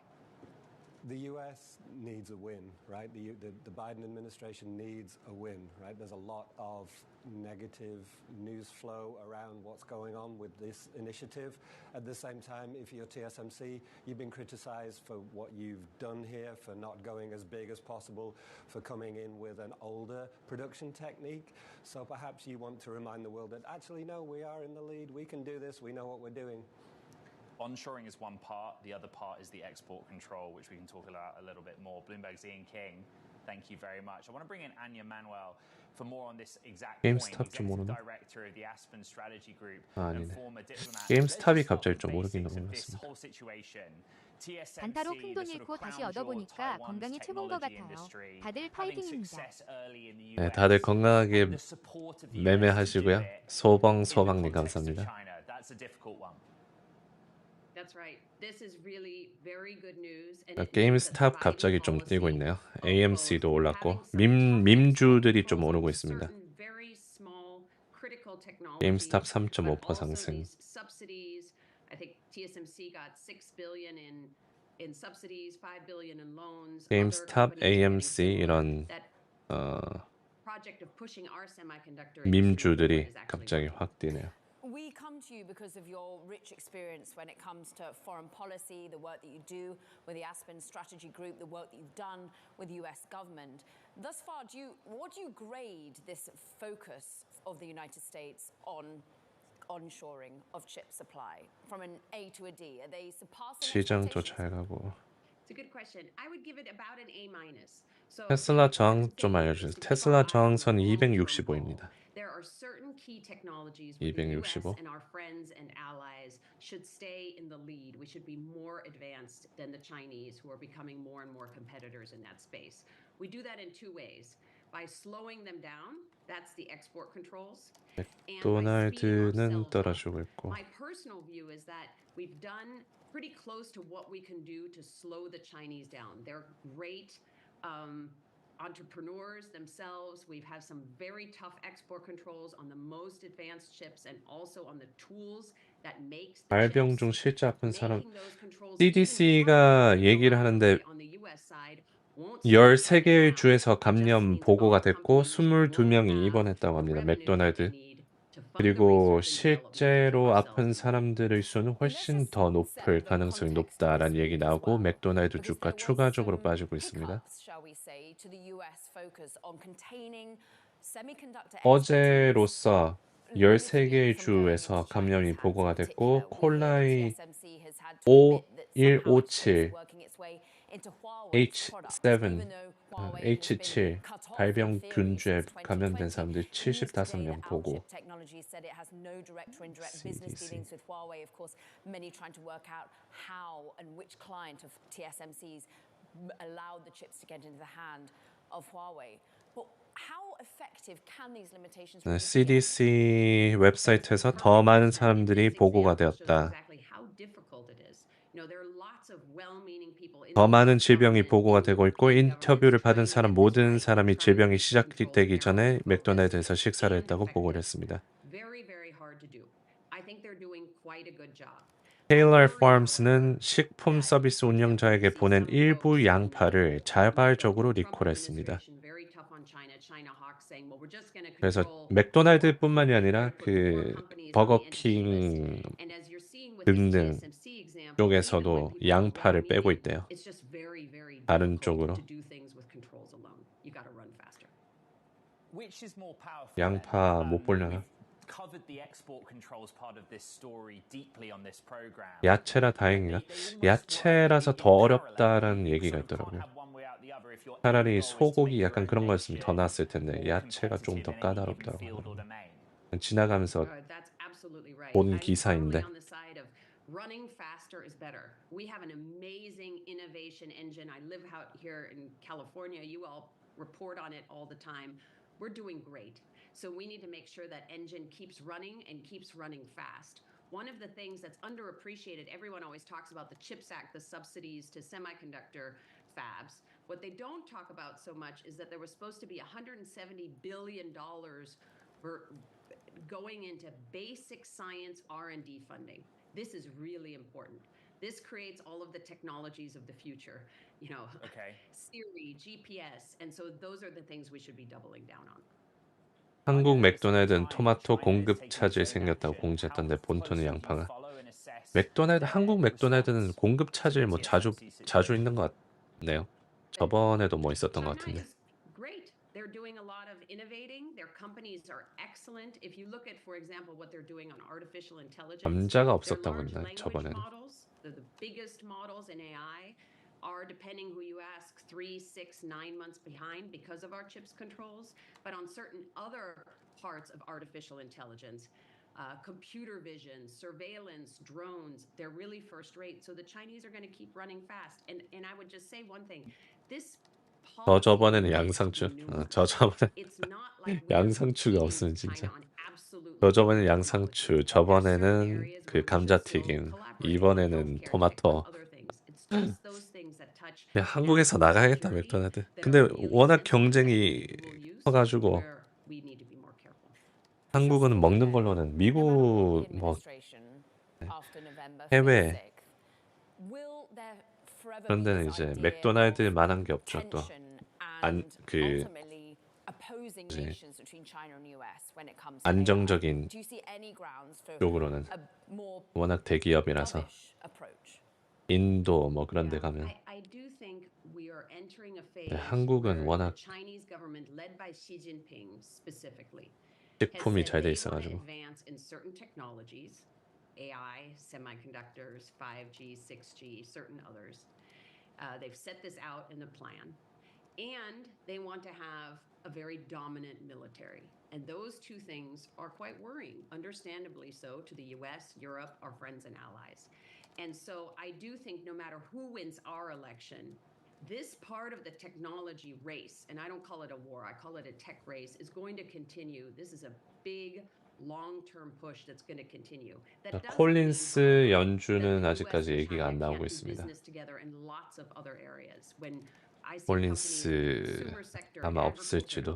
The US needs a win, right? The Biden administration needs a win, right? There's a lot of negative news flow around what's going on with this initiative. At the same time, if you're TSMC, you've been criticized for what you've done here, for not going as big as possible, for coming in with an older production technique. So perhaps you want to remind the world that actually, no, we are in the lead. We can do this. We know what we're doing. Onshoring is one part. The other part is the export control, which we can talk about a little bit more. Bloomberg's Ian King, thank you very much. I want to bring in Anya Manuel for more on this exact point. 게임스탑 좀 Executive 오르나? Director of the Aspen Strategy Group 아니네. and former diplomat. 게임스탑이 갑자기 좀 오르긴 Basics of this 오르겠습니다. whole situation. TSMC, 단타로 the 큰돈 sort of 잃고 다시 crown jewel of 얻어보니까 Taiwan's 건강이 최고인 것 technology 같아요. industry, 다들 having 파이팅입니다. success early in the 네, US, 다들 건강하게 and the support of the US to do 매매하시고요. it 소방님 in the context of 감사합니다. China. That's a difficult one. That's right. This is really very good news. 게임스탑 갑자기 좀 뛰고 있네요. AMC도 올랐고 밈주들이 좀 오르고 있습니다. 게임스탑 3.5% 상승. I think TSMC got $6 billion in subsidies, $5 billion in loans. GameStop, AMC 이런 Project of pushing our semiconductor 밈주들이 갑자기 확 뛰네요. We come to you because of your rich experience when it comes to foreign policy, the work that you do with the Aspen Strategy Group, the work that you've done with the US government. Thus far, what do you grade this focus of the United States on onshoring of chip supply from an A to a D? Are they surpassing 시장도 잘 가고. It's a good question. I would give it about an A-. 테슬라 저항 좀 알려주세요. 테슬라 저항선 265입니다. There are certain key technologies where 265. the US and our friends and allies should stay in the lead. We should be more advanced than the Chinese, who are becoming more and more competitors in that space. We do that in two ways. By slowing them down, that's the export controls. 맥도날드는 떨어지고 있고. My personal view is that we've done pretty close to what we can do to slow the Chinese down. They're great entrepreneurs themselves. We've had some very tough export controls on the most advanced chips and also on the tools that makes the 발병 중 실제 아픈 사람 CDC가 얘기를 하는데 13개의 주에서 감염 보고가 됐고 22명이 입원했다고 합니다. 맥도날드. 그리고 실제로 아픈 사람들의 수는 훨씬 더 높을 가능성이 높다라는 얘기 나오고 맥도날드 주가 추가적으로 빠지고 있습니다. 어제로서 13개의 주에서 감염이 보고가 됐고 콜라이 5157 H7 발병균주에 감염된 사람들 75명 보고. CDC. CDC 웹사이트에서 더 많은 사람들이 보고가 되었다. 더 많은 질병이 보고가 되고 있고 인터뷰를 받은 사람 모든 사람이 질병이 시작되기 전에 맥도날드에서 식사를 했다고 보고를 했습니다. Taylor Farms는 식품 서비스 운영자에게 보낸 일부 양파를 자발적으로 리콜했습니다. 그래서 맥도날드뿐만이 아니라 그 버거킹 등등 쪽에서도 양파를 빼고 있대요. 다른 쪽으로. 양파 못 보려나? 야채라 다행이다. 야채라서 더 어렵다라는 얘기가 있더라고요. 차라리 소고기 약간 그런 거였으면 더 나았을 텐데 야채가 좀 더 까다롭다고. 지나가면서 본 기사인데. Running faster is better. We have an amazing innovation engine. I live out here in California. You all report on it all the time. We're doing great. So we need to make sure that engine keeps running and keeps running fast. One of the things that's underappreciated, everyone always talks about the CHIPS Act, the subsidies to semiconductor fabs. What they don't talk about so much is that there was supposed to be $170 billion going into basic science R&D funding. This is really important. This creates all of the technologies of the future, Siri, GPS, and so those are the things we should be doubling down on. 한국 맥도날드는 토마토 공급 차질이 생겼다고 공지했던데 본토는 양파가. 한국 맥도날드는 공급 차질 뭐 자주 있는 것 같네요. 저번에도 뭐 있었던 것 같은데. They're doing a lot of innovating. Their companies are excellent. If you look at, for example, what they're doing on artificial intelligence, 감자가 없었다고 했나 저번에는. The biggest models in AI are, depending who you ask, 3, 6, 9 months behind because of our CHIPS controls. But on certain other parts of artificial intelligence, computer vision, surveillance, drones, they're really first rate. So the Chinese are going to keep running fast. And I would just say one thing. 저번에는 양상추. 저번에 양상추가 없으면 진짜. 저번에는 양상추, 저번에는 그 감자튀김, 이번에는 토마토. 야, 한국에서 나가야겠다 맥도날드. 근데 워낙 경쟁이 커가지고 한국은 먹는 걸로는 미국 뭐 해외 그런 데는 이제 맥도날드만한 게 없죠. 또 안정적인 쪽으로는 워낙 대기업이라서 인도 뭐 그런 데 가면 한국은 워낙 식품이 잘 돼 있어가지고 AI, semiconductors, 5G, 6G, certain others. They've set this out in the plan. And they want to have a very dominant military. And those two things are quite worrying, understandably so, to the US, Europe, our friends and allies. And so I do think no matter who wins our election, this part of the technology race, and I don't call it a war, I call it a tech race, is going to continue. This is a big long-term push that's going to continue. 콜린스 연주는 아직까지 얘기가 안 나오고 있습니다. 콜린스 아마 없을지도.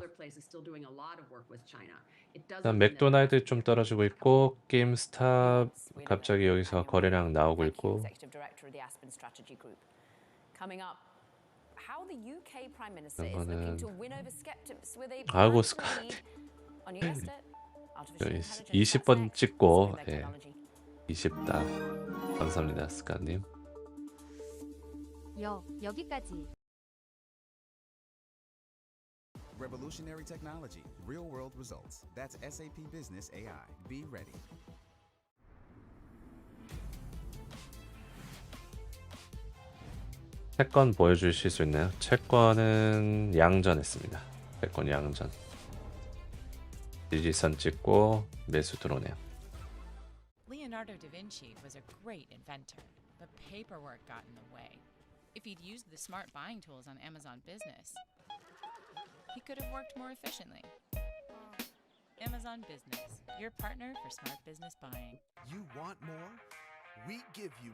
일단 맥도날드 좀 떨어지고 있고 게임스탑 갑자기 여기서 거래량 나오고 있고. 이거는 아이고 스카이 20번 찍고 20다. 감사합니다 스카님. 여기까지. Revolutionary technology, real-world results. That's SAP Business AI. Be ready. 채권 보여주실 수 있나요? 채권은 양전했습니다. 채권 양전. 지지선 찍고 매수 들어오네요. Leonardo da Vinci was a great inventor, but paperwork got in the way. If he'd used the smart buying tools on Amazon Business, he could have worked more efficiently. Amazon Business, your partner for smart business buying. You want more? We give you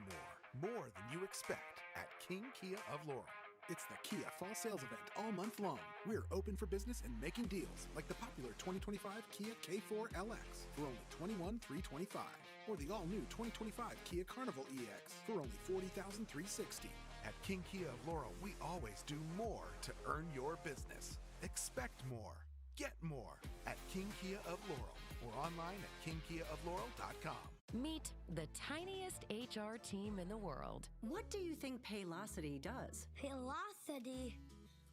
more than you expect at King Kia of Laurel. It's the Kia Fall Sales Event all month long. We're open for business and making deals like the popular 2025 Kia K4 LX for only $21,325, or the all-new 2025 Kia Carnival EX for only $40,360. At King Kia of Laurel, we always do more to earn your business. Expect more. Get more at King Kia of Laurel or online at kingkiaoflaurel.com. Meet the tiniest HR team in the world. What do you think Paylocity does? Paylocity?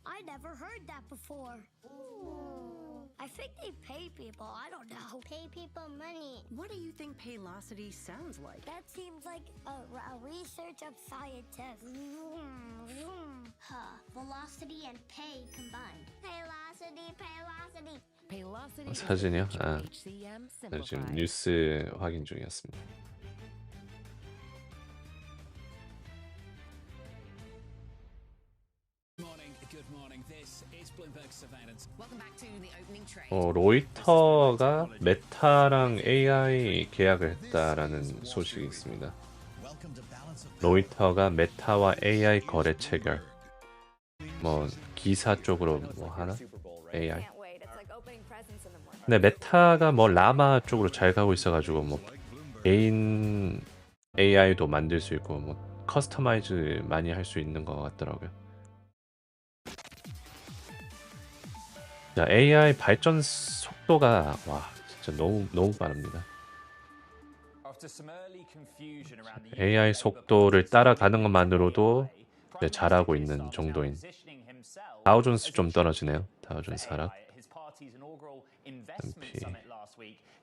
I never heard that before. I think they pay people. I don't know. Pay people money. What do you think Paylocity sounds like? That seems like a research of scientists. Velocity and pay combined. Paylocity. 사진이요? 아, 지금 뉴스 확인 중이었습니다. 로이터가 메타랑 AI 계약을 했다라는 소식이 있습니다. 로이터가 메타와 AI 거래 체결. 뭐 기사 쪽으로 뭐 하나? AI. 근데 메타가 뭐 라마 쪽으로 잘 가고 있어가지고 뭐 개인 AI도 만들 수 있고 뭐 커스터마이즈 많이 할 수 있는 것 같더라고요. 자, AI 발전 속도가 와 진짜 너무 빠릅니다. AI 속도를 따라가는 것만으로도 잘하고 있는 정도인. 다우존스 좀 떨어지네요. 다우존스 하락. MP.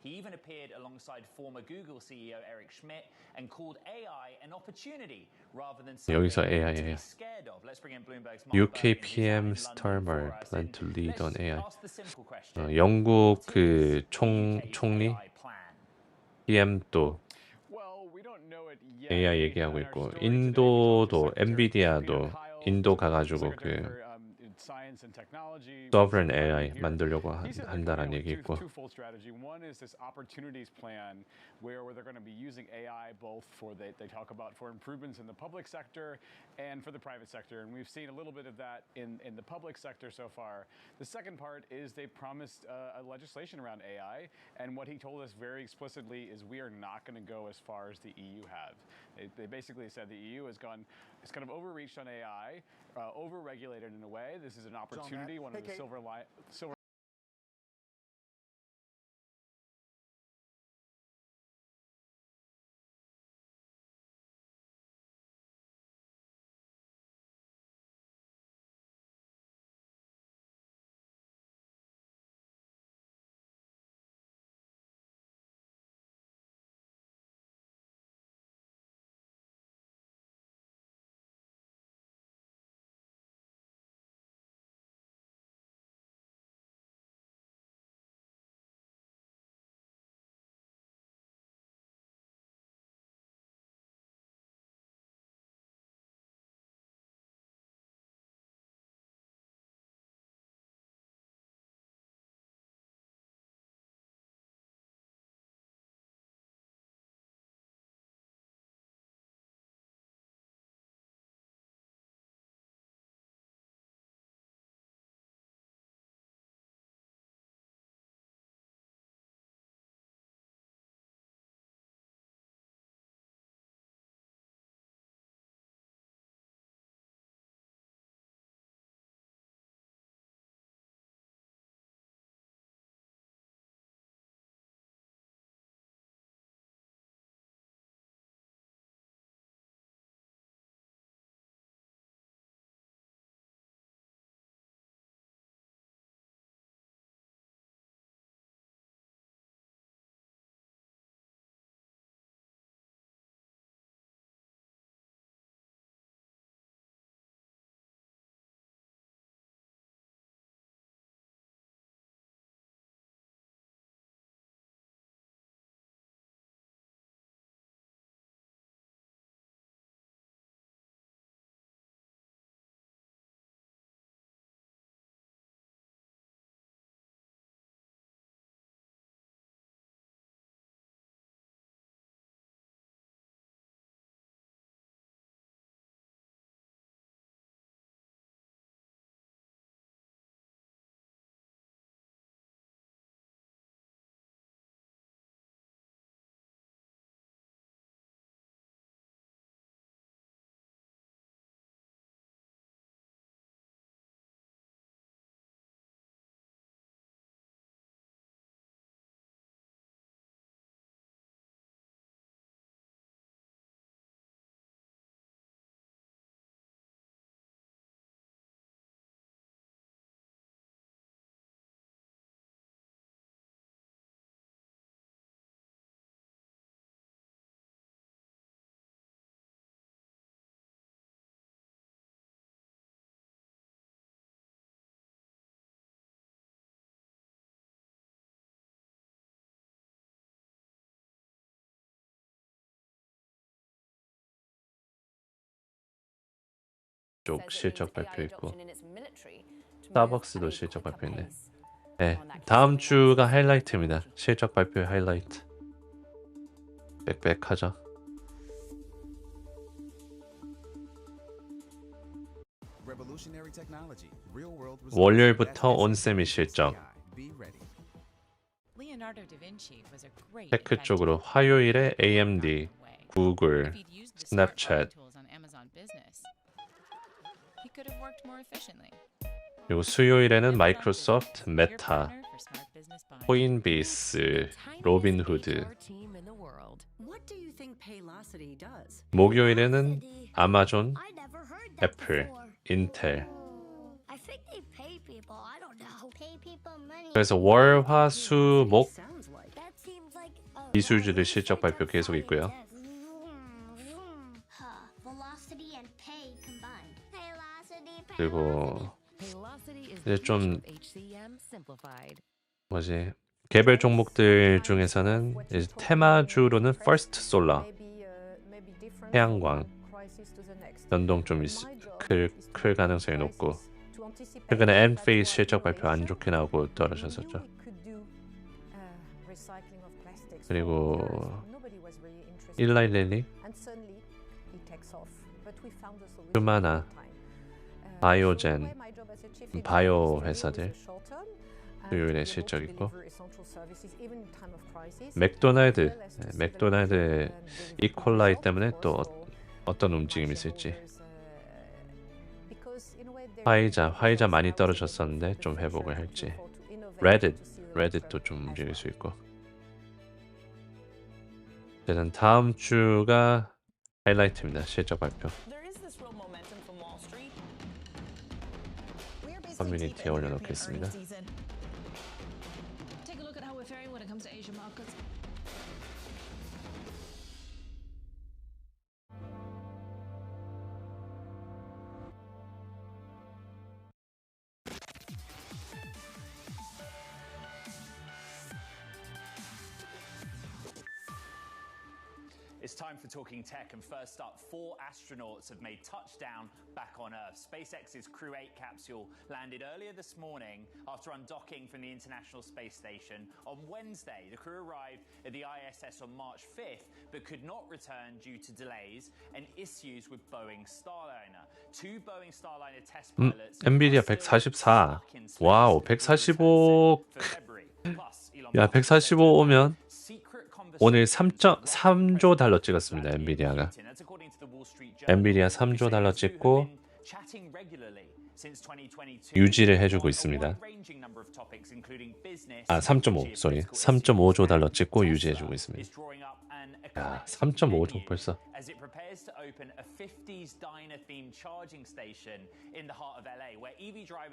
He even appeared alongside former Google CEO Eric Schmidt and called AI an opportunity rather than something to be scared of. Let's bring in Bloomberg's UK PM Starmer plan to lead on AI. 영국 그 총리 PM도 AI 얘기하고 있고 인도도 엔비디아도 인도 가가지고 그 sovereign AI 만들려고 한다는 얘기 있고. Twofold strategy. One is this opportunities plan where they're going to be using AI both for they talk about for improvements in the public sector and for the private sector, and we've seen a little bit of that in the public sector so far. The second part is they promised a legislation around AI, and what he told us very explicitly is we are not going to go as far as the EU have. They basically said the EU has kind of overreached on AI, over-regulated in a way. This is an opportunity, one of the silver 쪽 실적 발표 있고 스타벅스도 실적 발표 있네. 네, 다음 주가 하이라이트입니다. 실적 발표의 하이라이트. 빽빽하죠. 월요일부터 온세미 실적. 테크 쪽으로 화요일에 AMD, 구글, 스냅챗. 그리고 수요일에는 마이크로소프트, 메타, 코인베이스, 로빈후드. 목요일에는 아마존, 애플, 인텔. 그래서 월, 화, 수, 목 이수주들 실적 발표 계속 있고요. 그리고 이제 좀 뭐지 개별 종목들 중에서는 이제 테마주로는 퍼스트 솔라, 태양광 연동 좀 클 가능성이 높고 최근에 엔페이스 실적 발표 안 좋게 나오고 떨어졌었죠. 그리고 일라이 릴리, 휴마나, 바이오젠, 바이오 회사들 수요일에 실적 있고, 맥도날드 이콜라이 때문에 또 어떤 움직임이 있을지. 화이자 많이 떨어졌었는데 좀 회복을 할지. 레딧도 좀 움직일 수 있고. 일단 다음 주가 하이라이트입니다. 실적 발표. 커뮤니티에 올려놓겠습니다. It's time for Talking Tech, and first up, 4 astronauts have made touchdown back on Earth. SpaceX's Crew 8 capsule landed earlier this morning after undocking from the International Space Station. On Wednesday, the crew arrived at the ISS on March 5th, but could not return due to delays and issues with Boeing Starliner. 2 Boeing Starliner test pilots... 엔비디아 144. 와우, 145... 야, 145 오면 오늘 3조 달러 찍었습니다. 엔비디아가. 엔비디아 3조 달러 찍고 유지를 해주고 있습니다. 3.5조 달러 찍고 유지해주고 있습니다. 야, 3.5조 벌써.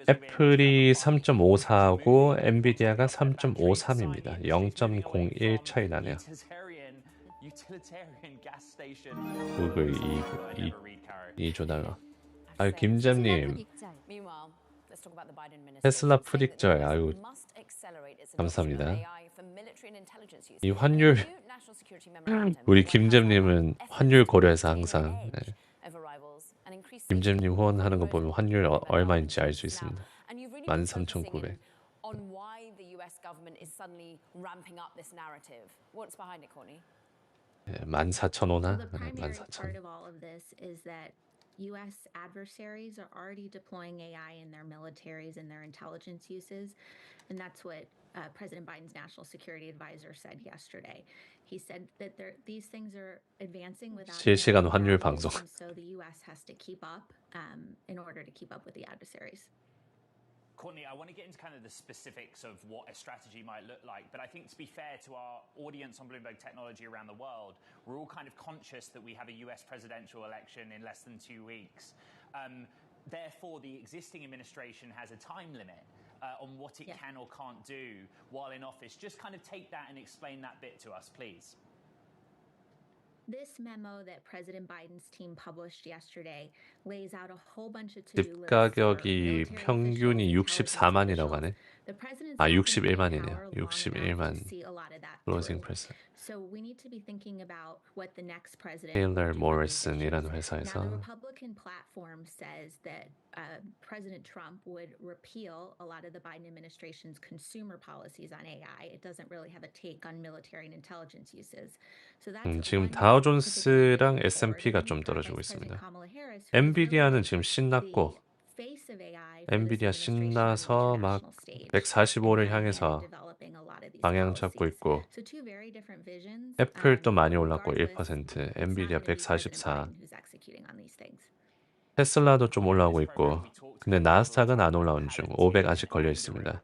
애플이 3.54고 엔비디아가 3.53입니다. 0.01 차이 나네요. 구글 2조 달러. 아유, 김잼님. 테슬라 프릭절. 아유, 감사합니다. 이 환율, 우리 김잼님은 환율 고려해서 항상 김잼님 후원하는 거 보면 환율 얼마인지 알 수 있습니다. 13,900. 네, 14,000원나? 14,000. U.S. adversaries are already deploying AI in their militaries and their intelligence uses, and that's what President Biden's national security advisor said yesterday. He said that these things are advancing without 실시간 환율 방송. So the U.S. has to keep up in order to keep up with the adversaries. Courtney, I want to get into kind of the specifics of what a strategy might look like, but I think to be fair to our audience on Bloomberg Technology around the world, we're all kind of conscious that we have a US presidential election in less than 2 weeks. Therefore, the existing administration has a time limit on what it can or can't do while in office. Just kind of take that and explain that bit to us, please. This memo that President Biden's team published yesterday lays out a whole bunch of to-do lists. 집 가격이 평균이 64만이라고 하네. 아, 61만이네요. 61만 클로징 프라이스. So we need to be thinking about what the next president. 테일러 모리슨이라는 회사에서. Now, the Republican platform says that President Trump would repeal a lot of the Biden administration's consumer policies on AI. It doesn't really have a take on military and intelligence uses. So that's 지금 다우존스랑 S&P가 좀 떨어지고 있습니다. 엔비디아는 지금 신났고, 엔비디아 신나서 막 145를 향해서 방향 잡고 있고, 애플도 많이 올랐고 1%, 엔비디아 144, 테슬라도 좀 올라오고 있고, 근데 나스닥은 안 올라온 중 500 아직 걸려 있습니다.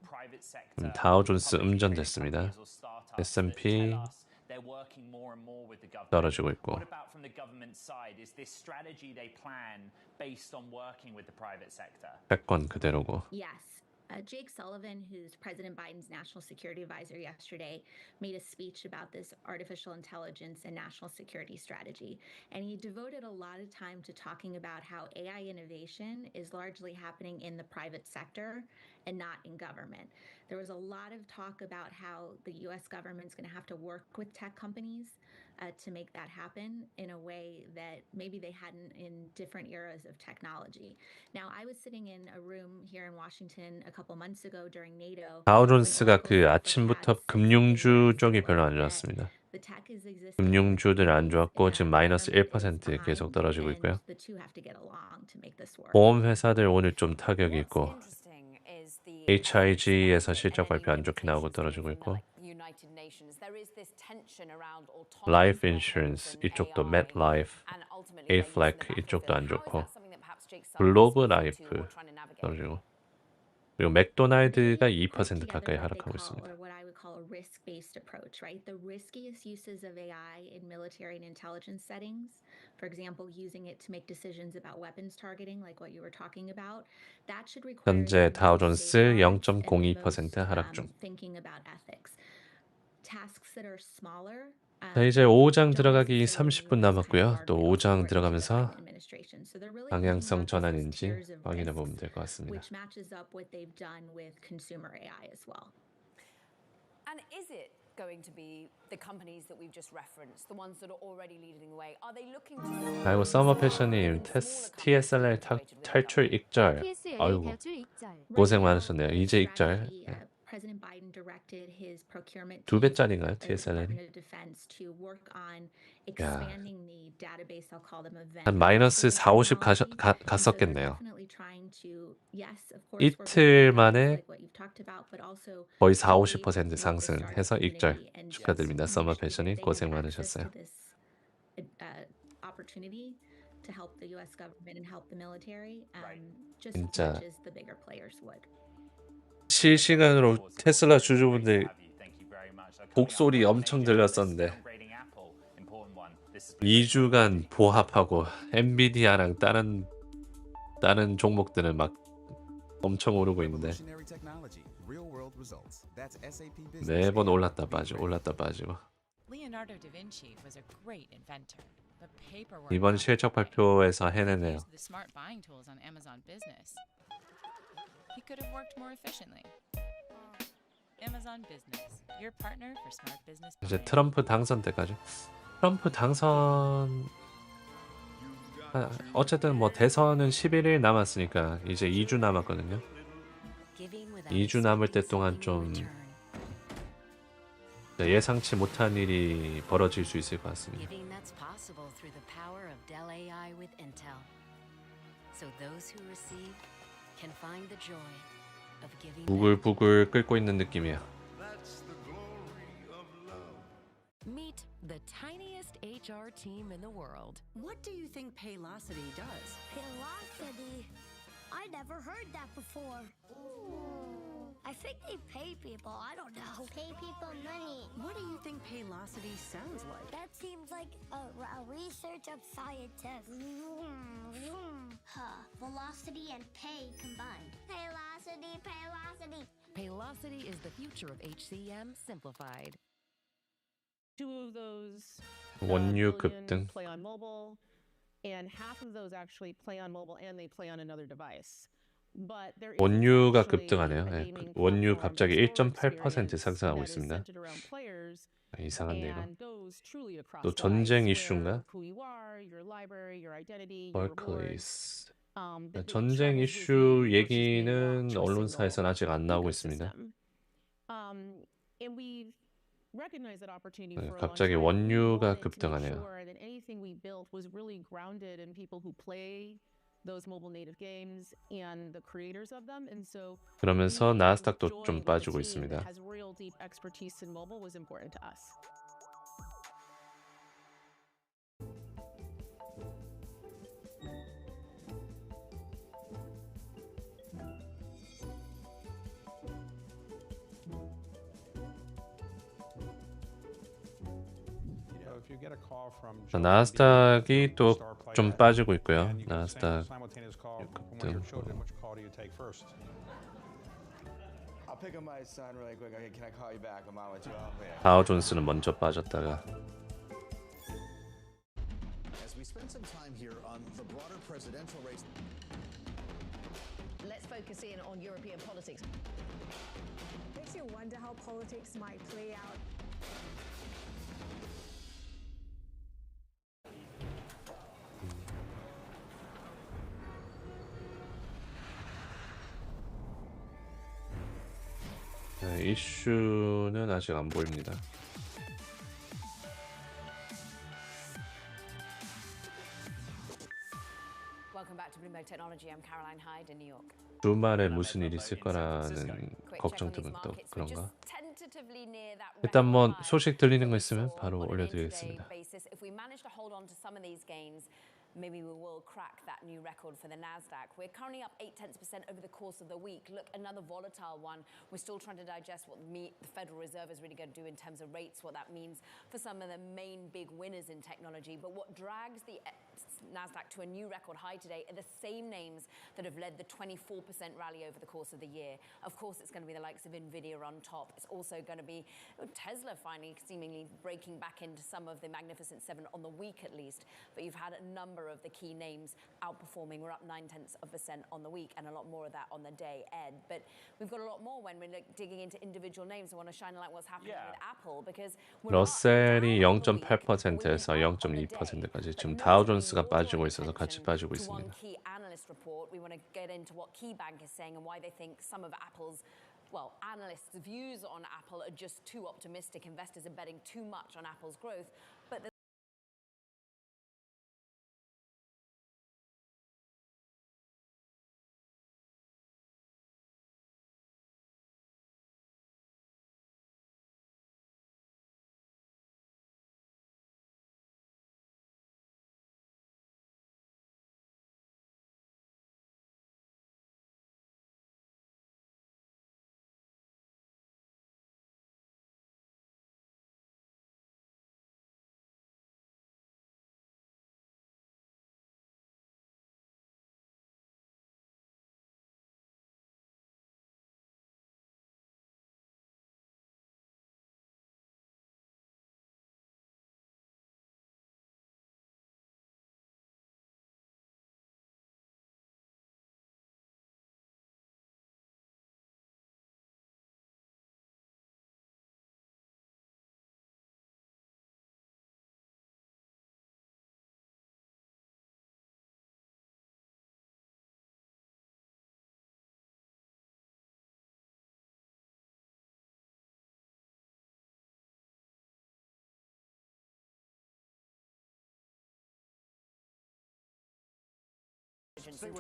다우존스 음전됐습니다. S&P 떨어지고 있고. 패권 그대로고. Jake Sullivan, who's President Biden's national security advisor yesterday, made a speech about this artificial intelligence and national security strategy. And he devoted a lot of time to talking about how AI innovation is largely happening in the private sector and not in government. There was a lot of talk about how the US government's going to have to work with tech companies to make that happen in a way that maybe they hadn't in different eras of technology. Now, I was sitting in a room here in Washington a couple months ago during NATO. 다우존스가 그 아침부터 금융주 쪽이 별로 안 좋았습니다. 금융주들 안 좋았고 지금 마이너스 1% 계속 떨어지고 있고요. 보험 회사들 오늘 좀 타격이 있고 HIG에서 실적 발표 안 좋게 나오고 떨어지고 있고 라이프 인슈런스 이쪽도 MetLife, Aflac 이쪽도 안 좋고 글로브 라이프 떨어지고 그리고 맥도날드가 2% 가까이 하락하고 있습니다. Risk-based approach, right? The riskiest uses of AI in military and intelligence settings, for example, using it to make decisions about weapons targeting, like what you were talking about, that should require 현재 다우존스 0.02% 하락 중. Thinking about ethics. Tasks that are smaller. 자, 이제 5장 들어가기 30분 남았고요. 또 5장 들어가면서 방향성 전환인지 확인해 보면 될 것 같습니다. Which matches up what they've done with consumer AI as well. And is it going to be the companies that we've just referenced, the ones that are already leading the way? Are they looking to... 아이고 서머 패션님 TSLR 탈출 익절. 아이고 고생 많으셨네요. 이제 익절. President Biden directed his procurement 2배짜리인가요? TSLR이? 한 마이너스 40, 50 갔었겠네요. 이틀 만에 거의 40, 50% 상승해서 익절. 축하드립니다. 서머 패션이 고생 많으셨어요. 진짜 실시간으로 테슬라 주주분들 곡소리 엄청 들렸었는데 2주간 보합하고 엔비디아랑 다른 종목들은 막 엄청 오르고 있는데 매번 올랐다 빠지고 이번 실적 발표에서 해내네요. He could have worked more efficiently. Amazon Business, your partner for smart business. 이제 트럼프 당선 때까지. 트럼프 당선 어쨌든 뭐 대선은 11일 남았으니까 이제 2주 남았거든요. 2주 남을 때 동안 좀 예상치 못한 일이 벌어질 수 있을 것 같습니다. 부글부글 끓고 있는 느낌이야. Meet the tiniest HR team in the world. What do you think Paylocity does? Paylocity? I never heard that before. I think they pay people. I don't know. Pay people money. What do you think Paylocity sounds like? That seems like a research of scientists. Velocity and pay combined. Paylocity, Paylocity. Paylocity is the future of HCM simplified. Two of those 원유 급등. play on mobile, and half of those actually play on mobile and they play on another device. But there is 원유가 급등하네요. 네, 원유 갑자기 1.8% 상승하고 있습니다. 이상한데 이거. 또 전쟁 이슈인가? Barclays. 전쟁 이슈 얘기는 언론사에서는 아직 안 나오고 있습니다. 갑자기 원유가 급등하네요. 그러면서 나스닥도 좀 빠지고 있습니다. 나스닥이 또 좀 빠지고 있고요. 나스닥 급등. 다우존스는 먼저 빠졌다가 As we spend some time here on the broader presidential race. Let's focus in on European politics. Makes you wonder how politics might play out. 네, 이슈는 아직 안 보입니다. 주말에 무슨 일이 있을 거라는 걱정 때문에 또 그런가? 일단 뭐 소식 들리는 거 있으면 바로 올려드리겠습니다. Maybe we will crack that new record for the Nasdaq. We're currently up 0.8% over the course of the week. Look, another volatile one. We're still trying to digest what the Federal Reserve is really going to do in terms of rates, what that means for some of the main big winners in technology. But what drags the Nasdaq to a new record high today are the same names that have led the 24% rally over the course of the year. Of course, it's going to be the likes of Nvidia on top. It's also going to be Tesla finally seemingly breaking back into some of the Magnificent Seven on the week at least. But you've had a number of the key names outperforming. We're up 0.9% on the week and a lot more of that on the day, Ed. But we've got a lot more when we're digging into individual names. I want to shine a light what's happening with Apple because 러셀이 0.8%에서 0.2%까지 지금 다우존스가 빠지고 있어서 같이 빠지고 있습니다. One key analyst report. We want to get into what KeyBank is saying and why they think some of Apple's analysts' views on Apple are just too optimistic. Investors are betting too much on Apple's growth. But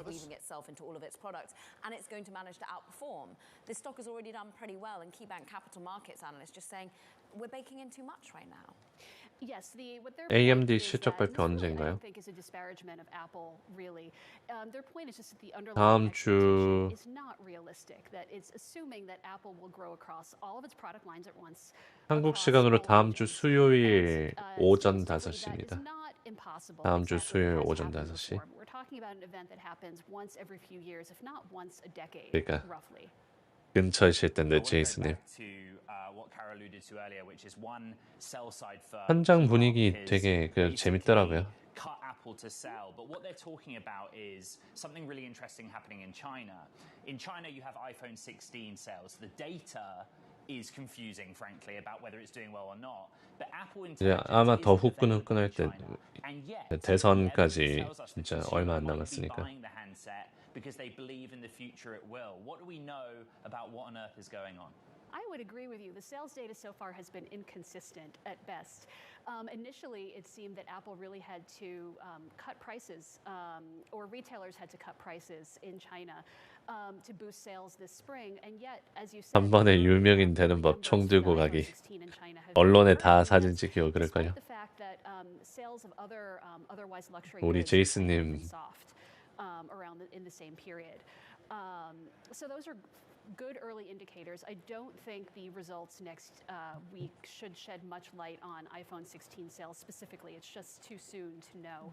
weaving itself into all of its products, and it's going to manage to outperform. This stock has already done pretty well, and KeyBank Capital Markets analysts just saying we're baking in too much right now. Yes, what they're AMD 실적 발표 언제인가요? think is a disparagement of Apple, really. Their point is just that the 다음 underlying 주 expectation is not realistic. That it's assuming that Apple will grow across all of its product lines at once. 한국 시간으로 다음 주 수요일 오전 5시입니다. 다음 주 수요일 오전 5시. We're talking about an event that happens once every few years, if not once a decade, 그러니까 roughly. 근처에 실 텐데 제이슨님. 현장 분위기 되게 재밌더라고요. cut Apple to sell. But what they're talking about is something really interesting happening in China. In China, you have iPhone 16 sales. The data is confusing, frankly, about whether it's doing well or not. But Apple 이제 아마 더 후끈후끈할 때 대선까지 진짜 얼마 안 남았으니까. because they believe in the future it will. What do we know about what on earth is going on? I would agree with you. The sales data so far has been inconsistent at best. Initially, it seemed that Apple really had to cut prices, or retailers had to cut prices in China to boost sales this spring. And yet, as you said, 한 번에 유명인 되는 법 총 들고 가기. 언론에 다 사진 찍히고 그럴걸요. the fact that sales of other otherwise luxury 우리 goods 제이슨님 soft around in the same period. So those are good early indicators. I don't think the results next week should shed much light on iPhone 16 sales specifically. It's just too soon to know.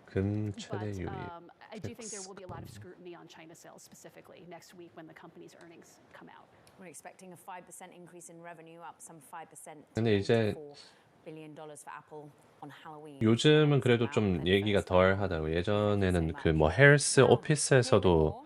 근처의 유입. I do think there will be a lot of scrutiny on China sales specifically next week when the company's earnings come out. We're expecting a 5% increase in revenue, up some 5%. 근데 이제 $4 billion for Apple on Halloween. 요즘은 그래도 좀 얘기가 덜 하더라고요. 예전에는 그 뭐 헬스 오피스에서도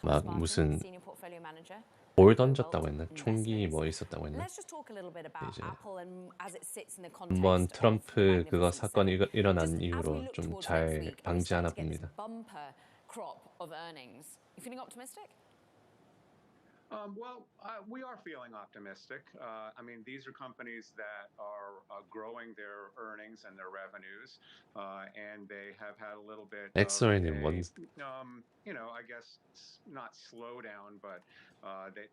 막 Martin, 무슨 Senior Portfolio Manager. 볼 던졌다고 했나? 총기 뭐 있었다고 했나? Let's just talk a little bit about 이제 Apple and as it sits in the 한번 context of 트럼프 the 그거 Magnificent 사건이 Seven. 일어난 Just as we 이후로 look 좀 towards next 잘 week, and we 방지하나 start to get this 봅니다. bumper crop of earnings. You feeling optimistic? We are feeling optimistic. I mean, these are companies that are growing their earnings and their revenues, and they have had a little bit of 엑소에는 뭔 I guess not slow down, but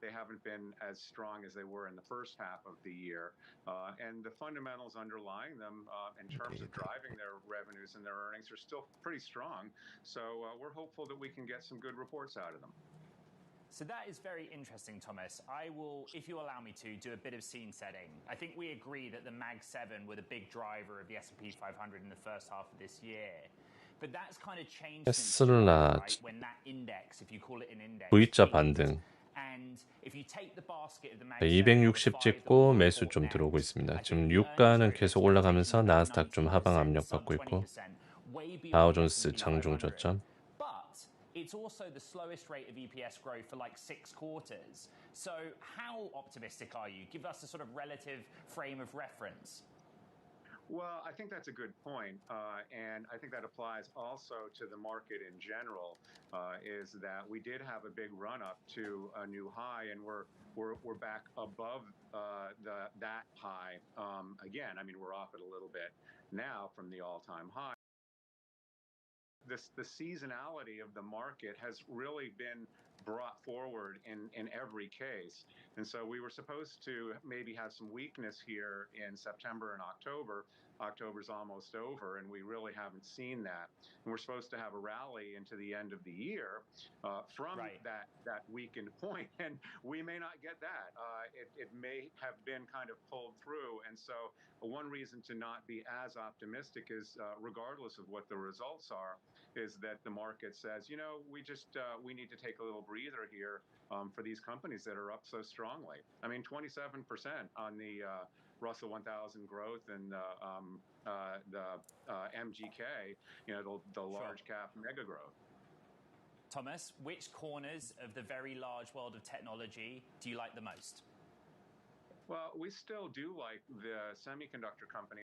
they haven't been as strong as they were in the first half of the year. And the fundamentals underlying them in terms of driving their revenues and their earnings are still pretty strong. So we're hopeful that we can get some good reports out of them. So that is very interesting, Thomas. I will, if you allow me to, do a bit of scene setting. I think we agree that the Mag 7 were the big driver of the S&P 500 in the first half of this year. But that's kind of changed since June, 테슬라 right? When that index, if you call it an index, V자 peaked. 반등. And if you take the basket of the Mag 260 찍고 매수 좀 들어오고 있습니다. 지금 유가는 계속 올라가면서 나스닥 좀 하방 압력 받고 있고 다우존스 장중 저점. It's also the slowest rate of EPS growth for like 6 quarters. So how optimistic are you? Give us a sort of relative frame of reference. Well, I think that's a good point, and I think that applies also to the market in general. Is that we did have a big run up to a new high, and we're back above that high again. I mean, we're off it a little bit now from the all-time high. The seasonality of the market has really been brought forward in every case. And so we were supposed to maybe have some weakness here in September and October. October's almost over, and we really haven't seen that. And we're supposed to have a rally into the end of the year from that weakened point, and we may not get that. It may have been kind of pulled through, and so one reason to not be as optimistic is, regardless of what the results are, is that the market says, we need to take a little breather here for these companies that are up so strongly. I mean, 27% on the Russell 1000 growth and the MGK, the large cap mega growth. Thomas, which corners of the very large world of technology do you like the most? Well, we still do like the semiconductor companies.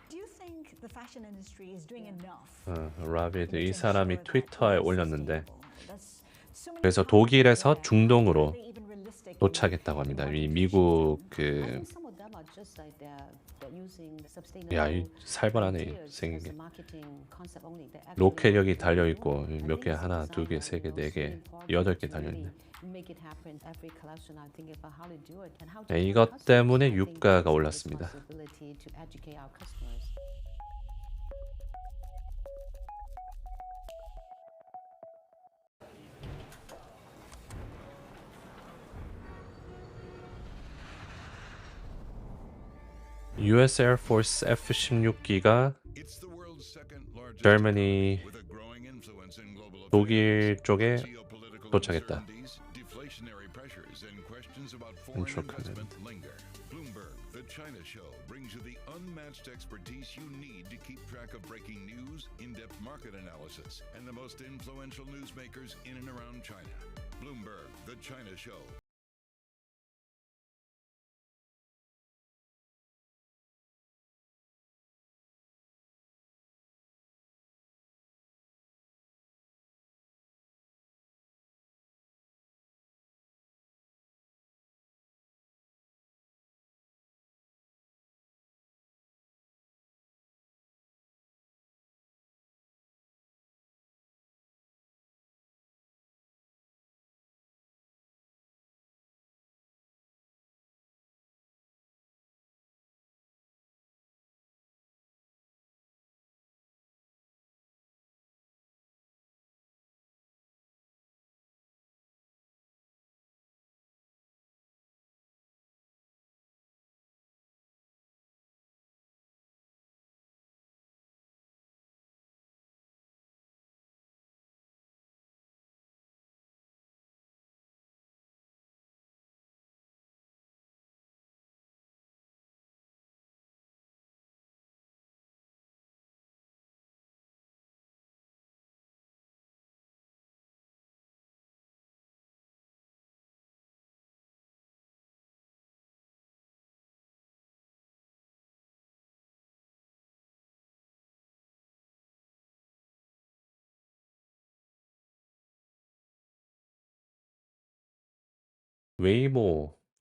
Do you think the fashion industry is doing enough? 라비드 이 사람이 트위터에 올렸는데 그래서 독일에서 중동으로 도착했다고 합니다. 이 미국 이 살벌하네 생긴 게. 로켓력이 달려 있고 몇 개 하나, 두 개, 세 개, 네 개, 8개 달려 있네. 이것 때문에 유가가 올랐습니다. US Air Force F-16기가 Germany 독일 쪽에 도착했다. Intro command. Bloomberg, the China show, brings you the unmatched expertise you need to keep track of breaking news, in-depth market analysis, and the most influential newsmakers in and around China. Bloomberg, the China show.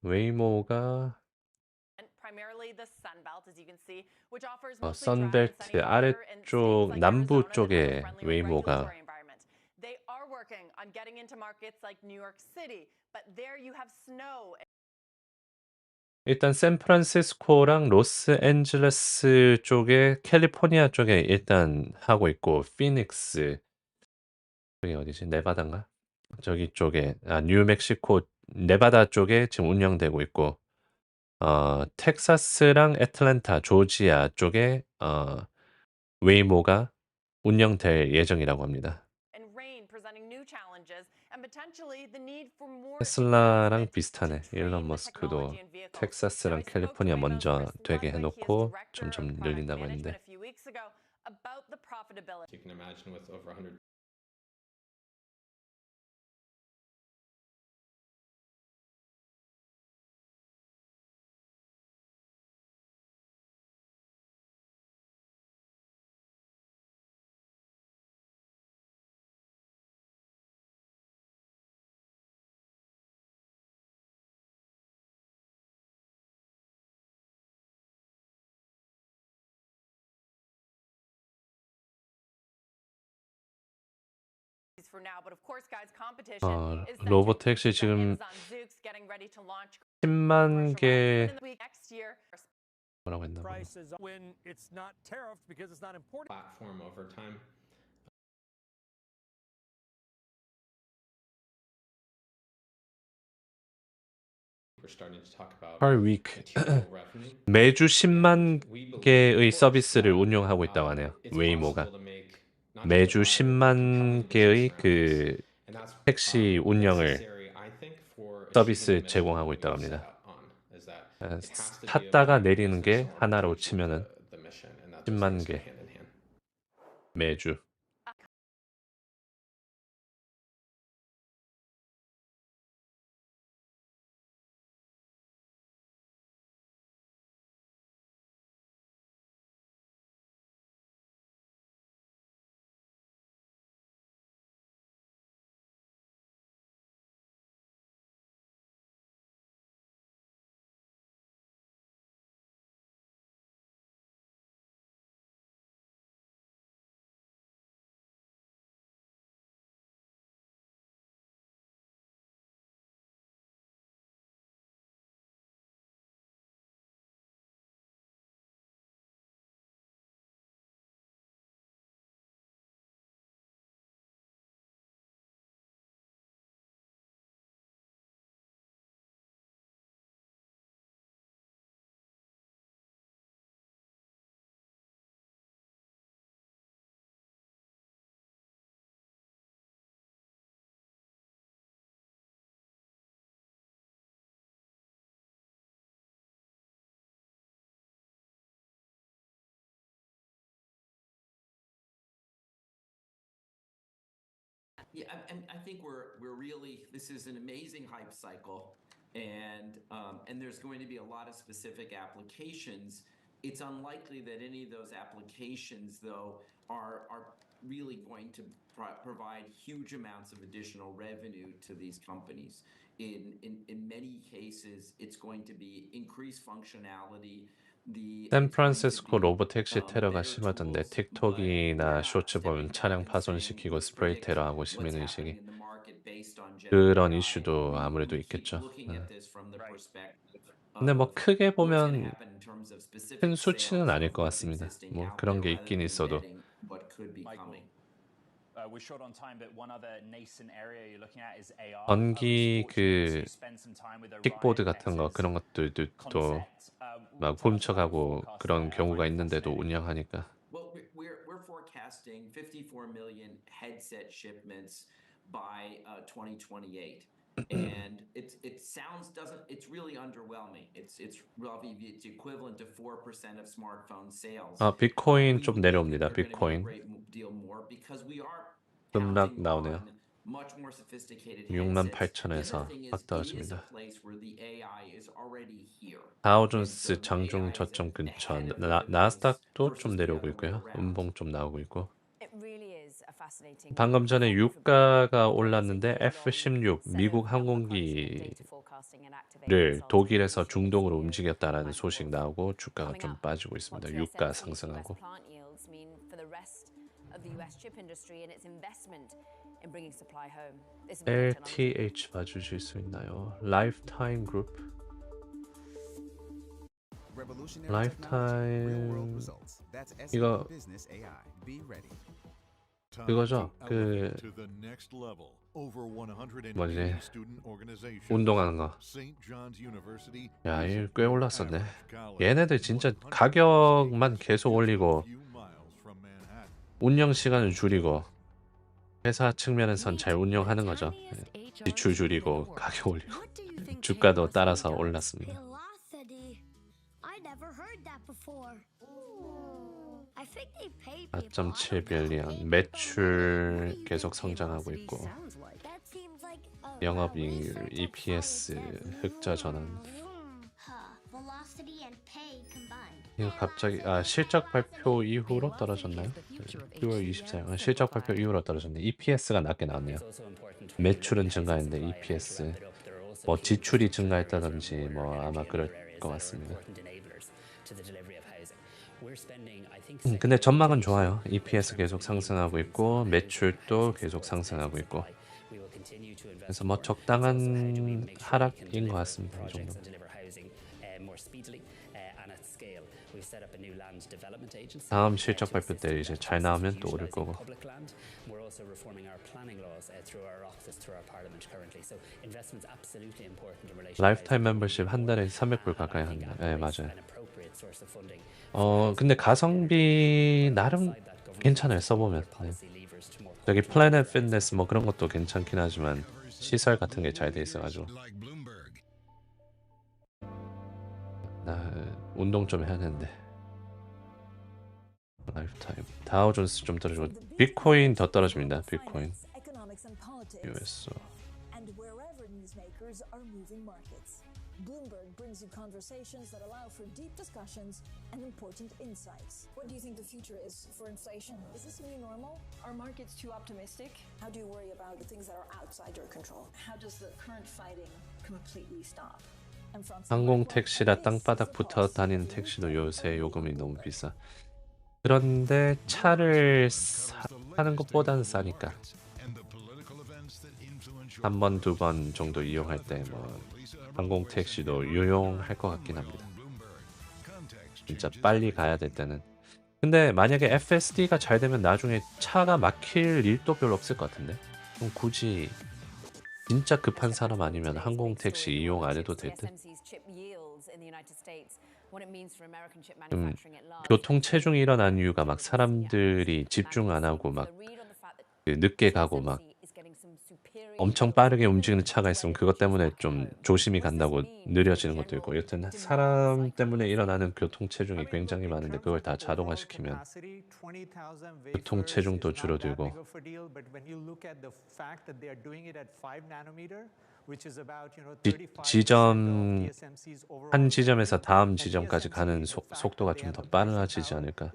웨이모가 선벨트 아래쪽 남부 쪽에 웨이모가 일단 샌프란시스코랑 로스앤젤레스 쪽에 캘리포니아 쪽에 일단 하고 있고 피닉스 저기 어디지? 네바다인가? 저기 쪽에 뉴멕시코 네바다 쪽에 지금 운영되고 있고 텍사스랑 애틀랜타 조지아 쪽에 웨이모가 운영될 예정이라고 합니다. 테슬라랑 비슷하네. 일론 머스크도 텍사스랑 캘리포니아 먼저 되게 해놓고 점점 늘린다고 했는데 로봇 택시 지금 10만 개 뭐라고 했나 보네. Per week 매주 10만 개의 서비스를 운영하고 있다고 하네요. 웨이모가 매주 10만 개의 그 택시 운영을 서비스 제공하고 있다고 합니다. 탔다가 내리는 게 하나로 치면은 10만 개 매주. Yeah, I think we're really, this is an amazing hype cycle, and there's going to be a lot of specific applications. It's unlikely that any of those applications, though, are really going to provide huge amounts of additional revenue to these companies. In many cases, it's going to be increased functionality. 샌프란시스코 로보택시 테러가 심하던데 틱톡이나 쇼츠 보면 차량 파손시키고 스프레이 테러하고 시민의식이 그런 이슈도 아무래도 있겠죠. 근데 뭐 크게 보면 큰 수치는 아닐 것 같습니다. 뭐 그런 게 있긴 있어도 We're short on time, but one other nascent area you're looking at is AR. 전기 그 킥보드 같은 거 그런 것들도 또 막 훔쳐가고 그런 경우가 있는데도 운영하니까. Well, we're forecasting 54 million headset shipments by 2028. And it sounds it's really underwhelming. It's equivalent to 4% of smartphone sales. 아, 비트코인 좀 내려옵니다. 비트코인 급락 나오네요. 68,000에서 확 떨어집니다. 다우존스 장중 저점 근처, 나스닥도 좀 내려오고 있고요. 음봉 좀 나오고 있고. 방금 전에 유가가 올랐는데 F-16 미국 항공기를 독일에서 중동으로 움직였다라는 소식 나오고 주가가 좀 빠지고 있습니다. 유가 상승하고. LTH 봐주실 수 있나요? 라이프타임 그룹. 라이프타임 이거 그거죠? 그 뭐지? 운동하는 거. 야, 이거 꽤 올랐었네. 얘네들 진짜 가격만 계속 올리고 운영 시간을 줄이고 회사 측면에선 잘 운영하는 거죠. 지출 줄이고 가격 올리고 주가도 따라서 올랐습니다. 4.7 빌리언 매출 계속 성장하고 있고 영업이익률 EPS 흑자 전환. 이거 갑자기 실적 발표 이후로 떨어졌나요? 6월 24일 실적 발표 이후로 떨어졌네. EPS가 낮게 나왔네요. 매출은 증가했는데 EPS 뭐 지출이 증가했다든지 뭐 아마 그럴 것 같습니다. 근데 전망은 좋아요. EPS 계속 상승하고 있고 매출도 계속 상승하고 있고 그래서 뭐 적당한 하락인 것 같습니다. 이 정도. 다음 실적 발표 때 이제 잘 나오면 또 오를 거고. 라이프타임 멤버십 한 달에 300불 가까이 한다. 네, 맞아요. 근데 가성비 나름 괜찮아요. 써보면. 네. 저기 플래닛 피트니스 뭐 그런 것도 괜찮긴 하지만 시설 같은 게 잘 돼 있어가지고 나 운동 좀 해야 되는데. 라이프타임 다우존스 좀 떨어지고 비트코인 더 떨어집니다. 비트코인 US. Bloomberg brings you conversations that allow for deep discussions and important insights. What do you think the future is for inflation? Is this a new normal? Are markets too optimistic? How do you worry about the things that are outside your control? How does the current fighting completely stop? 항공 택시라 땅바닥 붙어 다니는 택시도 요새 요금이 너무 비싸. 그런데 차를 사는 것보다는 싸니까 한 번, 두 번 정도 이용할 때 뭐 항공 택시도 유용할 것 같긴 합니다. 진짜 빨리 가야 될 때는. 근데 만약에 FSD가 잘 되면 나중에 차가 막힐 일도 별로 없을 것 같은데. 그럼 굳이 진짜 급한 사람 아니면 항공 택시 이용 안 해도 될 듯. 교통 체중이 일어난 이유가 막 사람들이 집중 안 하고 막 늦게 가고 막 엄청 빠르게 움직이는 차가 있으면 그것 때문에 좀 조심히 간다고 느려지는 것도 있고 여튼 사람 때문에 일어나는 교통체중이 굉장히 많은데 그걸 다 자동화시키면 교통체중도 줄어들고 지점 한 지점에서 다음 지점까지 가는 속도가 좀 더 빨라지지 않을까?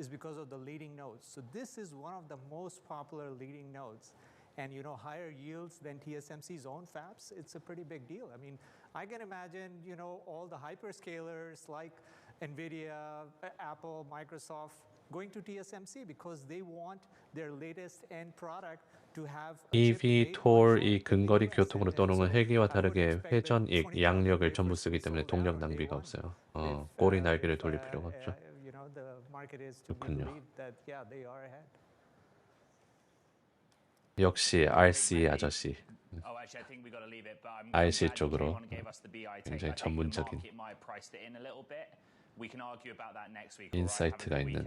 And higher yields than TSMC's own fabs, it's a pretty big deal. I mean, I can imagine, all the hyperscalers like Nvidia, Apple, Microsoft going to TSMC because they want their latest end product to have eVTOL 이 근거리 교통으로 떠오르는 헬기와 다르게 회전익, 양력을 전부 쓰기 때문에 동력 낭비가 없어요. 꼬리 날개를 돌릴 필요가 없죠. 그렇군요. 역시 RC 아저씨. RC 쪽으로 굉장히 전문적인 인사이트가 있는.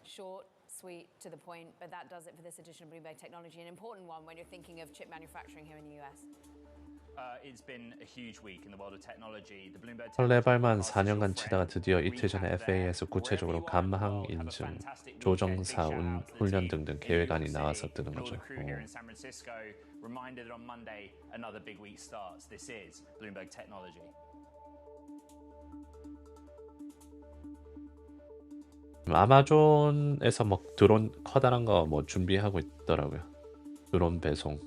Short, sweet, to the point, but that does it for this edition of Bloomberg Technology. An important one when you're thinking of chip manufacturing here in the US. It's been a huge week in the world of technology. The Bloomberg 설레발만 4년간 치다가 드디어 이틀 전에 FAA에서 구체적으로 감항 인증, 조정사 훈련 등등 계획안이 나와서 뜨는 거죠. Reminded on Monday, another big week starts. This is Bloomberg Technology. 아마존에서 뭐 드론 커다란 거 뭐 준비하고 있더라고요. 드론 배송.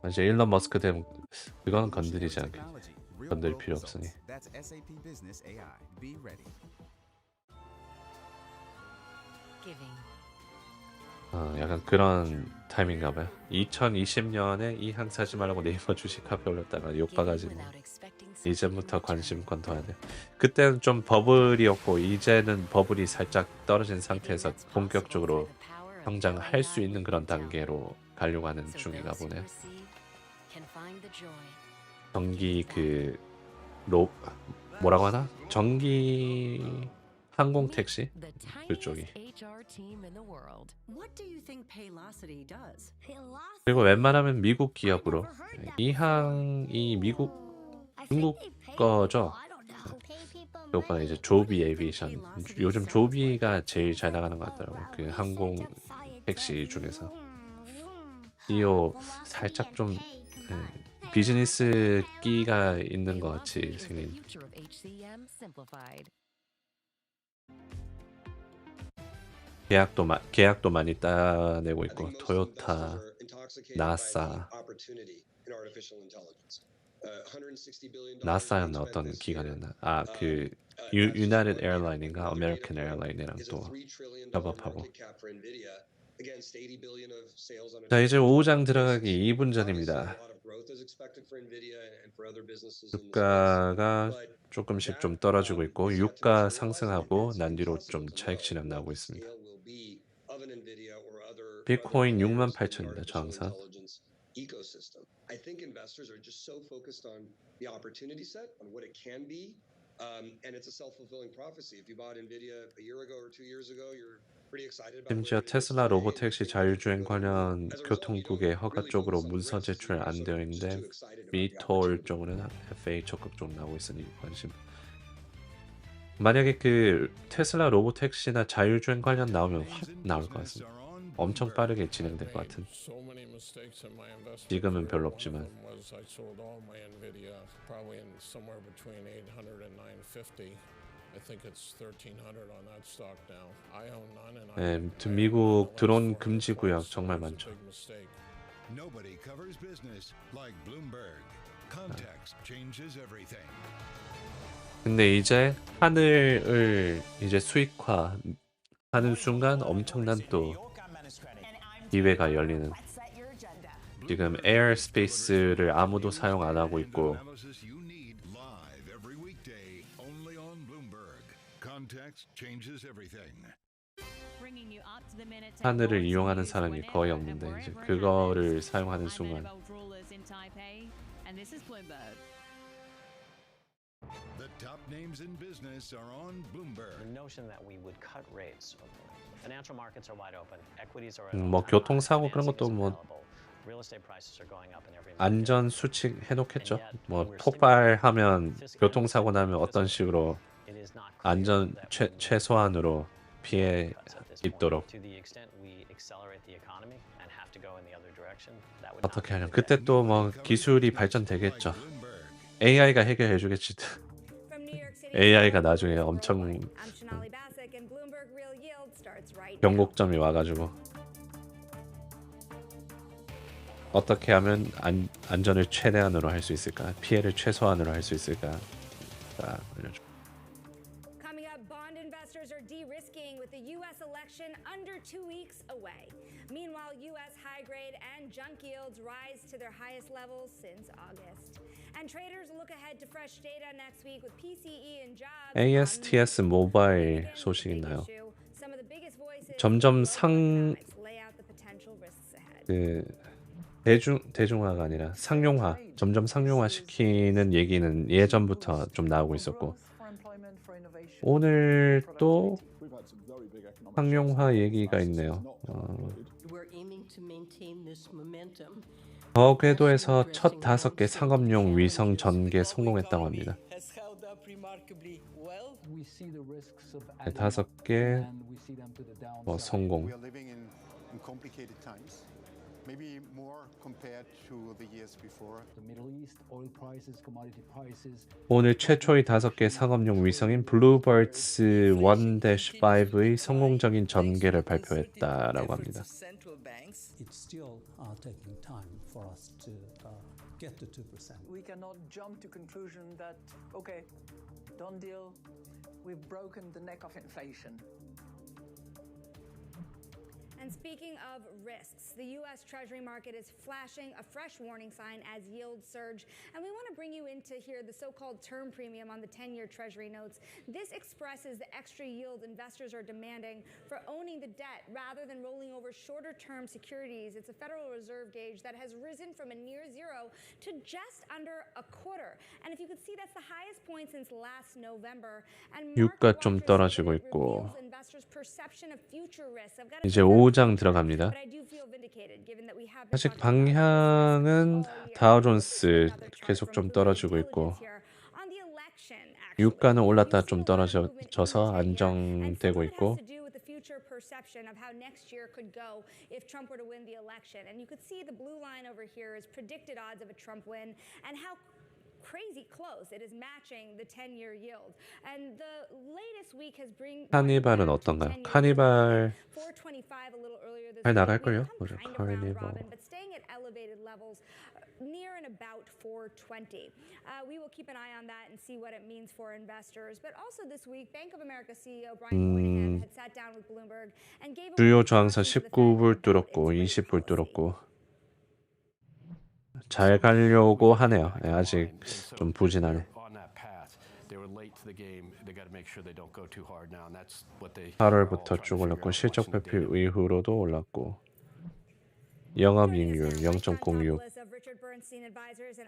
이제 일론 머스크 되면 그거는 건드리지 않게 건들 필요 없으니. 약간 그런 타임인가 봐요. 2020년에 이 항 사지 말라고 네이버 주식 카페 올렸다가 욕박아지고 이제부터 관심권 둬야 돼. 그때는 좀 버블이었고 이제는 버블이 살짝 떨어진 상태에서 본격적으로 성장할 수 있는 그런 단계로 가려고 하는 중인가 보네요. 전기 뭐라고 하나? 전기 항공 택시 그쪽이. 그리고 웬만하면 미국 기업으로 이항이 중국 거죠. 그것보다 이제 조비 에비에이션 요즘 조비가 제일 잘 나가는 것 같더라고요. 그 항공 택시 중에서 CEO 살짝 좀 비즈니스 끼가 있는 것 같이 생긴. 계약도 많이 따내고 있고 토요타, 나사, 나사였나 어떤 기관이었나? 그 유나이티드 에어라인인가 아메리칸 에어라인이랑 또 협업하고. 자 이제 5장 들어가기 2분 전입니다. 주가가 조금씩 좀 떨어지고 있고 유가 상승하고 난 뒤로 좀 차익 실현 나오고 있습니다. 비트코인 68,000입니다. 저항선. I think investors are just so focused on the opportunity set, on what it can be, and it's a self-fulfilling prophecy. If you bought Nvidia a year ago or 2 years ago, you're pretty excited about. 심지어 테슬라 로보택시 자율주행 관련 교통국의 허가 쪽으로 문서 제출 안 되어 있는데 비톨 쪽으로는 FA 적극 좀 나오고 있으니 관심. 만약에 그 테슬라 로보택시나 자율주행 관련 나오면 확 나올 것 같습니다. 엄청 빠르게 진행될 것 같은. 지금은 별로 없지만. 네, 미국 드론 금지 구역 정말 많죠. 근데 이제 하늘을 이제 수익화하는 순간 엄청난 또 기회가 열리는. 지금 에어스페이스를 아무도 사용 안 하고 있고 하늘을 이용하는 사람이 거의 없는데 이제 그거를 사용하는 순간 The top names in business are on Bloomberg. The notion that we would cut rates. Financial markets are wide open. Equities are 뭐 교통사고 그런 것도 뭐 real estate prices are going up in every 안전 수칙 해놓겠죠. 뭐 폭발하면 교통사고 나면 어떤 식으로 안전 최소한으로 피해 있도록 어떻게 하냐. 그때 또 뭐 기술이 발전되겠죠. AI가 해결해주겠지. AI가 나중에 엄청 변곡점이 와가지고 어떻게 하면 안전을 최대한으로 할 수 있을까? 피해를 최소한으로 할 수 있을까? 자, 알려줘. Coming up, bond investors are de-risking with the U.S. election under 2 weeks away. Meanwhile, U.S. high-grade and junk yields rise to their highest levels since August. And traders look ahead to fresh data next week with PCE and jobs. ASTS 모바일 소식 있나요? 점점 대중화가 아니라 상용화, 점점 상용화 시키는 얘기는 예전부터 좀 나오고 있었고 오늘 또 상용화 얘기가 있네요. 궤도에서 첫 5개 상업용 위성 전개 성공했다고 합니다. 5개 성공. Maybe more compared to the years before. The Middle East, oil prices, commodity prices. 오늘 최초의 5개 상업용 위성인 블루버드스 1-5의 성공적인 전개를 발표했다라고 합니다. It's still taking time for us to get to 2%. We cannot jump to conclusion that okay, done deal. We've broken the neck of inflation. And speaking of risks, the U.S. Treasury market is flashing a fresh warning sign as yields surge. And we want to bring you in to hear the so-called term premium on the 10-year Treasury notes. This expresses the extra yield investors are demanding for owning the debt rather than rolling over shorter-term securities. It's a Federal Reserve gauge that has risen from a near zero to just under a quarter. And if you could see, that's the highest point since last November. And 유가 좀 떨어지고 있고 이제 5장 들어갑니다. 아직 방향은 다우존스 계속 좀 떨어지고 있고 유가는 올랐다 좀 떨어져서 안정되고 있고 crazy close. It is matching the 10-year yield. And the latest week has bring 카니발은 어떤가요? 카니발 425 a little earlier this 잘 week. 나갈걸요? Robin, but staying at elevated levels near and about 420. We will keep an eye on that and see what it means for investors. But also this week, Bank of America CEO Brian Moynihan had sat down with Bloomberg and gave 주요 저항선 19불 뚫었고 20불 뚫었고 잘 가려고 하네요. 아직 좀 부진하네. 8월부터 쭉 올랐고 실적 발표 이후로도 올랐고 영업이익률 0.06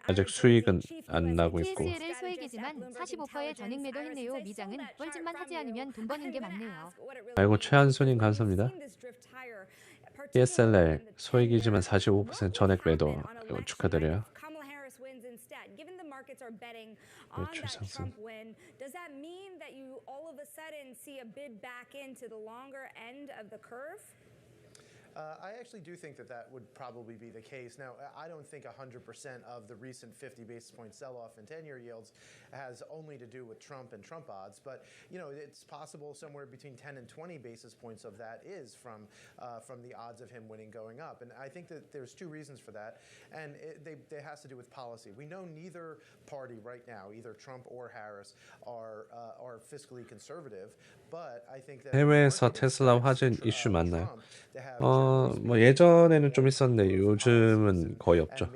아직 수익은 안 나고 있고 TSLL 소액이지만 45%의 전액 매도했네요. 미장은 뻘짓만 하지 않으면 돈 버는 게 많네요. 아이고 최한수님 감사합니다. TSLL 소액이지만 45% 전액 매도 축하드려요. 매출 상승. Does that mean that you all of a sudden see a bid back into the longer end of the curve? I actually do think that that would probably be the case. Now, I don't think 100% of the recent 50 basis point sell-off in 10-year yields has only to do with Trump and Trump odds, but you know, it's possible somewhere between 10 and 20 basis points of that is from the odds of him winning going up. And I think that there's two reasons for that, and it has to do with policy. We know neither party right now, either Trump or Harris, are fiscally conservative, but I think that 해외에서 테슬라 화재 이슈 많나요? 뭐 예전에는 좀 있었는데 요즘은 거의 없죠.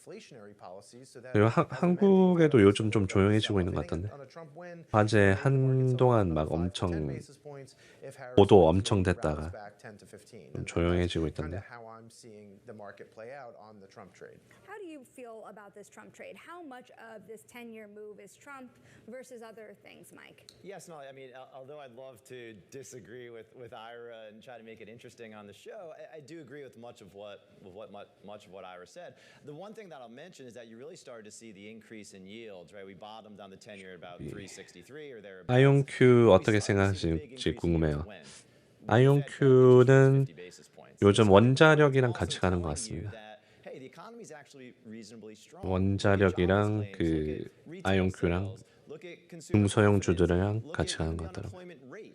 deflationary policies. So that 그리고 한국에도 요즘 좀 조용해지고 있는 것 같던데. 화재 한동안 막 엄청 보도 엄청 됐다가 좀 조용해지고 있던데. How do you feel about this Trump trade? How much of this 10-year move is Trump versus other things, Mike? Yes, no, I mean, although I'd love to disagree with Ira and try to make it interesting on the show, I do agree with much of what Ira said. The one thing that I'll mention is that you really started to see the increase in yields, right? We bottomed on the 10-year at about 363 or thereabouts. 아이온큐 어떻게 생각하실지 궁금해요. 아이온큐는 요즘 원자력이랑 같이 가는 것 같습니다. 원자력이랑 그 아이온큐랑 중소형 주들이랑 같이 가는 것 같더라고요.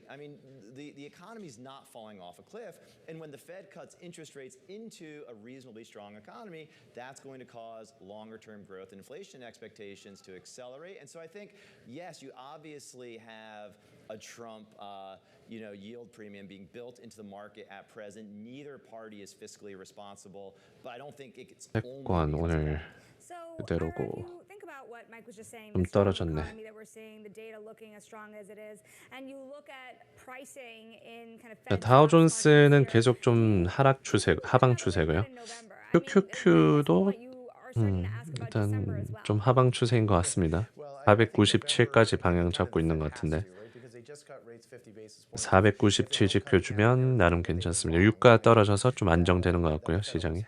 I mean, the economy is not falling off a cliff, and when the Fed cuts interest rates into a reasonably strong economy, that's going to cause longer-term growth and inflation expectations to accelerate. And so I think, yes, you obviously have a Trump, yield premium being built into the market at present. Neither party is fiscally responsible, but I don't think it's 채권 오늘 그대로고 좀 떨어졌네. 다우존스는 계속 좀 하방 추세고요. QQQ도 일단 좀 하방 추세인 것 같습니다. 497까지 방향 잡고 있는 것 같은데 497 지켜주면 나름 괜찮습니다. 유가 떨어져서 좀 안정되는 것 같고요. 시장이.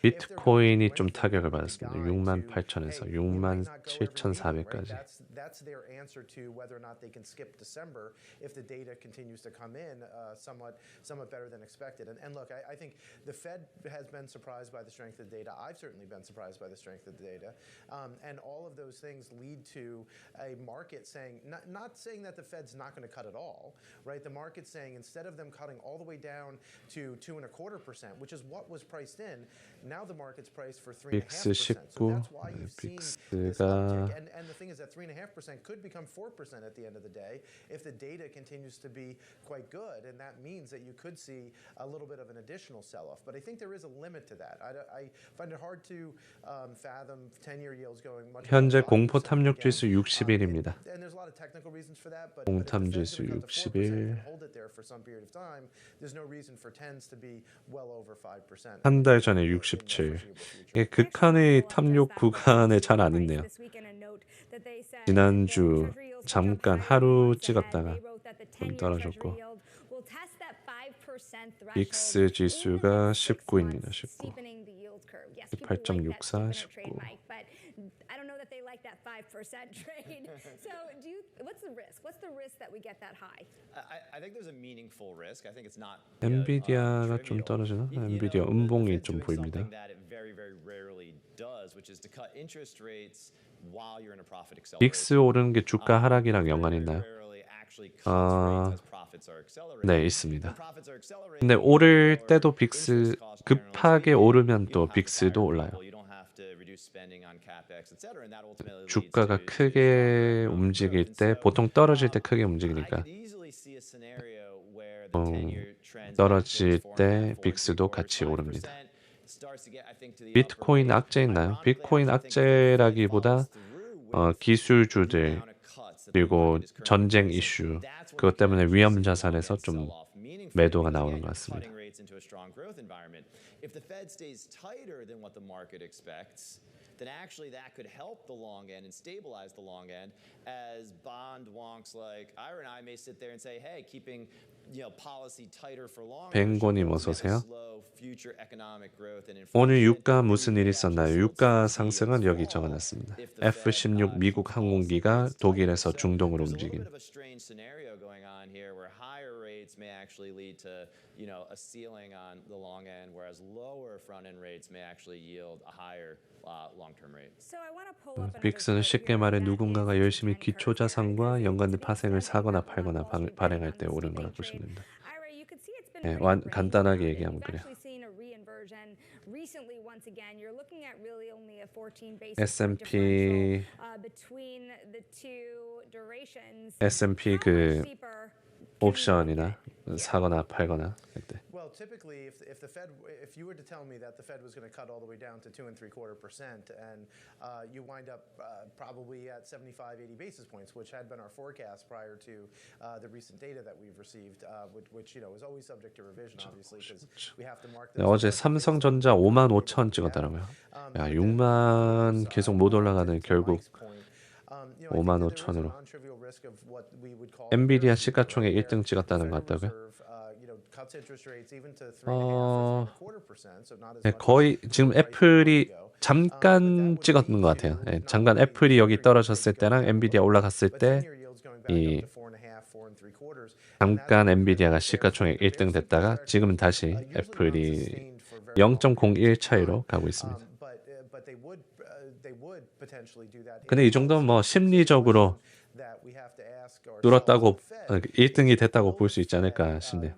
비트코인이 좀 타격을 받았습니다. 68,000에서 67,400까지. That's their answer to whether or not they can skip December if the data continues to come in somewhat better than expected. And look, I think the Fed has been surprised by the strength of the data. I've certainly been surprised by the strength of the data. And all of those things lead to a market saying, not saying that the Fed's not going to cut at all, right? The market's saying instead of them cutting all the way down to 2.25%, which is what was priced in, now the market's priced for 3.5%. So that's why you've seen this uptick. And the thing is that 3.5% could become 4% at the end of the day if the data continues to be quite good, and that means that you could see a little bit of an additional sell-off. But I think there is a limit to that. I find it hard to fathom 10-year yields going much. 현재 공포 탐욕 지수 60일입니다. And there's a lot of technical reasons for that, but 공탐 지수 60일. hold it there for some period of time. There's no reason for 10s to be well over 5%. 한 달 전에 67. 극한의 탐욕 구간에 잘 안 있네요. 지난주 잠깐 하루 찍었다가 좀 떨어졌고 빅스 지수가 19입니다. 19. 18.64, 19. I don't know that they like that 5% trade. So, what's the risk? What's the risk that we get that high? I think there's a meaningful risk. I think it's not. 엔비디아가 좀 떨어지나? 엔비디아 음봉이 좀 보입니다. 빅스 오르는 게 주가 하락이랑 연관이 있나요? 네, 있습니다. 근데 오를 때도 빅스 급하게 오르면 또 빅스도 올라요. 주가가 크게 움직일 때 보통 떨어질 때 크게 움직이니까 떨어질 때 빅스도 같이 오릅니다. 비트코인 악재 있나요? 비트코인 악재라기보다 기술주들 그리고 전쟁 이슈 그것 때문에 위험 자산에서 좀 매도가 나오는 것 같습니다. If the Fed stays tighter than what the market expects, then actually that could help the long end and stabilize the long end as bond wonks like Ira and I may sit there and say, hey, keeping policy tighter for longer. 뱅고님 어서 오세요. 오늘 유가 무슨 일 있었나요? 유가 상승은 여기 적어놨습니다. F-16 미국 항공기가 독일에서 중동으로 움직임. May actually lead to, a ceiling on the long end, whereas lower front-end rates may actually yield a higher long-term rate. 빅스는 쉽게 말해 누군가가 열심히 기초자산과 연관된 파생을 사거나 팔거나 발행할 때 오른 거라 보시면 됩니다. 네, 간단하게 얘기하면 그래요. S&P 그 옵션이나 사거나 팔거나 할 때. Well, typically, if you were to tell me that the Fed was going to cut all the way down to 2.75%, and you wind up probably at 75, 80 basis points, which had been our forecast prior to the recent data that we've received, which is always subject to revision, obviously, because we have to mark. 어제 삼성전자 55,000 찍었더라고요. 야, 6만 계속 못 올라가는 결국 55,000으로. 엔비디아 시가총액 1등 찍었다는 것 같다고요? 네, 거의 지금 애플이 잠깐 찍었는 것 같아요. 네, 잠깐 애플이 여기 떨어졌을 때랑 엔비디아 올라갔을 때 이 잠깐 엔비디아가 시가총액 1등 됐다가 지금은 다시 애플이 0.01 차이로 가고 있습니다. 근데 이 정도면 뭐 심리적으로 뚫었다고 1등이 됐다고 볼 수 있지 않을까 싶네요.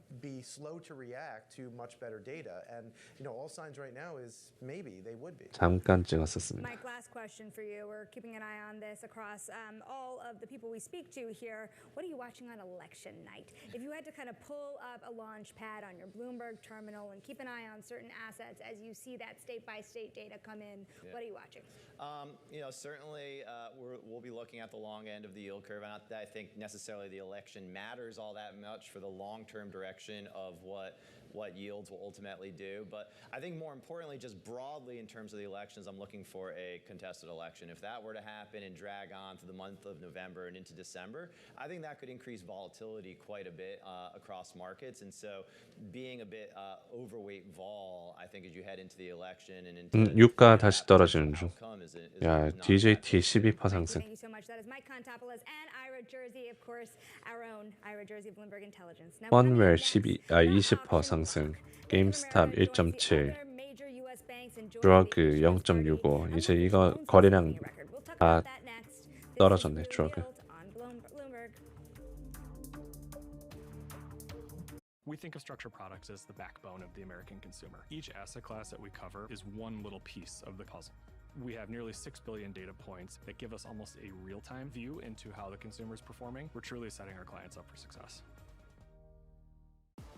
잠깐 찍었었습니다. Mike, last question for you. We're keeping an eye on this across all of the people we speak to here. What are you watching on election night? If you had to kind of pull up a launch pad on your Bloomberg terminal and keep an eye on certain assets as you see that state-by-state data come in, what are you watching? Certainly we'll be looking at the long end of the yield curve. Not that I think necessarily the election matters all that much for the long-term direction of what yields will ultimately do. But I think more importantly, just broadly in terms of the elections, I'm looking for a contested election. If that were to happen and drag on through the month of November and into December, I think that could increase volatility quite a bit across markets. And so being a bit overweight vol, I think as you head into the election and into 유가 다시 떨어지는 중. 야, DJT 12% 상승. Thank you so much. That is Mike Contopoulos and Ira Jersey, of course, our own Ira Jersey of Bloomberg Intelligence. Onwell 20% 상승. 게임스탑 1.7. 드러그 0.65. 이제 이거 거래량 다 떨어졌네, 드러그. We think of structured products as the backbone of the American consumer. Each asset class that we cover is one little piece of the puzzle. We have nearly 6 billion data points that give us almost a real-time view into how the consumer is performing. We're truly setting our clients up for success.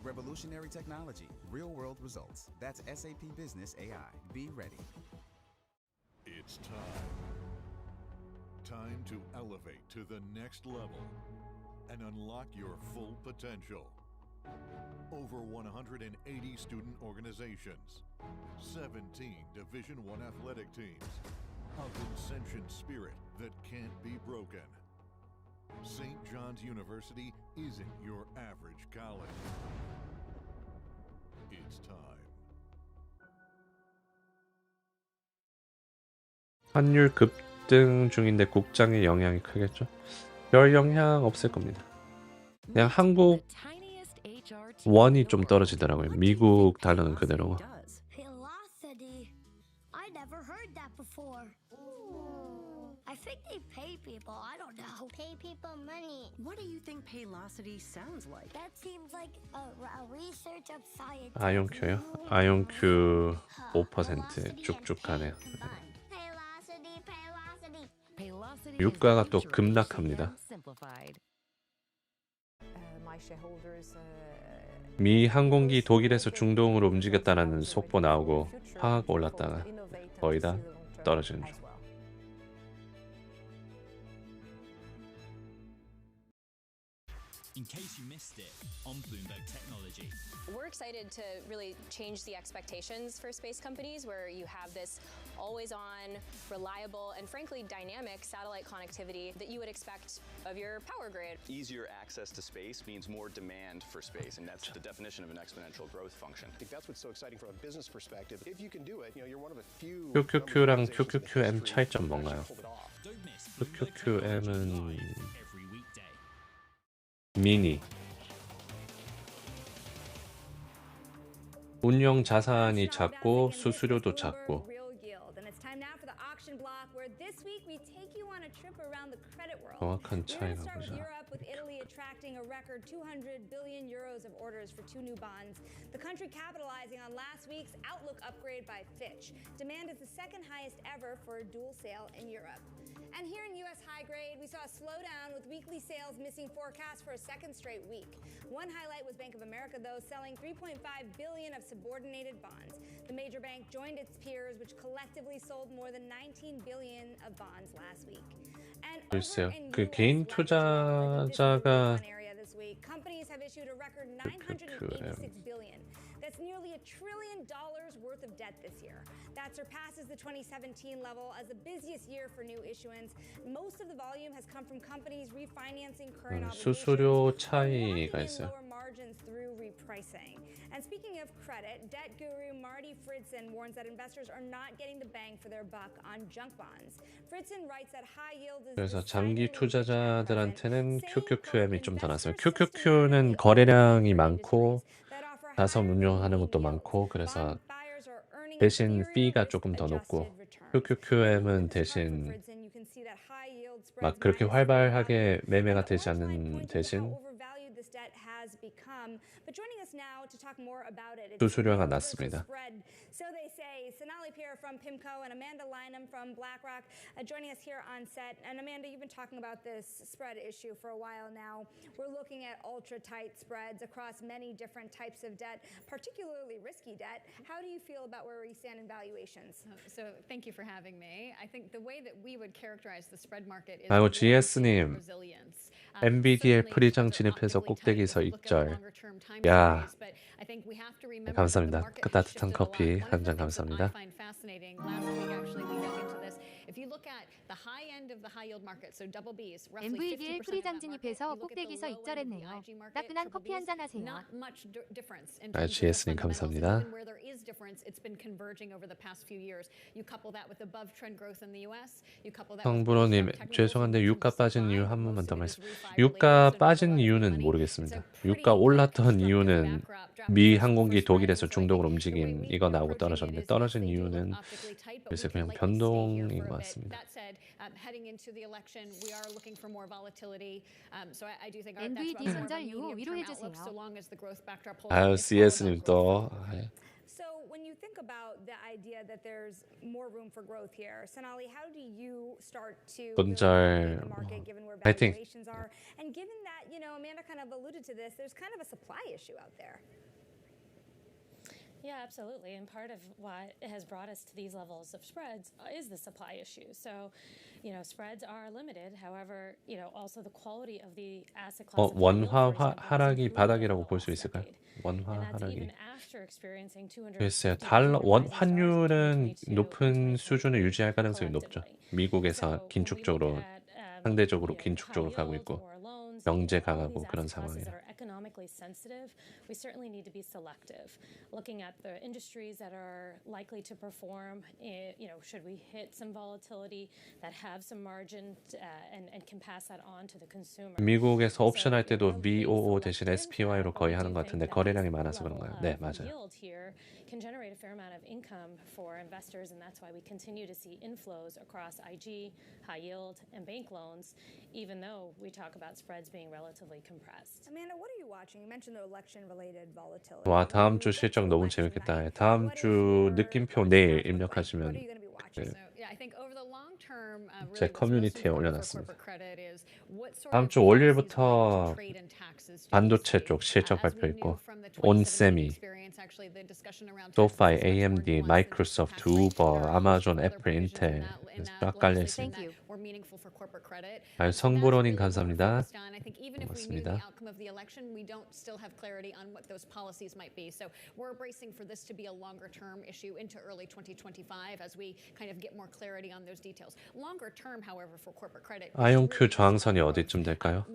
Revolutionary technology, real-world results. That's SAP Business AI. Be ready. It's time. Time to elevate to the next level and unlock your full potential. Over 180 student organizations, 17 Division I athletic teams, a Vincentian spirit that can't be broken. St. John's University isn't your average college. It's time. 환율 급등 중인데 국장의 영향이 크겠죠? 별 영향 없을 겁니다. 그냥 한국 원이 좀 떨어지더라고요. 미국 달러는 그대로고. Velocity. I never heard that before. I think they pay people. I don't know. Pay people money. What do you think Paylocity sounds like? That seems like a research of science. 아이온큐요? 아이온큐 5% 쭉쭉 가네요. 유가가 또 급락합니다. 미 항공기 독일에서 중동으로 움직였다는 속보 나오고 확 올랐다가 거의 다 떨어지는 중. In case you missed it, on Bloomberg Technology. We're excited to really change the expectations for space companies where you have this always-on, reliable, and frankly dynamic satellite connectivity that you would expect of your power grid. Easier access to space means more demand for space, and that's the definition of an exponential growth function. I think that's what's so exciting from a business perspective. If you can do it, you're one of a few. QQQ랑 QQQM 차이점 뭔가요? QQQM은 미니 운영 자산이 작고 수수료도 작고 action block, where this week we take you on a trip around the credit world. 정확한 We're 차이가 going to start with 보자. Europe, with Italy attracting a record 200 billion euros of orders for 2 new bonds. The country capitalizing on last week's outlook upgrade by Fitch. Demand is the second highest ever for a dual sale in Europe. And here in U.S. high grade, we saw a slowdown with weekly sales missing forecasts for a second straight week. One highlight was Bank of America, though, selling $3.5 billion of subordinated bonds. The major bank joined its peers, which collectively sold more than $19 billion of bonds last week. And 글쎄요. 그 개인 투자자가 companies have issued a record $986 billion. That's nearly $1 trillion worth of debt this year. That surpasses the 2017 level as the busiest year for new issuance. Most of the volume has come from companies refinancing current obligations. 수수료 차이가 있어요. Lower margins through repricing. And speaking of credit, debt guru Marty Fridson warns that investors are not getting the bang for their buck on junk bonds. Fridson writes that high yield is 그래서 장기 투자자들한테는 QQQM이 좀 더 낫어요. QQQ는 거래량이 많고 자산 운용하는 것도 많고 그래서 대신 fee가 조금 더 높고 QQQM은 대신 막 그렇게 활발하게 매매가 되지 않는 대신 수수료가 낮습니다. So they say. Sonali Pierre from PIMCO and Amanda Lynham from BlackRock joining us here on set. And Amanda, you've been talking about this spread issue for a while now. We're looking at ultra-tight spreads across many different types of debt, particularly risky debt. How do you feel about where we stand in valuations? So thank you for having me. I think the way that we would characterize the spread market is 아이고 GS님 Nvidia 프리장 진입해서 꼭대기에서 익절. 야, 감사합니다. 따뜻한 커피 한 잔 감사합니다. Nvidia 프리장 진입해서 꼭대기에서 익절했네요. 따끈한 커피 한 잔 하세요. GS님 감사합니다. 성분호님 죄송한데 유가 빠진 이유 한 번만 더 말씀. 유가 빠진 이유는 모르겠습니다. 유가 올랐던 이유는 미 항공기 독일에서 중동으로 움직임 이거 나오고 떨어졌는데 떨어진 이유는 글쎄 그냥 변동인 것 같습니다. NVD 손절 이후 위로해주세요. 아유 CS님 또. So when you think about the idea that there's more room for growth here, Sonali, how do you start to 손절 the market given where 파이팅. valuations are? And given that, you know, Amanda kind of alluded to this, there's kind of a supply issue out there. Yeah, absolutely. And part of what has brought us to these levels of spreads is the supply issue. So, you know, spreads are limited. However, you know, also the quality of the asset class. 원화 하락이 바닥이라고 볼 수 있을까요? 원화 하락이. 글쎄요. 달러 환율은 높은 수준을 유지할 가능성이 높죠. 미국에서 긴축적으로 상대적으로 긴축적으로 가고 있고 경제 강하고 그런 상황이라. Economically sensitive, we certainly need to be selective, looking at the industries that are likely to perform. You know, should we hit some volatility that have some margin and can pass that on to the consumer? 미국에서 옵션 할 때도 VOO 대신 SPY로 거의 하는 것 같은데 거래량이 많아서 그런가요? 네, 맞아요. Can generate a fair amount of income for investors, and that's why we continue to see inflows across IG, high yield, and bank loans, even though we talk about spreads being relatively compressed. Amanda, what are you watching? You mentioned the election-related volatility. 와, 다음 주 실적 너무 재밌겠다. 다음 주 느낌표 내일 입력하시면 제 커뮤니티에 올려놨습니다. 다음 주 월요일부터 반도체 쪽 실적 발표 있고 온세미, 소파이, AMD, 마이크로소프트, 우버, 아마존, 애플, 인텔 쫙 깔려 있습니다. 성보로님 감사합니다. 고맙습니다. 아이온큐 저항선이 어디쯤 될까요?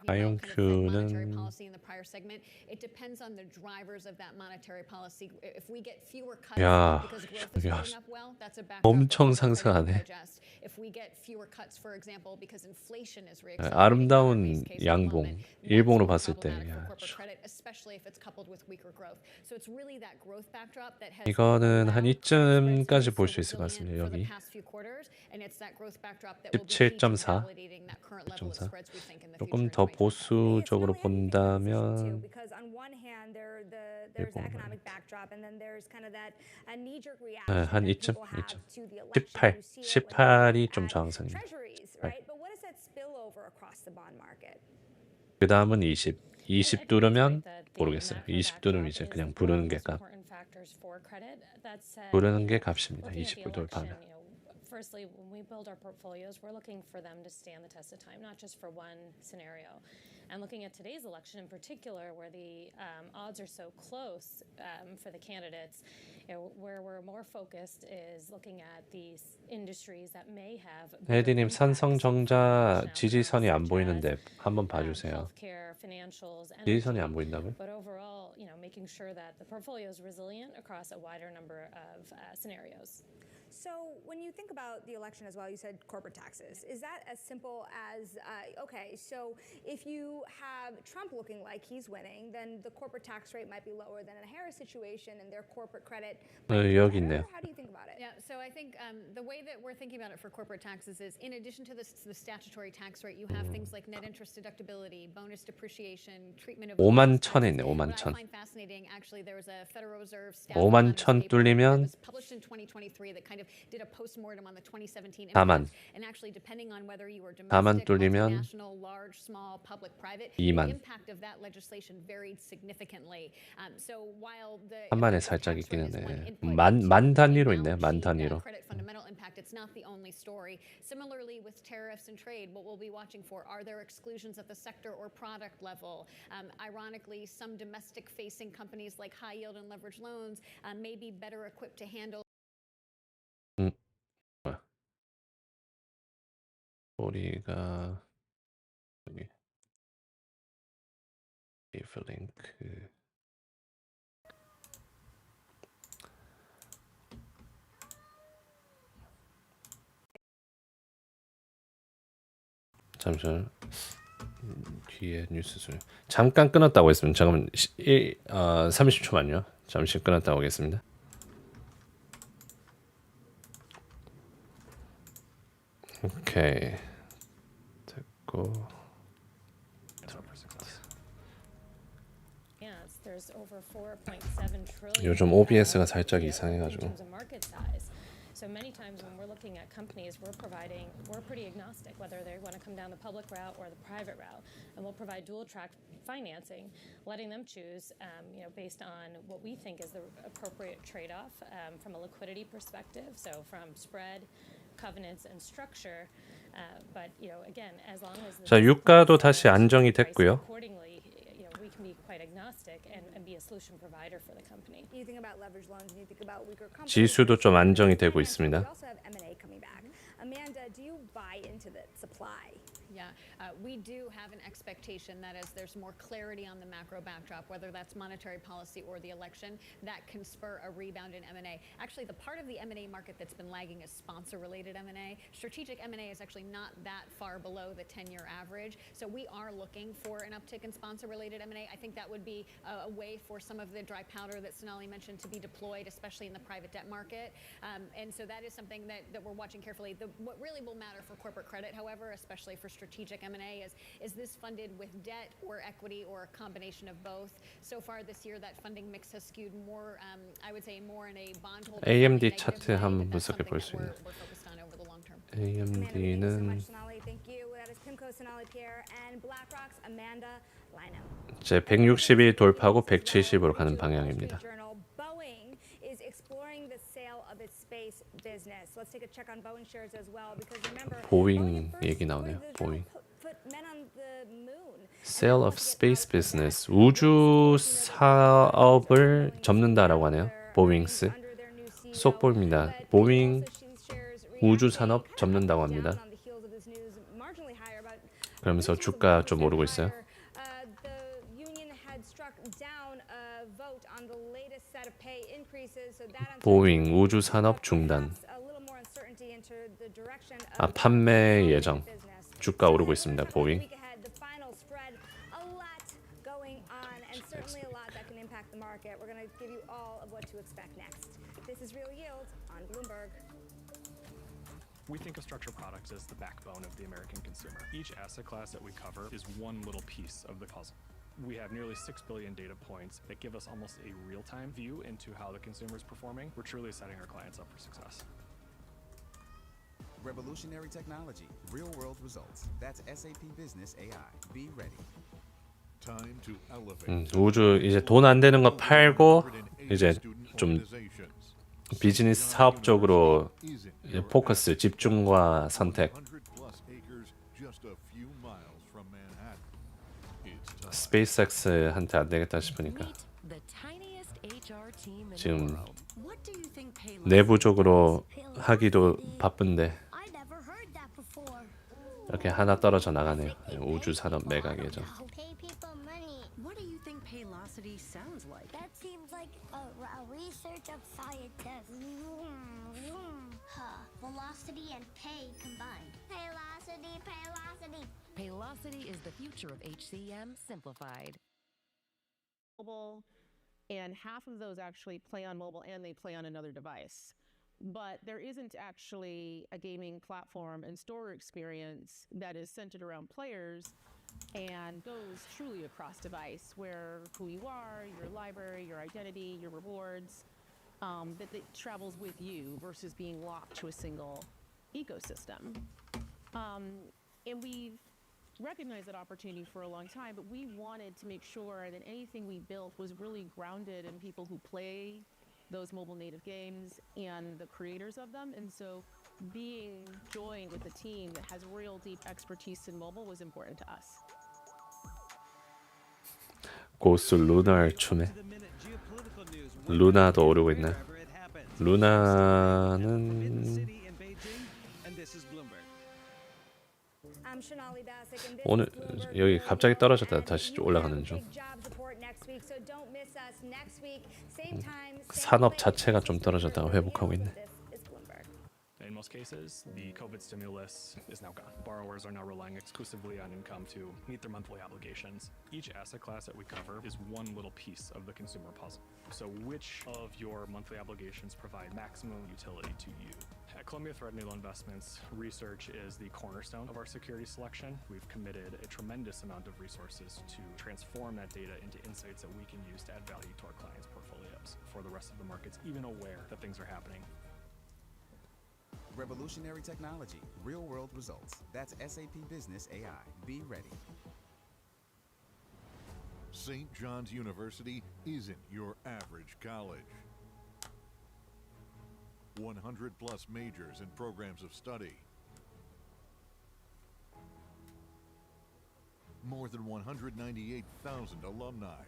아이온큐는 야, 엄청 상승하네. 아름다운 양봉 일봉으로 봤을 때 야, especially if it's coupled with weaker growth. So it's really that growth backdrop that has 이거는 한 이쯤까지 볼 수 있을 것 같습니다. for the 여기 past few quarters, and it's that growth backdrop that will be key to 17.4, validating that current level of 17.4. spreads we think in the future. 조금 더 보수적으로 본다면 because on one hand there's the economic backdrop and then there's kind of that knee-jerk 한 reaction that 이쯤, people have 이쯤. to the election. 18, You see it 18이 좀 저항선입니다. Treasuries, right? But what does that spill over across the bond market? 그 다음은 20. 20 뚫으면 모르겠어요. 20 뚫으면 이제 그냥 부르는 게 값. 부르는 게 값입니다. 20 돌파하면. Firstly, when we build our portfolios, we're looking for them to stand the test of time, not just for one scenario. And looking at today's election in particular, where the odds are so close for the candidates, where we're more focused is looking at these industries that may have. 헤디님 삼성전자 지지선이 안 보이는데 한번 봐주세요. 지지선이 안 보인다고요? But overall, making sure that the portfolio is resilient across a wider number of scenarios. So when you think about the election as well, you said corporate taxes. Is that as simple as, okay, so if you have Trump looking like he's winning, then the corporate tax rate might be lower than in a Harris situation and their corporate credit might be 여기 better? 있네요. How do you think about it? Yeah, so I think the way that we're thinking about it for corporate taxes is in addition to the statutory tax rate, you have things like net interest deductibility, bonus depreciation, treatment of 5만 천에 있네. 5만 천. What I find fascinating, actually, there was a Federal Reserve staff 5만 천 뚫리면 published in 2023 that kind of did a postmortem on the 2017 4만. and actually depending on whether you were 4만 domestic, 뚫리면 multinational, large, small, public, private, 2만. the impact of that legislation varied significantly. So while the 3만에 살짝 있긴 하네. 만 단위로 있네요. 만 단위로. credit fundamental impact, it's not the only story. Similarly with tariffs and trade, what we'll be watching for, are there exclusions at the sector or product level? Ironically, some domestic facing companies like high yield and leverage loans may be better equipped to handle 우리가 여기 if 링크 잠시만 뒤에 뉴스 소리 잠깐 끊었다고 했습니다. 잠깐만 30초만요. 잠시 끊었다고 하겠습니다. 오케이 됐고 요즘 OBS가 살짝 이상해가지고 So many times when we're looking at companies, we're pretty agnostic whether they want to come down the public route or the private route, and we'll provide dual track financing, letting them choose, based on what we think is the appropriate trade-off from a liquidity perspective. So from spread, covenants, and structure, but again, as long as 자 유가도 다시 안정이 됐고요. we can be quite agnostic and be a solution provider for the company. You think about leverage loans and you think about weaker companies. 지수도 좀 안정이 되고 있습니다. We also have M&A coming back. Amanda, do you buy into the supply? Yeah, we do have an expectation that as there's more clarity on the macro backdrop, whether that's monetary policy or the election, that can spur a rebound in M&A. Actually, the part of the M&A market that's been lagging is sponsor-related M&A. Strategic M&A is actually not that far below the 10-year average. So we are looking for an uptick in sponsor-related M&A. I think that would be a way for some of the dry powder that Sonali mentioned to be deployed, especially in the private debt market. And so that is something that we're watching carefully. What really will matter for corporate credit, however, especially for strategic M&A, is this funded with debt or equity or a combination of both? So far this year, that funding mix has skewed more, I would say, more in a bondholder. AMD 차트 한번 분석해 볼 수 있는. AMD는 제 160이 돌파하고 170으로 가는 방향입니다. 보잉 얘기 나오네요. 보잉. Sale of space business. 우주 사업을 접는다라고 하네요. 보잉스. 속보입니다. 보잉 우주 산업 접는다고 합니다. 그러면서 주가 좀 오르고 있어요. 보잉 우주 산업 중단. 판매 예정. 주가 오르고 있습니다. 보잉. spread. A lot going on, and certainly a lot that can impact the market. We're going to give you all of what to expect next. This is Real Yield on Bloomberg. We think of structured products as the backbone of the American consumer. Each asset class that we cover is one little piece of the puzzle. We have nearly 6 billion data points that give us almost a real-time view into how the consumer is performing. We're truly setting our clients up for success. Revolutionary technology, real-world results. That's SAP Business AI. Be ready. Time to elevate. 우주 이제 돈 안 되는 거 팔고 이제 좀 비즈니스 사업 쪽으로 이제 포커스, 집중과 선택. 스페이스X한테 안 되겠다 싶으니까 지금 내부적으로 하기도 바쁜데 이렇게 하나 떨어져 나가네요. 우주 산업 매각 예정. What do you think Paylocity sounds like? That seems like a research of scientists. Velocity and pay combined. Paylocity, Paylocity. Paylocity is the future of HCM simplified. Mobile, and half of those actually play on mobile and they play on another device. But there isn't actually a gaming platform and store experience that is centered around players and goes truly across device, where who you are, your library, your identity, your rewards, that travels with you versus being locked to a single ecosystem. And we've recognized that opportunity for a long time, but we wanted to make sure that anything we built was really grounded in people who play those mobile native games and the creators of them. And so being joined with a team that has real deep expertise in mobile was important to us. 고수 루나를 춤에 루나도 오르고 있네. 루나는 오늘 여기 갑자기 떨어졌다 다시 올라가는 중. 산업 자체가 좀 떨어졌다가 회복하고 있네. In most cases, the COVID stimulus is now gone. Borrowers are now relying exclusively on income to meet their monthly obligations. Each asset class that we cover is one little piece of the consumer puzzle. So which of your monthly obligations provide maximum utility to you? At Columbia Threadneedle Investments, research is the cornerstone of our security selection. We've committed a tremendous amount of resources to transform that data into insights that we can use to add value to our clients' portfolios for the rest of the markets, even aware that things are happening. Revolutionary technology, real-world results. That's SAP Business AI. Be ready. St. John's University isn't your average college. 100 plus majors and programs of study. More than 198,000 alumni.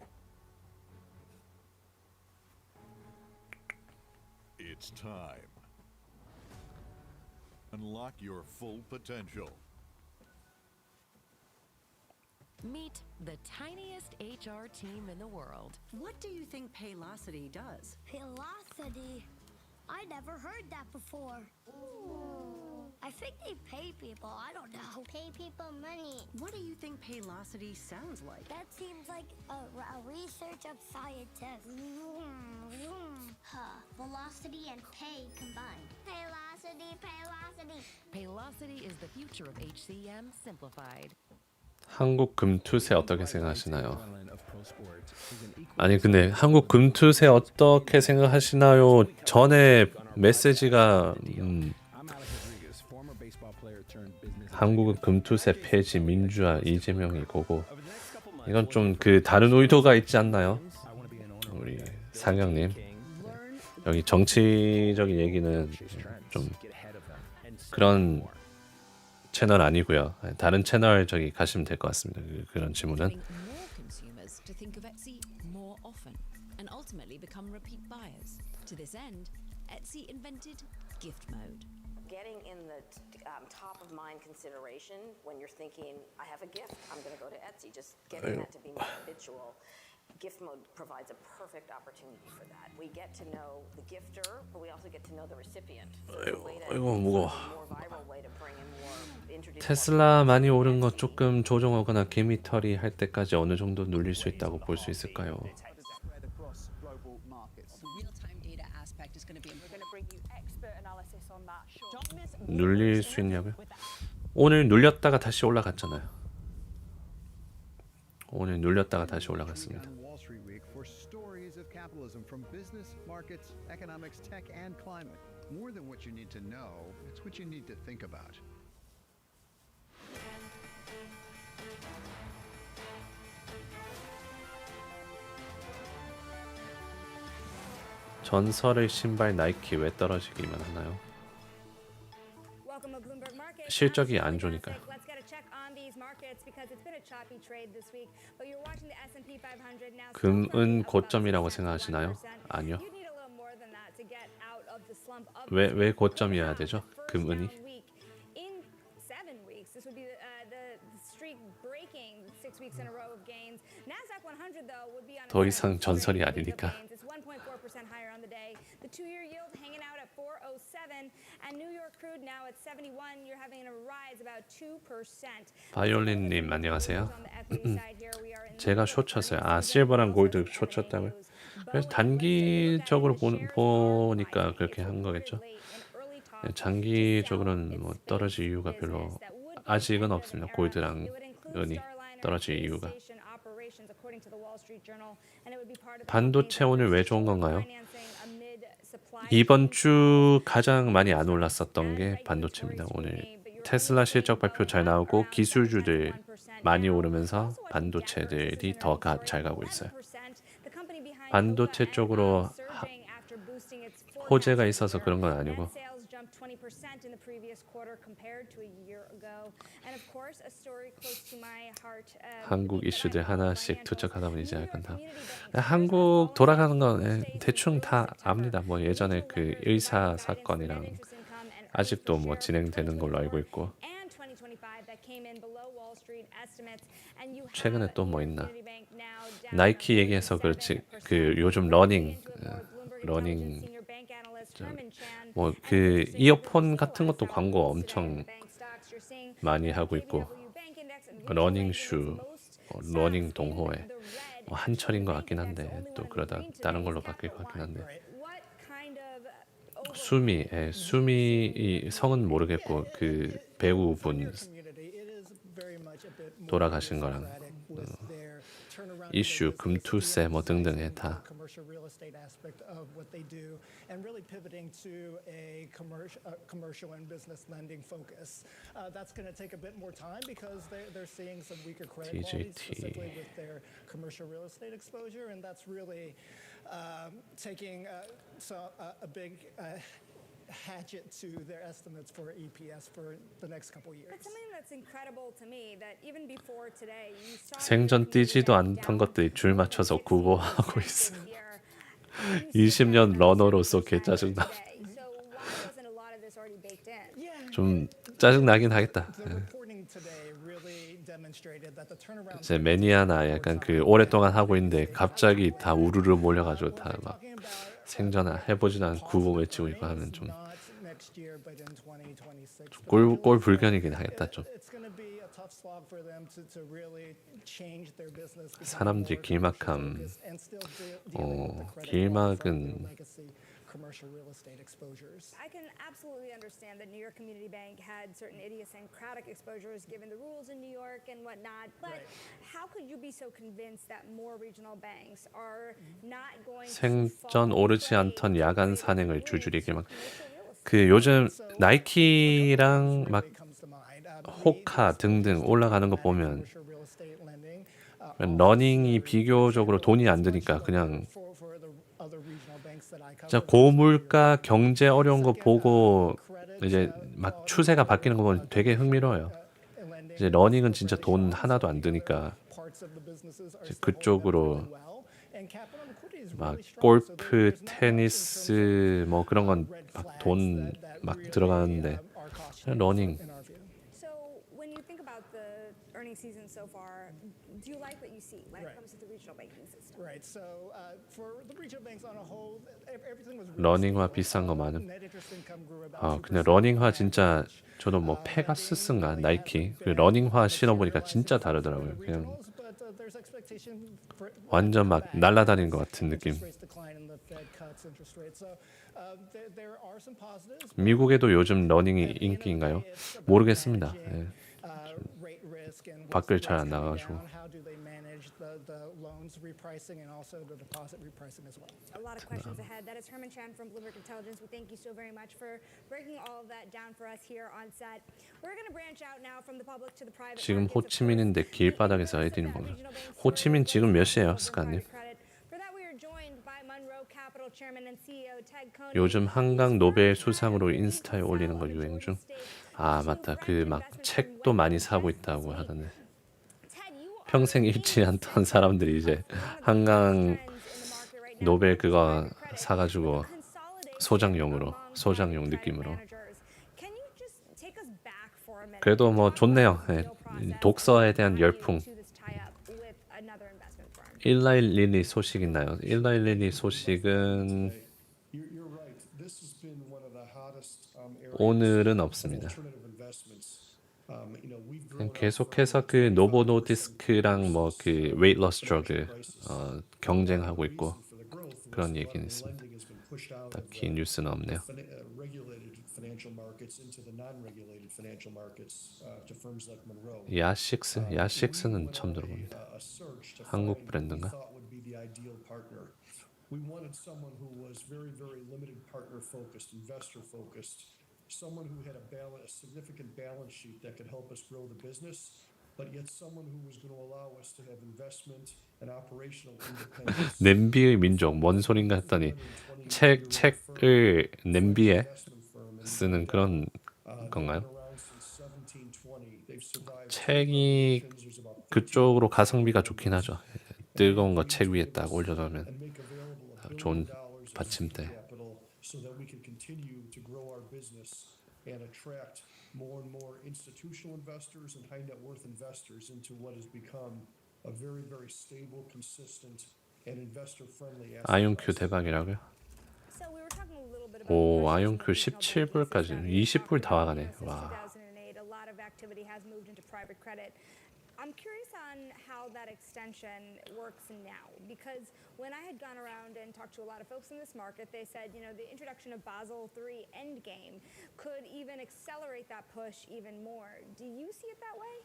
It's time. Unlock your full potential. Meet the tiniest HR team in the world. What do you think Paylocity does? Paylocity? I never heard that before. I think they pay people. I don't know. Pay people money. What do you think Paylocity sounds like? That seems like a research of scientists. Velocity and pay combined. Paylocity, Paylocity. Paylocity is the future of HCM simplified. 한국 금투세 어떻게 생각하시나요? 아니 근데 한국 금투세 어떻게 생각하시나요? 전에 메시지가 한국은 금투세 폐지, 민주화, 이재명이 고고. 이건 좀 그 다른 의도가 있지 않나요? 우리 상영님 여기 정치적인 얘기는 좀 그런 채널 아니고요. 다른 채널 저기 가시면 될 것 같습니다. 그런 질문은. Getting in the top of mind consideration when you're thinking, I have a gift, I'm going to go to Etsy. Just getting that to be more habitual. gift mode provides a perfect opportunity for that. We get to know the gifter, but we also get to know the recipient. So it's a way to 이거 무거워. more viral way to bring in more introduce 테슬라 많이 오른 거 조금 조정하거나 개미털이 할 때까지 어느 정도 눌릴 수 있다고 볼 수 있을까요? 눌릴 수 있냐고요? 오늘 눌렸다가 다시 올라갔잖아요. 오늘 눌렸다가 다시 올라갔습니다. 전설의 신발 나이키 왜 떨어지기만 하나요? 실적이 안 좋으니까요. 금은 고점이라고 생각하시나요? 아니요. 왜 고점이어야 되죠? 금은이? 더 이상 전설이 아니니까. The 2-year yield hanging out at 407 and New York crude now at 71. You're having a rise about 2%. 바이올린 님 안녕하세요. 제가 숏 쳤어요. 아, 실버랑 골드 숏 쳤다고요? 그래서 단기적으로 보니까 그렇게 한 거겠죠. 장기적으로는 뭐 떨어질 이유가 별로 아직은 없습니다. 골드랑 은이 떨어질 이유가. 반도체 오늘 왜 좋은 건가요? 이번 주 가장 많이 안 올랐었던 게 반도체입니다. 오늘 테슬라 실적 발표 잘 나오고 기술주들 많이 오르면서 반도체들이 더 잘 가고 있어요. 반도체 쪽으로 호재가 있어서 그런 건 아니고 한국 이슈들 하나씩 투척하다 보니 이제 약간 다 한국 돌아가는 건 대충 다 압니다. 뭐 예전에 그 의사 사건이랑 아직도 뭐 진행되는 걸로 알고 있고 최근에 또 뭐 있나 나이키 얘기해서 그렇지 그 요즘 러닝 뭐 그 이어폰 같은 것도 광고 엄청 많이 하고 있고 러닝슈, 러닝 동호회 뭐 한철인 것 같긴 한데 또 그러다 다른 걸로 바뀔 것 같긴 한데 수미 성은 모르겠고 그 배우분 돌아가신 거랑 이슈 금투세 뭐 등등에 다 and really pivoting to a commercial and business lending focus. That's going to take a bit more time because they're seeing some weaker credit quality, specifically with their commercial real estate exposure, and that's really taking a big hatchet to their estimates for EPS for the next couple years. It's something that's incredible to me that even before today, you saw 생전 뛰지도 않던 것들이 줄 맞춰서 구보하고 있어. 20년 러너로서 개 짜증나. 좀 짜증나긴 하겠다. 이제 매니아나 약간 그 오랫동안 하고 있는데 갑자기 다 우르르 몰려가지고 다 막 생전 해보지도 않은 구보 외치고 있고 하면 좀 꼴 불견이긴 하겠다 좀. 사람들이 길막함, 길막은 commercial real estate exposures. I can absolutely understand that New York Community Bank had certain idiosyncratic exposures given the rules in New York and whatnot, but how could you be so convinced that more regional banks are not going to 생전 오르지 않던 야간 산행을 줄줄이 길막. 그 요즘 나이키랑 막 호카 등등 올라가는 거 보면 러닝이 비교적으로 돈이 안 드니까 그냥 진짜 고물가 경제 어려운 거 보고 이제 막 추세가 바뀌는 거 보면 되게 흥미로워요. 이제 러닝은 진짜 돈 하나도 안 드니까 이제 그쪽으로 막 골프, 테니스 뭐 그런 건 막 돈 막 들어가는데 러닝 about the earnings season so far, do you like what you see when it comes to the regional banking system? Right. So for the regional banks on a whole, everything was 러닝화 비싼 거 많음. net interest income grew about 2%. 근데 러닝화 진짜 저도 뭐 페가수스인가 나이키 그 러닝화 신어보니까 진짜 다르더라고요. 그냥 완전 막 날아다니는 것 같은 느낌. 미국에도 요즘 러닝이 인기인가요? 모르겠습니다. 예. 밖을 잘 안 나가가지고. The loans repricing and also the deposit repricing as well. A lot of questions ahead. That is Herman Chan from Bloomberg Intelligence. We thank you so very much for breaking all of that down for us here on set. We're going to branch out now from the public to the private. 지금 호치민인데 길바닥에서 애들이 먹는. 호치민 지금 몇 시예요, 스카님? 요즘 한강 노벨 수상으로 인스타에 올리는 거 유행 중. 아 맞다. 그 막 책도 많이 사고 있다고 하던데. 평생 읽지 않던 사람들이 이제 한강 노벨 그거 사가지고 소장용 느낌으로. 그래도 뭐 좋네요. 네. 독서에 대한 열풍. 1912 소식 있나요? 1912 소식은 오늘은 없습니다. 계속해서 그 노보노디스크랑 뭐 그 웨이트 로스 드러그 경쟁하고 있고 그런 얘기는 있습니다. 딱히 뉴스는 없네요. 야식스는 처음 들어봅니다. 한국 브랜드인가? We wanted someone who was very, very limited partner focused, investor focused, someone who had a significant balance sheet that could help us grow the business, but yet someone who was going to allow us to have investment and operational independence. 냄비의 민족 뭔 소린가 했더니 책을 냄비에 쓰는 그런 건가요? 책이 그쪽으로 가성비가 좋긴 하죠. 뜨거운 거 책 위에 딱 올려놓으면 좋은 받침대. So that we can continue to grow our business and attract more and more institutional investors and high net worth investors into what has become a very, very stable, consistent, and investor-friendly asset. 아이온큐 대박이라고요? 오, 아이온큐 17불까지 20불 다 와가네. 와. I'm curious on how that extension works now, because when I had gone around and talked to a lot of folks in this market, they said, you know, the introduction of Basel III endgame could even accelerate that push even more. Do you see it that way?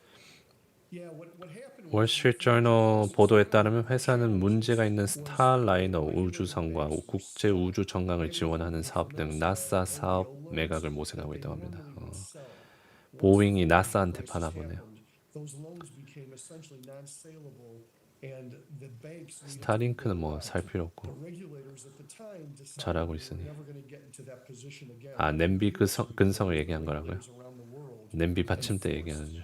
월스트리트저널 보도에 따르면 회사는 문제가 있는 스타라이너 우주선과 국제 우주 정강을 지원하는 사업 등 나사 사업 매각을 모색하고 있다고 합니다. 보잉이 나사한테 파나 보네요. 스타링크는 뭐 살 필요 없고 잘하고 있으니. 아 냄비 근성을 얘기한 거라고요? 냄비 받침대 얘기하는 줄.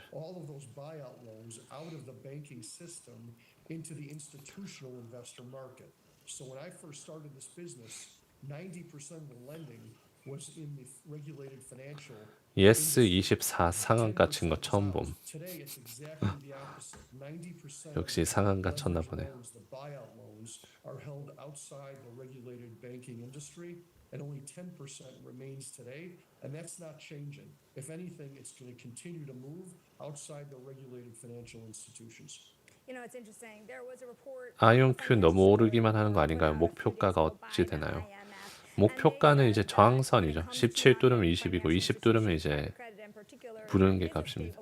예스 24 상한가 친 거 처음 봄. 역시 상한가 쳤나 보네요. And only 10% remains today, and that's not changing. If anything, it's going to continue to move outside the regulated financial institutions. You know, it's interesting. There was a report. 아이온큐 너무 오르기만 하는 거 아닌가요? 목표가가 어찌 되나요? 목표가는 이제 저항선이죠. 17 뚫으면 20이고 20 뚫으면 이제 부르는 게 값입니다.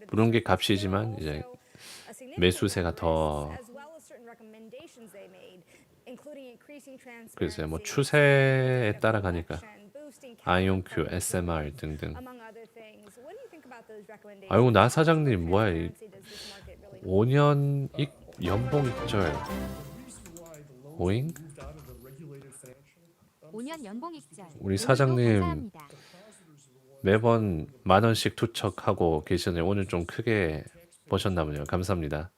부르는 게 값이지만 이제 매수세가 더 그래서 뭐 추세에 따라가니까 아이온큐, SMR 등등. 아이고 나 사장님 뭐야 5년 연봉 익절 오잉? 5년 연봉 익절. 우리 사장님 매번 10,000원씩 투척하고 계시는데 오늘 좀 크게 버셨나 보네요. 감사합니다.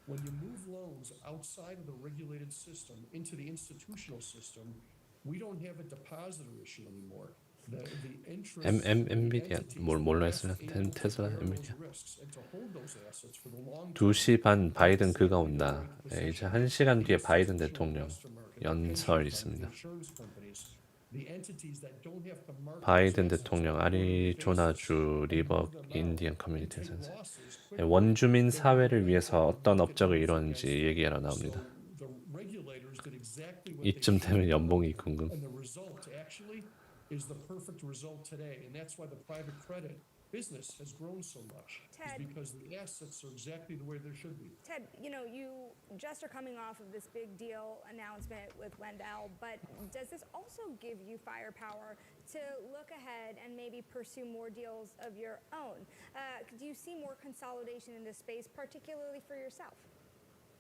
When you move loans outside of the regulated system into the institutional system, we don't have a depositor issue anymore. 엔비디아 뭘로 했으나 테슬라 엔비디아 2시 반 바이든 그가 온다. 예, 이제 1시간 뒤에 바이든 대통령 연설 있습니다. 바이든 대통령 아리조나주 리버 인디언 커뮤니티 센서 원주민 사회를 위해서 어떤 업적을 이뤘는지 얘기하러 나옵니다. 이쯤 되면 연봉이 궁금. is the perfect result today, and that's why the private credit business has grown so much. Ted, is because the assets are exactly the way they should be. Ted, you know, you just are coming off of this big deal announcement with Wendell, but does this also give you firepower to look ahead and maybe pursue more deals of your own? Do you see more consolidation in this space, particularly for yourself?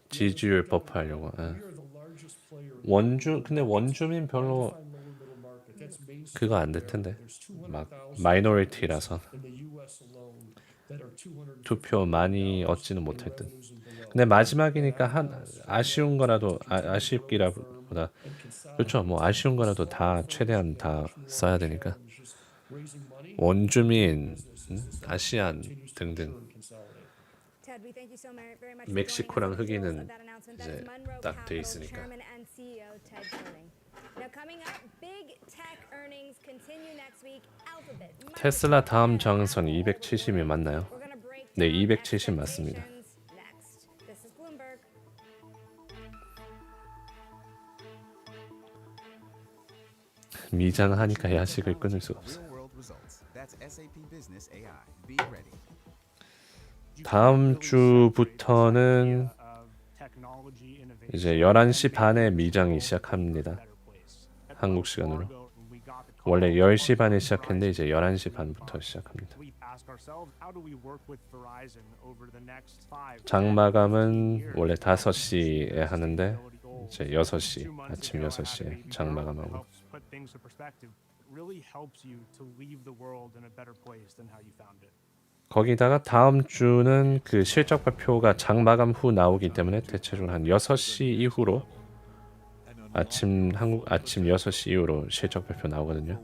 지지율 버프하려고. 근데 원주민 별로 그거 안 될 텐데. 막 마이너리티라서 투표 많이 얻지는 못할 듯. 근데 마지막이니까 아쉬운 거라도 아쉽기라보다 그렇죠. 뭐 아쉬운 거라도 다 최대한 다 써야 되니까. 원주민, 아시안 등등. 멕시코랑 흑인은 이제 딱 돼 있으니까. 테슬라 다음 저항선 270이 맞나요? 네, 270 맞습니다. 미장하니까 야식을 끊을 수가 없어. 다음 주부터는 이제 11시 반에 미장이 시작합니다. 한국 시간으로. 원래 10시 반에 시작했는데 이제 11시 반부터 시작합니다. 장마감은 원래 5시에 하는데 이제 6시, 아침 6시에 장마감하고. 거기다가 다음 주는 그 실적 발표가 장마감 후 나오기 때문에 대체적으로 한 6시 이후로 한국 아침 6시 이후로 실적 발표 나오거든요.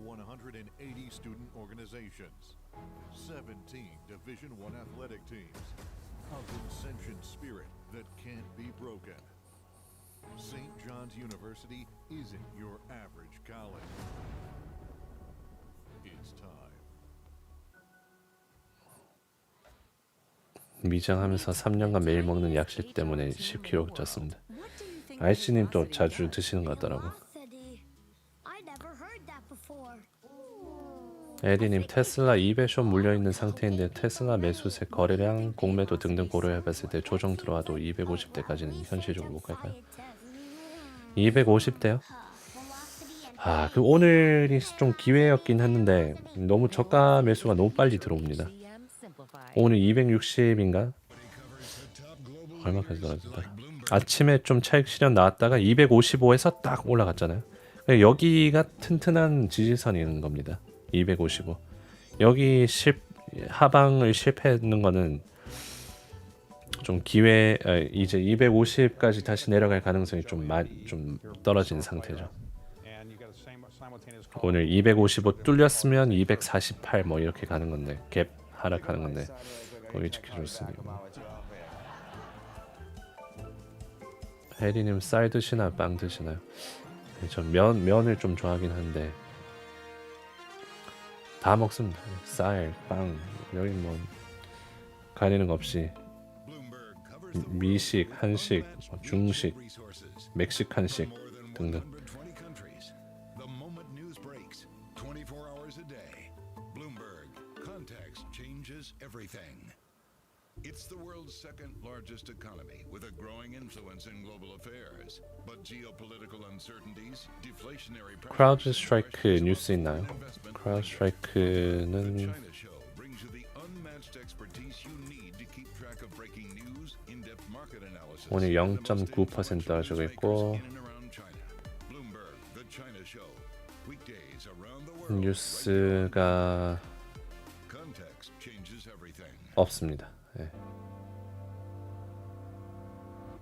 미장하면서 3년간 매일 먹는 약식 때문에 10kg 쪘습니다. 아이씨님 또 자주 드시는 것 같더라고. 에디님 테슬라 200숍 물려있는 상태인데 테슬라 매수세 거래량 공매도 등등 고려해봤을 때 조정 들어와도 250대까지는 현실적으로 못 갈까요? 250대요? 그 오늘이 좀 기회였긴 했는데 너무 저가 매수가 너무 빨리 들어옵니다. 오늘 260인가? 얼마까지 떨어졌다. 아침에 좀 차익 실현 나왔다가 255에서 딱 올라갔잖아요. 여기가 튼튼한 지지선인 겁니다. 255. 여기 하방을 실패했는 거는 좀 기회, 이제 250까지 다시 내려갈 가능성이 좀 떨어진 상태죠. 오늘 255 뚫렸으면 248 뭐 이렇게 가는 건데 갭 하락하는 건데 거기 지켜줬으니까. 혜리님 쌀 드시나요? 빵 드시나요? 저 면을 좀 좋아하긴 한데 다 먹습니다. 쌀, 빵, 여기 뭐 가리는 거 없이 미식, 한식, 중식, 멕시칸식 등등. It's the world's second largest economy with a growing influence in global affairs. But geopolitical uncertainties, deflationary pressures. 크라우드스트라이크 뉴스 있나요? 크라우드스트라이크는 오늘 0.9% 떨어지고 있고 뉴스가 없습니다. 네.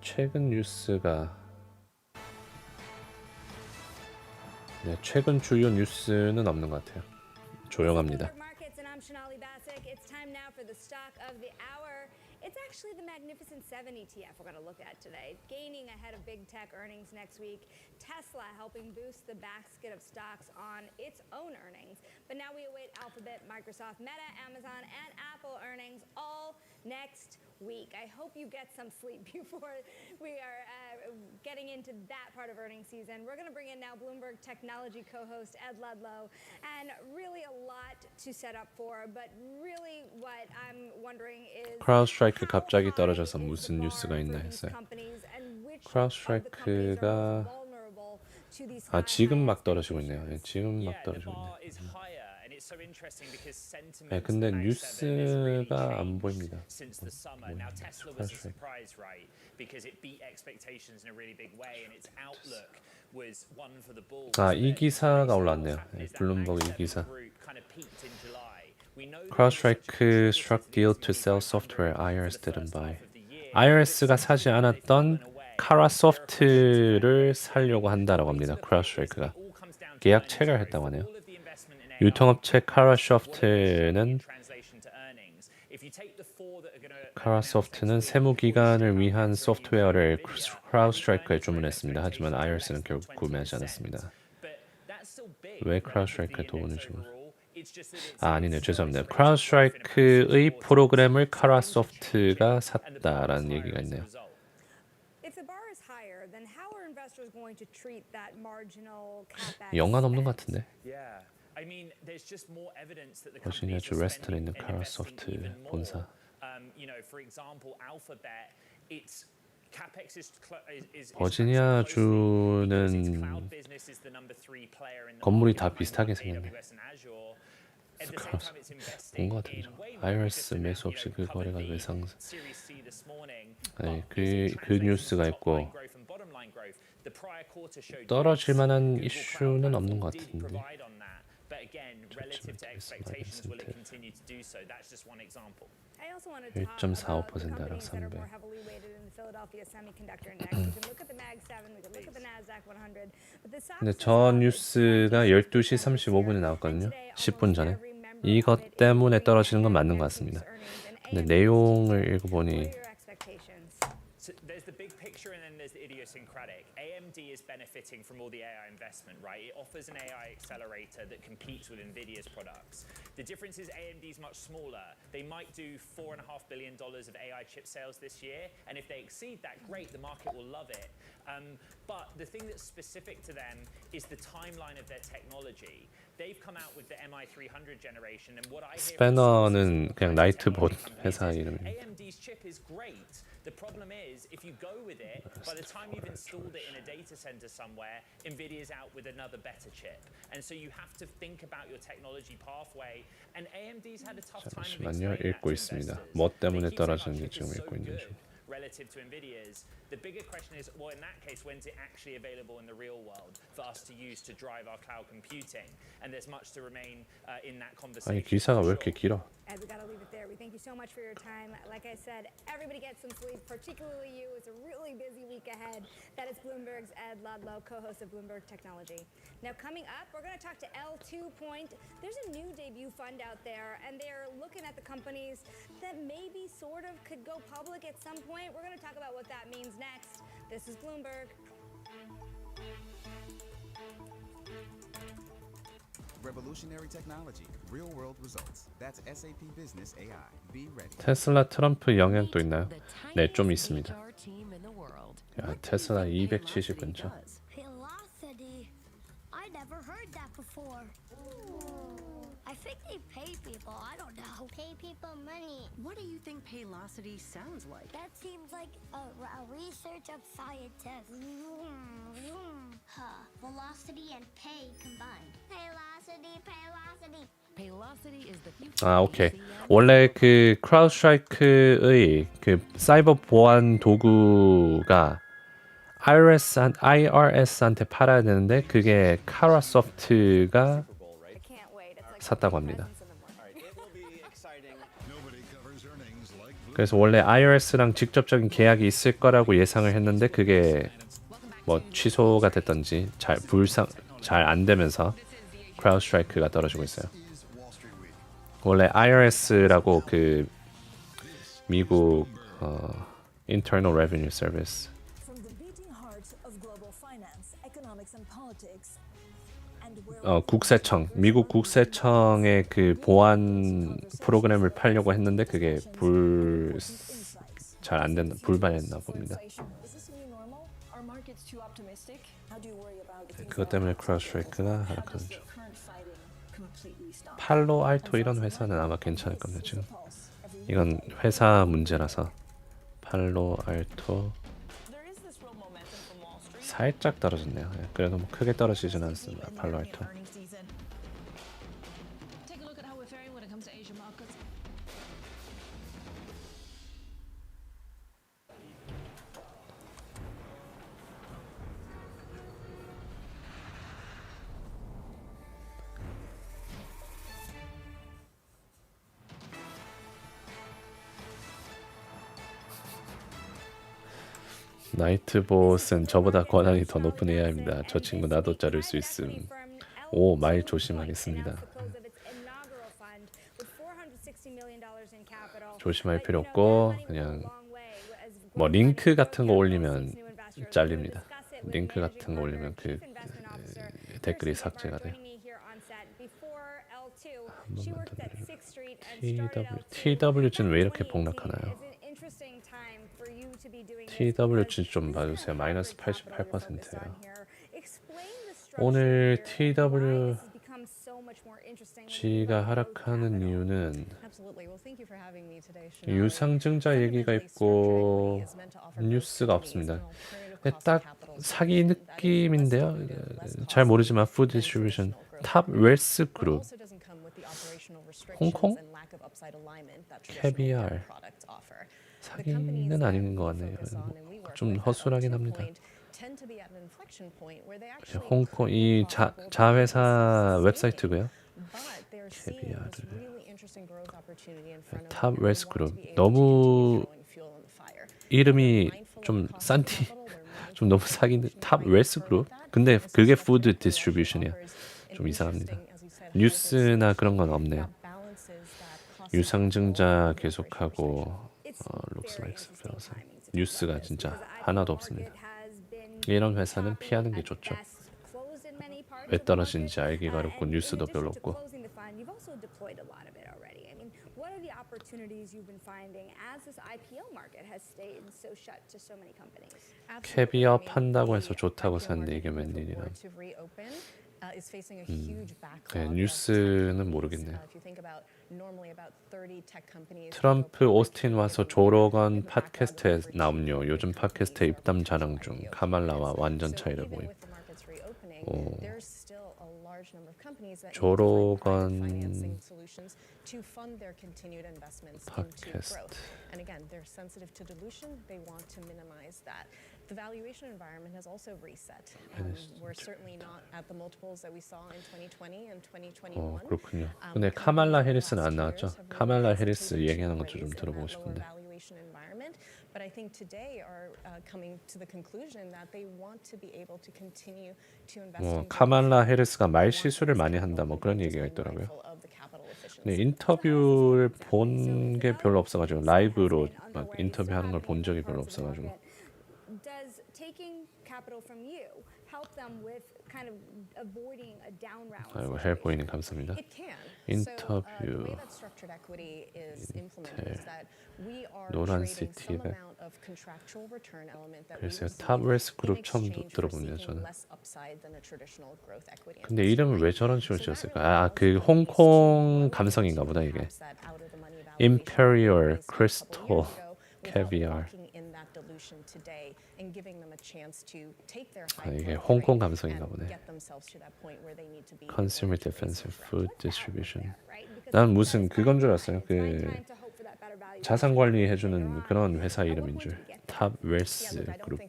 최근 뉴스가 최근 주요 뉴스는 없는 것 같아요. 조용합니다. It's actually the Magnificent 7 ETF we're going to look at today, gaining ahead of big tech earnings next week. Tesla helping boost the basket of stocks on its own earnings. But now we await Alphabet, Microsoft, Meta, Amazon, and Apple earnings all next week. I hope you get some sleep before we are getting into that part of earnings season. We're going to bring in now Bloomberg technology co-host Ed Ludlow, and really a lot to set up for, but really what I'm wondering is 크라우드스트라이크 갑자기 떨어져서 무슨 뉴스가 있나 했어요. 크라우드스트라이크가 지금 막 떨어지고 있네요. 지금 막 떨어지고 있네요. 네, 근데 뉴스가 안 보입니다. 이 기사가 올랐네요. 블룸버그 이 기사. CrowdStrike struck deal to sell software IRS didn't buy. IRS가 사지 않았던 카라소프트를 살려고 한다라고 합니다. CrowdStrike가 계약 체결했다고 하네요. 유통업체 카라소프트는 세무기관을 위한 소프트웨어를 CrowdStrike에 주문했습니다. 하지만 IRS는 결국 구매하지 않았습니다. 왜 CrowdStrike에 돈을 주문? 아니네, 죄송합니다. CrowdStrike의 프로그램을 카라소프트가 샀다라는 얘기가 있네요. 연관 없는 것 같은데. 버지니아주 레스턴에 있는 카라소프트 본사. 버지니아주는 건물이 다 비슷하게 생겼네. 본 것 같은데. IRS 매수 없이 그 거래가 왜 상승? 네, 그 뉴스가 있고 떨어질 만한 이슈는 없는 것 같은데. 1.45% 하락 3배. 근데 저 뉴스가 12시 35분에 나왔거든요. 10분 전에. 이것 때문에 떨어지는 건 맞는 것 같습니다. 근데 내용을 읽어보니 AMD is benefiting from all the AI investment, right? It offers an AI accelerator that competes with Nvidia's products. The difference is AMD is much smaller. They might do $4.5 billion of AI chip sales this year, and if they exceed that, great, the market will love it. But the thing that's specific to them is the timeline of their technology. They've come out with the MI300 generation, and what I hear 스패너는 그냥 나이트봇 회사 이름입니다. AMD's chip is great. The problem is, if you go with it, by the time you've installed it in a data center somewhere, Nvidia's out with another better chip. And so you have to think about your technology pathway. And AMD's had a tough time 잠시만요, 읽고 있습니다. 뭐 때문에 떨어졌는지 지금 읽고 있는 중. Relative to Nvidia's, the bigger question is, well, in that case, when's it actually available in the real world for us to use to drive our cloud computing? And there's much to remain in that conversation. 아니 기사가 왜 이렇게 길어? Ed, we gotta leave it there. We thank you so much for your time. Like I said, everybody gets some sleep, particularly you. It's a really busy week ahead. That is Bloomberg's Ed Ludlow, co-host of Bloomberg Technology. Now, coming up, we're going to talk to L2 Point. There's a new debut fund out there, and they're looking at the companies that maybe sort of could go public at some point. We're going to talk about what that means next. This is Bloomberg. Revolutionary technology, real-world results. That's SAP Business AI. Be ready. 테슬라 트럼프 영향도 있나요? 네, 좀 있습니다. 야, 테슬라 270 근처. Velocity. I never heard that before. I think they pay people. I don't know. Pay people money. What do you think Paylocity sounds like? That seems like a research of scientists. Velocity and pay combined. Paylocity is the future. 오케이. 원래 그 크라우드스트라이크의 그 사이버 보안 도구가 IRS한테 팔아야 되는데 그게 카라소프트가 샀다고 합니다. 그래서 원래 IRS랑 직접적인 계약이 있을 거라고 예상을 했는데 그게 뭐 취소가 됐던지 잘 안 되면서 크라우드스트라이크가 떨어지고 있어요. 원래 IRS라고 그 미국 Internal Revenue Service 국세청, 미국 국세청의 그 보안 프로그램을 팔려고 했는데 그게 잘 안 된다, 불발했나 봅니다. 그것 때문에 크로스트레이크가 하락하는 중. 팔로 알토 이런 회사는 아마 괜찮을 겁니다. 지금 이건 회사 문제라서. 팔로 알토 살짝 떨어졌네요. 그래도 뭐 크게 떨어지진 않습니다. 팔로 알토. 나이트봇은 저보다 권한이 더 높은 AI입니다. 저 친구 나도 자를 수 있음. 오, 말 조심하겠습니다. 조심할 필요 없고 그냥 뭐 링크 같은 거 올리면 잘립니다. 링크 같은 거 올리면 그 댓글이 삭제가 돼요. 한 번만 더 내리면 TWG는 왜 이렇게 폭락하나요? TWG 좀 봐주세요. 마이너스 88%예요. 오늘 TWG가 하락하는 이유는 유상증자 얘기가 있고 뉴스가 없습니다. 딱 사기 느낌인데요. 잘 모르지만 푸드 디스트리뷰션 탑 웰스 그룹 홍콩 캐비알 사기는 아닌 것 같네요. 좀 허술하긴 합니다. 홍콩 이 자회사 웹사이트고요. 캐비알을 탑 웰스 그룹 너무 이름이 좀 싼티 좀 너무 사기는 탑 웰스 그룹 근데 그게 푸드 디스트리뷰션이야. 좀 이상합니다. 뉴스나 그런 건 없네요. 유상증자 계속하고 looks like 뉴스가 진짜 하나도 없습니다. 이런 회사는 피하는 게 좋죠. 왜 떨어진지 알기가 어렵고 뉴스도 별로 없고. 캐비어 판다고 해서 좋다고 샀는데 이게 웬일이라. 네, 뉴스는 모르겠네요. 트럼프 오스틴 와서 조로건 팟캐스트에 나옴요. 요즘 팟캐스트에 입담 자랑 중. 카말라와 완전 차이를 보임. 조로건 팟캐스트. The valuation environment has also reset. We're certainly not at the multiples that we saw in 2020 and 2021. 그렇군요. 근데 카말라 해리스는 안 나왔죠? 카말라 해리스 얘기하는 것도 좀 들어보고 싶은데. But I think today are coming to the conclusion that they want to be able to continue to invest. 카말라 해리스가 말 실수를 많이 한다. 뭐 그런 얘기가 있더라고요. 근데 인터뷰를 본 게 별로 없어가지고 라이브로 막 인터뷰하는 걸 본 적이 별로 없어가지고. 아이고 헬보이님 감사합니다. 인터뷰 노란 시티백 글쎄요. 탑웰스 그룹 처음 들어봅니다. 저는. 근데 이름을 왜 저런 식으로 지었을까? 그 홍콩 감성인가 보다 이게. Imperial Crystal Caviar. 이게 홍콩 감성인가 보네. Consumer Defensive Food Distribution. 난 무슨 그건 줄 알았어요. 그 자산 관리 해주는 그런 회사 이름인 줄. 탑 웰스 그룹.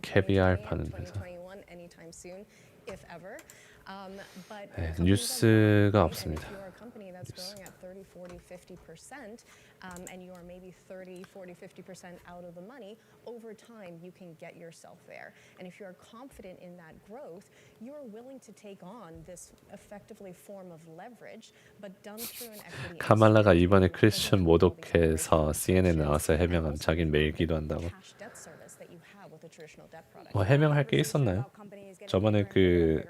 캐비알 파는 회사. 네, 뉴스가 없습니다. 뉴스. At 30, 40, 50%, and you are maybe 30, 40, 50% out of the money, over time you can get yourself there. And if you are confident in that growth, you're willing to take on this effectively form of leverage, but done through an equity. 카말라가 이번에 크리스천 모독해서 CNN 나와서 해명함. 자긴 매일 기도한다고. 뭐 해명할 게 있었나요? 저번에 그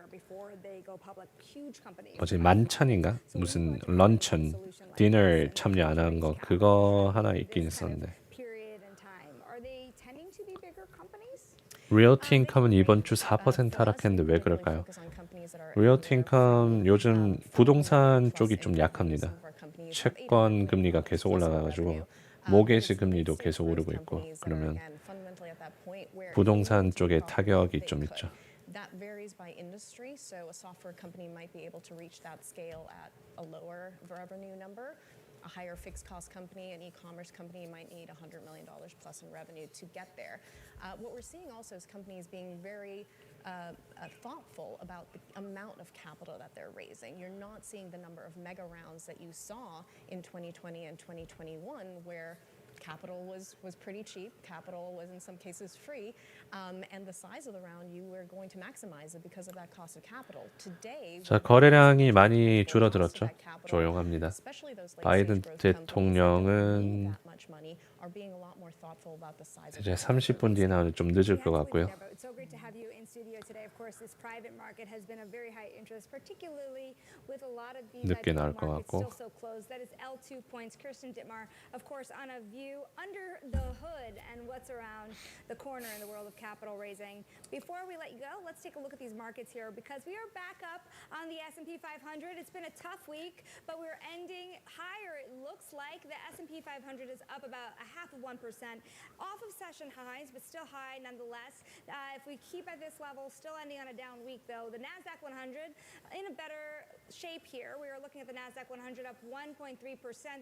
뭐지 만찬인가 무슨 런천 디너 참여 안 한 거 그거 하나 있긴 있었는데. 리얼티 인컴은 이번 주 4% 하락했는데 왜 그럴까요? 리얼티 인컴 요즘 부동산 쪽이 좀 약합니다. 채권 금리가 계속 올라가가지고 모게지 금리도 계속 오르고 있고 그러면 부동산 쪽에 타격이 좀 있죠. That varies by industry, so a software company might be able to reach that scale at a lower revenue number. A higher fixed cost company, an e-commerce company might need $100 million plus in revenue to get there. What we're seeing also is companies being very thoughtful about the amount of capital that they're raising. You're not seeing the number of mega rounds that you saw in 2020 and 2021 where capital was pretty cheap. Capital was in some cases free, and the size of the round you were going to maximize it because of that cost of capital. Today, 자, 거래량이 많이 줄어들었죠. 조용합니다. 바이든 대통령은 이제 30분 뒤에 나오는 좀 늦을 것 같고요. 늦게 나올 것 같고. Under the hood and what's around the corner in the world of capital raising. Before we let you go, let's take a look at these markets here because we are back up on the S&P 500. It's been a tough week, but we're ending higher. It looks like the S&P 500 is up about 0.5%, off of session highs, but still high nonetheless. If we keep at this level, still ending on a down week though. The Nasdaq 100 in a better shape here. We are looking at the Nasdaq 100 up 1.3%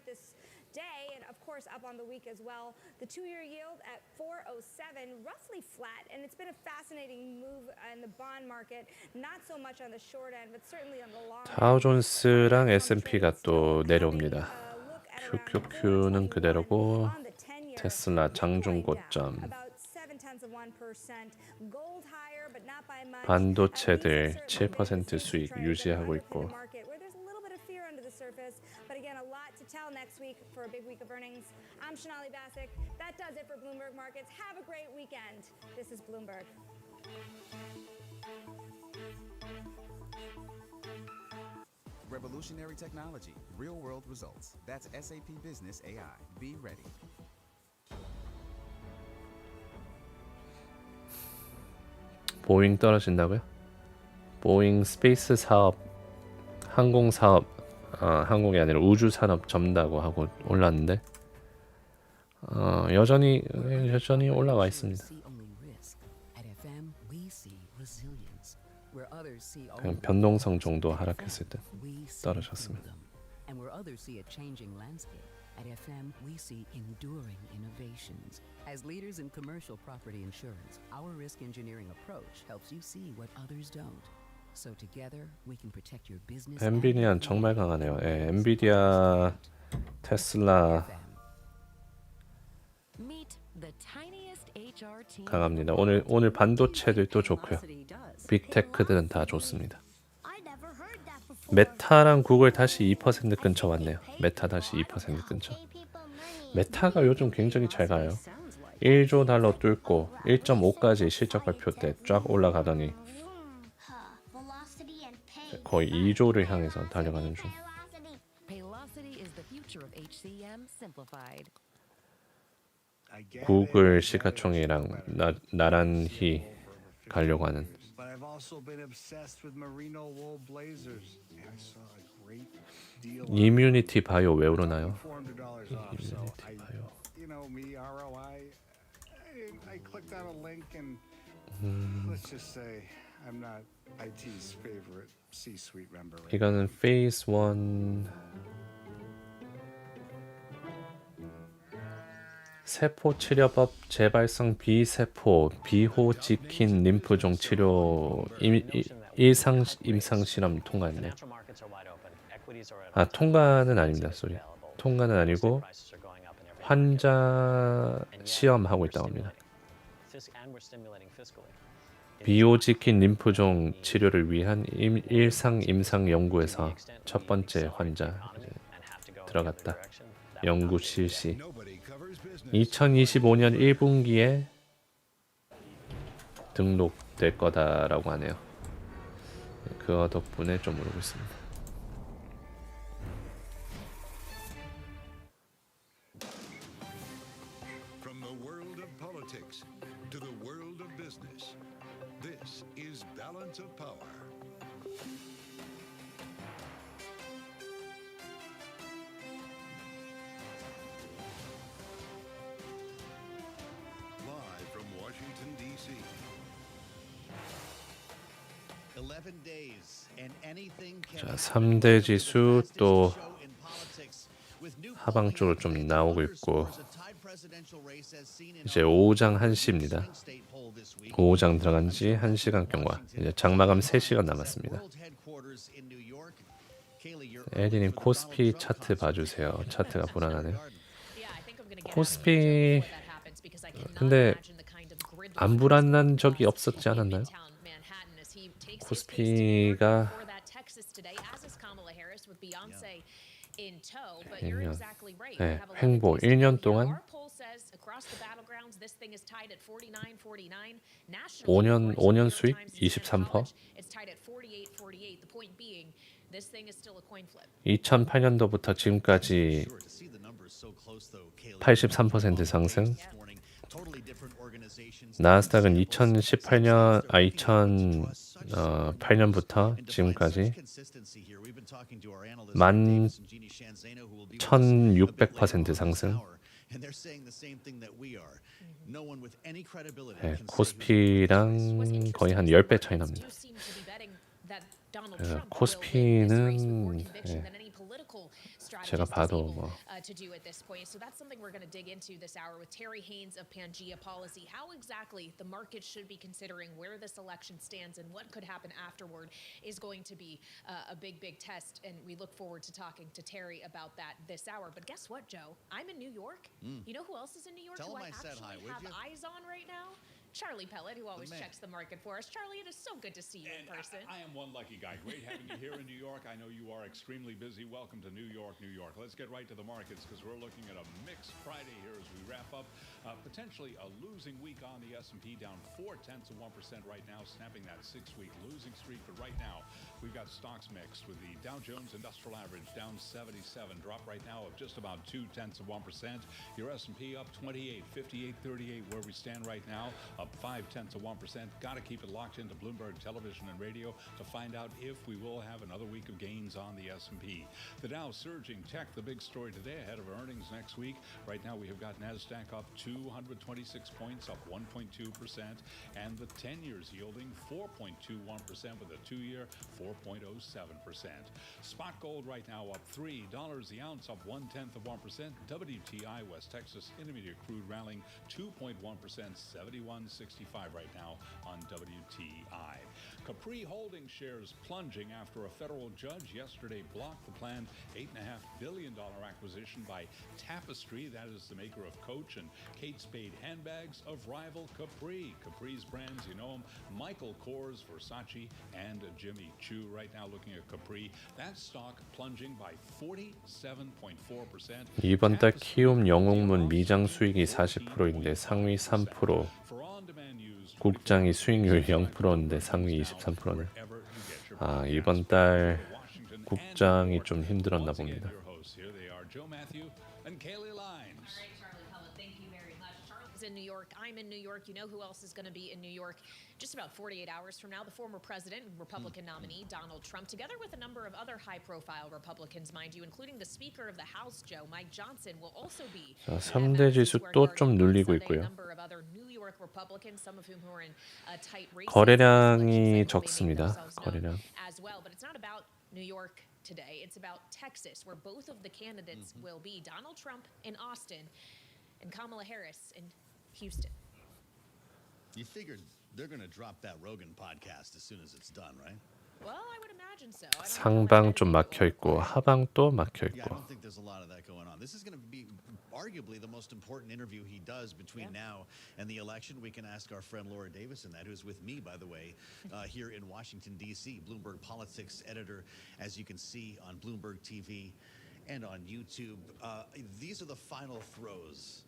this day, and of course up on the week as well. The 2-year yield at 4.07, roughly flat, and it's been a fascinating move in the bond market. Not so much on the short end, but certainly on the long end. 다우존스랑 S&P가 또 내려옵니다. QQQ는 그대로고 테슬라 장중 고점. 반도체들 7% 수익 유지하고 있고. But again, a lot to tell next week for a big week of earnings. I'm Shonali Bassick. That does it for Bloomberg Markets. Have a great weekend. This is Bloomberg. Revolutionary technology, real-world results. That's SAP Business AI. Be ready. 보잉 떨어진다고요? 보잉 스페이스 사업, 항공 사업, 항공이 아니라 우주 산업 접는다고 하고 올랐는데 여전히 올라와 있습니다. 그냥 변동성 정도 하락했을 때 떨어졌습니다. At FM, we see enduring innovations. As leaders in commercial property insurance, our risk engineering approach helps you see what others don't. So together, we can protect your business. 엔비디아는 정말 강하네요. 예, 엔비디아, 테슬라 강합니다. 오늘 반도체들도 좋고요. 빅테크들은 다 좋습니다. 메타랑 구글 다시 2% 근처 왔네요. 메타 다시 2% 근처. 메타가 요즘 굉장히 잘 가요. 1조 달러 뚫고 1.5까지 실적 발표 때 쫙 올라가더니 거의 2조를 향해서 달려가는 중. 구글 시가총액이랑 나란히 가려고 하는. I've also been obsessed with merino wool blazers. I saw a great deal. 이뮤니티 바이오 왜 오르나요? $400 off. So you know me, ROI. I clicked on a link and let's just say I'm not IT's favorite C-suite member. 이거는 Phase 1 세포 치료법 재발성 비세포 비호지킨 림프종 치료 임상 실험 통과했네요. 통과는 아닙니다. 쏘리. 통과는 아니고 환자 시험하고 있다고 합니다. 비호지킨 림프종 치료를 위한 일상 임상 연구에서 첫 번째 환자 들어갔다. 연구 실시. 2025년 1분기에 등록될 거다라고 하네요. 그거 덕분에 좀 오르고 있습니다. From the world of politics to the world of business, this is Balance of Power. Live from Washington, D.C. 11 days and anything 자, can 3대 지수 또 하방 쪽으로 좀 나오고 있고 이제 5장 1시입니다. 5장 들어간 지 1시간 경과. 이제 장마감 3시간 남았습니다. 에디님 코스피 차트 봐주세요. 차트가 불안하네요. 코스피 근데 안 불안한 적이 없었지 않았나요? 코스피가 1년, 네, 횡보 1년 동안 5년 수익 23%. 2008년도부터 지금까지 83% 상승. 나스닥은 2008년부터 지금까지 11,600% 상승. 네, 코스피랑 거의 한 10배 차이 납니다. 코스피는 제가 봐도 뭐 to do at this point. So that's something we're going to dig into this hour with Terry Haynes of Pangea Policy. How exactly the market should be considering where this election stands and what could happen afterward is going to be a big test. And we look forward to talking to Terry about that this hour. But guess what, Joe? I'm in New York. You know who else is in New York who I actually have eyes on right now? Charlie Pellet, who always checks the market for us. Charlie, it is so good to see you in person. I am one lucky guy. Great having you here in New York. I know you are extremely busy. Welcome to New York, New York. Let's get right to the markets because we're looking at a mixed Friday here as we wrap up. Potentially a losing week on the S&P, down 0.4% right now, snapping that 6-week losing streak. But right now, we've got stocks mixed with the Dow Jones Industrial Average down 77, drop right now of just about 0.2%. Your S&P up 28, 58.38 where we stand right now. Up 0.5%. Got to keep it locked into Bloomberg Television and Radio to find out if we will have another week of gains on the S&P. The Dow surging, tech the big story today ahead of earnings next week. Right now we have got NASDAQ up 226 points, up 1.2%, and the 10-year's yielding 4.21% with a 2-year 4.07%. Spot gold right now up $3 the ounce, up 0.1%. WTI West Texas Intermediate crude rallying 2.1%, 71.65 right now on WTI. Capri Holdings shares plunging after a federal judge yesterday blocked the planned $8.5 billion acquisition by Tapestry, that is the maker of Coach and Kate Spade handbags, of rival Capri. Capri's brands, you know them, Michael Kors, Versace, and Jimmy Choo. Right now looking at Capri, that stock plunging by 47.4%. 이번 달 키움 영웅문 미장 수익이 40%인데 상위 3%. 국장이 수익률 0%인데 상위 23%네. 아, 이번 달 국장이 좀 힘들었나 봅니다. In New York, I'm in New York. You know who else is going to be in New York just about 48 hours from now? The former president and Republican nominee Donald Trump, together with a number of other high-profile Republicans, mind you, including the Speaker of the House, Joe Mike Johnson, will also be. 자, 3대 지수 또 좀 눌리고 있고요. 거래량이 적습니다. 거래량. As well, but it's not about New York today. It's about Texas, where both of the candidates will be Donald Trump in Austin and Kamala Harris in Houston. You figured They're going to drop that Rogan podcast as soon as it's done, right? Well, I would imagine so. 상방 좀 막혀 있고 하방 또 막혀 Yeah, I 있고. don't think there's a lot of that going on. This is going to be arguably the most important interview he does between now and the election. We can ask our friend Laura Davison that, who's with me, by the way, here in Washington, D.C., Bloomberg Politics editor, as you can see on Bloomberg TV and on YouTube. These are the final throws.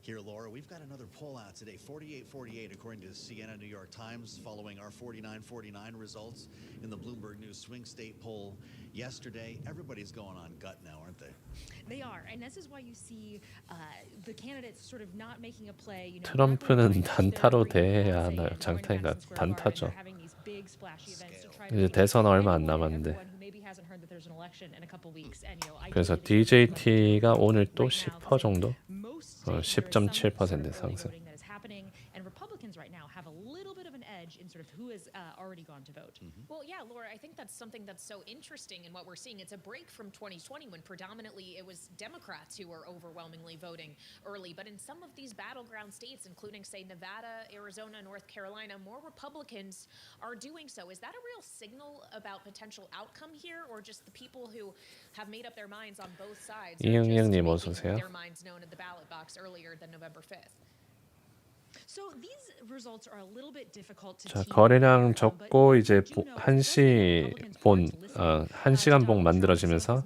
Here, Laura, we've got another poll out today, 48-48, according to CNN New York Times, following our 49-49 results in the Bloomberg News swing state poll yesterday. Everybody's going on gut now, aren't they? They are, and this is why you see the candidates sort of not making a play. 트럼프는 단타로 대해야 하나요? 장타인가? 단타죠. 이제 대선 얼마 안 남았는데. 그래서 DJT가 오늘 또 10% 정도? 10.7% 상승. And Republicans right now have a little bit of an edge in sort of who has already gone to vote. Well, yeah, Laura, I think that's something that's so interesting in what we're seeing. It's a break from 2020 when predominantly it was Democrats who were overwhelmingly voting early. But in some of these battleground states, including, say, Nevada, Arizona, North Carolina, more Republicans are doing so. Is that a real signal about potential outcome here, or just the people who have made up their minds on both sides are just 이응님 어서 making 오세요. their minds known at the ballot box earlier than November 5th? So these results are a little bit difficult to 자, 거래량 적고 이제 1시간 봉 만들어지면서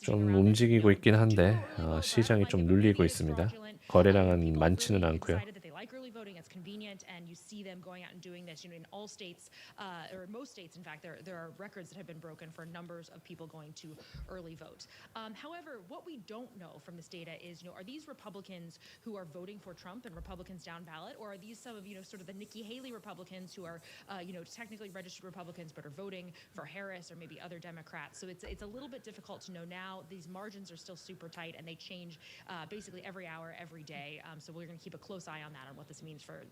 좀 움직이고 있긴 한데 시장이 좀 눌리고 있습니다. 거래량은 많지는 않고요. like early voting, it's convenient, and you see them going out and doing this. In all states, or most states, in fact, there are records that have been broken for numbers of people going to early vote. However, what we don't know from this data is, are these Republicans who are voting for Trump and Republicans down ballot, or are these some of, sort of the Nikki Haley Republicans who are, technically registered Republicans but are voting for Harris or maybe other Democrats? So it's a little bit difficult to know now. These margins are still super tight, and they change basically every hour, every day. So we're going to keep a close eye on that, on what this means for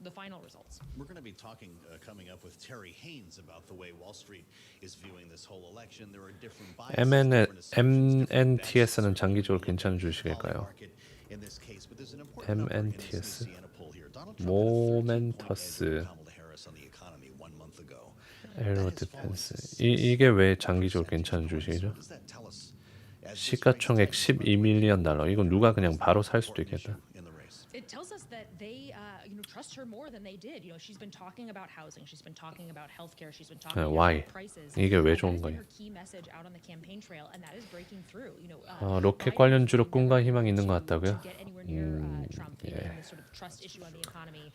the final results. We're going to be talking coming up with Terry Haynes about the way Wall Street is viewing this whole election. There are different biases. MNTS는 장기적으로 괜찮은 주식일까요? MNTS, 모멘터스, 에로 디펜스. 이게 왜 장기적으로 괜찮은 주식이죠? 시가총액 12밀리언 달러. 이건 누가 그냥 바로 살 수도 있겠다. It tells us that they, trust her more than they did. She's been talking about housing, she's been talking about healthcare, she's been talking about prices. 이게 왜 좋은 거예요? Her key message out on the campaign trail, and that is breaking through. 로켓 관련주로 꿈과 희망이 있는 것 같다고요?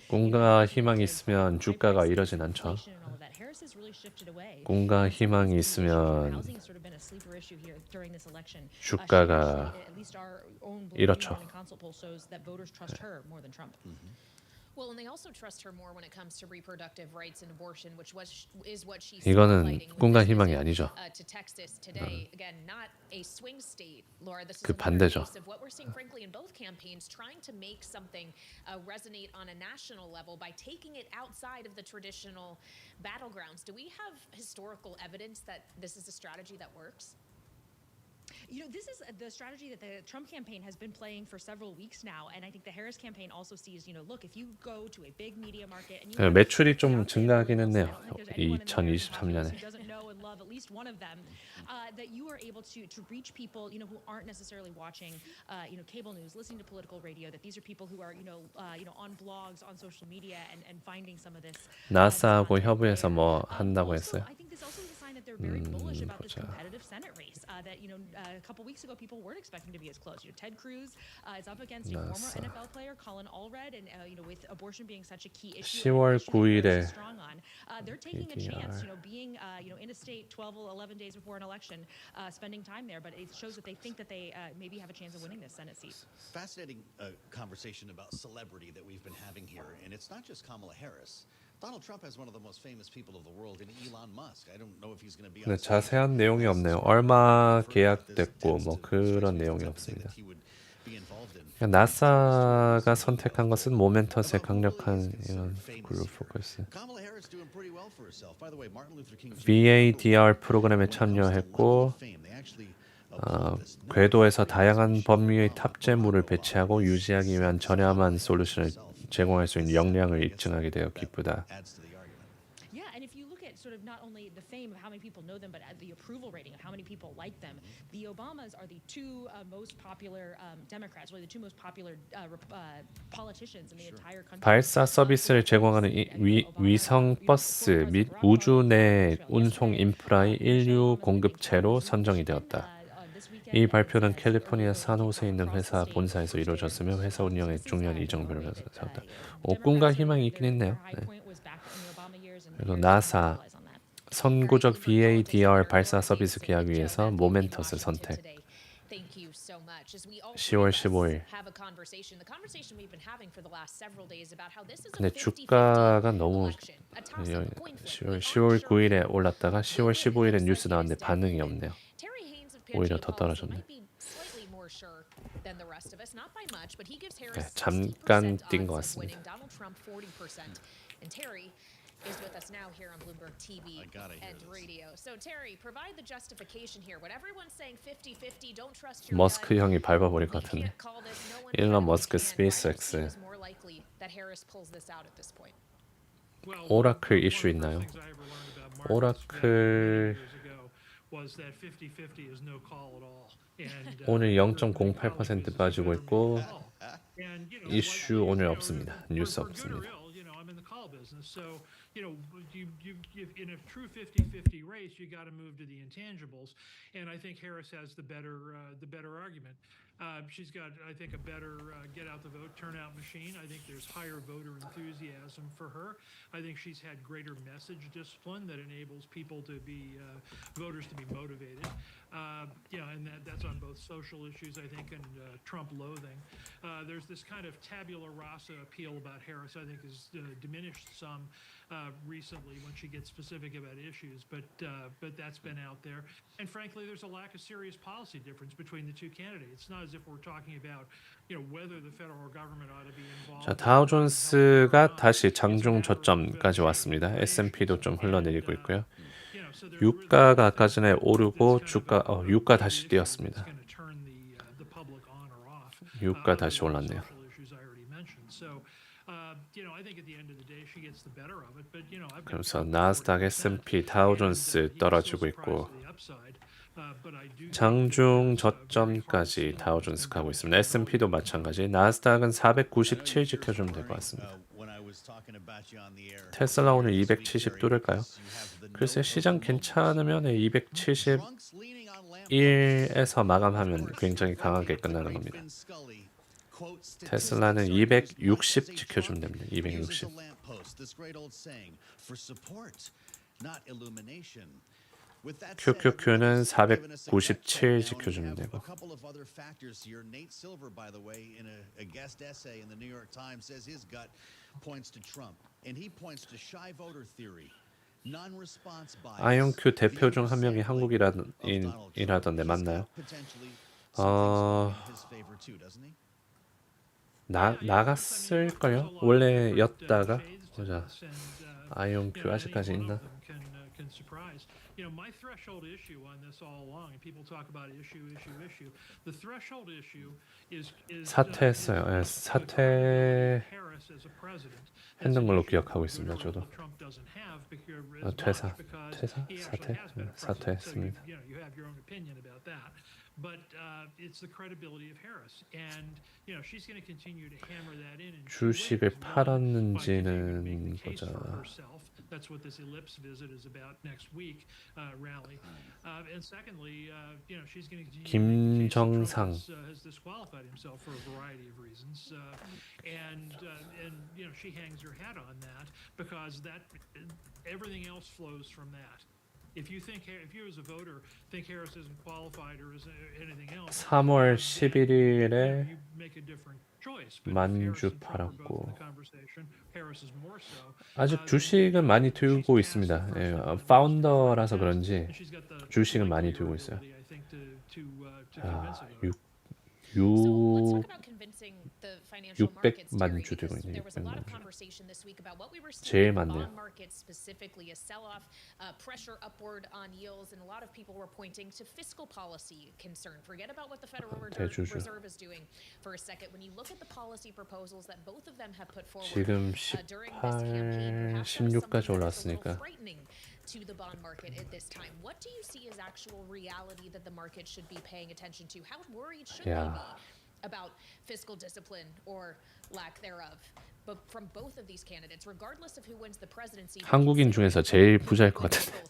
꿈과 희망이 있으면 주가가 이러진 않죠. 꿈과 희망이 있으면 주가가 이렇죠. Well, and they also trust her more when it comes to reproductive rights and abortion, which is what she's 이거는 꿈과 희망이 아니죠. to Texas today. Again, not a swing state, Laura. This is 그 a 반대죠. case of what we're seeing, frankly, in both campaigns, trying to make something resonate on a national level by taking it outside of the traditional battlegrounds. Do we have historical evidence that this is a strategy that works? This is the strategy that the Trump campaign has been playing for several weeks now, and I think the Harris campaign also sees, look, if you go to a big media market and you 매출이 좀 증가하긴 했네요. 2023년에. who doesn't know and love at least one of them, that you are able to reach people, who aren't necessarily watching, cable news, listening to political radio. That these are people who are, on blogs, on social media, and finding some of this. 나사하고 협의해서 뭐 한다고 했어요. I think this also is a sign that they're very bullish about this competitive Senate race. That a couple weeks ago people weren't expecting to be as close. Ted Cruz is up against a former NFL player, Colin Allred, and with abortion being such a key issue. 10월 9일에 they're taking a chance, being in a state 11 days before an election, spending time there, but it shows that they think that they maybe have a chance of winning this Senate seat. Fascinating conversation about celebrity that we've been having here, and it's not just Kamala Harris. Donald Trump has one of the most famous people of the world in Elon Musk. I don't know if he's going to be on. 자세한 내용이 없네요. 얼마 계약됐고 뭐 그런 내용이 없습니다. 나사가 선택한 것은 모멘터스의 강력한 이런 그룹 포커스. VADR 프로그램에 참여했고 궤도에서 다양한 범위의 탑재물을 배치하고 유지하기 위한 저렴한 솔루션을 제공할 수 있는 역량을 입증하게 되어 기쁘다. Yeah, and if you look at sort of not only the fame of how many people know them, but the approval rating of how many people like them, the Obamas are the two most popular Democrats, really the two most popular politicians in the entire country. 발사 서비스를 제공하는 위성 버스 및 우주 내 운송 인프라의 인류 공급체로 선정이 되었다. 이 발표는 캘리포니아 산호세에 있는 회사 본사에서 이루어졌으며 회사 운영에 중요한 이정표를 세웠다. 꿈과 희망이 있긴 했네요. 네. 그리고 나사 선구적 VADR 발사 서비스 계약 위해서 모멘터스 선택. 10월 15일. 근데 주가가 너무 10월 9일에 올랐다가 10월 15일에 뉴스 나왔는데 반응이 없네요. 오히려 더 떨어졌네. 네, 잠깐 뛴 것 같습니다. Is with us now here on Bloomberg TV and radio. So Terry, provide the justification here. What everyone's saying 50-50, don't trust your 머스크 형이 밟아버릴 것 같은데. 일론 머스크 스페이스X. 오라클 이슈 있나요? 오라클 오늘 0.08% 빠지고 있고 이슈 오늘 없습니다. 뉴스 없습니다. So, in a true 50-50 race, you got to move to the intangibles, and I think Harris has the better argument. She's got, I think, a better get out the vote turnout machine. I think there's higher voter enthusiasm for her. I think she's had greater message discipline that enables people to be voters to be motivated. And that's on both social issues, I think, and Trump loathing. There's this kind of tabula rasa appeal about Harris, I think, has diminished some recently when she gets specific about issues, but that's been out there. And frankly, there's a lack of serious policy difference between the two candidates. It's not as if we're talking about, whether the federal government ought to be involved. 자, 다우존스가 다시 장중 저점까지 왔습니다. S&P도 좀 흘러내리고 있고요. 유가가 아까 전에 오르고 유가 다시 뛰었습니다. 유가 다시 올랐네요. 그래서 나스닥, S&P, 다우존스 떨어지고 있고 장중 저점까지 다우존스 가고 있습니다. S&P도 마찬가지. 나스닥은 497 지켜주면 될 것 같습니다. 테슬라 오늘 270 뚫을까요? 글쎄 시장 괜찮으면 271에서 마감하면 굉장히 강하게 끝나는 겁니다. 테슬라는 260 지켜주면 됩니다. 260. QQQ는 497 지켜주면 되고. 아이온큐 대표 중 한 명이 한국인이라던데 맞나요? 나갔을걸요? 원래 였다가 보자. 아이온큐 아직까지 있나? My threshold issue on this all along, and people talk about issue. The threshold issue is 사퇴했어요. 예, 사퇴했는 걸로 기억하고 있습니다. 저도. 사퇴했습니다. But it's the credibility of Harris, and she's going to continue to hammer that in. 주식을 팔았는지는 보자. That's what this ellipse visit is about next week rally. And secondly, she's going to 김정상 has disqualified himself for a variety of reasons, and she hangs her hat on that because everything else flows from that. If you as a voter think Harris isn't qualified or is anything else, 3월 11일에 만주 팔았고 아직 주식은 많이 들고 있습니다. 예, 파운더라서 그런지 주식은 많이 들고 있어요. 600만 주 들고 있네요. 600만 주. 제일 많네요. Pressure upward on yields, and a lot of people were pointing to fiscal policy concern. Forget about what the Federal Reserve is doing. for a second. When you look at the policy proposals that both of them have put forward 지금 during this campaign, 18, perhaps that was something 16까지 that is a little 올랐으니까 frightening to the bond market at this time. What do you see as actual reality that the market should be paying attention to? How worried should they 야, be about fiscal discipline or lack thereof? But from both of these candidates, regardless of who wins the presidency, 한국인 중에서 제일 부자일 것 같은데.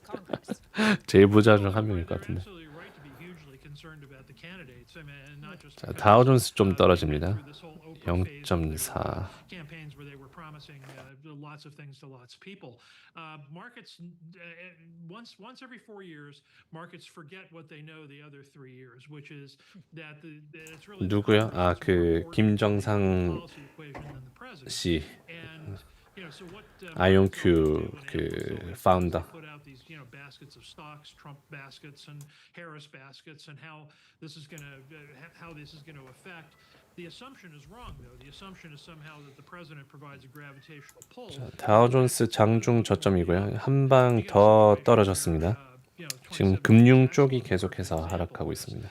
제일 부자 중 한 명일 것 같은데. 자, 다우존스 좀 떨어집니다. 0.4. campaigns where they were promising lots of things to lots of people. Markets once every 4 years, markets forget what they know the other 3 years, which is that it's really 누구요? 아, 그 김정상 씨. 아이온큐 그 파운더. put out these, baskets of stocks, Trump baskets and Harris baskets, and how this is going to affect. The assumption is wrong, though. The assumption is somehow that the president provides a gravitational pull. 자, 다우존스 장중 저점이고요. 한 방 더 떨어졌습니다. 지금 금융 쪽이 계속해서 하락하고 있습니다.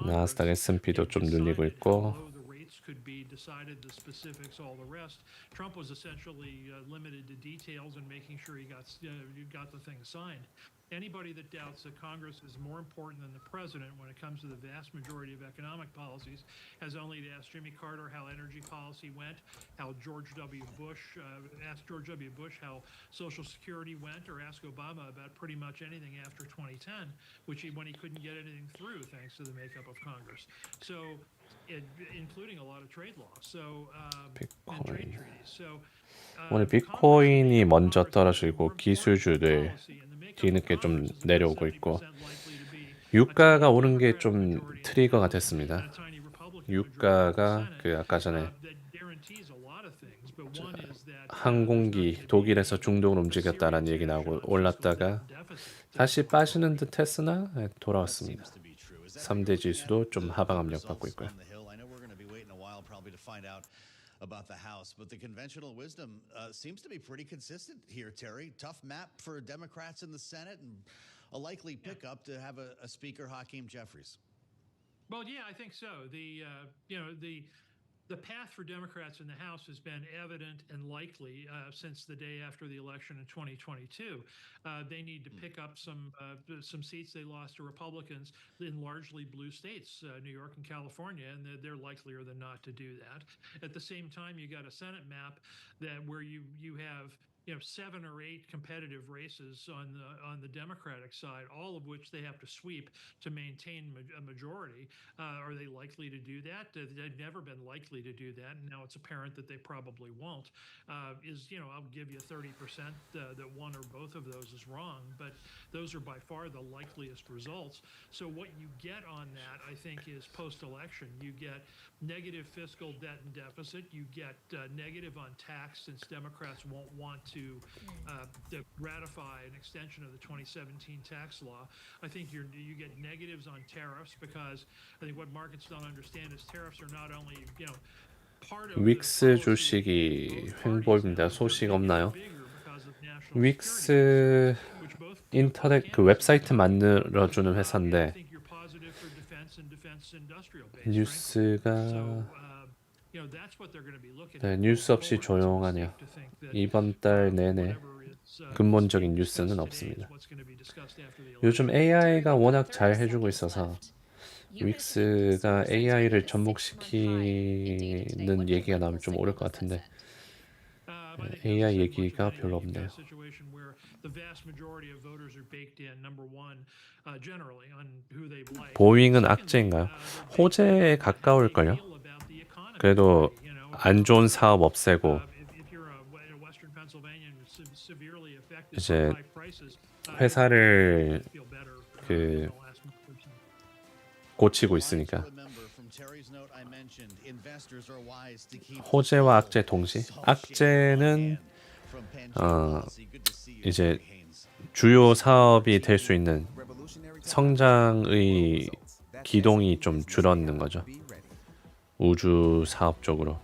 나스닥 S&P도 좀 눌리고 있고. Could be decided, the specifics, all the rest. Trump was essentially limited to details and making sure he got the thing signed. Anybody that doubts that Congress is more important than the president when it comes to the vast majority of economic policies has only to ask Jimmy Carter how energy policy went, how George W. Bush how Social Security went, or ask Obama about pretty much anything after 2010, when he couldn't get anything through thanks to the makeup of Congress. So, including a lot of trade laws, and trade treaties. So, 오늘 비트코인이 먼저 떨어지고 기술주들 뒤늦게 좀 내려오고 있고 유가가 오른 게 좀 트리거가 됐습니다. 유가가 그 아까 전에 항공기 독일에서 중동으로 움직였다라는 얘기 나오고 올랐다가 다시 빠지는 듯 했으나 돌아왔습니다. 3대 지수도 좀 하방 압력 받고 있고요. About the House, but the conventional wisdom seems to be pretty consistent here, Terry. Tough map for Democrats in the Senate and a likely pickup to have a Speaker, Hakeem Jeffries. Well, yeah, I think so. The path for Democrats in the House has been evident and likely since the day after the election in 2022. They need to pick up some seats they lost to Republicans in largely blue states, New York and California, and they're likelier than not to do that. At the same time, you got a Senate map where you have 7 or 8 competitive races on the Democratic side, all of which they have to sweep to maintain a majority. Are they likely to do that? They've never been likely to do that, and now it's apparent that they probably won't. I'll give you 30% that one or both of those is wrong, but those are by far the likeliest results. So what you get on that, I think, is post-election. You get negative fiscal debt and deficit. You get negative on tax, since Democrats won't want to ratify an extension of the 2017 tax law. I think you get negatives on tariffs, because I think what markets don't understand is tariffs are not only part of 윅스 주식이 횡보입니다. 소식 없나요? 윅스 인터넷 그 웹사이트 만들어주는 회사인데 뉴스가 뉴스 없이 조용하네요. 이번 달 내내 근본적인 뉴스는 없습니다. 요즘 AI가 워낙 잘 해주고 있어서 윅스가 AI를 접목시키는 얘기가 나오면 좀 오를 것 같은데 AI 얘기가 별로 없네요. 보잉은 악재인가요? 호재에 가까울걸요? 그래도 안 좋은 사업 없애고 이제 회사를 그 고치고 있으니까 호재와 악재 동시. 악재는 이제 주요 사업이 될 수 있는 성장의 기동이 좀 줄었는 거죠. 우주 사업 쪽으로.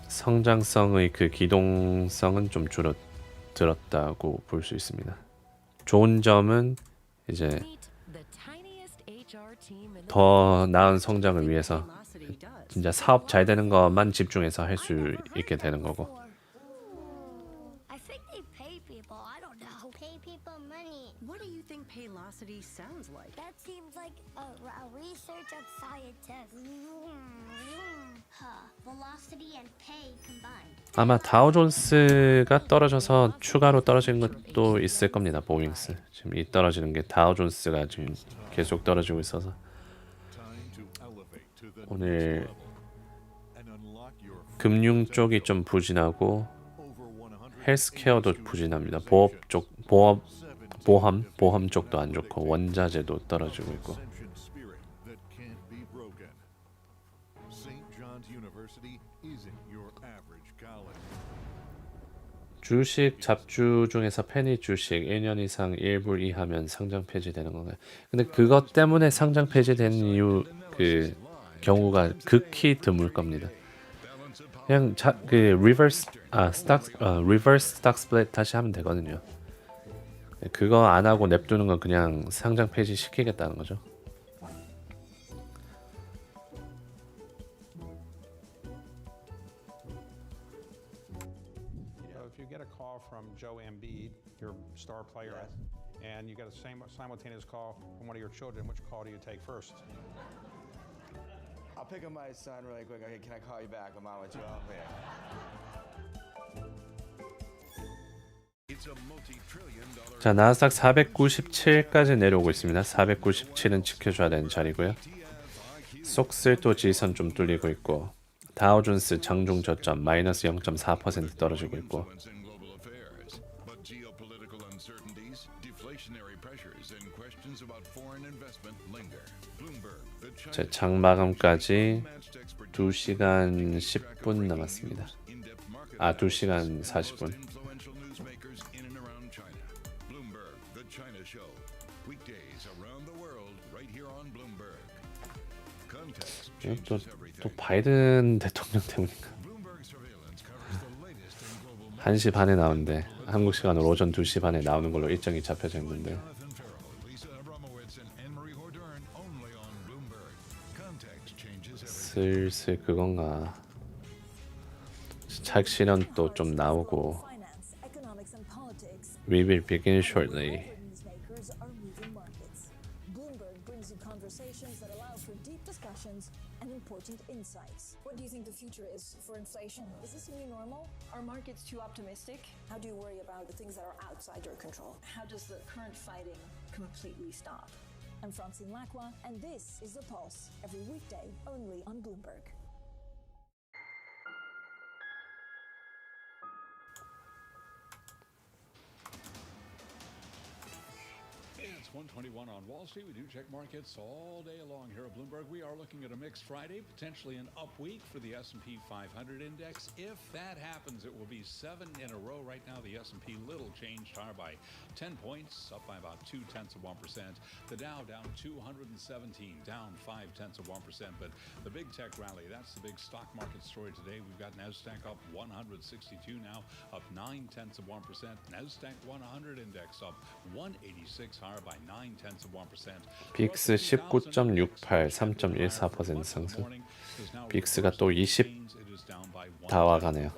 성장성의 그 기동성은 좀 줄었. 들었다고 볼 수 있습니다. 좋은 점은 이제 더 나은 성장을 위해서 진짜 사업 잘 되는 것만 집중해서 할 수 있게 되는 거고. I think they pay people. I don't know. Pay people money. What do you think Paylocity sounds like? That seems like a research of scientists. Velocity and pay combined. 아마 다우존스가 떨어져서 추가로 떨어진 것도 있을 겁니다. 보잉스 지금 이 떨어지는 게 다우존스가 지금 계속 떨어지고 있어서 오늘 금융 쪽이 좀 부진하고 헬스케어도 부진합니다. 보험 쪽도 안 좋고 원자재도 떨어지고 있고. 주식 잡주 중에서 페니 주식 1년 이상 1불 이하면 상장 폐지되는 건가요? 근데 그것 때문에 상장 폐지된 이유 그 경우가 극히 드물 겁니다. 그냥 리버스 스탁 스플릿 다시 하면 되거든요. 그거 안 하고 냅두는 건 그냥 상장 폐지 시키겠다는 거죠. If you get a call from Joe Embiid, your star player, and you get a simultaneous call from one of your children, which call do you take first? I'll pick up my son really quick. Okay, can I call you back? I'm on with you. Oh, man. 자, 나스닥 497까지 내려오고 있습니다. 497은 지켜줘야 되는 자리고요. 속슬도 지선 좀 뚫리고 있고, 다우존스 장중 저점 마이너스 0.4% 떨어지고 있고, 제 장 마감까지 2시간 10분 남았습니다. 2시간 40분. 또 바이든 대통령 때문인가? 1시 반에 나오는데 한국 시간으로 오전 2시 반에 나오는 걸로 일정이 잡혀져 있는데 슬슬 그건가? 책 실현도 좀 나오고 We will begin shortly. And important insights. What do you think the future is for inflation? Is this a new normal? Are markets too optimistic? How do you worry about the things that are outside your control? How does the current fighting completely stop? I'm Francine Lacqua, and this is The Pulse, every weekday only on Bloomberg. It's 1:21 on Wall Street. We do check markets all day long here at Bloomberg. We are looking at a mixed Friday, potentially an up week for the S&P 500 index. If that happens, it will be 7 in a row. Right now, the S&P little changed, higher by 10 points, up by about 0.2%. The Dow down 217, down 0.5%. But the big tech rally, that's the big stock market story today. We've got Nasdaq up 162 now, up 0.9%. Nasdaq 100 index up 186, higher by 0.9%. 빅스 19.68, 3.14% 상승. 빅스가 또 20 다 와가네요.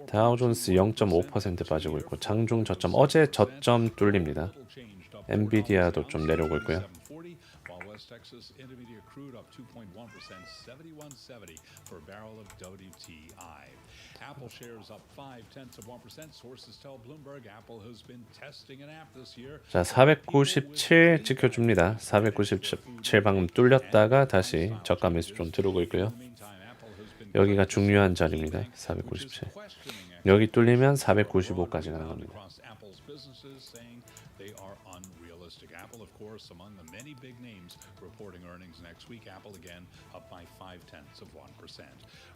다우존스 0.5% 빠지고 있고 장중 저점 어제 저점 뚫립니다. 엔비디아도 좀 내려오고 있고요. West Texas Intermediate crude up 2.1%, 71.70 for a barrel of WTI. Apple shares up 0.5%. Sources tell Bloomberg Apple has been testing an app this year. 자, 497 지켜줍니다. 497 방금 뚫렸다가 다시 저가 매수 좀 들어오고 있고요. 여기가 중요한 자리입니다. 497. 여기 뚫리면 495까지 가는 겁니다. Apple, of course, among the many big names reporting earnings next week. Apple again up by 0.5%.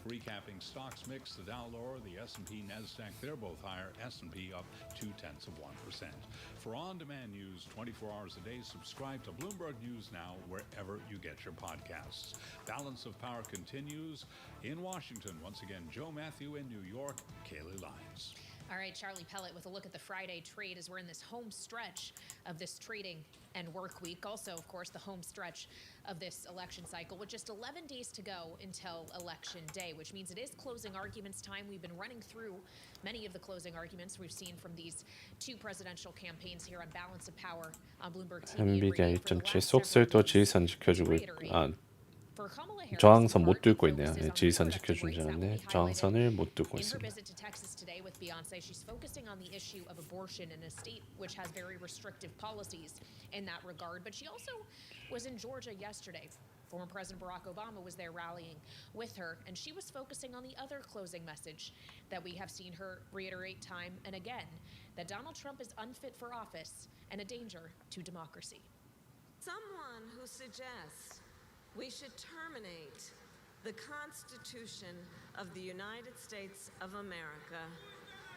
Recapping stocks mix, the Dow lower, the S&P, Nasdaq, they're both higher. S&P up 0.2%. For on-demand news 24 hours a day, subscribe to Bloomberg News now wherever you get your podcasts. Balance of Power continues in Washington. Once again, Joe Matthew in New York, Kaylee Lyons. All right, Charlie Pellet with a look at the Friday trade as we're in this home stretch of this trading and work week. Also, of course, the home stretch of this election cycle with just 11 days to go until election day, which means it is closing arguments time. We've been running through many of the closing arguments we've seen from these two presidential campaigns here on Balance of Power on Bloomberg TV. 엔비디아 1.7 속설도 지지선 지켜주고 저항선 못 뚫고 있네요. 지지선 지켜준 줄 알았는데 저항선을 못 뚫고 있습니다. She's focusing on the issue of abortion in a state which has very restrictive policies in that regard. But she also was in Georgia yesterday. Former President Barack Obama was there rallying with her, and she was focusing on the other closing message that we have seen her reiterate time and again, that Donald Trump is unfit for office and a danger to democracy. Someone who suggests we should terminate the Constitution of the United States of America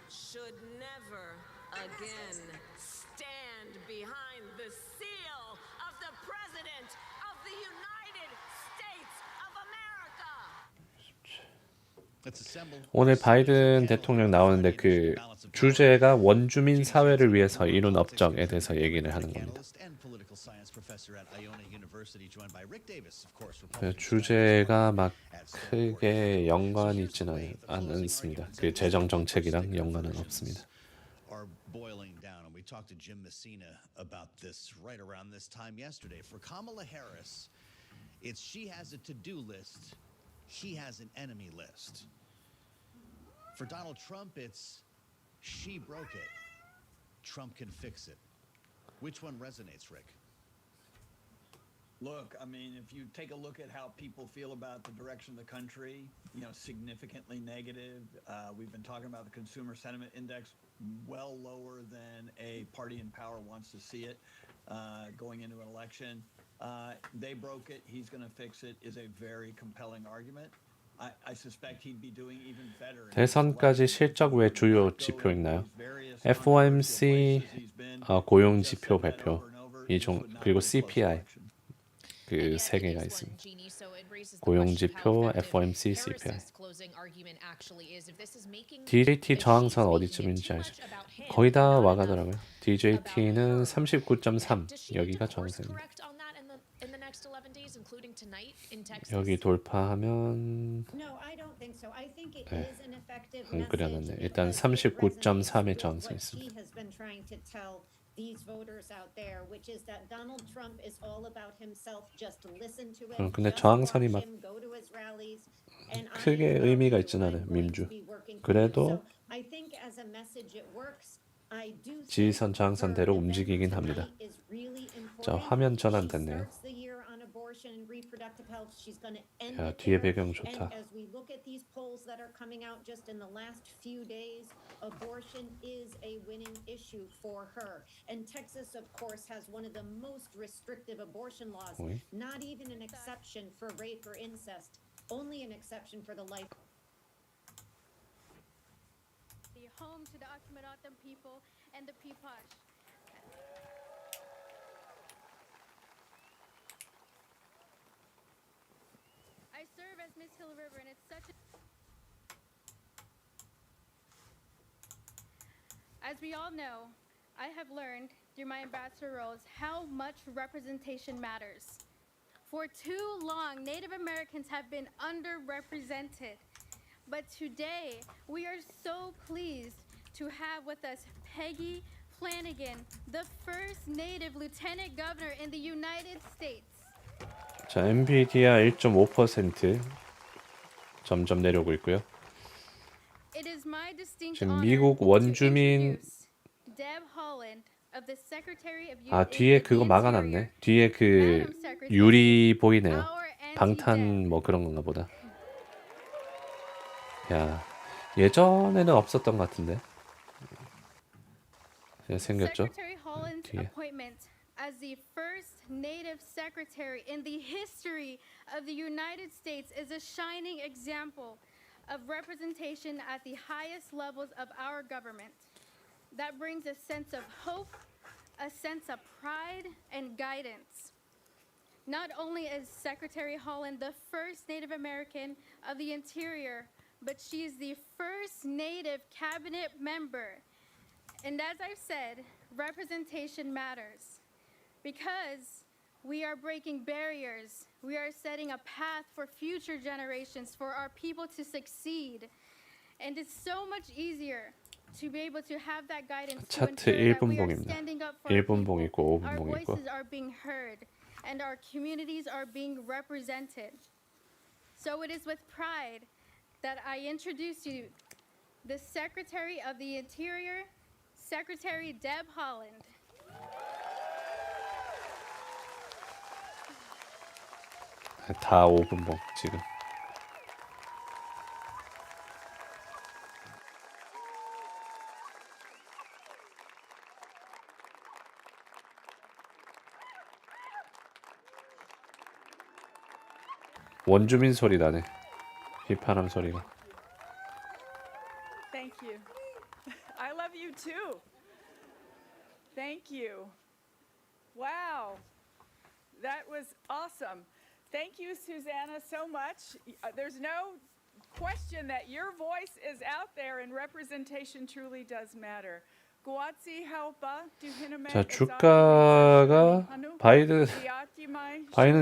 should never again stand behind the seal of the President of the United States of America. 오늘 바이든 대통령 나오는데 그 주제가 원주민 사회를 위해서 이룬 업적에 대해서 얘기를 하는 겁니다. 주제가 막 크게 연관이 있지는 않습니다. 그 재정 정책이랑 연관은 없습니다. We talked to Jim Messina about this right around this time yesterday. For Kamala Harris, it's she has a to-do list, he has an enemy list. For Donald Trump, it's she broke it, Trump can fix it. Which one resonates, Rick? Look, I mean, if you take a look at how people feel about the direction of the country, significantly negative. We've been talking about the consumer sentiment index well lower than a party in power wants to see it going into an election. They broke it, he's going to fix it is a very compelling argument. I suspect he'd be doing even better. 대선까지 실적 외 주요 지표 있나요? FOMC 고용 지표 발표 그리고 CPI 그 세 개가 있습니다. 고용 지표, FOMC, CPI. DJT 저항선 어디쯤인지 알죠? 거의 다 와가더라고요. DJT는 39.3 여기가 저항선입니다. 여기 돌파하면 네, 안 그려놨네. 일단 39.3의 저항선 있습니다. These voters out there, which is that Donald Trump is all about himself. Just listen to him. 근데 저항선이 막 Go to his rallies. And 크게 의미가 있진 않아요. 민주. 그래도 I think as a message it works. I do 지지선 저항선대로 움직이긴 합니다. 자, 화면 전환됐네요. 야, 뒤에 배경 좋다. As we look at these polls that are coming out just in the last few days, abortion is a winning issue for her. And Texas, of course, has one of the most restrictive abortion laws. Not even an exception for rape or incest, only an exception for the life. The home to the Akhenaten people and the Pipash. I serve as Miss Hill River, and it's such a... As we all know, I have learned through my ambassador roles how much representation matters. For too long, Native Americans have been underrepresented. But today, we are so pleased to have with us Peggy Flanagan, the first Native Lieutenant Governor in the United States. 자, 엔비디아 1.5% 점점 내려오고 있고요. 지금 미국 원주민 뒤에 그거 막아놨네. 뒤에 그 유리 보이네요. 방탄 뭐 그런 건가 보다. 야, 예전에는 없었던 것 같은데. 생겼죠? 뒤에. As the first Native Secretary in the history of the United States is a shining example of representation at the highest levels of our government. That brings a sense of hope, a sense of pride, and guidance. Not only is Secretary Holland the first Native American of the Interior but she's the first Native cabinet member. And as I've said, representation matters because we are breaking barriers. We are setting a path for future generations, for our people to succeed. And it's so much easier to be able to have that guidance to 차트 ensure that we are 1분봉입니다. standing up for our 1분봉 people. 있고 Our 5분봉 있고. voices are being heard and our communities are being represented. So it is with pride that I introduce you the Secretary of the Interior, Secretary Deb Haaland. 다 5분봉 지금. 원주민 소리 나네. 휘파람 소리가. Thank you. I love you too. Thank you. Wow. That was awesome. Thank you, Susanna, so much. There's no question that your voice is out there and representation truly does matter. 자, 주가가 바이든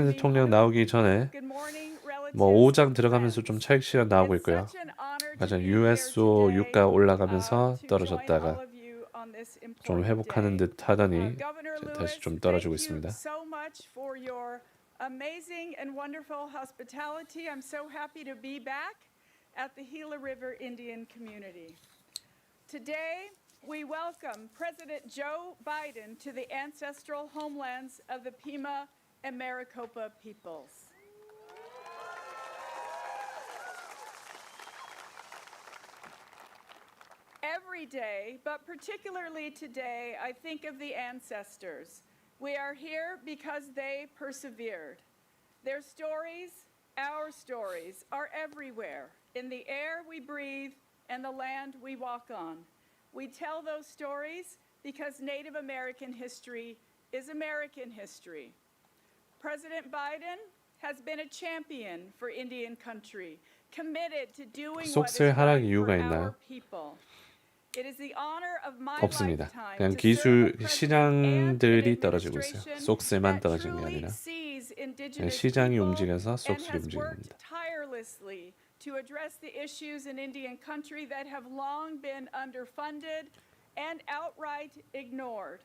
대통령 나오기 전에 뭐 5장 들어가면서 좀 차익 실현 나오고 있고요. 가장 USO 유가 올라가면서 떨어졌다가 좀 회복하는 듯 하더니 다시 좀 떨어지고 있습니다. Amazing and wonderful hospitality. I'm so happy to be back at the Gila River Indian community. Today, we welcome President Joe Biden to the ancestral homelands of the Pima and Maricopa peoples. Every day, but particularly today, I think of the ancestors. We are here because they persevered. Their stories, our stories, are everywhere, in the air we breathe and the land we walk on. We tell those stories because Native American history is American history. President Biden has been a champion for Indian country, committed to doing what is 속세 하락 right 이유가 for 있나요? our people. It is the honor of my 없습니다. lifetime 그냥 to serve 기술 a president and 시장들이 an 떨어지고 있어요. administration 속세만 that 떨어진 게 truly 아니라 sees 그냥 indigenous 시장이 people 움직여서 and 속세를 has 움직이는 worked 겁니다. tirelessly to address the issues in Indian country that have long been underfunded and outright ignored.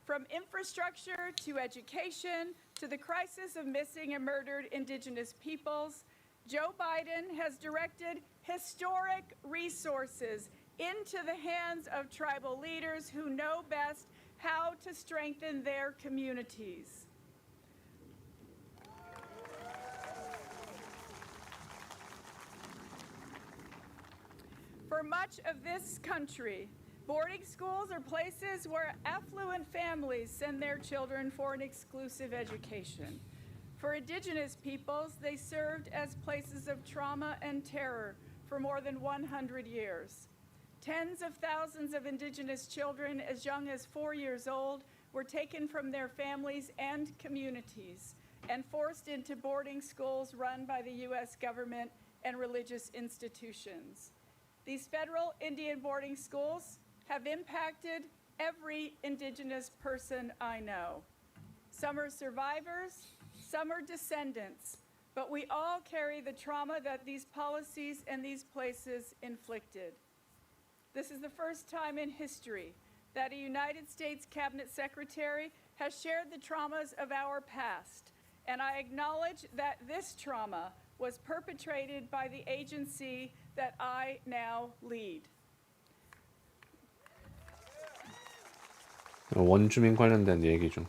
From infrastructure to education to the crisis of missing and murdered indigenous peoples, Joe Biden has directed historic resources into the hands of tribal leaders who know best how to strengthen their communities. For much of this country, boarding schools are places where affluent families send their children for an exclusive education. For indigenous peoples, they served as places of trauma and terror for more than 100 years. Tens of thousands of indigenous children as young as 4 years old were taken from their families and communities and forced into boarding schools run by the U.S. government and religious institutions. These federal Indian boarding schools have impacted every indigenous person I know. Some are survivors, some are descendants, but we all carry the trauma that these policies and these places inflicted. This is the first time in history that a United States Cabinet Secretary has shared the traumas of our past, and I acknowledge that this trauma was perpetrated by the agency that I now lead. 원주민 관련된 얘기 중.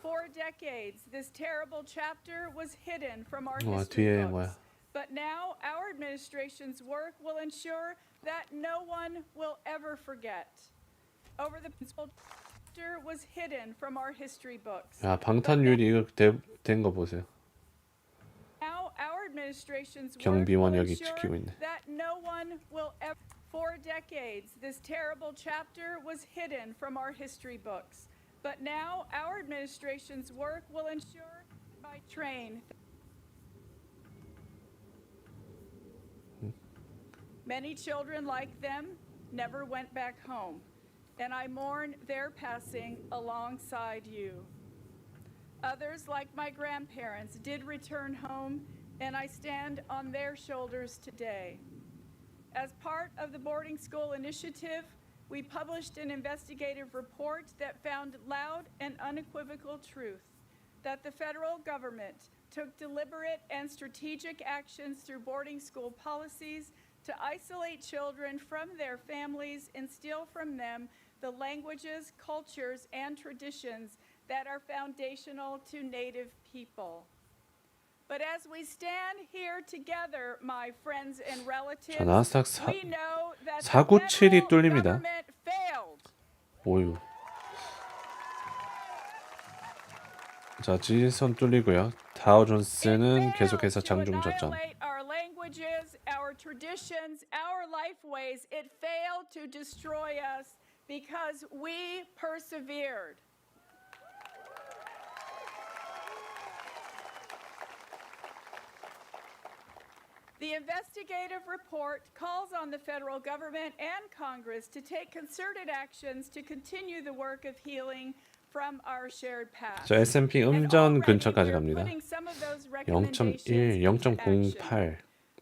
For decades, this terrible chapter was hidden from our 와, history 뒤에 books. 뭐야? But now our administration's work will ensure that no one will ever forget. Over the chapter was hidden from our history books. 야, 방탄유리 이거 된 거 보세요. Now our administration's work 경비원 will 여기 ensure 지키고 있네. that no one will ever. For decades, this terrible chapter was hidden from our history books. But now our administration's work will ensure by train. Many children like them never went back home, and I mourn their passing alongside you. Others, like my grandparents, did return home, and I stand on their shoulders today. As part of the boarding school initiative, we published an investigative report that found loud and unequivocal truth that the federal government took deliberate and strategic actions through boarding school policies to isolate children from their families and steal from them the languages, cultures, and traditions that are foundational to Native people. But as we stand here together, my friends and relatives, 자, 나스닥 we know that the 497이 federal 뚫립니다. government failed. 오유. 자, 지지선 뚫리고요. 다우존스는 계속해서 장중 저점. Annihilate our languages, our traditions, our lifeways. It failed to destroy us because we persevered. The investigative report calls on the federal government and Congress to take concerted actions to continue the work of healing from our shared past. 자, S&P 음전 근처까지 갑니다. 0.1, 0.08.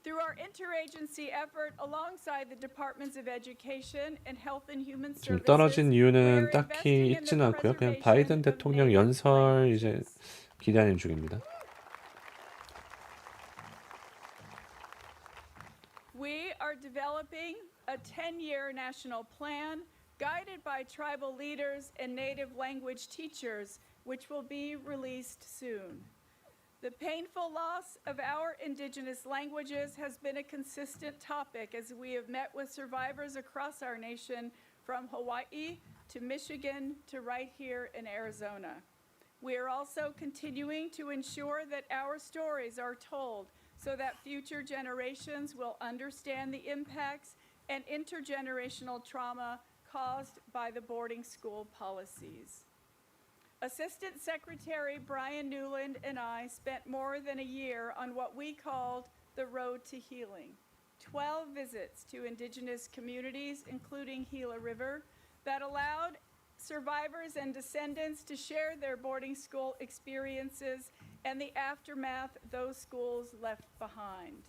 Through our interagency effort alongside the Departments of Education and Health and Human 지금 Services, 떨어진 이유는 we're 딱히 investing in 있지는 the 않고요. 그냥 preservation 바이든 of 대통령 native 연설 이제 languages. 기대하는 중입니다. We are developing a 10-year national plan guided by tribal leaders and native language teachers, which will be released soon. The painful loss of our indigenous languages has been a consistent topic as we have met with survivors across our nation, from Hawaii to Michigan to right here in Arizona. We are also continuing to ensure that our stories are told so that future generations will understand the impacts and intergenerational trauma caused by the boarding school policies. Assistant Secretary Brian Newland and I spent more than a year on what we called the Road to Healing. 12 visits to indigenous communities, including Gila River, that allowed survivors and descendants to share their boarding school experiences and the aftermath those schools left behind.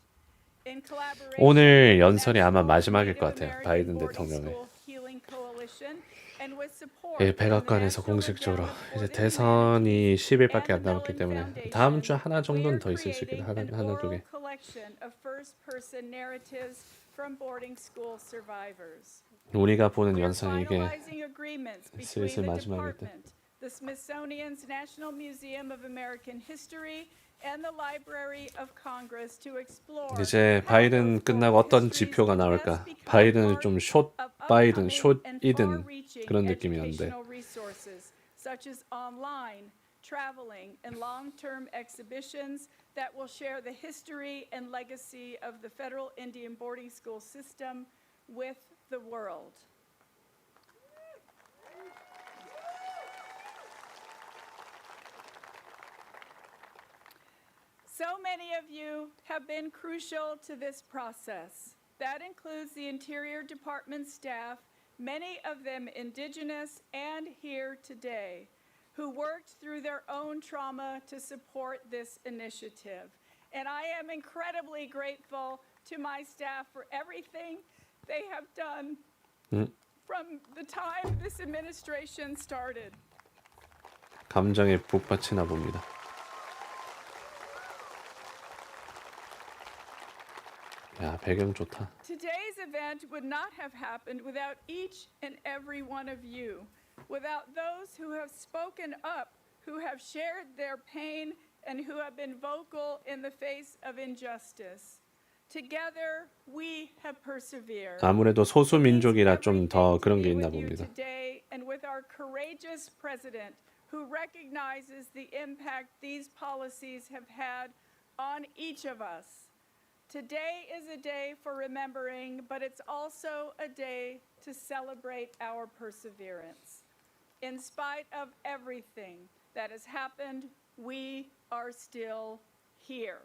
In collaboration 오늘 with the 연설이 아마 National 마지막일 Native 것 같아요. American 바이든 Boarding 대통령의. School Healing Coalition and with support 예, from the 백악관에서 National 공식적으로 Endowment for 이제 the 대선이 Humanities 10일밖에 안 and the 남았기 Mellon 때문에 Foundation, 다음 주 하나 we 정도는 are 더 있을 수 있겠다. creating 하나 an 두 개. oral collection of first-person narratives from boarding school survivors. 우리가 보는 We are 연설이 이게 finalizing agreements 슬슬 between the 마지막일 때. department, the Smithsonian's National Museum of American History, and the Library of Congress to explore 이제 바이든 끝나고 어떤 지표가 나올까? 바이든은 좀 숏 바이든, 숏 이든 그런 느낌이었는데 resources such as online, traveling, and long-term exhibitions that will share the history and legacy of the federal Indian boarding school system with the world. So many of you have been crucial to this process. That includes the Interior Department staff, many of them indigenous and here today, who worked through their own trauma to support this initiative. And I am incredibly grateful to my staff for everything they have done from the time this administration started. 감정에 북받치나 봅니다. 야, 배경 좋다. Today's event would not have happened without each and every one of you, without those who have spoken up, who have shared their pain, and who have been vocal in the face of injustice. Together, we have persevered. 아무래도 소수 민족이라 좀 더 그런 게 있나 With you 봅니다. today, and with our courageous president, who recognizes the impact these policies have had on each of us. Today is a day for remembering, but it's also a day to celebrate our perseverance. In spite of everything that has happened, we are still here.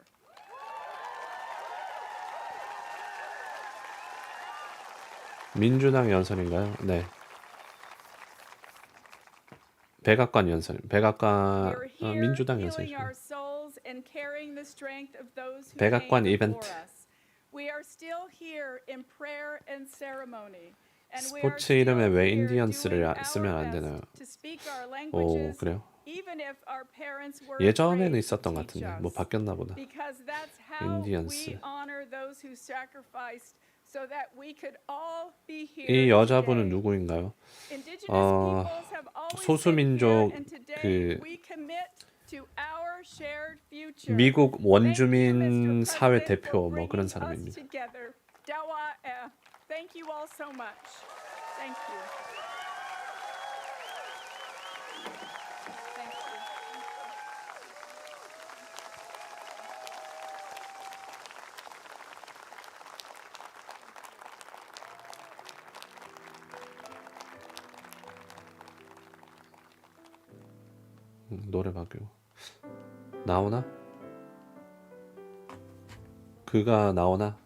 민주당 연설인가요? 네. 백악관 연설. 백악관 We're here 민주당 healing 연설이죠. our souls and carrying the strength of those who 백악관 came before 이벤트. us. We are still here in prayer and ceremony. And we are 스포츠 이름에 still 왜 here 인디언스를 doing our 쓰면 안 best 되나요? to speak our 오, languages, 그래요? even if our parents were 예전에는 afraid to 있었던 것 teach 같은데 뭐 us. 바뀌었나 보다. Because that's how 인디언스. we honor those who sacrificed so that we could all be here 이 여자분은 today. 누구인가요? Indigenous peoples have always been 소수민족 here, and today 그 we commit to our shared future. 미국 원주민 Mr. 사회 President, 대표 for 뭐 그런 bringing us 사람입니다. together. Dawa, thank you all so much. Thank you. Thank you. 노래 바뀌고 나오나? 그가 나오나?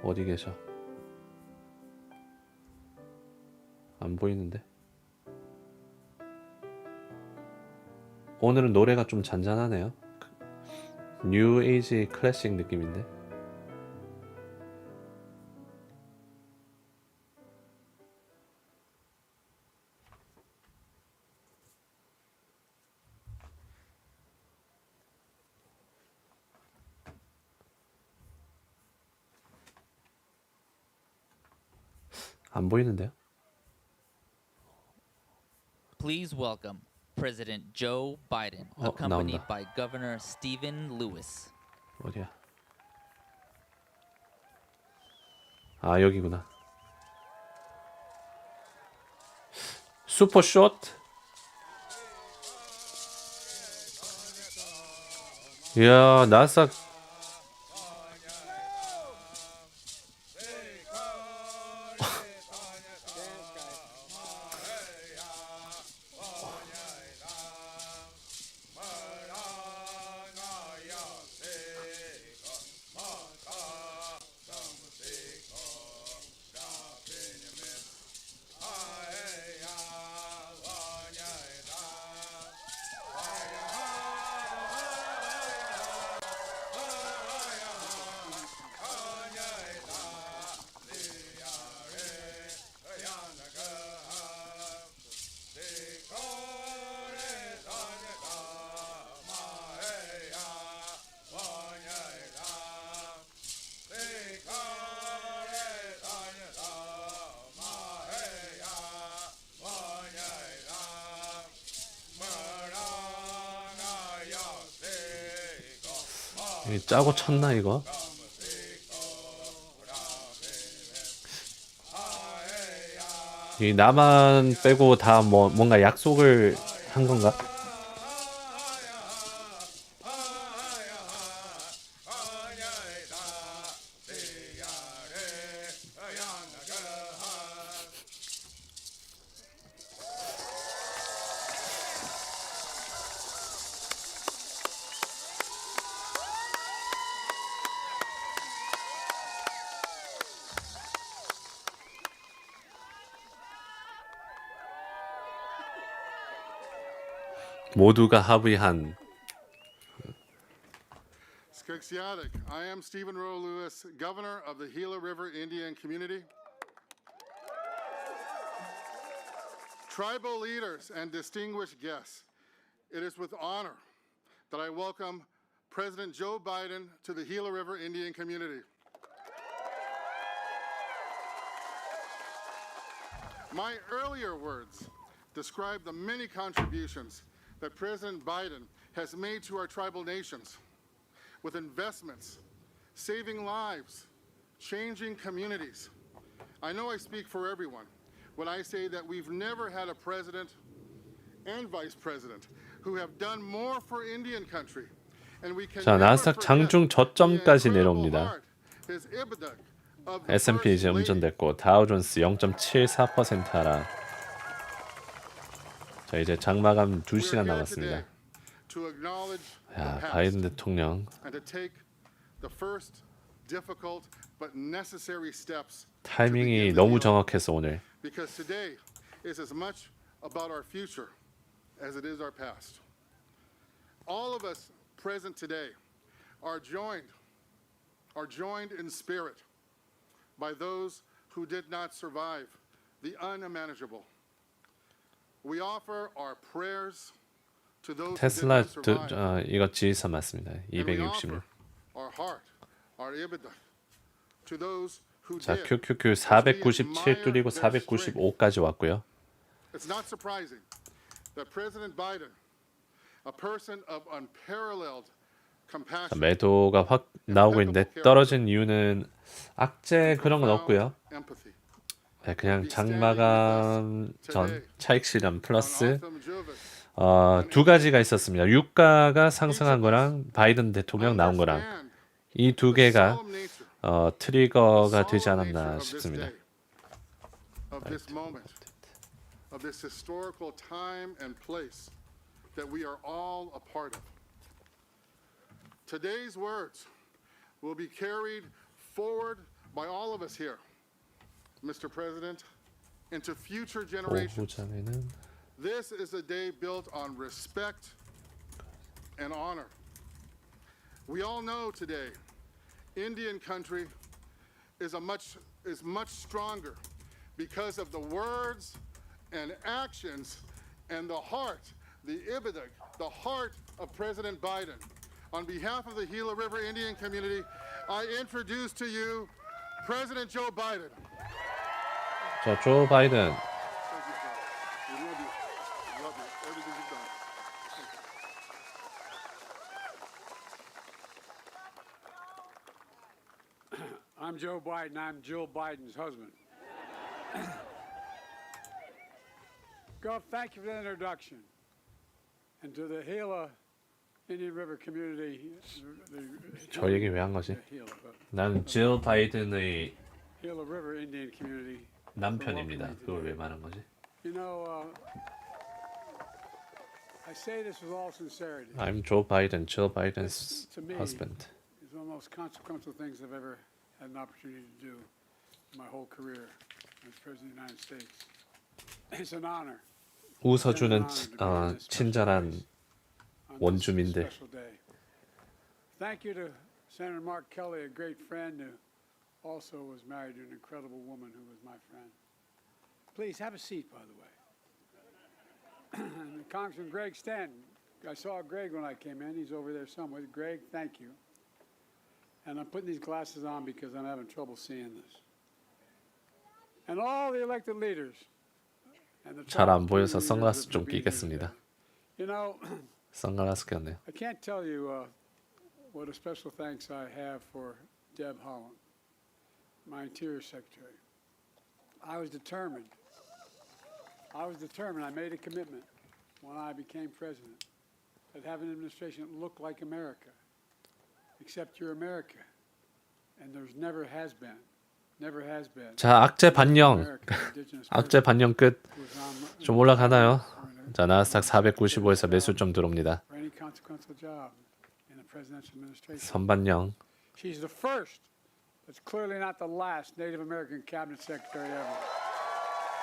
어디 계셔? 안 보이는데? 오늘은 노래가 좀 잔잔하네요. 뉴 에이지 클래식 느낌인데. 안 보이는데요? Please welcome President Joe Biden, accompanied by Governor Stephen Lewis. 어디야? 아, 여기구나. 슈퍼 숏? 이야, 나스닥 짜고 쳤나 이거? 이 나만 빼고 다 뭔가 약속을 한 건가? 모두가 합의한 Skexiotic. I am Stephen Rowe Lewis, Governor of the Gila River Indian Community. Tribal leaders and distinguished guests, it is with honor that I welcome President Joe Biden to the Gila River Indian Community. My earlier words describe the many contributions that President Biden has made to our tribal nations with investments, saving lives, changing communities. I know I speak for everyone when I say that we've never had a president and vice president who have done more for Indian country. And we can 자, never 나스닥 forget 장중 저점까지 the incredible 내려옵니다. heart, his ibdak of the S&P 이제 First Lady. 음전됐고 다우존스 0.74% 하락. 자, 이제 장마감 2시간 남았습니다. To acknowledge 야, the 바이든 past 대통령 and to take the first difficult but necessary steps. 타이밍이 너무 정확했어 오늘. Because today is as much about our future as it is our past. All of us present today are joined in spirit by those who did not survive the unimaginable. We offer our prayers to those who did 테슬라 not survive. 이거 지휘사 맞습니다. And we 266. offer our heart, our EBITDA to those who 자, did. QQQ 497 뚫리고 495까지 왔고요. It's not surprising that President Biden, a person of unparalleled compassion, 매도가 확 나오고 있는데 떨어진 이유는 악재 그런 건 없고요. empathy, 네, 그냥 장마감 전 차익 실현 플러스 두 가지가 있었습니다. 유가가 상승한 거랑 바이든 대통령 나온 거랑 이 두 개가 트리거가 되지 않았나 싶습니다. of this moment, of this historical time and place that we are all a part of. Today's words will be carried forward by all of us here, Mr. President, into future generations. 보호자회는 This is a day built on respect and honor. We all know today, Indian country is much stronger because of the words and actions and the heart, the ibidak, the heart of President Biden. On behalf of the Gila River Indian community, I introduce to you President Joe Biden. 자, 조 바이든. I'm Joe Biden. I'm Jill Biden's husband. Gov, thank you for the introduction. And to the Gila Indian River community. 저 얘기 왜 한 거지? 난 질 바이든의 Gila River Indian community. 남편입니다. 그걸 왜 말한 거지? You know, I say this with all sincerity. I'm Joe Biden, Jill Biden's husband. It's one of the most consequential things I've ever had an opportunity to do in my whole career as President of the United States. It's an honor. 웃어주는 친절한 원주민들. Thank you to Senator Mark Kelly, a great friend who also was married to an incredible woman who was my friend. Please have a seat, by the way. Congressman Greg Stanton. I saw Greg when I came in. He's over there somewhere. Greg, thank you. And I'm putting these glasses on because I'm having trouble seeing this. And all the elected leaders. 잘 안 보여서 선글라스 좀 끼겠습니다. You know, 선글라스 꼈네요. I can't tell you what a special thanks I have for Deb Haaland, my Interior Secretary. I was determined. I made a commitment when I became president that have an administration that looked like America, except you're America, and there's never has been. 자, 악재 반영. 악재 반영 끝. 좀 올라가나요? 자, 나스닥 495에서 매수 좀 들어옵니다. 선반영. She's the first. That's clearly not the last Native American cabinet secretary ever.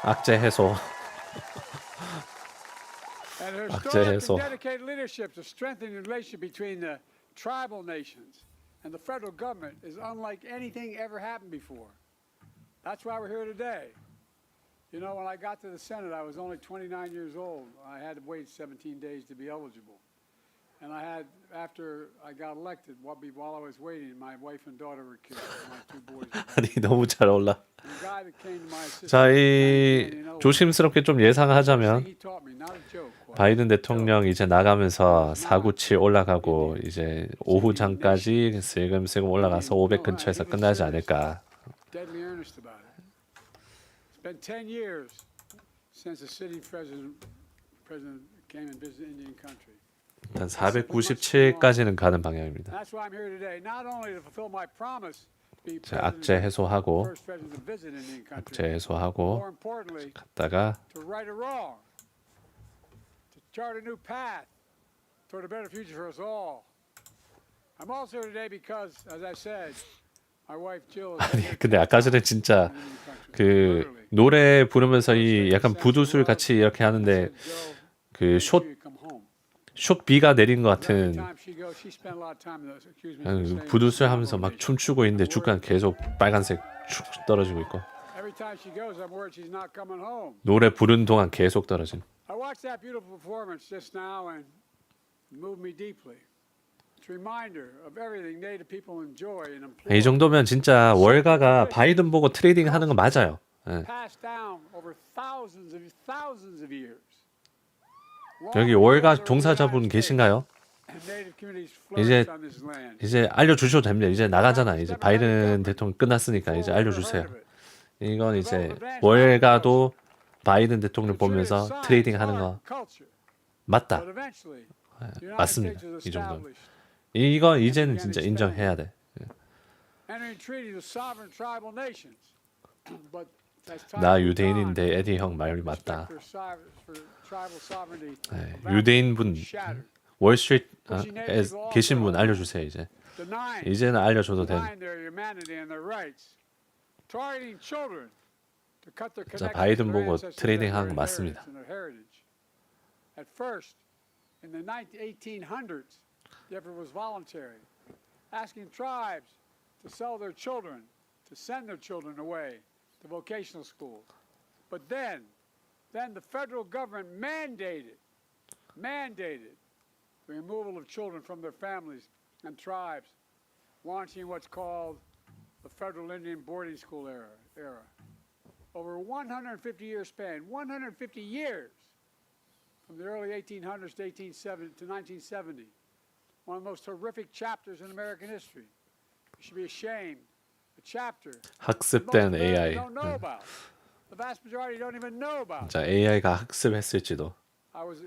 악재 해소. And her 악재 해소. dedicated leadership to strengthening the relationship between the tribal nations and the federal government is unlike anything ever happened before. That's why we're here today. You know, when I got to the Senate, I was only 29 years old. I had to wait 17 days to be eligible. And I had, after I got elected, while I was waiting, my wife and daughter were killed. My two boys. 아니, 너무 잘 올라. 자, 이 조심스럽게 좀 예상하자면 바이든 대통령 이제 나가면서 497 올라가고 이제 오후장까지 슬금슬금 올라가서 500 근처에서 끝나지 않을까. Deadly earnest about it. It's been 10 years since the sitting president came and visited Indian country. 일단 497까지는 가는 방향입니다. That's why I'm here today, not only to fulfill my promise to be 악재 해소하고 first president to visit Indian country, 악재 해소하고 more importantly, 갔다가 to right a wrong, to chart a new path toward a better future for us all. I'm also here today because, as I said, 아니 근데 아까 전에 진짜 그 노래 부르면서 이 약간 부두술 같이 이렇게 하는데 그 숏 비가 내린 것 같은 부두술 하면서 막 춤추고 있는데 중간 계속 빨간색 축 떨어지고 있고 노래 부르는 동안 계속 떨어진. I watched that beautiful performance just now and it moved me deeply. It's a reminder of everything Native people enjoy and employ. 이 정도면 진짜 월가가 바이든 보고 트레이딩 하는 거 맞아요. 예. Passed down over thousands of years. 여기 월가 종사자분 계신가요? 이제 알려주셔도 됩니다. 이제 나가잖아. 이제 바이든 대통령 끝났으니까 이제 알려주세요. 이건 이제 월가도 바이든 대통령 보면서 트레이딩 하는 거 맞다. 맞습니다. 이 정도. 이거 이제는 진짜 인정해야 돼. 나 유대인인데 에디 형 말이 맞다. 유대인분 월스트리트 계신 분 알려주세요. 이제는 알려줘도 돼. 자, 바이든 보고 트레이딩 하는 거 맞습니다. At first, in the 1800s, the effort was voluntary, asking tribes to sell their children, to send their children away to vocational schools. But then the federal government mandated the removal of children from their families and tribes, launching what's called the Federal Indian Boarding School era. Over a 150-year span, 150 years, from the early 1800s to 1970, one of the most horrific chapters in American history. You should be ashamed. A chapter 학습된 AI. don't know about. The vast majority don't even know about. 자, AI가 학습했을지도. I was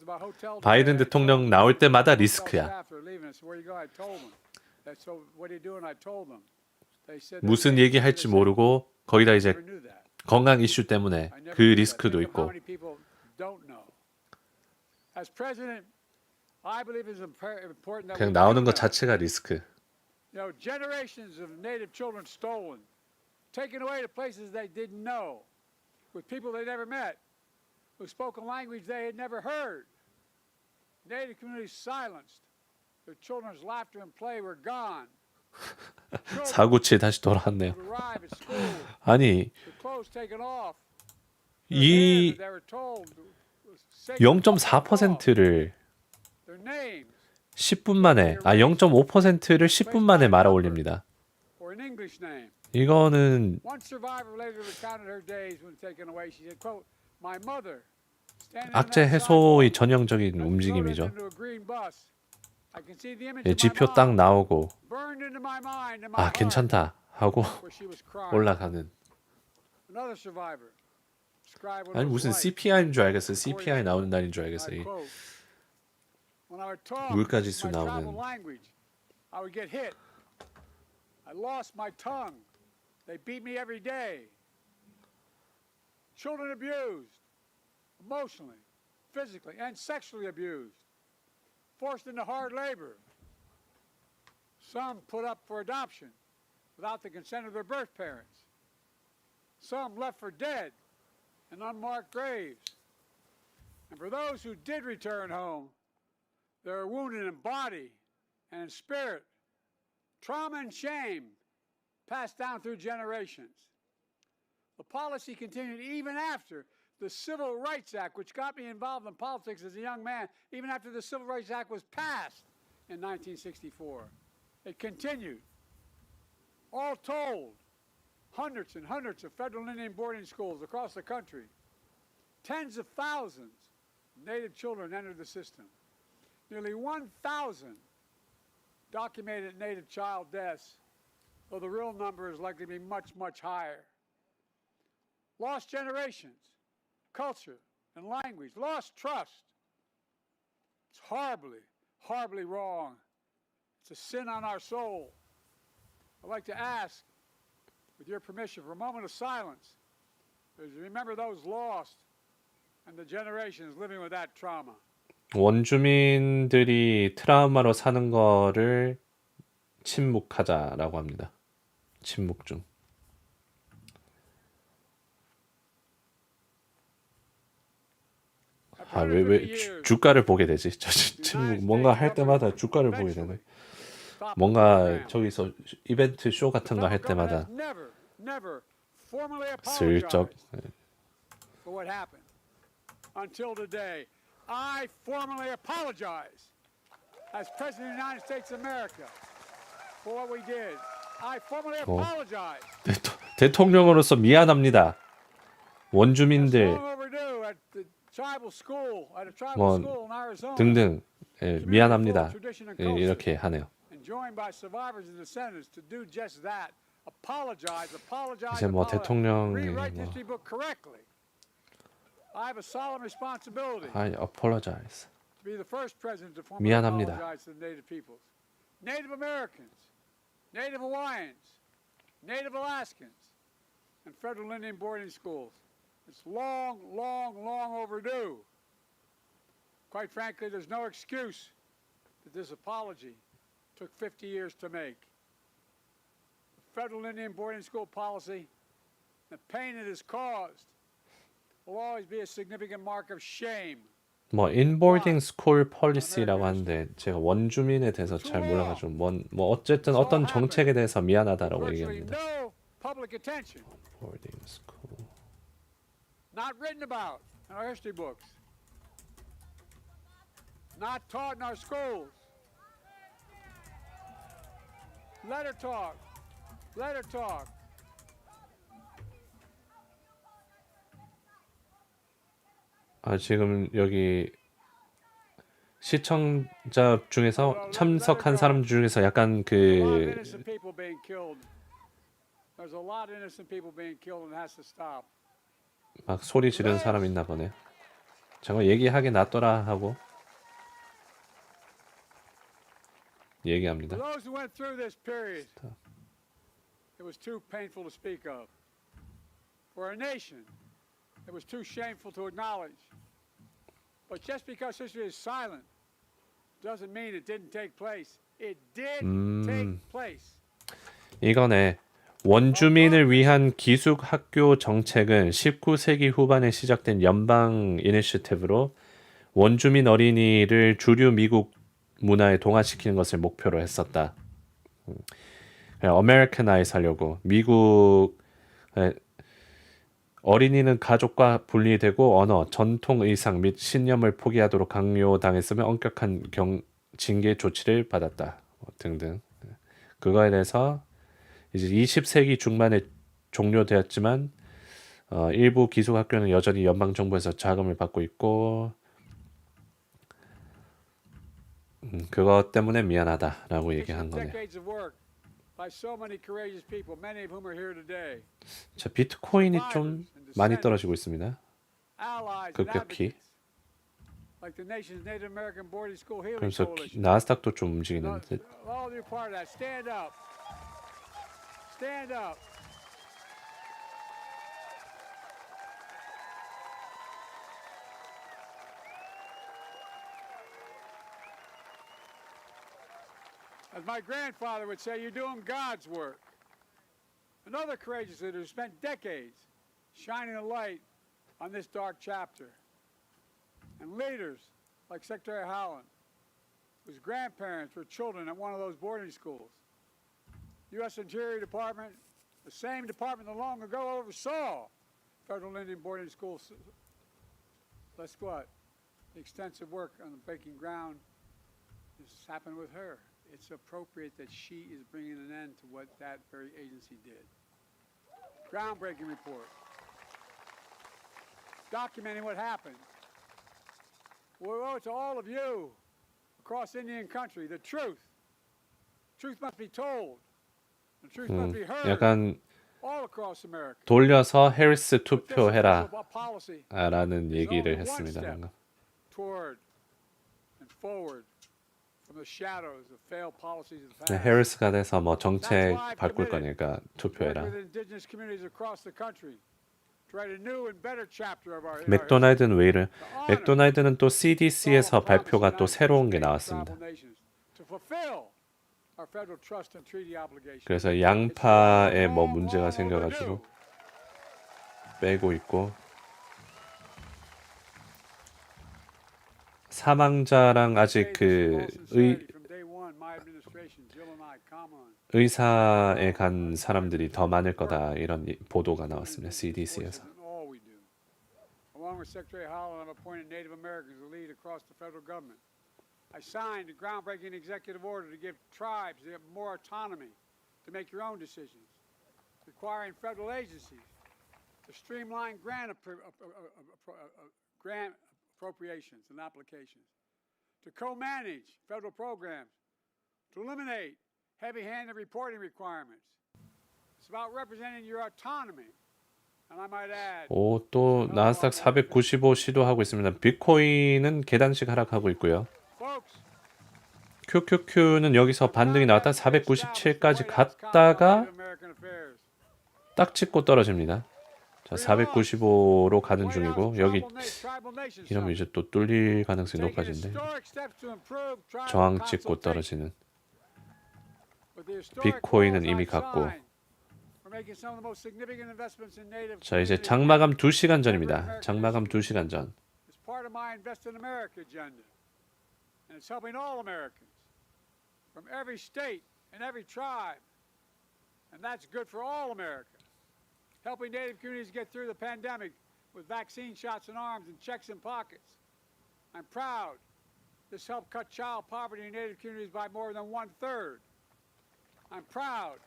about hotel. 바이든 대통령 나올 때마다 리스크야. 무슨 얘기할지 모르고 거기다 이제 건강 이슈 때문에 그 리스크도 있고. 그냥 나오는 것 자체가 리스크. You know, generations of native children stolen, taken away to places they didn't know, with people they never met, who spoke a language they had never heard. Native communities silenced. Their children's laughter and play were gone. 497 다시 돌아왔네요. 아니 이 0.4%를 10분 만에 0.5%를 10분 만에 말아 올립니다. 이거는 악재 해소의 전형적인 움직임이죠. 지표 딱 나오고 아 괜찮다 하고 올라가는. 아니 무슨 CPI인 줄 알겠어요. CPI 나오는 날인 줄 알겠어요. 물가지수 나오는. I lost my tongue. They beat me every day. Children abused, emotionally, physically, and sexually abused. Forced into hard labor. Some put up for adoption without the consent of their birth parents. Some left for dead in unmarked graves. And for those who did return home, they were wounded in body and in spirit. Trauma and shame passed down through generations. The policy continued even after the Civil Rights Act, which got me involved in politics as a young man, even after the Civil Rights Act was passed in 1964. It continued. All told, hundreds and hundreds of federal Indian boarding schools across the country. Tens of thousands of Native children entered the system. Nearly 1,000 documented Native child deaths, though the real number is likely to be much, much higher. Lost generations, culture, and language, lost trust. It's horribly, horribly wrong. It's a sin on our soul. I'd like to ask, with your permission, for a moment of silence, as you remember those lost and the generations living with that trauma. 원주민들이 트라우마로 사는 거를 침묵하자라고 합니다. 침묵 중. 아, 왜 주가를 보게 되지? 저 침묵 뭔가 할 때마다 주가를 보게 되네. 뭔가 저기서 이벤트 쇼 같은 거 할 때마다 슬쩍 for what happened. Until today, I formally apologize as President of the United States of America for what we did. I formally apologize. 대통령으로서 미안합니다. 원주민들 Overdue at the tribal school, at a tribal 뭐 school in Arizona. 등등 미안합니다. 이렇게 하네요. And joined by survivors and descendants to do just that. Apologize, apologize, 이제 뭐 대통령이 rewrite 뭐 history book correctly. I have a solemn responsibility I apologize. to be the first president to formally 미안합니다. apologize to the Native peoples. Native Americans, Native Hawaiians, Native Alaskans, and federal Indian boarding schools. It's long, long, long overdue. Quite frankly, there's no excuse that this apology took 50 years to make. The federal Indian boarding school policy, the pain it has caused, will always be a significant mark of shame. 뭐 inboarding school policy라고 하는데 제가 원주민에 대해서 잘 몰라가지고 뭐 어쨌든 어떤 정책에 대해서 미안하다라고 얘기합니다. No public attention. boarding school. Not written about in our history books. Not taught in our schools. Let her talk. Let her talk. 아, 지금 여기 시청자 중에서 참석한 사람 중에서 약간 그 Innocent people being killed. There's a lot of innocent people being killed and it has to stop. 막 소리 지르는 사람 있나 보네. 잠깐 얘기하게 놔둬라 하고 얘기합니다. For those who went through this period, it was too painful to speak of. For a nation, it was too shameful to acknowledge. But just because history is silent doesn't mean it didn't take place. It did take place. 이거네. 원주민을 위한 기숙 학교 정책은 19세기 후반에 시작된 연방 이니셔티브로 원주민 어린이를 주류 미국 문화에 동화시키는 것을 목표로 했었다. 아메리카나이즈 하려고 미국 어린이는 가족과 분리되고 언어, 전통 의상 및 신념을 포기하도록 강요당했으며 엄격한 징계 조치를 받았다. 등등. 그거에 대해서 이제 20세기 중반에 종료되었지만 일부 기숙학교는 여전히 연방 정부에서 자금을 받고 있고 그것 때문에 미안하다라고 얘기한 거네요. 자, 비트코인이 좀 많이 떨어지고 있습니다. 급격히. 그래서 나스닥도 좀 움직이는 듯. Stand up. As my grandfather would say, you're doing God's work. Another courageous leader who spent decades shining a light on this dark chapter. And leaders like Secretary Howland, whose grandparents were children at one of those boarding schools. U.S. Interior Department, the same department that long ago oversaw federal Indian boarding schools. Guess what? The extensive work on the breaking ground has happened with her. It's appropriate that she is bringing an end to what that very agency did. Groundbreaking report. Documenting what happened. We owe it to all of you across Indian country. The truth. Truth must be told. The truth must be heard. 약간 all across America. 돌려서 해리스 투표해라 라는 얘기를 했습니다. 방금. Toward and forward from the shadows of failed policies of the past. 해리스가 돼서 뭐 정책 바꿀 거니까 투표해라. Indigenous communities across the country. 맥도날드는 왜 이래? 맥도날드는 또 CDC에서 발표가 또 새로운 게 나왔습니다. our federal trust and treaty obligations. 그래서 양파에 뭐 문제가 생겨가지고 빼고 있고 사망자랑 아직 그 의사에 간 사람들이 더 많을 거다 이런 보도가 나왔습니다. CDC에서. Along with Secretary Howell, I've appointed Native Americans to lead across the federal government. I signed a groundbreaking executive order to give tribes more autonomy to make your own decisions, requiring federal agencies to streamline grant appropriations and applications, to co-manage federal programs, to eliminate heavy-handed reporting requirements. It's about representing your autonomy. And I might add, 오, 또 나스닥 495 시도하고 있습니다. 비트코인은 계단식 하락하고 있고요. QQQ는 여기서 반등이 나왔다 497까지 갔다가 딱 찍고 떨어집니다. 자, 495로 가는 중이고 여기 이러면 이제 또 뚫릴 가능성이 높아진대. 저항 찍고 떨어지는. 비트코인은 이미 갔고. 자, 이제 장마감 2시간 전입니다. 장마감 2시간 전. And it's helping all Americans from every state and every tribe. And that's good for all America. Helping Native communities get through the pandemic with vaccine shots in arms and checks in pockets. I'm proud this helped cut child poverty in Native communities by more than 1/3. I'm proud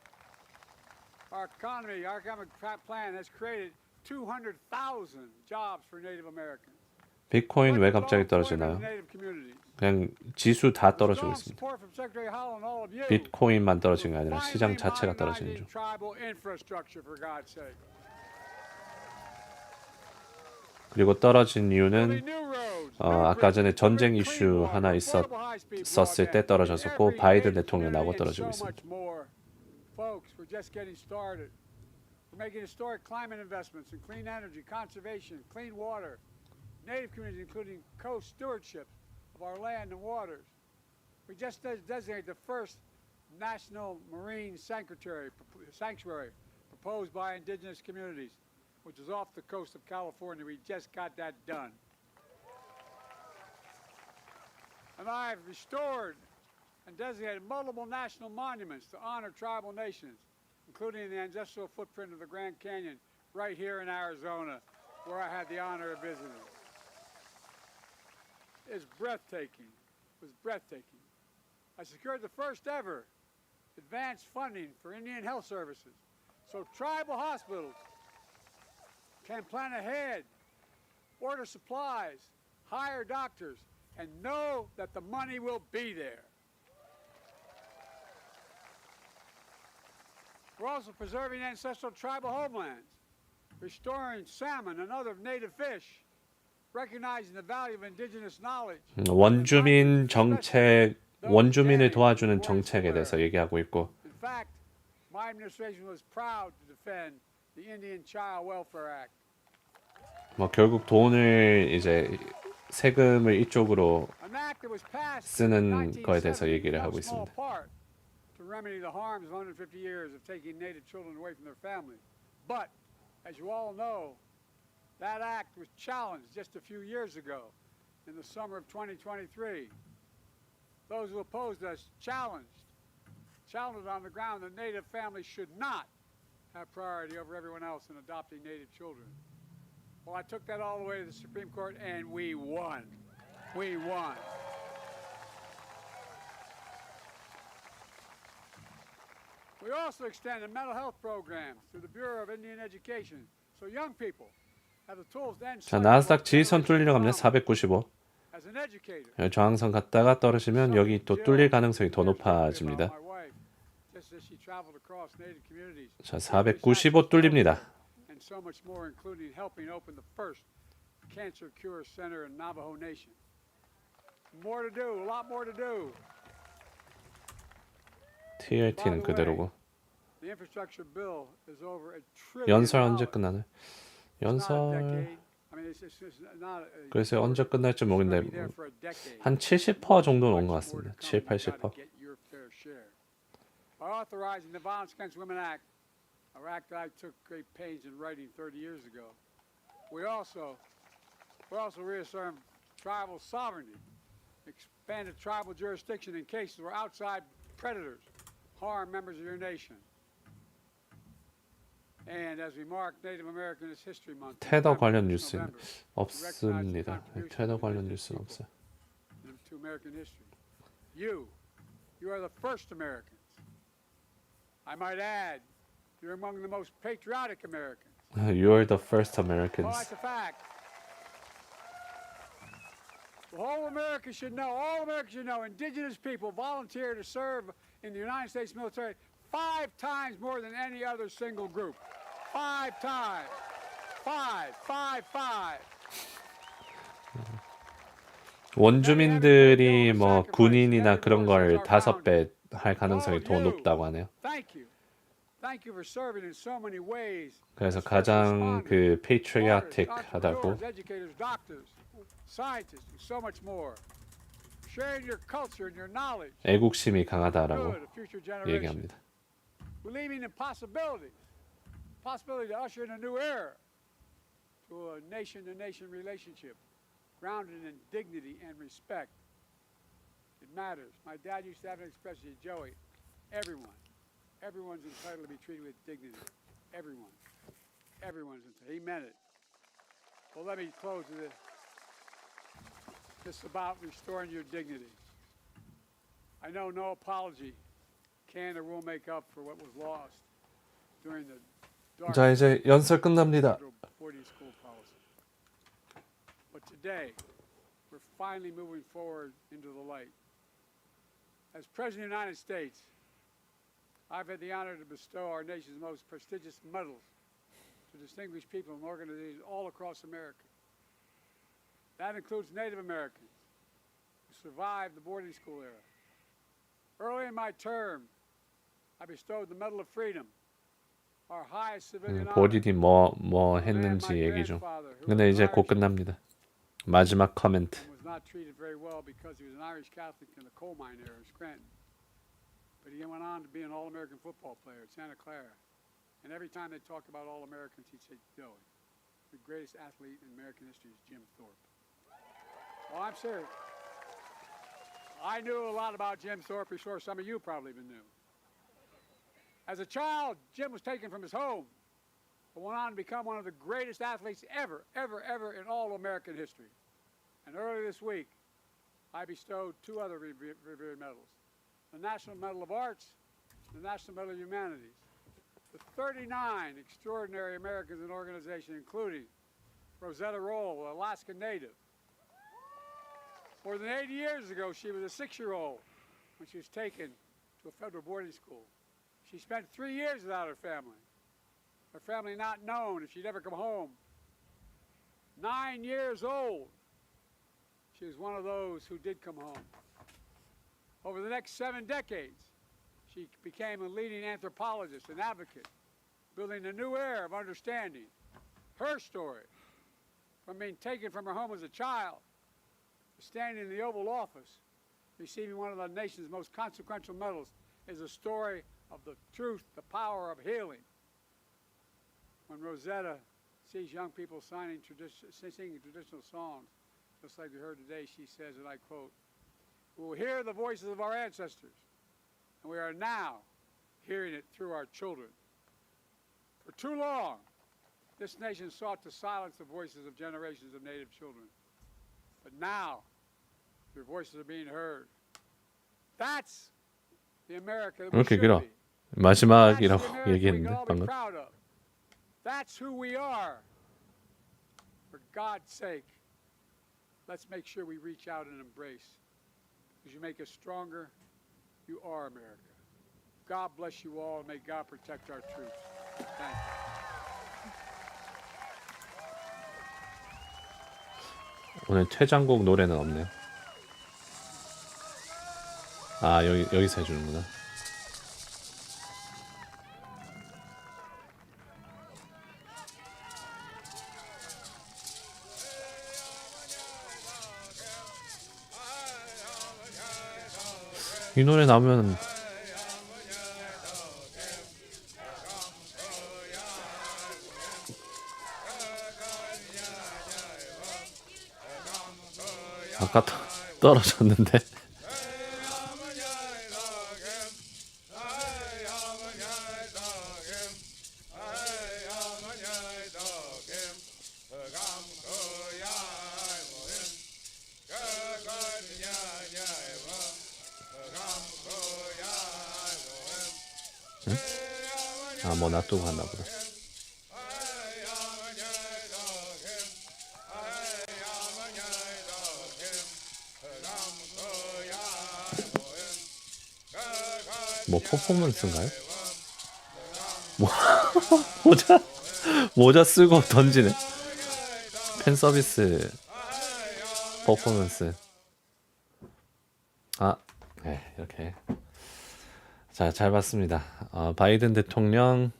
our economic plan has created 200,000 jobs for Native Americans. 비트코인 왜 갑자기 떨어지나요? 그냥 지수 다 떨어지고 있습니다. 비트코인만 떨어진 게 아니라 시장 자체가 떨어지는 중. 그리고 떨어진 이유는 아까 전에 전쟁 이슈 하나 있었을 때 떨어졌었고 바이든 대통령 나고 떨어지고 있습니다. We're making historic climate investments in clean energy, conservation, clean water, Native communities, including co-stewardship of our land and waters. We just designated the first national marine sanctuary proposed by indigenous communities, which is off the coast of California. We just got that done. And I've restored and designated multiple national monuments to honor tribal nations, including the ancestral footprint of the Grand Canyon right here in Arizona, where I had the honor of visiting. It's breathtaking. It was breathtaking. I secured the first ever advanced funding for Indian health services, so tribal hospitals can plan ahead, order supplies, hire doctors, and know that the money will be there. We're also preserving ancestral tribal homelands, restoring salmon and other native fish, recognizing the value of indigenous knowledge. 원주민 정책, 원주민을 도와주는 정책에 대해서 얘기하고 있고. In fact, my administration was proud to defend the Indian Child Welfare Act. 뭐 결국 돈을 이제 세금을 이쪽으로 쓰는 거에 대해서 얘기를 하고 있습니다. To remedy the harms of 150 years of taking Native children away from their families. But, as you all know, that act was challenged just a few years ago in the summer of 2023. Those who opposed us challenged on the ground that Native families should not have priority over everyone else in adopting Native children. Well, I took that all the way to the Supreme Court, and we won. We won. We also extended mental health programs through the Bureau of Indian Education, so young people have the tools to end. 자, 나스닥 지선 뚫리러 갑니다. 495. 저항선 갔다가 떨어지면 여기 또 뚫릴 가능성이 더 높아집니다. 자, 495 뚫립니다. And so much more, including helping open the first cancer cure center in Navajo Nation. More to do, a lot more to do. TLT는 그대로고. 연설 언제 끝나나요? 연설 그래서 언제 끝날지 모르겠는데 한 70% 정도는 온 것 같습니다. 7, 80%. by authorizing the Violence Against Women Act, an act that I took great pains in writing 30 years ago. We also reaffirmed tribal sovereignty, expanded tribal jurisdiction in cases where outside predators harm members of your nation. And as we mark Native American History Month, 테더 관련 뉴스는 없습니다. 테더 관련 뉴스는 없어요. to American history. You are the first Americans. I might add, you're among the most patriotic Americans. You're the first Americans. Well, that's a fact. The whole America should know, all Americans should know, indigenous people volunteer to serve in the United States military 5 times more than any other single group. 5 times. 5. 원주민들이 뭐 군인이나 그런 걸 5배 할 가능성이 더 높다고 하네요. 그래서 가장 그 patriotic하다고 애국심이 강하다라고 얘기합니다. Possibility to usher in a new era to a nation-to-nation relationship grounded in dignity and respect. It matters. My dad used to have an expression, Joey, everyone's entitled to be treated with dignity. Everyone's entitled. He meant it. Well, let me close with this. It's about restoring your dignity. I know no apology can or will make up for what was lost during the 자, 이제 연설 끝납니다. But today, we're finally moving forward into the light. As President of the United States, I've had the honor to bestow our nation's most prestigious medals to distinguished people and organizations all across America. That includes Native Americans who survived the boarding school era. Early in my term, I bestowed the Medal of Freedom. 본인이 뭐 했는지 얘기 중. 근데 이제 곧 끝납니다. 마지막 코멘트. But he went on to be an All-American football player at Santa Clara. And every time they talked about All-Americans, he'd say, Joey, the greatest athlete in American history is Jim Thorpe. Oh, I'm serious. I knew a lot about Jim Thorpe before some of you probably even knew. As a child, Jim was taken from his home, but went on to become one of the greatest athletes ever in all American history. And earlier this week, I bestowed 2 other revered medals, the National Medal of Arts and the National Medal of Humanities. The 39 extraordinary Americans in organization, including Rosetta Roll, an Alaskan native. More than 80 years ago, she was a 6-year-old when she was taken to a federal boarding school. She spent 3 years without her family not known if she'd ever come home. 9 years old, she was one of those who did come home. Over the next 7 decades, she became a leading anthropologist and advocate, building a new era of understanding. Her story, from being taken from her home as a child, to standing in the Oval Office, receiving one of the nation's most consequential medals, is a story of the truth, the power of healing. When Rosetta sees young people singing traditional songs, just like we heard today, she says, and I quote, "We will hear the voices of our ancestors, and we are now hearing it through our children." For too long, this nation sought to silence the voices of generations of Native children. But now, their voices are being heard. That's the America that we 이렇게 should 길어. be. 마지막이라고 얘기했는데 방금. That's who we are. For God's sake, let's make sure we reach out and embrace. Because you make us stronger, you are America. God bless you all, and may God protect our troops. Thank you. 오늘 퇴장곡 노래는 없네요. 아, 여기서 해주는구나. 이 노래 나오면 아까 떨어졌는데. 응? 아, 뭐 놔두고 갔나 보다. 뭐 퍼포먼스인가요? 뭐 모자 쓰고 던지네. 팬 서비스 퍼포먼스. 아, 네, 이렇게. 자, 잘 봤습니다. 바이든 대통령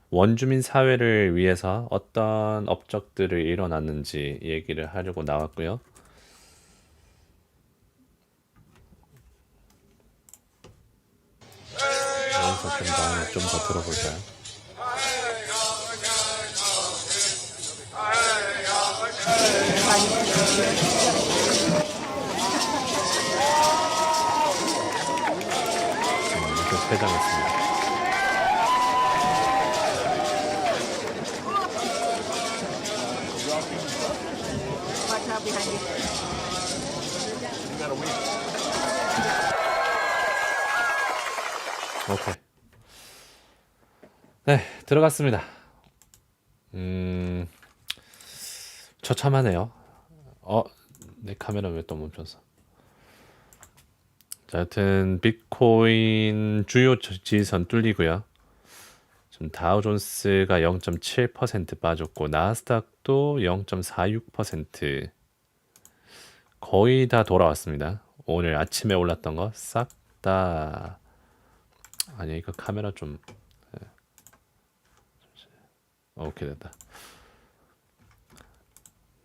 원주민 사회를 위해서 어떤 업적들을 일어났는지 얘기를 하려고 나왔고요. 여기서 좀 더 들어볼까요? 이렇게 퇴장했습니다. 오케이. 네, 들어갔습니다. 처참하네요. 내 카메라 왜 또 멈췄어? 자, 하여튼 비트코인 주요 지지선 뚫리고요. 지금 다우존스가 0.7% 빠졌고 나스닥도 0.46% 거의 다 돌아왔습니다. 오늘 아침에 올랐던 거 싹 다 아니 이거 카메라 좀 오케이 됐다.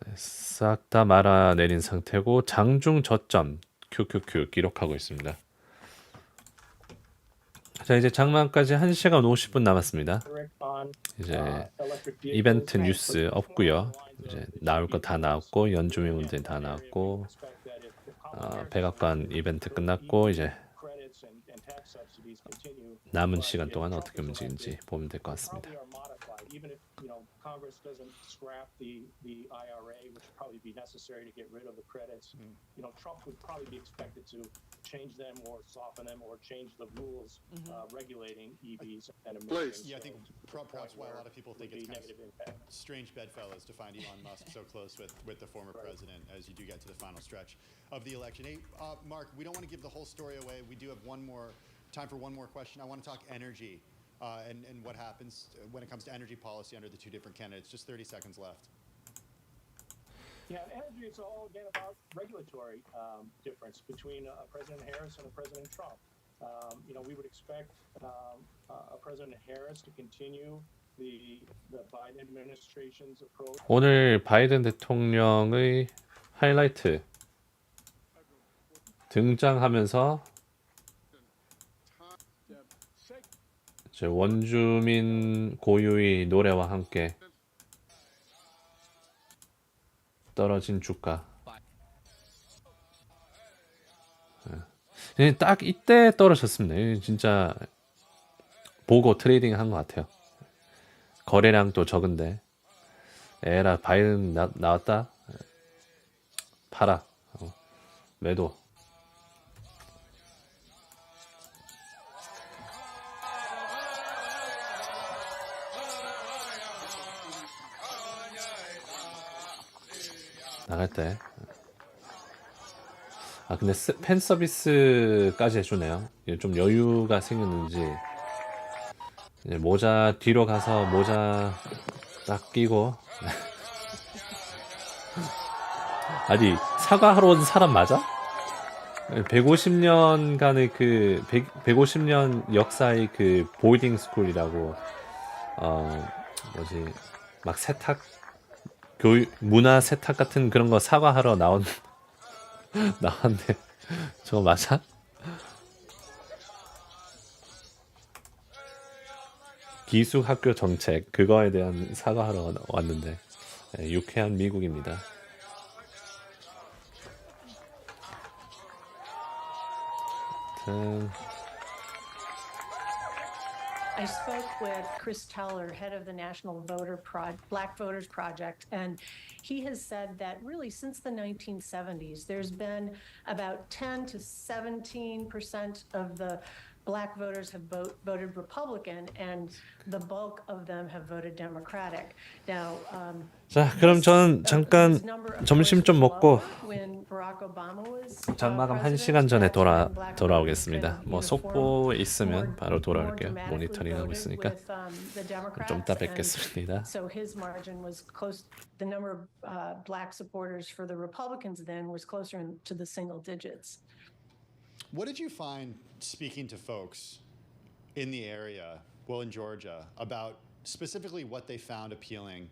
네, 싹 다 말아내린 상태고 장중 저점 QQQ 기록하고 있습니다. 자, 이제 장만까지 1시간 50분 남았습니다. 이제 이벤트 뉴스 없고요. 이제 나올 거 다 나왔고 연주민 문제 다 나왔고 백악관 이벤트 끝났고 이제 남은 시간 동안 어떻게 움직이는지 보면 될 것 같습니다. Even if Congress doesn't scrap the IRA, which would probably be necessary to get rid of the credits, Trump would probably be expected to change them or soften them or change the rules regulating EVs and emissions. Yeah, I think perhaps why a lot of people think it's kind of strange bedfellows to find Elon Musk so close with the former president as you do get to the final stretch of the election. Hey, Mark, we don't want to give the whole story away. We do have time for one more question. I want to talk energy. And what happens when it comes to energy policy under the two different candidates. Just 30 seconds left. Yeah, energy is all, again, about regulatory difference between President Harris and President Trump. We would expect President Harris to continue the Biden administration's approach. 오늘 바이든 대통령의 하이라이트 등장하면서 원주민 고유의 노래와 함께 떨어진 주가. 딱 이때 떨어졌습니다. 진짜 보고 트레이딩 한 것 같아요. 거래량도 적은데 에라 바이든 나왔다 팔아 매도. 나갈 때. 근데 팬 서비스까지 해주네요. 좀 여유가 생겼는지 이제 모자 뒤로 가서 모자 딱 끼고 아니 사과하러 온 사람 맞아? 150년간의 150년 역사의 그 보딩 스쿨이라고 막 세탁 문화 세탁 같은 그런 거 사과하러 나왔네. 저거 맞아? 기숙학교 정책 그거에 대한 사과하러 왔는데 유쾌한 미국입니다. 아무튼 I spoke with Chris Teller, head of the National Black Voters Project, and he has said that really since the 1970s, there's been about 10 to 17% of the Black voters have voted Republican, and the bulk of them have voted Democratic. Now, 자, 그럼 저는 잠깐 점심 좀 먹고 when Barack Obama was 장마감 1시간 전에 돌아오겠습니다. 뭐 속보 있으면 바로 돌아올게요. 모니터링하고 있으니까 좀 이따 뵙겠습니다. So his margin was close. The number of black supporters for the Republicans then was closer to the single digits. What did you find speaking to folks in the area, well, in Georgia, about specifically what they found appealing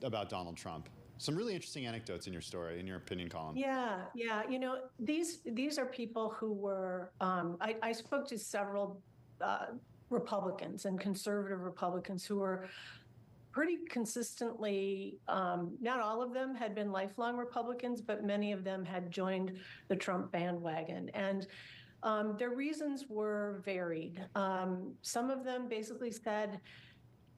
about Donald Trump? Some really interesting anecdotes in your story, in your opinion column. Yeah. You know, these are people who were. I spoke to several Republicans and conservative Republicans who were pretty consistently, not all of them had been lifelong Republicans, but many of them had joined the Trump bandwagon. And their reasons were varied. Some of them basically said,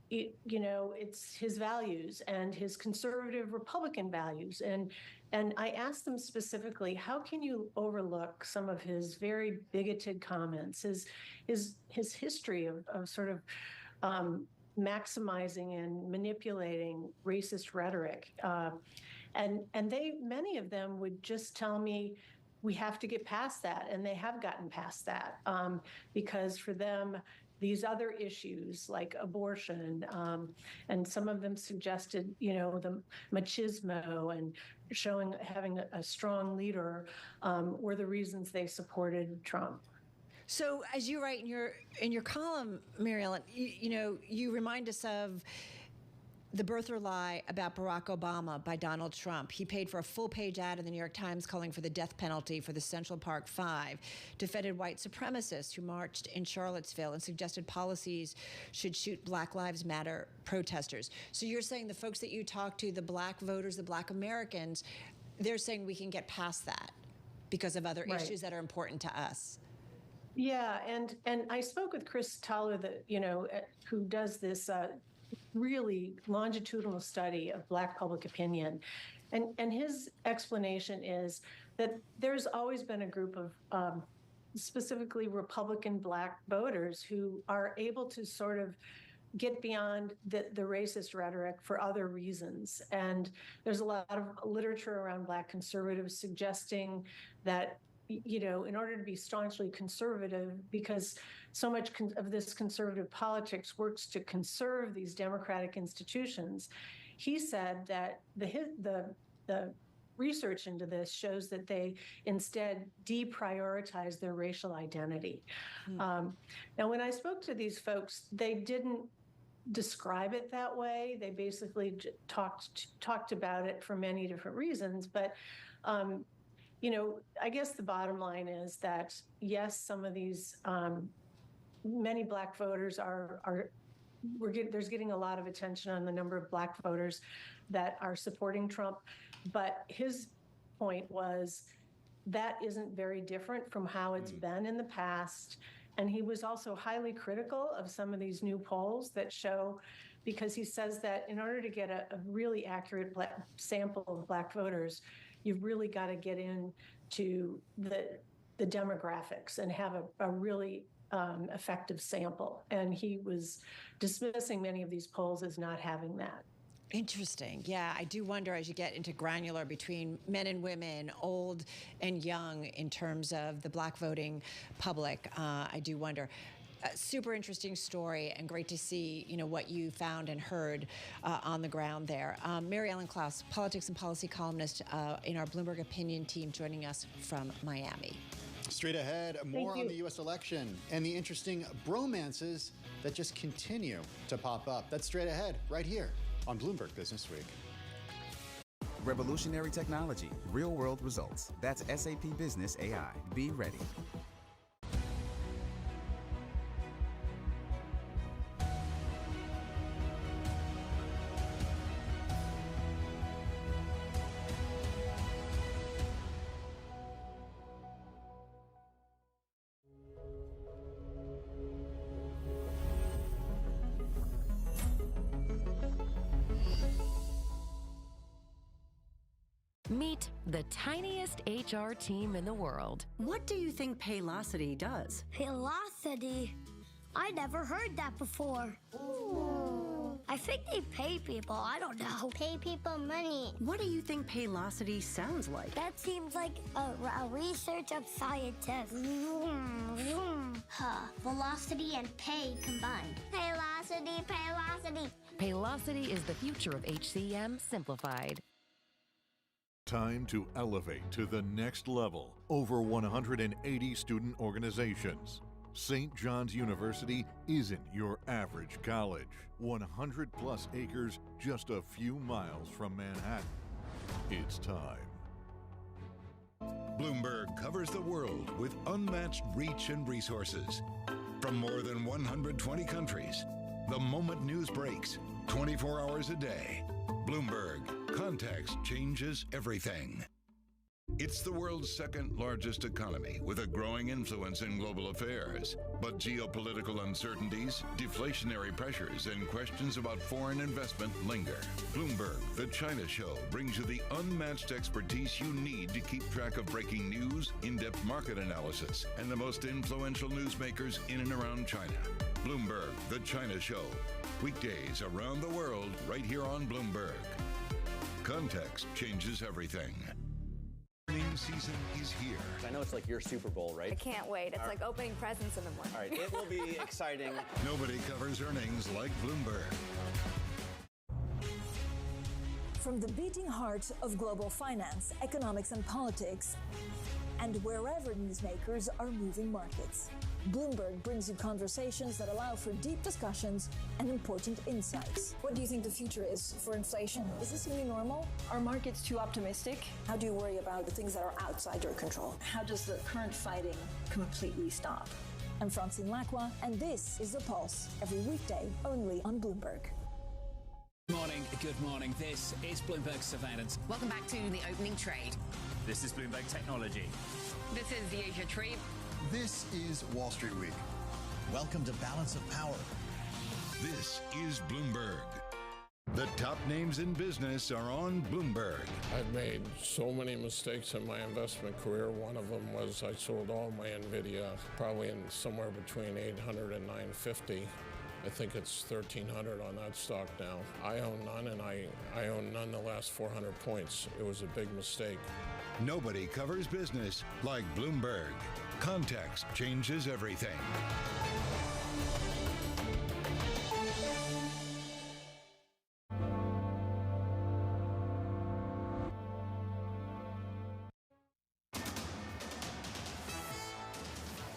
it's his values and his conservative Republican values. And I asked them specifically, how can you overlook some of his very bigoted comments, his history of sort of maximizing and manipulating racist rhetoric. And many of them would just tell me, we have to get past that. And they have gotten past that because for them, these other issues like abortion, and some of them suggested, the machismo and having a strong leader were the reasons they supported Trump. So, as you write in your column, Mary Ellen, you remind us of The Birth or Lie about Barack Obama by Donald Trump. He paid for a full-page ad in the New York Times calling for the death penalty for the Central Park Five, defended white supremacists who marched in Charlottesville, and suggested policies should shoot Black Lives Matter protesters. So you're saying the folks that you talk to, the black voters, the black Americans, they're saying we can get past that because of other issues that are important to us. Yeah, and I spoke with Chris Teller, who does this really longitudinal study of Black public opinion, and his explanation is that there's always been a group of specifically Republican Black voters who are able to sort of get beyond the racist rhetoric for other reasons. And there's a lot of literature around Black conservatives suggesting that in order to be staunchly conservative, because so much of this conservative politics works to conserve these democratic institutions, he said that the research into this shows that they instead deprioritize their racial identity. Now, when I spoke to these folks, they didn't describe it that way. They basically talked about it for many different reasons, but I guess the bottom line is that, yes, some of these, many Black voters there's getting a lot of attention on the number of Black voters that are supporting Trump. But his point was that isn't very different from how it's been in the past. And he was also highly critical of some of these new polls that show, because he says that in order to get a really accurate sample of Black voters, you've really got to get into the demographics and have a really effective sample. And he was dismissing many of these polls as not having that. Interesting. Yeah, I do wonder as you get into granular between men and women, old and young, in terms of the Black voting public. I do wonder. Super interesting story, and great to see what you found and heard on the ground there. Mary Ellen Klaus, politics and policy columnist in our Bloomberg Opinion team, joining us from Miami. Straight ahead, more on the U.S. election and the interesting bromances that just continue to pop up. That's straight ahead, right here on Bloomberg Business Week. Revolutionary technology, real-world results. That's SAP Business AI. Be ready. Meet the tiniest HR team in the world. What do you think Paylocity does? Paylocity? I never heard that before. Ooh. I think they pay people. I don't know. Pay people money. What do you think Paylocity sounds like? That seems like a research of scientists. Velocity and pay combined. Paylocity, Paylocity. Paylocity is the future of HCM simplified. Time to elevate to the next level. Over 180 student organizations. St. John's University isn't your average college. 100 plus acres just a few miles from Manhattan. It's time. Bloomberg covers the world with unmatched reach and resources. From more than 120 countries, the moment news breaks, 24 hours a day. Bloomberg, context changes everything. It's the world's second largest economy with a growing influence in global affairs. But geopolitical uncertainties, deflationary pressures, and questions about foreign investment linger. Bloomberg, the China Show, brings you the unmatched expertise you need to keep track of breaking news, in-depth market analysis, and the most influential newsmakers in and around China. Bloomberg, the China Show. Weekdays around the world, right here on Bloomberg. Context changes everything. Earnings season is here. I know it's like your Super Bowl, right? I can't wait. It's like opening presents in the morning. All right, it will be exciting. Nobody covers earnings like Bloomberg. From the beating heart of global finance, economics, and politics, and wherever newsmakers are moving markets, Bloomberg brings you conversations that allow for deep discussions and important insights. What do you think the future is for inflation? Is this a new normal? Are markets too optimistic? How do you worry about the things that are outside your control? How does the current fighting completely stop? I'm Francine Lacroix, and this is The Pulse, every weekday only on Bloomberg. Good morning. This is Bloomberg Surveillance. Welcome back to the opening trade. This is Bloomberg Technology. This is the Asia trade. This is Wall Street Week. Welcome to Balance of Power. This is Bloomberg. The top names in business are on Bloomberg. I've made so many mistakes in my investment career. One of them was I sold all my Nvidia, probably in somewhere between 800 and 950. I think it's 1,300 on that stock now. I own none, and I own none the last 400 points. It was a big mistake. Nobody covers business like Bloomberg. Context changes everything.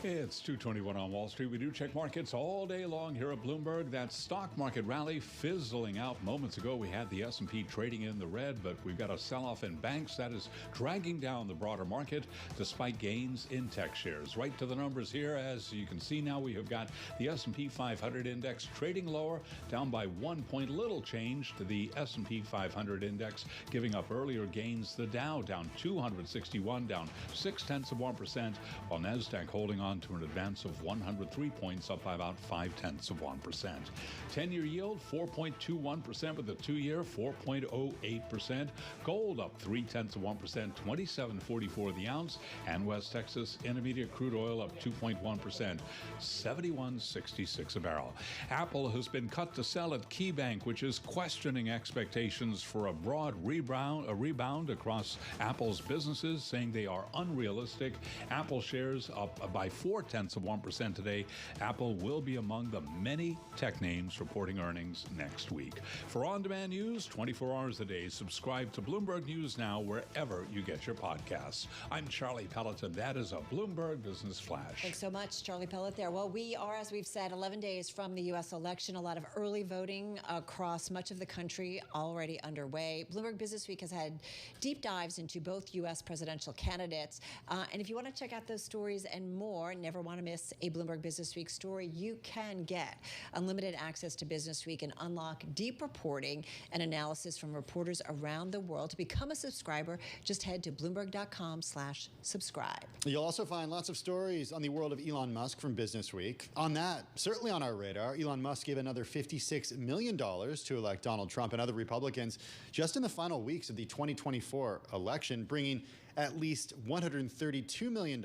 It's 2:21 on Wall Street. We do check markets all day long here at Bloomberg. That stock market rally fizzling out moments ago. We had the S&P trading in the red, but we've got a sell-off in banks that is dragging down the broader market despite gains in tech shares. Right to the numbers here. As you can see now, we have got the S&P 500 index trading lower, down by 1 point. Little change to the S&P 500 index, giving up earlier gains. The Dow down 261, down 0.6%, while NASDAQ holding on to an advance of 103 points, up by about 0.5%. 10-year yield 4.21%, with the 2-year 4.08%. Gold up 0.3%, 27.44 the ounce, and West Texas Intermediate crude oil up 2.1%, 71.66 a barrel. Apple has been cut to sell at KeyBank, which is questioning expectations for a broad rebound across Apple's businesses, saying they are unrealistic. Apple shares up by 0.4% today. Apple will be among the many tech names reporting earnings next week. For on-demand news, 24 hours a day, subscribe to Bloomberg News Now wherever you get your podcasts. I'm Charlie Pelleton. That is a Bloomberg Business Flash. Thanks so much, Charlie Pellet there. Well, we are, as we've said, 11 days from the U.S. election. A lot of early voting across much of the country already underway. Bloomberg Business Week has had deep dives into both U.S. presidential candidates. And if you want to check out those stories and more, more and never want to miss a Bloomberg Business Week story, you can get unlimited access to Business Week and unlock deep reporting and analysis from reporters around the world. To become a subscriber, just head to Bloomberg.com/subscribe. You'll also find lots of stories on the world of Elon Musk from Business Week. On that, certainly on our radar, Elon Musk gave another $56 million to elect Donald Trump and other Republicans just in the final weeks of the 2024 election, bringing at least $132 million,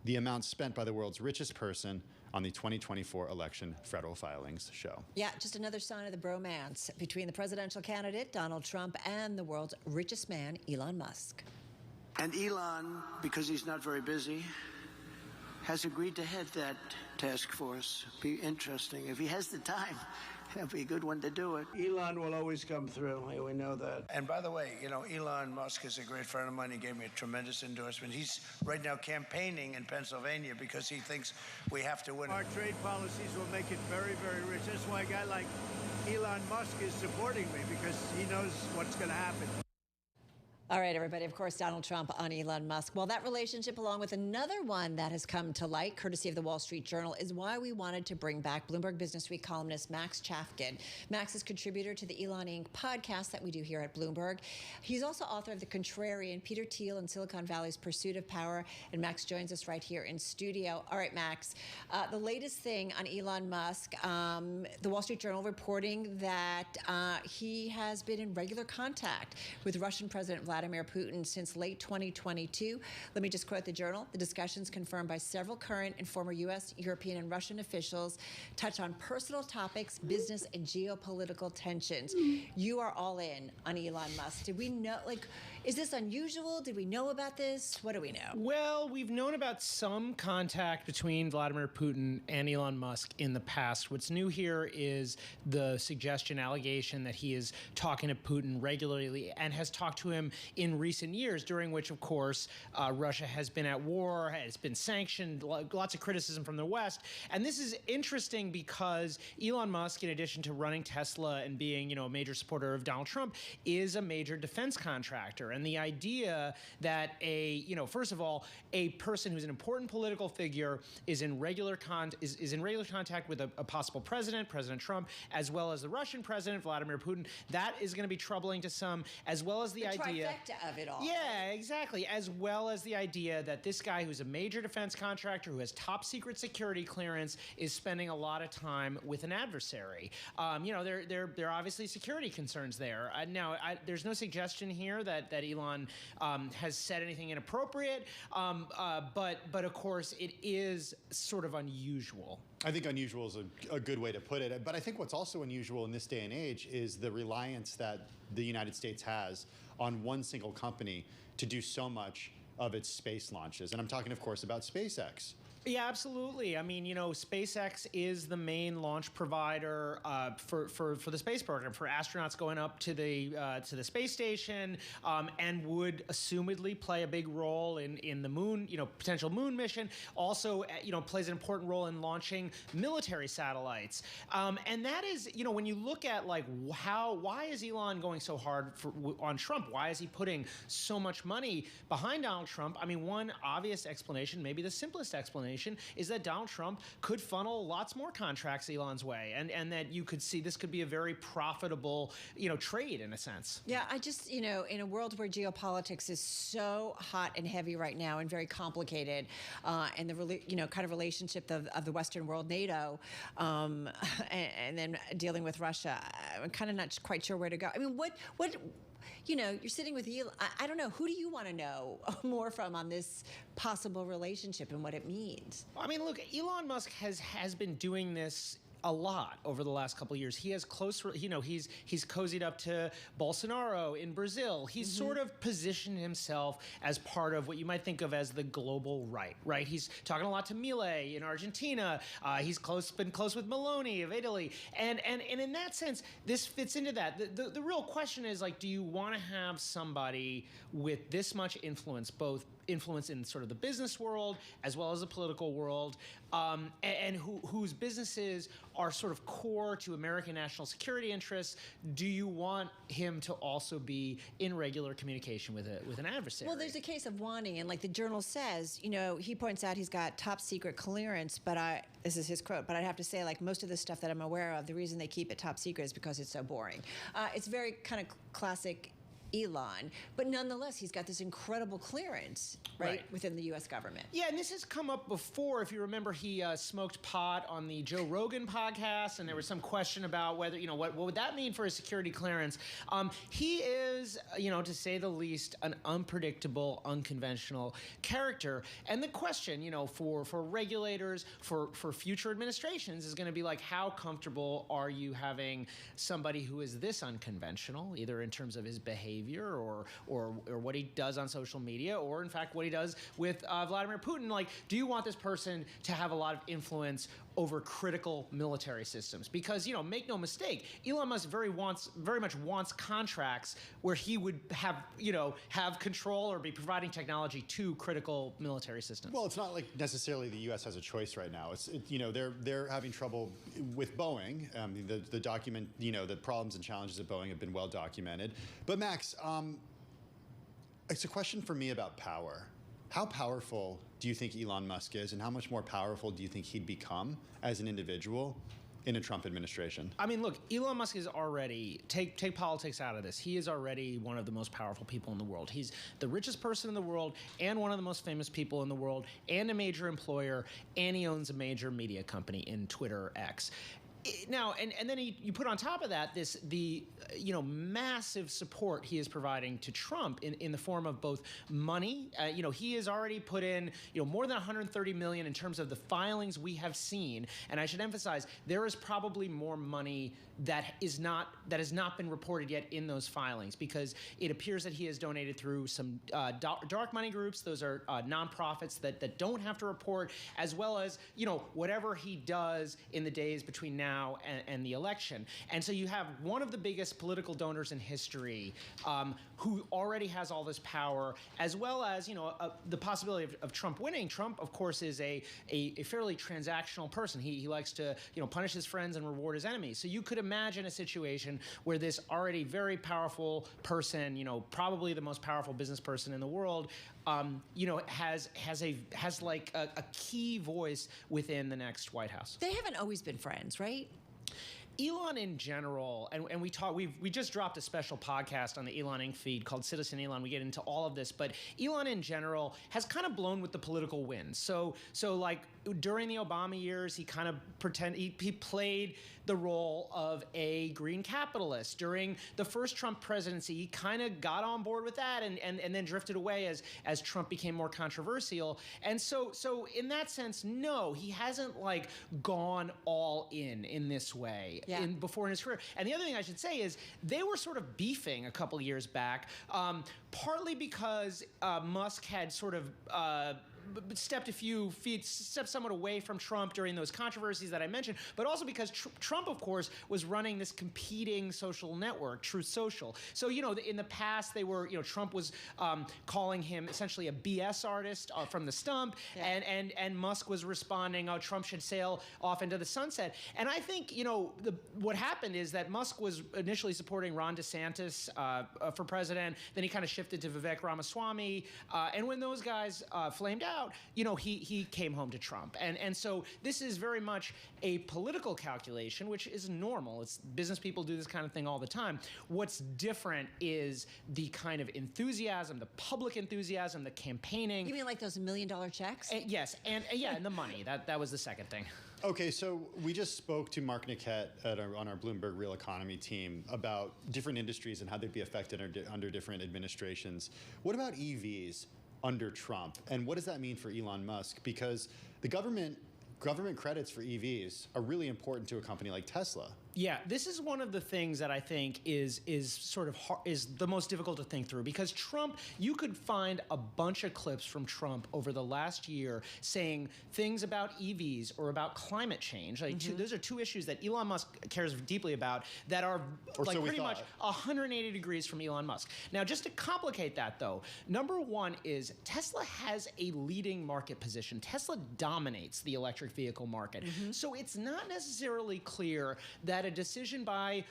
the amount spent by the world's richest person on the 2024 election federal filings show. Yeah, just another sign of the bromance between the presidential candidate, Donald Trump, and the world's richest man, Elon Musk. And Elon, because he's not very busy, has agreed to head that task force. Be interesting. If he has the time, that'd be a good one to do it. Elon will always come through. We know that. And by the way, Elon Musk is a great friend of mine. He gave me a tremendous endorsement. He's right now campaigning in Pennsylvania because he thinks we have to win. Our trade policies will make it very, very rich. That's why a guy like Elon Musk is supporting me, because he knows what's going to happen. All right, everybody. Of course, Donald Trump on Elon Musk. Well, that relationship, along with another one that has come to light, courtesy of the Wall Street Journal, is why we wanted to bring back Bloomberg Business Week columnist Max Chafkin. Max is contributor to the Elon Inc. podcast that we do here at Bloomberg. He's also author of The Contrarian, Peter Thiel and Silicon Valley's Pursuit of Power. And Max joins us right here in studio. All right, Max, the latest thing on Elon Musk, the Wall Street Journal reporting that he has been in regular contact with Russian President Vladimir Putin since late 2022. Let me just quote the Journal. The discussions confirmed by several current and former U.S., European, and Russian officials touch on personal topics, business, and geopolitical tensions. You are all in on Elon Musk. Did we know, is this unusual? Did we know about this? What do we know? Well, we've known about some contact between Vladimir Putin and Elon Musk in the past. What's new here is the suggestion, allegation that he is talking to Putin regularly and has talked to him in recent years, during which, of course, Russia has been at war, has been sanctioned, lots of criticism from the West. And this is interesting because Elon Musk, in addition to running Tesla and being, a major supporter of Donald Trump, is a major defense contractor. And the idea that first of all, a person who's an important political figure is in regular contact with a possible president, President Trump, as well as the Russian president, Vladimir Putin, that is going to be troubling to some, as well as the idea of it all. Yeah, exactly. As well as the idea that this guy who's a major defense contractor who has top secret security clearance is spending a lot of time with an adversary. There are obviously security concerns there. Now, there's no suggestion here that Elon has said anything inappropriate, but of course it is sort of unusual. I think unusual is a good way to put it. But I think what's also unusual in this day and age is the reliance that the United States has on one single company to do so much of its space launches. And I'm talking, of course, about SpaceX. Yeah, absolutely. I mean, SpaceX is the main launch provider for the space program, for astronauts going up to the space station, and would assumedly play a big role in the moon, potential moon mission. Also, plays an important role in launching military satellites. And that is, when you look at why is Elon going so hard on Trump? Why is he putting so much money behind Donald Trump? I mean, one obvious explanation, maybe the simplest explanation, is that Donald Trump could funnel lots more contracts Elon's way, and that you could see this could be a very profitable, trade in a sense. Yeah, I just, in a world where geopolitics is so hot and heavy right now and very complicated, and the kind of relationship of the Western world, NATO, and then dealing with Russia, I'm kind of not quite sure where to go. I mean, what? You're sitting with Elon. I don't know. Who do you want to know more from on this possible relationship and what it means? I mean, look, Elon Musk has been doing this a lot over the last couple of years. He has he's cozied up to Bolsonaro in Brazil. He's sort of positioned himself as part of what you might think of as the global right? He's talking a lot to Milei in Argentina. He's been close with Meloni of Italy. And in that sense, this fits into that. The real question is, do you want to have somebody with this much influence, both influence in sort of the business world as well as the political world, and whose businesses are sort of core to American national security interests. Do you want him to also be in regular communication with an adversary? Well, there's a case of wanting, and like the journal says, he points out he's got top secret clearance, but this is his quote, but I'd have to say, like, most of the stuff that I'm aware of, the reason they keep it top secret is because it's so boring. It's very kind of classic Elon, but nonetheless, he's got this incredible clearance, right, within the U.S. government. Yeah, and this has come up before. If you remember, he smoked pot on the Joe Rogan podcast, and there was some question about whether, what would that mean for his security clearance? He is, to say the least, an unpredictable, unconventional character. And the question, for regulators, for future administrations is going to be like, how comfortable are you having somebody who is this unconventional, either in terms of his behavior or what he does on social media, or in fact what he does with Vladimir Putin? Like, do you want this person to have a lot of influence over critical military systems? Because, make no mistake, Elon Musk very much wants contracts where he would have control or be providing technology to critical military systems. Well, it's not like necessarily the U.S. has a choice right now. They're having trouble with Boeing. The document, the problems and challenges at Boeing have been well documented. But Max, it's a question for me about power. How powerful do you think Elon Musk is, and how much more powerful do you think he'd become as an individual in a Trump administration? I mean, look, Elon Musk is already, take politics out of this, he is already one of the most powerful people in the world. He's the richest person in the world and one of the most famous people in the world and a major employer, and he owns a major media company in Twitter X. Now, and then you put on top of that the massive support he is providing to Trump in the form of both money. He has already put in more than $130 million in terms of the filings we have seen. And I should emphasize, there is probably more money that has not been reported yet in those filings, because it appears that he has donated through some dark money groups. Those are nonprofits that don't have to report, as well as whatever he does in the days between now and the election. And so you have one of the biggest political donors in history who already has all this power, as well as the possibility of Trump winning. Trump, of course, is a fairly transactional person. He likes to punish his friends and reward his enemies. So you could imagine a situation where this already very powerful person, probably the most powerful business person in the world, has like a key voice within the next White House. They haven't always been friends, right? Elon in general, and we just dropped a special podcast on the Elon Inc. feed called Citizen Elon. We get into all of this, but Elon in general has kind of blown with the political winds. So like during the Obama years, he kind of he played the role of a green capitalist. During the first Trump presidency, he kind of got on board with that and then drifted away as Trump became more controversial. And so in that sense, no, he hasn't like gone all in this way before in his career. And the other thing I should say is they were sort of beefing a couple years back, partly because Musk had sort of stepped somewhat away from Trump during those controversies that I mentioned, but also because Trump, of course, was running this competing social network, Truth Social. So, in the past, they were, Trump was calling him essentially a BS artist from the stump, and Musk was responding, oh, Trump should sail off into the sunset. And I think, what happened is that Musk was initially supporting Ron DeSantis for president, then he kind of shifted to Vivek Ramaswamy, and when those guys flamed out, he came home to Trump. And so this is very much a political calculation, which is normal. It's business people do this kind of thing all the time. What's different is the kind of enthusiasm, the public enthusiasm, the campaigning. You mean like those $1 million checks? Yes, and the money. That was the second thing. Okay, so we just spoke to Mark Niquette on our Bloomberg Real Economy team about different industries and how they'd be affected under different administrations. What about EVs under Trump, and what does that mean for Elon Musk? Because the government credits for EVs are really important to a company like Tesla. Yeah, this is one of the things that I think is sort of is the most difficult to think through, because Trump, you could find a bunch of clips from Trump over the last year saying things about EVs or about climate change. Like those are two issues that Elon Musk cares deeply about that are pretty much 180 degrees from Elon Musk. Now, just to complicate that though, number one is Tesla has a leading market position. Tesla dominates the electric vehicle market. So it's not necessarily clear that a decision by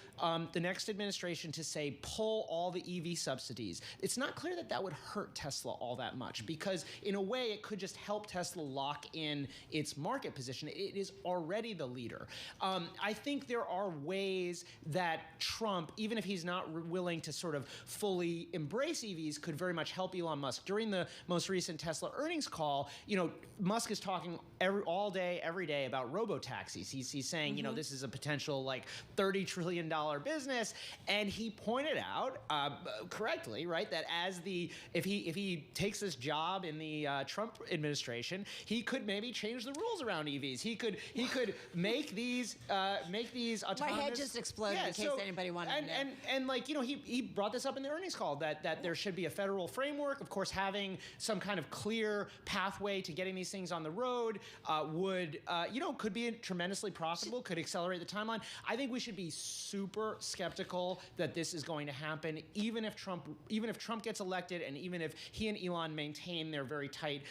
the next administration to say pull all the EV subsidies, it's not clear that that would hurt Tesla all that much, because in a way it could just help Tesla lock in its market position. It is already the leader. I think there are ways that Trump, even if he's not willing to sort of fully embrace EVs, could very much help Elon Musk. During the most recent Tesla earnings call, Musk is talking all day, every day about robo-taxis. He's saying, this is a potential $30 trillion business, and he pointed out correctly, right, that if he takes this job in the Trump administration, he could maybe change the rules around EVs. He could make these autonomous. My head just exploded in case anybody wanted to know. He brought this up in the earnings call that there should be a federal framework. Of course, having some kind of clear pathway to getting these things on the road could be tremendously profitable, could accelerate the timeline. I think we should be super skeptical that this is going to happen, even if Trump gets elected, and even if he and Elon maintain their very tight,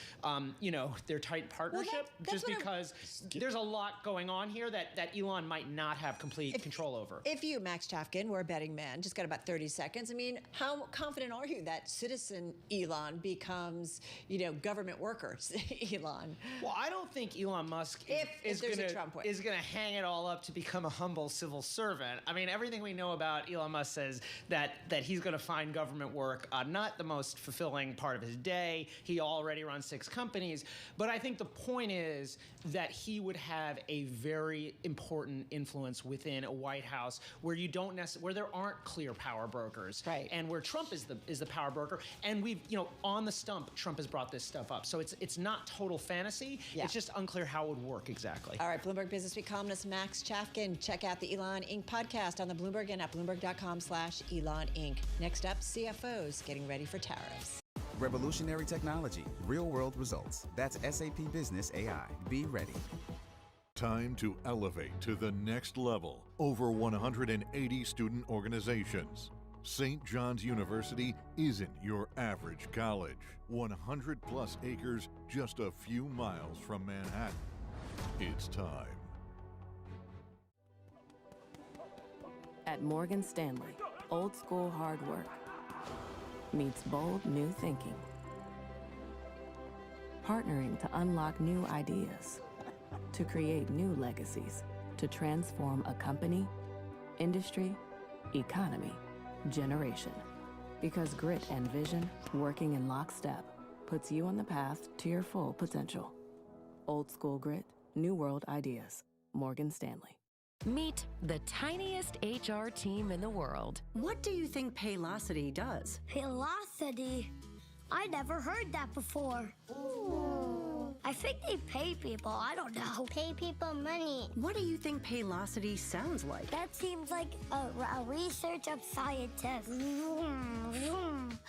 their tight partnership. Because there's a lot going on here that Elon might not have complete control over. If you, Max Chafkin, were a betting man, just got about 30 seconds. I mean, how confident are you that citizen Elon becomes, government workers Elon? Well, I don't think Elon Musk is going to hang it all up to become a humble civil servant. I mean, everything we know about Elon Musk says that he's going to find government work not the most fulfilling part of his day. He already runs 6 companies. But I think the point is that he would have a very important influence within a White House where where there aren't clear power brokers, right? And where Trump is the power broker. And we've on the stump, Trump has brought this stuff up. So it's not total fantasy. Yeah. It's just unclear how it would work exactly. All right, Bloomberg Businessweek columnist Max Chafkin. Check out the Elon Inc. podcast on the Bloomberg and at Bloomberg.com/Elon Inc. Next up, CFOs getting ready for tariffs. Revolutionary technology, real-world results. That's SAP Business AI. Be ready. Time to elevate to the next level. Over 180 student organizations. St. John's University isn't your average college. 100+ acres just a few miles from Manhattan. It's time. At Morgan Stanley, old school hard work meets bold new thinking. Partnering to unlock new ideas, to create new legacies, to transform a company, industry, economy, generation. Because grit and vision, working in lockstep, puts you on the path to your full potential. Old school grit, new world ideas. Morgan Stanley. Meet the tiniest HR team in the world. What do you think Paylocity does? Paylocity? I never heard that before. Ooh. I think they pay people. I don't know. Pay people money. What do you think Paylocity sounds like? That seems like a research of scientists. Vroom, vroom.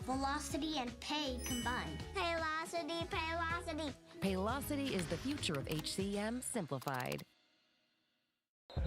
Velocity and pay combined. Paylocity, Paylocity. Paylocity is the future of HCM simplified.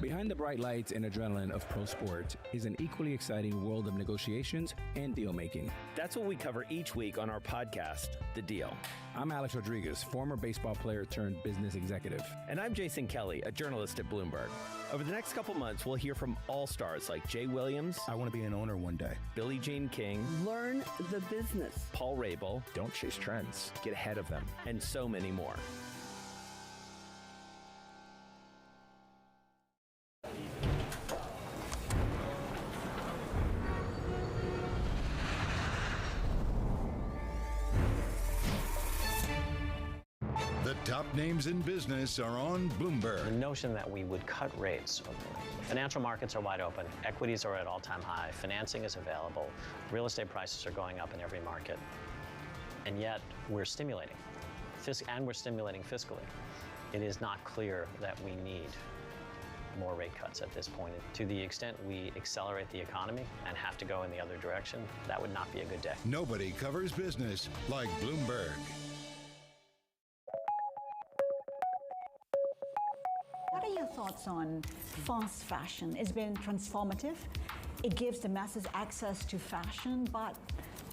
Behind the bright lights and adrenaline of pro sports is an equally exciting world of negotiations and deal making. That's what we cover each week on our podcast, The Deal. I'm Alex Rodriguez, former baseball player turned business executive. And I'm Jason Kelly, a journalist at Bloomberg. Over the next couple months, we'll hear from all-stars like Jay Williams. I want to be an owner one day. Billie Jean King. Learn the business. Paul Rabel. Don't chase trends. Get ahead of them. And so many more. The top names in business are on Bloomberg. The notion that we would cut rates. Financial markets are wide open. Equities are at all-time high. Financing is available. Real estate prices are going up in every market. And yet we're stimulating. And we're stimulating fiscally. It is not clear that we need more rate cuts at this point. To the extent we accelerate the economy and have to go in the other direction, that would not be a good day. Nobody covers business like Bloomberg. What are your thoughts on fast fashion? It's been transformative. It gives the masses access to fashion, but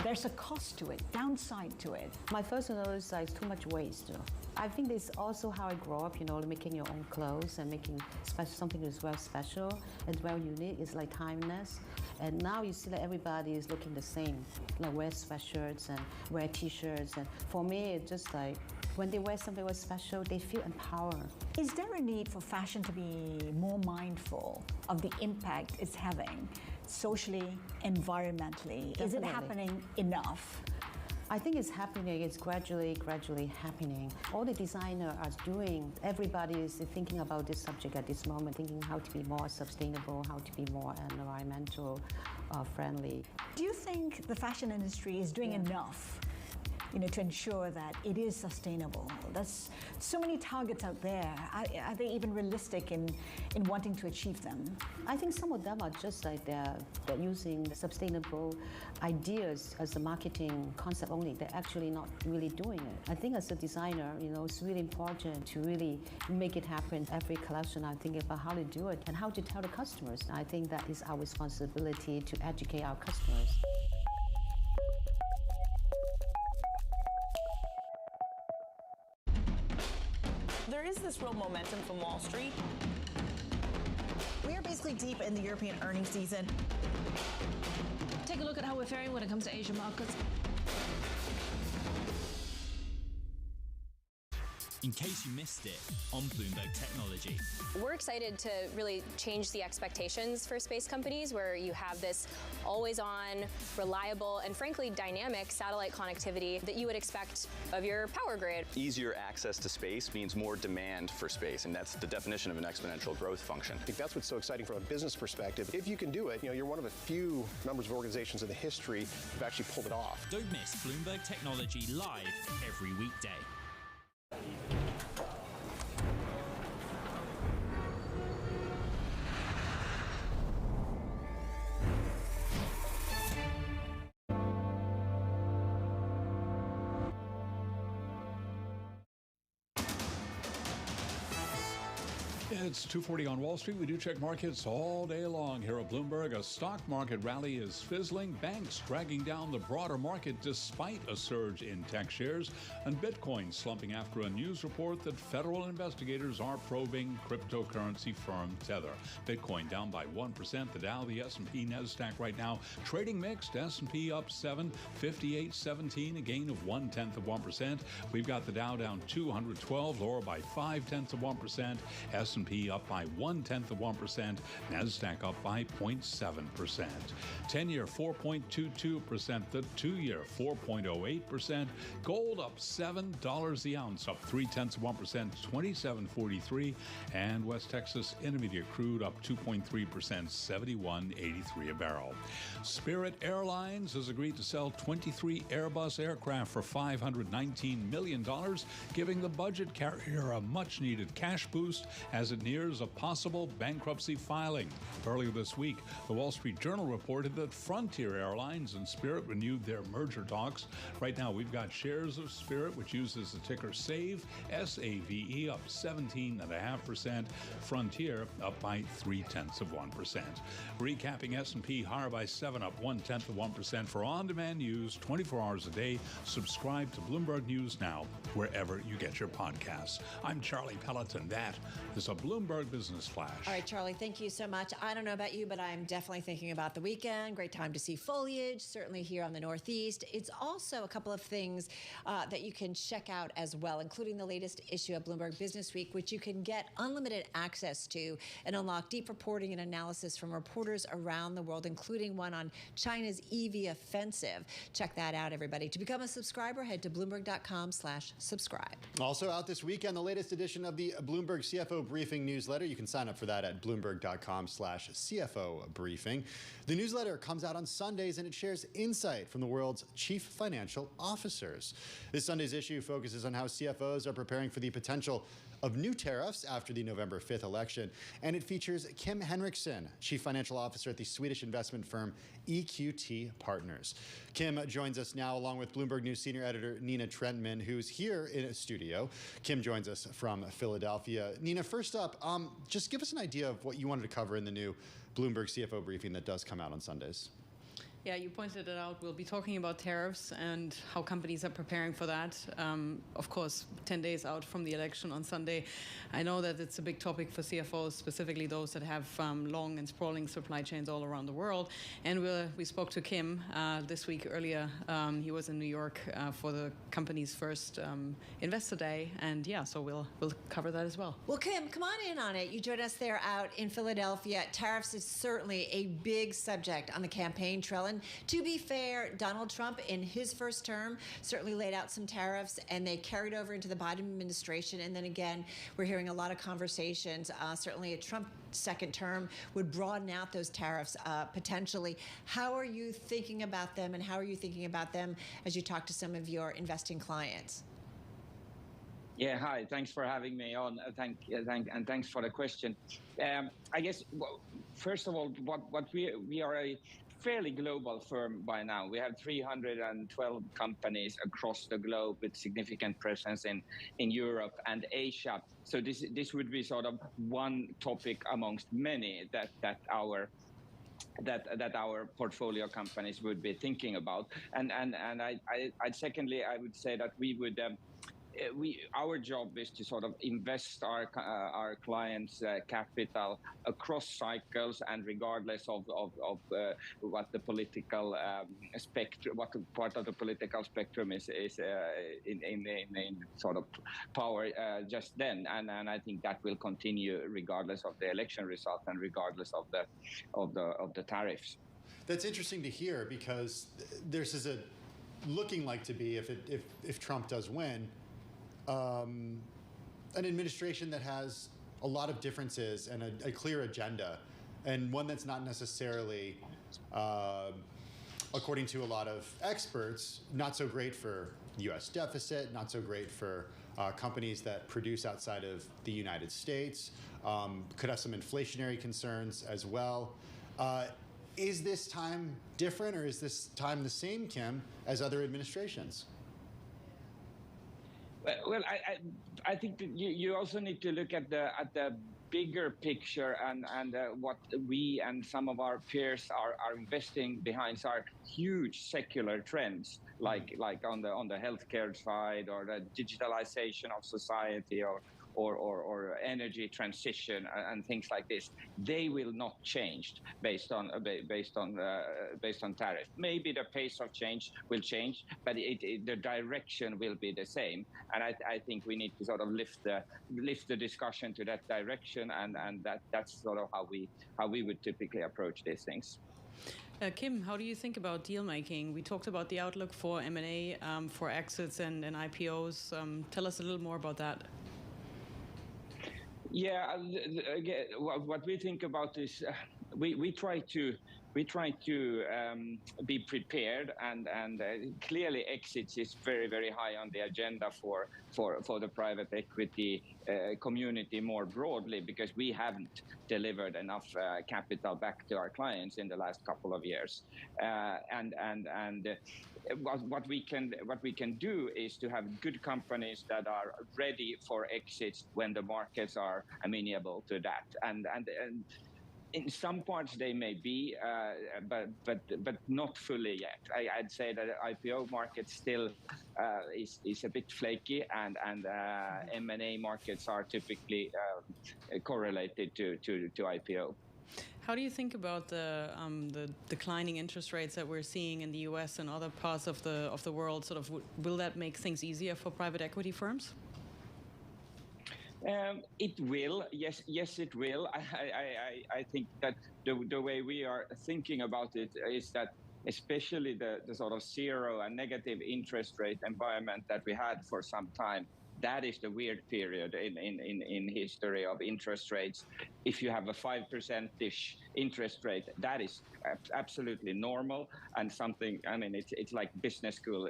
there's a cost to it, downside to it. My first notice is too much waste. I think this is also how I grew up, making your own clothes and making something that's very special and very unique. It's like timeless. And now you see that everybody is looking the same, wear sweatshirts and wear t-shirts. And for me, it's just like, when they wear something very special, they feel empowered. Is there a need for fashion to be more mindful of the impact it's having socially, environmentally? Definitely. Is it happening enough? I think it's happening. It's gradually happening. All the designers are doing, everybody is thinking about this subject at this moment, thinking how to be more sustainable, how to be more environmental friendly. Do you think the fashion industry is doing enough to ensure that it is sustainable? There's so many targets out there. Are they even realistic in wanting to achieve them? I think some of them are just like they're using sustainable ideas as a marketing concept only. They're actually not really doing it. I think as a designer, it's really important to really make it happen. Every collection, I think about how to do it and how to tell the customers. I think that is our responsibility to educate our customers. There is this real momentum from Wall Street. We are basically deep in the European earnings season. Take a look at how we're faring when it comes to Asian markets. In case you missed it, on Bloomberg Technology. We're excited to really change the expectations for space companies, where you have this always-on, reliable, and frankly dynamic satellite connectivity that you would expect of your power grid. Easier access to space means more demand for space, and that's the definition of an exponential growth function. I think that's what's so exciting from a business perspective. If you can do it, you're one of a few numbers of organizations in the history who've actually pulled it off. Don't miss Bloomberg Technology live every weekday. It's 2:40 on Wall Street. We do check markets all day long here at Bloomberg. A stock market rally is fizzling. Banks dragging down the broader market despite a surge in tech shares. And Bitcoin slumping after a news report that federal investigators are probing cryptocurrency firm Tether. Bitcoin down by 1%. The Dow, the S&P, NASDAQ right now trading mixed. S&P up 7, 58.17, a gain of 0.1%. We've got the Dow down 212, lower by 0.5%. S&P up by 0.1%, NASDAQ up by 0.7%. 10-year 4.22%, the 2-year 4.08%. Gold up $7 the ounce, up 0.3%, 27.43, and West Texas Intermediate crude up 2.3%, 71.83 a barrel. Spirit Airlines has agreed to sell 23 Airbus aircraft for $519 million, giving the budget carrier a much-needed cash boost as it nears a possible bankruptcy filing. Earlier this week, the Wall Street Journal reported that Frontier Airlines and Spirit renewed their merger talks. Right now, we've got shares of Spirit, which uses the ticker SAVE, SAVE, up 17.5%. Frontier up by 0.3%. Recapping S&P higher by 7, up 0.1%. For on-demand news, 24 hours a day, subscribe to Bloomberg News Now, wherever you get your podcasts. I'm Charlie Pelleton. That is a Bloomberg Business Flash. All right, Charlie, thank you so much. I don't know about you, but I'm definitely thinking about the weekend. Great time to see foliage, certainly here on the Northeast. It's also a couple of things that you can check out as well, including the latest issue of Bloomberg Business Week, which you can get unlimited access to and unlock deep reporting and analysis from reporters around the world, including one on China's EV offensive. Check that out, everybody. To become a subscriber, head to Bloomberg.com/subscribe. Also out this weekend, the latest edition of the Bloomberg CFO Briefing newsletter. You can sign up for that at Bloomberg.com/CFO Briefing. The newsletter comes out on Sundays and it shares insight from the world's chief financial officers. This Sunday's issue focuses on how CFOs are preparing for the potential of new tariffs after the November 5th election. And it features Kim Henriksson, Chief Financial Officer at the Swedish investment firm EQT Partners. Kim joins us now along with Bloomberg News senior editor Nina Trentman, who's here in a studio. Kim joins us from Philadelphia. Nina, first up, just give us an idea of what you wanted to cover in the new Bloomberg CFO briefing that does come out on Sundays. Yeah, you pointed it out. We'll be talking about tariffs and how companies are preparing for that. Of course, 10 days out from the election on Sunday. I know that it's a big topic for CFOs, specifically those that have long and sprawling supply chains all around the world. And we spoke to Kim this week earlier. He was in New York for the company's first Investor Day. And yeah, so we'll cover that as well. Well, Kim, come on in on it. You joined us there out in Philadelphia. Tariffs is certainly a big subject on the campaign trail. And to be fair, Donald Trump in his first term certainly laid out some tariffs, and they carried over into the Biden administration. And then again, we're hearing a lot of conversations. Certainly a Trump second term would broaden out those tariffs potentially. How are you thinking about them, and how are you thinking about them as you talk to some of your investing clients? Yeah, hi. Thanks for having me on. And thanks for the question. I guess, first of all, what we are a fairly global firm by now. We have 312 companies across the globe with significant presence in Europe and Asia. So this would be sort of one topic amongst many that our portfolio companies would be thinking about. And secondly, I would say that we would. Our job is to sort of invest our clients' capital across cycles and regardless of what the political spectrum, what part of the political spectrum is in sort of power just then, and I think that will continue regardless of the election result and regardless of the tariffs. That's interesting to hear because this is looking like to be if Trump does win. An administration that has a lot of differences and a clear agenda, and one that's not necessarily, according to a lot of experts, not so great for U.S. deficit, not so great for companies that produce outside of the United States, could have some inflationary concerns as well. Is this time different, or is this time the same, Kim, as other administrations? Well, I think that you also need to look at the bigger picture and what we and some of our peers are investing behind are huge secular trends like on the healthcare side or the digitalization of society or energy transition and things like this. They will not change based on tariff. Maybe the pace of change will change, but the direction will be the same. And I think we need to sort of lift the discussion to that direction, and that's sort of how we would typically approach these things. Kim, how do you think about deal making? We talked about the outlook for M&A, for exits and IPOs. Tell us a little more about that. Yeah, again, what we think about is we try to be prepared, and clearly exits is very, very high on the agenda for the private equity community more broadly, because we haven't delivered enough capital back to our clients in the last couple of years, what we can do is to have good companies that are ready for exits when the markets are amenable to that, and in some parts they may be, but not fully yet. I'd say that the IPO market still is a bit flaky, and M&A markets are typically correlated to IPO. How do you think about the declining interest rates that we're seeing in the U.S. and other parts of the world? Sort of, will that make things easier for private equity firms? It will, yes, it will. I think that the way we are thinking about it is that, especially the sort of zero and negative interest rate environment that we had for some time, that is the weird period in history of interest rates. If you have a 5%-ish interest rate, that is absolutely normal and something. I mean, it's like business school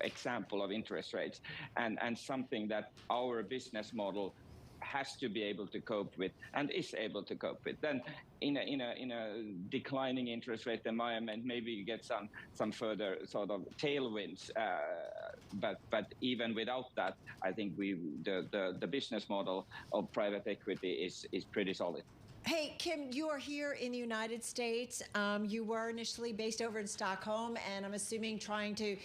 example of interest rates, and something that our business model has to be able to cope with and is able to cope with. Then in a declining interest rate environment, maybe you get some further sort of tailwinds. But even without that, I think the business model of private equity is pretty solid. Hey, Kim, you are here in the United States. You were initially based over in Stockholm, and I'm assuming trying to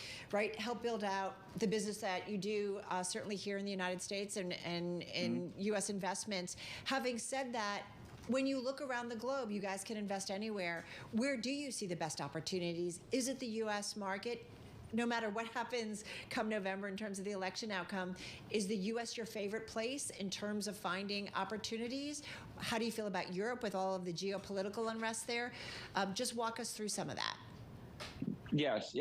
help build out the business that you do, certainly here in the United States and in U.S. investments. Having said that, when you look around the globe, you guys can invest anywhere. Where do you see the best opportunities? Is it the U.S. market? No matter what happens come November in terms of the election outcome, is the U.S. your favorite place in terms of finding opportunities? How do you feel about Europe with all of the geopolitical unrest there? Just walk us through some of that. Yes.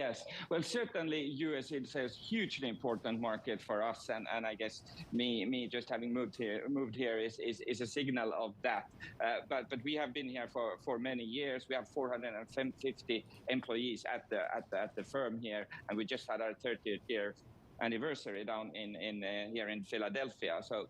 Well, certainly U.S. is a hugely important market for us, and I guess me just having moved here is a signal of that. But we have been here for many years. We have 450 employees at the firm here, and we just had our 30th year anniversary down in here in Philadelphia. So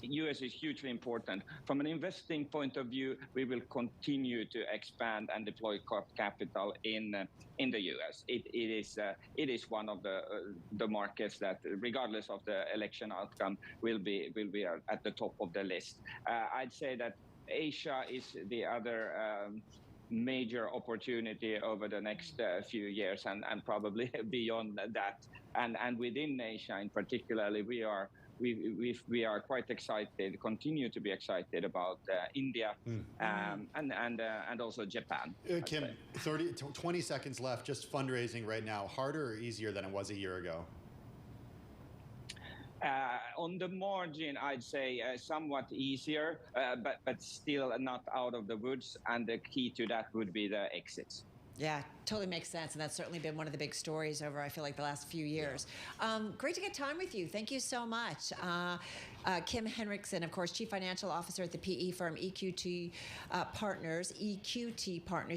U.S. is hugely important. From an investing point of view, we will continue to expand and deploy capital in the U.S. It is one of the markets that, regardless of the election outcome, will be at the top of the list. I'd say that Asia is the other major opportunity over the next few years, and probably beyond that. And within Asia, in particularly, we are quite excited, continue to be excited about India and also Japan. Kim, 20 seconds left. Just fundraising right now, harder or easier than it was a year ago? On the margin, I'd say somewhat easier, but still not out of the woods. And the key to that would be the exits. Yeah, totally makes sense. And that's certainly been one of the big stories over, I feel like, the last few years. Yeah. Great to get time with you. Thank you so much. Kim Henriksen, of course, Chief Financial Officer at the PE firm EQT Partners,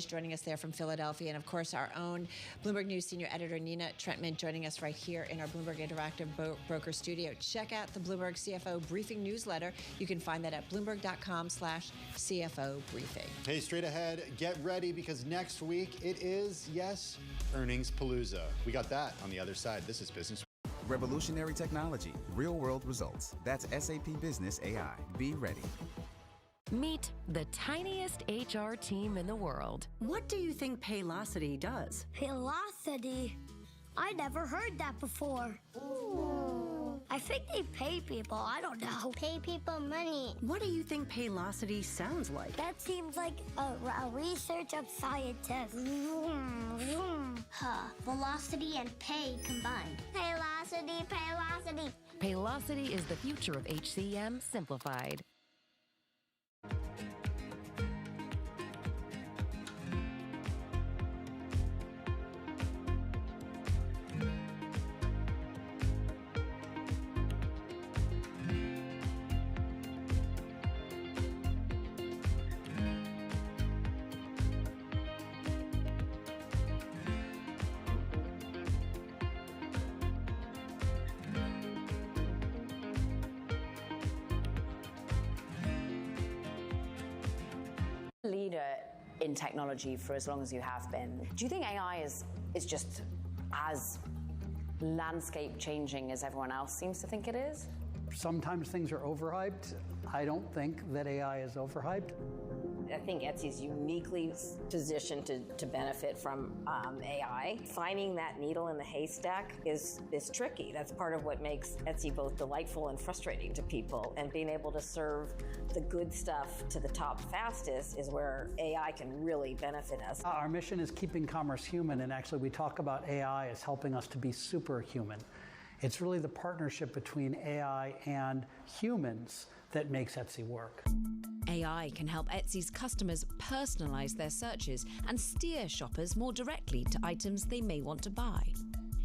joining us there from Philadelphia. And, of course, our own Bloomberg News Senior Editor, Nina Trentman, joining us right here in our Bloomberg Interactive Broker Studio. Check out the Bloomberg CFO Briefing newsletter. You can find that at bloomberg.com/CFO Briefing. Hey, straight ahead, get ready, because next week it is, yes, Earnings Palooza. We got that on the other side. This is Business. Revolutionary technology, real-world results. That's SAP Business AI. Be ready. Meet the tiniest HR team in the world. What do you think Paylocity does? Paylocity? I never heard that before. Ooh. I think they pay people. I don't know. Pay people money. What do you think Paylocity sounds like? That seems like a research of scientists. Vroom, vroom. Velocity and pay combined. Paylocity, Paylocity. Paylocity is the future of HCM simplified. Leader in technology for as long as you have been. Do you think AI is just as landscape changing as everyone else seems to think it is? Sometimes things are overhyped. I don't think that AI is overhyped. I think Etsy's uniquely positioned to benefit from AI. Finding that needle in the haystack is tricky. That's part of what makes Etsy both delightful and frustrating to people. And being able to serve the good stuff to the top fastest is where AI can really benefit us. Our mission is keeping commerce human, and actually we talk about AI as helping us to be superhuman. It's really the partnership between AI and humans that makes Etsy work. AI can help Etsy's customers personalize their searches and steer shoppers more directly to items they may want to buy.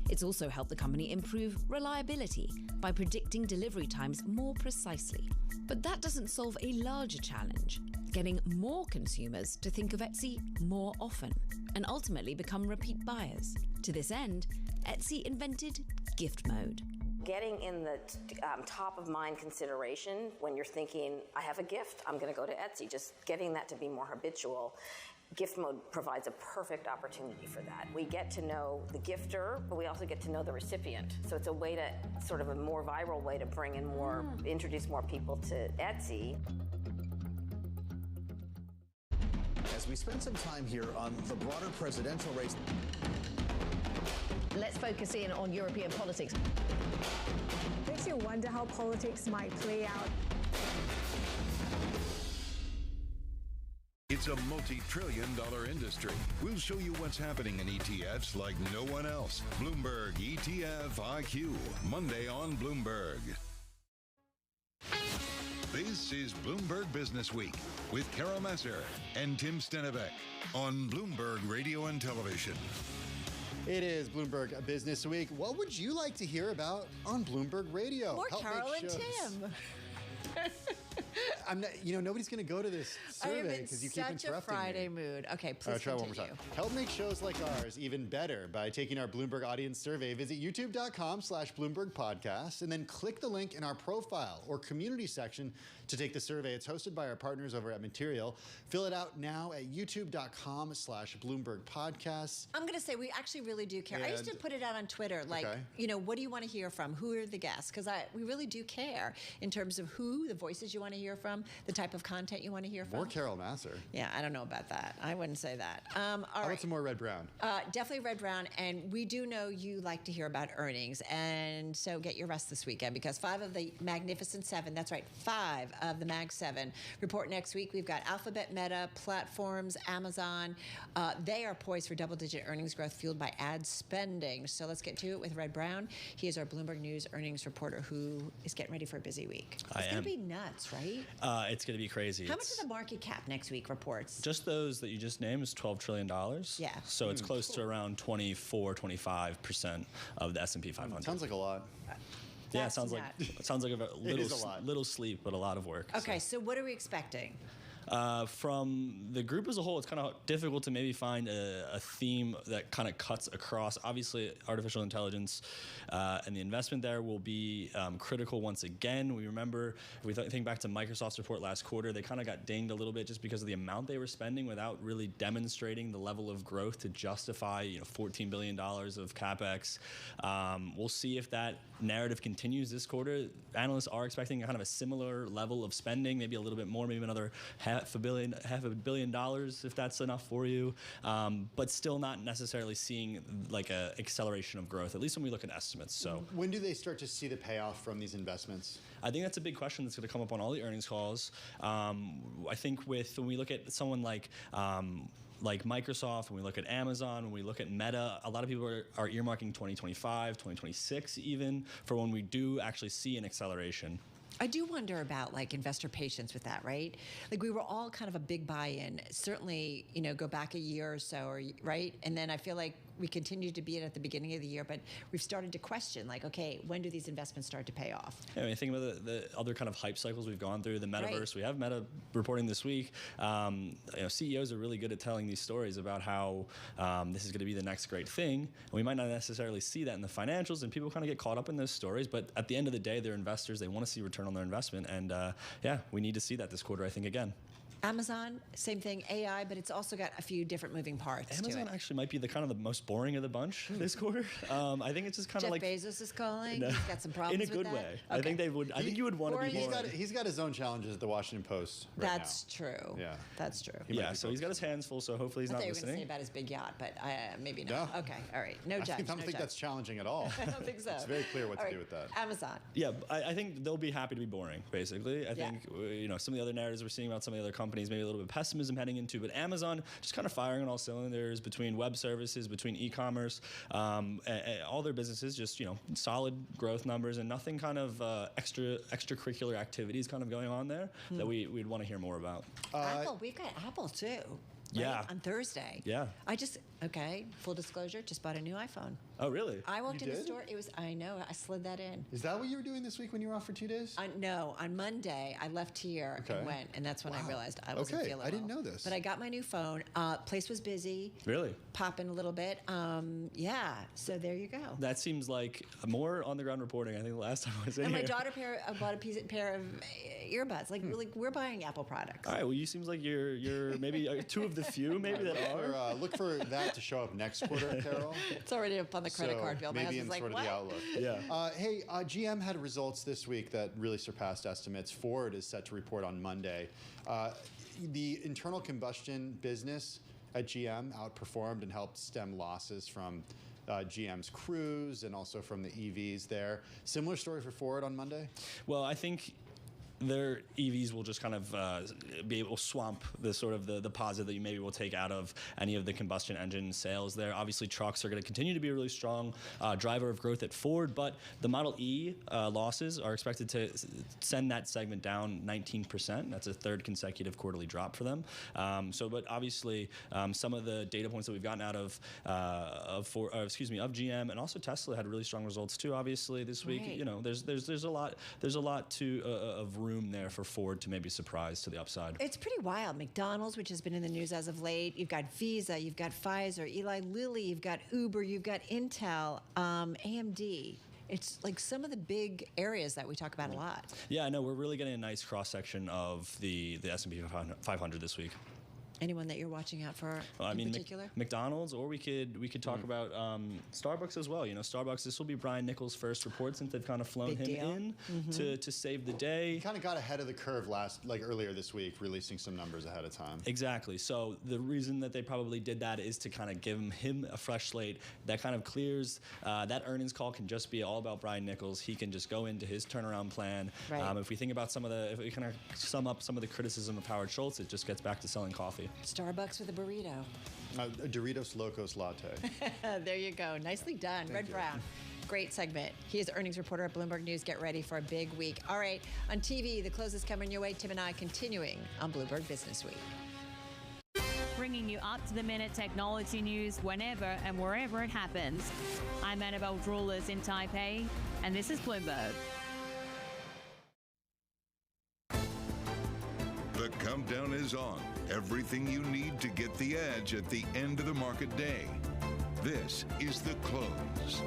It's also helped the company improve reliability by predicting delivery times more precisely. But that doesn't solve a larger challenge: getting more consumers to think of Etsy more often and ultimately become repeat buyers. To this end, Etsy invented gift mode. Getting in the top of mind consideration when you're thinking, I have a gift, I'm going to go to Etsy, just getting that to be more habitual. Gift mode provides a perfect opportunity for that. We get to know the gifter, but we also get to know the recipient. So it's a way to, sort of a more viral way to bring in more, introduce more people to Etsy. As we spend some time here on the broader presidential race. Let's focus in on European politics. Makes you wonder how politics might play out. It's a multi-trillion-dollar industry. We'll show you what's happening in ETFs like no one else. Bloomberg ETF IQ, Monday on Bloomberg. This is Bloomberg Business Week with Carol Messer and Tim Stenevec on Bloomberg Radio and Television. It is Bloomberg Business Week. What would you like to hear about on Bloomberg Radio? More Carol and Tim. I'm not, nobody's going to go to this survey because you keep interrupting me. Such a Friday mood. Okay, please try one more time. Help make shows like ours even better by taking our Bloomberg audience survey. Visit youtube.com/Bloomberg Podcast and then click the link in our profile or community section to take the survey. It's hosted by our partners over at Material. Fill it out now at youtube.com/Bloomberg Podcasts. I'm going to say we actually really do care. I used to put it out on Twitter, like, what do you want to hear from? Who are the guests? Because we really do care in terms of who, the voices you want to hear from, the type of content you want to hear from. More Carol Masser. Yeah, I don't know about that. I wouldn't say that. How about some more Red Brown? Definitely Red Brown. And we do know you like to hear about earnings. And so get your rest this weekend because 5 of the Magnificent 7, that's right, 5 of the Mag 7 report next week. We've got Alphabet, Meta, Platforms, Amazon. They are poised for double-digit earnings growth fueled by ad spending. So let's get to it with Red Brown. He is our Bloomberg News earnings reporter who is getting ready for a busy week. It's going to be nuts, right? It's going to be crazy. How much is the market cap next week reports? Just those that you just named is $12 trillion. Yeah. So it's close to around 24-25% of the S&P 500. Sounds like a lot. Yeah, it sounds like a little sleep, but a lot of work. Okay, so what are we expecting? From the group as a whole, it's kind of difficult to maybe find a theme that kind of cuts across. Obviously, artificial intelligence and the investment there will be critical once again. We remember, if we think back to Microsoft's report last quarter, they kind of got dinged a little bit just because of the amount they were spending without really demonstrating the level of growth to justify $14 billion of CapEx. We'll see if that narrative continues this quarter. Analysts are expecting kind of a similar level of spending, maybe a little bit more, maybe another half a billion dollars, if that's enough for you, but still not necessarily seeing like a acceleration of growth, at least when we look at estimates. So when do they start to see the payoff from these investments? I think that's a big question that's going to come up on all the earnings calls. I think when we look at someone like Microsoft, when we look at Amazon, when we look at Meta, a lot of people are earmarking 2025, 2026 even, for when we do actually see an acceleration. I do wonder about investor patience with that, right? We were all kind of a big buy-in. Certainly, go back a year or so, right? And then I feel like we continued to be it at the beginning of the year, but we've started to question, okay, when do these investments start to pay off? Yeah, I mean, think about the other kind of hype cycles we've gone through, the metaverse. Right. We have Meta reporting this week. CEOs are really good at telling these stories about how this is going to be the next great thing. And we might not necessarily see that in the financials, and people kind of get caught up in those stories. But at the end of the day, they're investors. They want to see return on their investment. And we need to see that this quarter, I think, again. Amazon, same thing, AI, but it's also got a few different moving parts. Amazon actually might be the kind of the most boring of the bunch this quarter. I think it's just kind of Jeff Bezos is calling. He's got some problems in a good with way. Okay. I think they would. I think you would want to be more. He's got his own challenges at the Washington Post. That's true. Yeah, that's true. So he's got his hands full. So hopefully he's not listening. I thought you were going to say about his big yacht, but maybe not. No. Okay, all right. No judge. I don't think that's challenging at all. I don't think so. It's very clear what to do with that. Amazon. Yeah, I think they'll be happy to be boring. Basically, I think some of the other narratives we're seeing about some of the other companies, maybe a little bit pessimism heading into, but Amazon just kind of firing on all cylinders between web services, between e-commerce, all their businesses, just solid growth numbers and nothing kind of extracurricular activities kind of going on there that we'd want to hear more about. Apple, we've got Apple too. Right? Yeah. On Thursday. Yeah. Okay, full disclosure, just bought a new iPhone. Oh, really? I walked You in the did? store. I know, I slid that in. Is that what you were doing this week when you were off for 2 days? No, on Monday, I left here and went, and that's when I realized I wasn't feeling well. I didn't know this. But I got my new phone. Place was busy. Really? Popping a little bit. Yeah, so there you go. That seems like more on-the-ground reporting. I think the last time I was in And here. my daughter bought a pair of earbuds. Like we're buying Apple products. All right. Well, you seems like you're maybe two of the few maybe that are. Look for that to show up next quarter, Carol. It's already up on the credit card bill. My Maybe in husband's sort like, of the what? outlook. Yeah. GM had results this week that really surpassed estimates. Ford is set to report on Monday. The internal combustion business at GM outperformed and helped stem losses from GM's Cruise and also from the EVs there. Similar story for Ford on Monday? Well, I think their EVs will just kind of be able to swamp the sort of the positive that you maybe will take out of any of the combustion engine sales there. Obviously, trucks are going to continue to be a really strong driver of growth at Ford, but the Model E losses are expected to send that segment down 19%. That's a third consecutive quarterly drop for them. But obviously, some of the data points that we've gotten out of GM and also Tesla had really strong results too. Obviously, this week, Right. you know, there's a lot to of room there for Ford to maybe surprise to the upside. It's pretty wild. McDonald's, which has been in the news as of late. You've got Visa, you've got Pfizer, Eli Lilly, you've got Uber, you've got Intel, AMD. It's like some of the big areas that we talk about a lot. Yeah, I know. We're really getting a nice cross-section of the S&P 500 this week. Anyone that you're watching out for in particular? McDonald's, or we could talk about Starbucks as well. You know, Starbucks, this will be Brian Nichols' first report since they've kind of flown Big him deal. in to save the day. He kind of got ahead of the curve earlier this week, releasing some numbers ahead of time. Exactly. So the reason that they probably did that is to kind of give him a fresh slate that kind of clears that earnings call can just be all about Brian Nichols. He can just go into his turnaround plan. Right. If we think about if we kind of sum up some of the criticism of Howard Schultz, it just gets back to selling coffee. Starbucks with a burrito. A Doritos Locos latte. There you go. Nicely done. Thank Red you. Brown. Great segment. He is earnings reporter at Bloomberg News. Get ready for a big week. All right. On TV, the close is coming your way. Tim and I continuing on Bloomberg Business Week. Bringing you up-to-the-minute technology news whenever and wherever it happens. I'm Annabelle Drawlers in Taipei, and this is Bloomberg. The countdown is on. Everything you need to get the edge at the end of the market day. This is the close.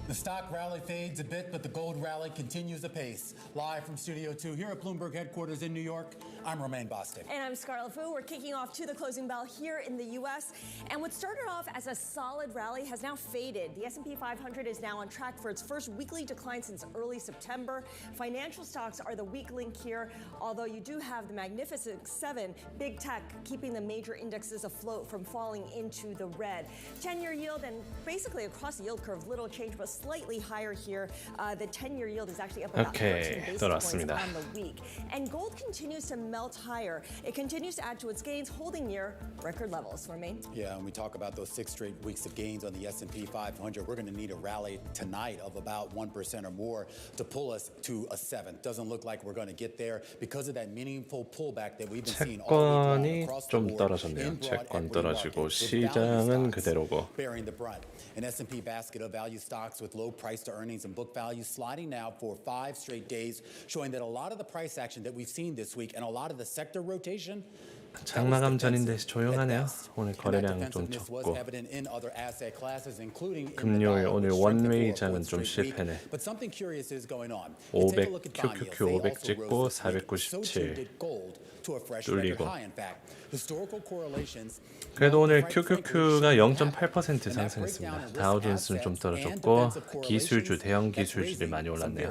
The stock rally fades a bit, but the gold rally continues apace. Live from Studio 2 here at Bloomberg headquarters in New York, I'm Romaine Bostic. And I'm Scarlett Fu. We're kicking off to the closing bell here in the U.S. And what started off as a solid rally has now faded. The S&P 500 is now on track for its first weekly decline since early September. Financial stocks are the weak link here, although you do have the Magnificent Seven, big tech, keeping the major indexes afloat from falling into the red. 10-year yield and basically across the yield curve, little change, but slightly higher here. The 10-year yield is actually up about 13 basis points on the week. And gold continues to melt higher. It continues to add to its gains, holding near record levels. Romaine? Yeah, when we talk about those 6 straight weeks of gains on the S&P 500, we're going to need a rally tonight of about 1% or more to pull us to a 7th. Doesn't look like we're going to get there because of that meaningful pullback that we've been seeing all week across the board. 좀 떨어졌네요. 채권 떨어지고 시장은 그대로고. Bearing the brunt. An S&P basket of value stocks with low price to earnings and book value sliding now for 5 straight days, showing that a lot of the price action that we've seen this week and a lot of the sector rotation 장마감 전인데 조용하네요. 오늘 거래량 좀 적고 금요일 오늘 원웨이장은 좀 실패네. 500 QQQ 500 찍고 497 뚫리고 그래도 오늘 QQQ가 0.8% 상승했습니다. 다우존스는 좀 떨어졌고 기술주 대형 기술주들이 많이 올랐네요.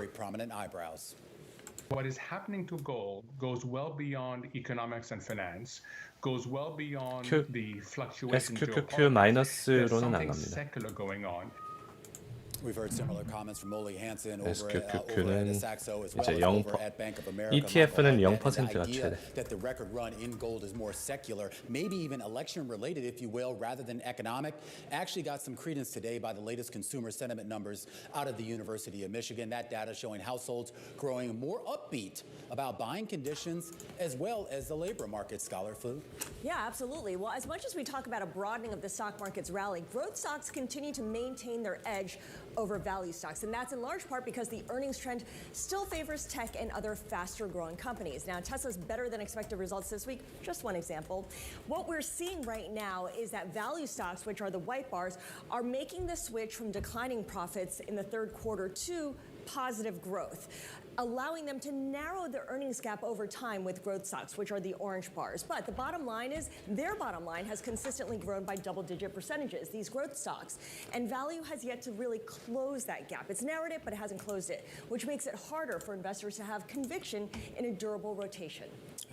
What is happening to gold goes well beyond economics and finance, goes well beyond the fluctuations. SQQQ 마이너스로는 안 갑니다. Secular going on. We've heard similar comments from Molly Hansen over SQQQ는 at Saxo as well 이제 as 0%, over at Bank of America. ETF는 And the 0%가 idea 최대. that the record run in gold is more secular, maybe even election related, if you will, rather than economic, actually got some credence today by the latest consumer sentiment numbers out of the University of Michigan. That data showing households growing more upbeat about buying conditions as well as the labor market, Scholar Fu. Yeah, absolutely. Well, as much as we talk about a broadening of the stock market's rally, growth stocks continue to maintain their edge over value stocks. And that's in large part because the earnings trend still favors tech and other faster growing companies. Now, Tesla's better than expected results this week, just one example. What we're seeing right now is that value stocks, which are the white bars, are making the switch from declining profits in the third quarter to positive growth, allowing them to narrow the earnings gap over time with growth stocks, which are the orange bars. But the bottom line is their bottom line has consistently grown by double-digit percentages, these growth stocks. And value has yet to really close that gap. It's narrowed it, but it hasn't closed it, which makes it harder for investors to have conviction in a durable rotation.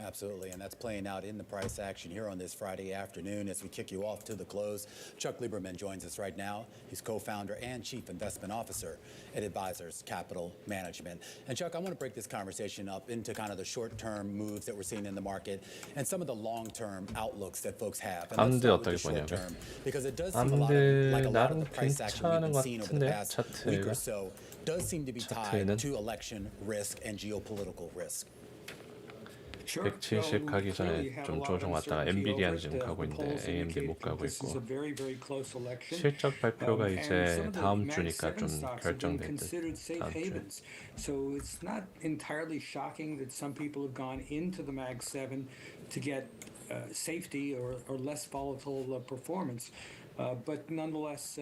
Absolutely, and that's playing out in the price action here on this Friday afternoon as we kick you off to the close. Chuck Lieberman joins us right now. He's co-founder and chief investment officer at Advisors Capital Management. And Chuck, I want to break this conversation up into kind of the short-term moves that we're seeing in the market and some of the long-term outlooks that folks have. And let's start with the short-term, because it does seem like a lot of the price action we've been seeing over the past week or so does seem to be tied to election risk and geopolitical risk. 170 가기 전에 좀 조정 왔다가 엔비디아는 지금 가고 있는데 AMD 못 가고 있고 실적 발표가 이제 다음 주니까 좀 결정될 듯 다음 주. So it's not entirely shocking that some people have gone into the Mag 7 to get safety or less volatile performance. But nonetheless,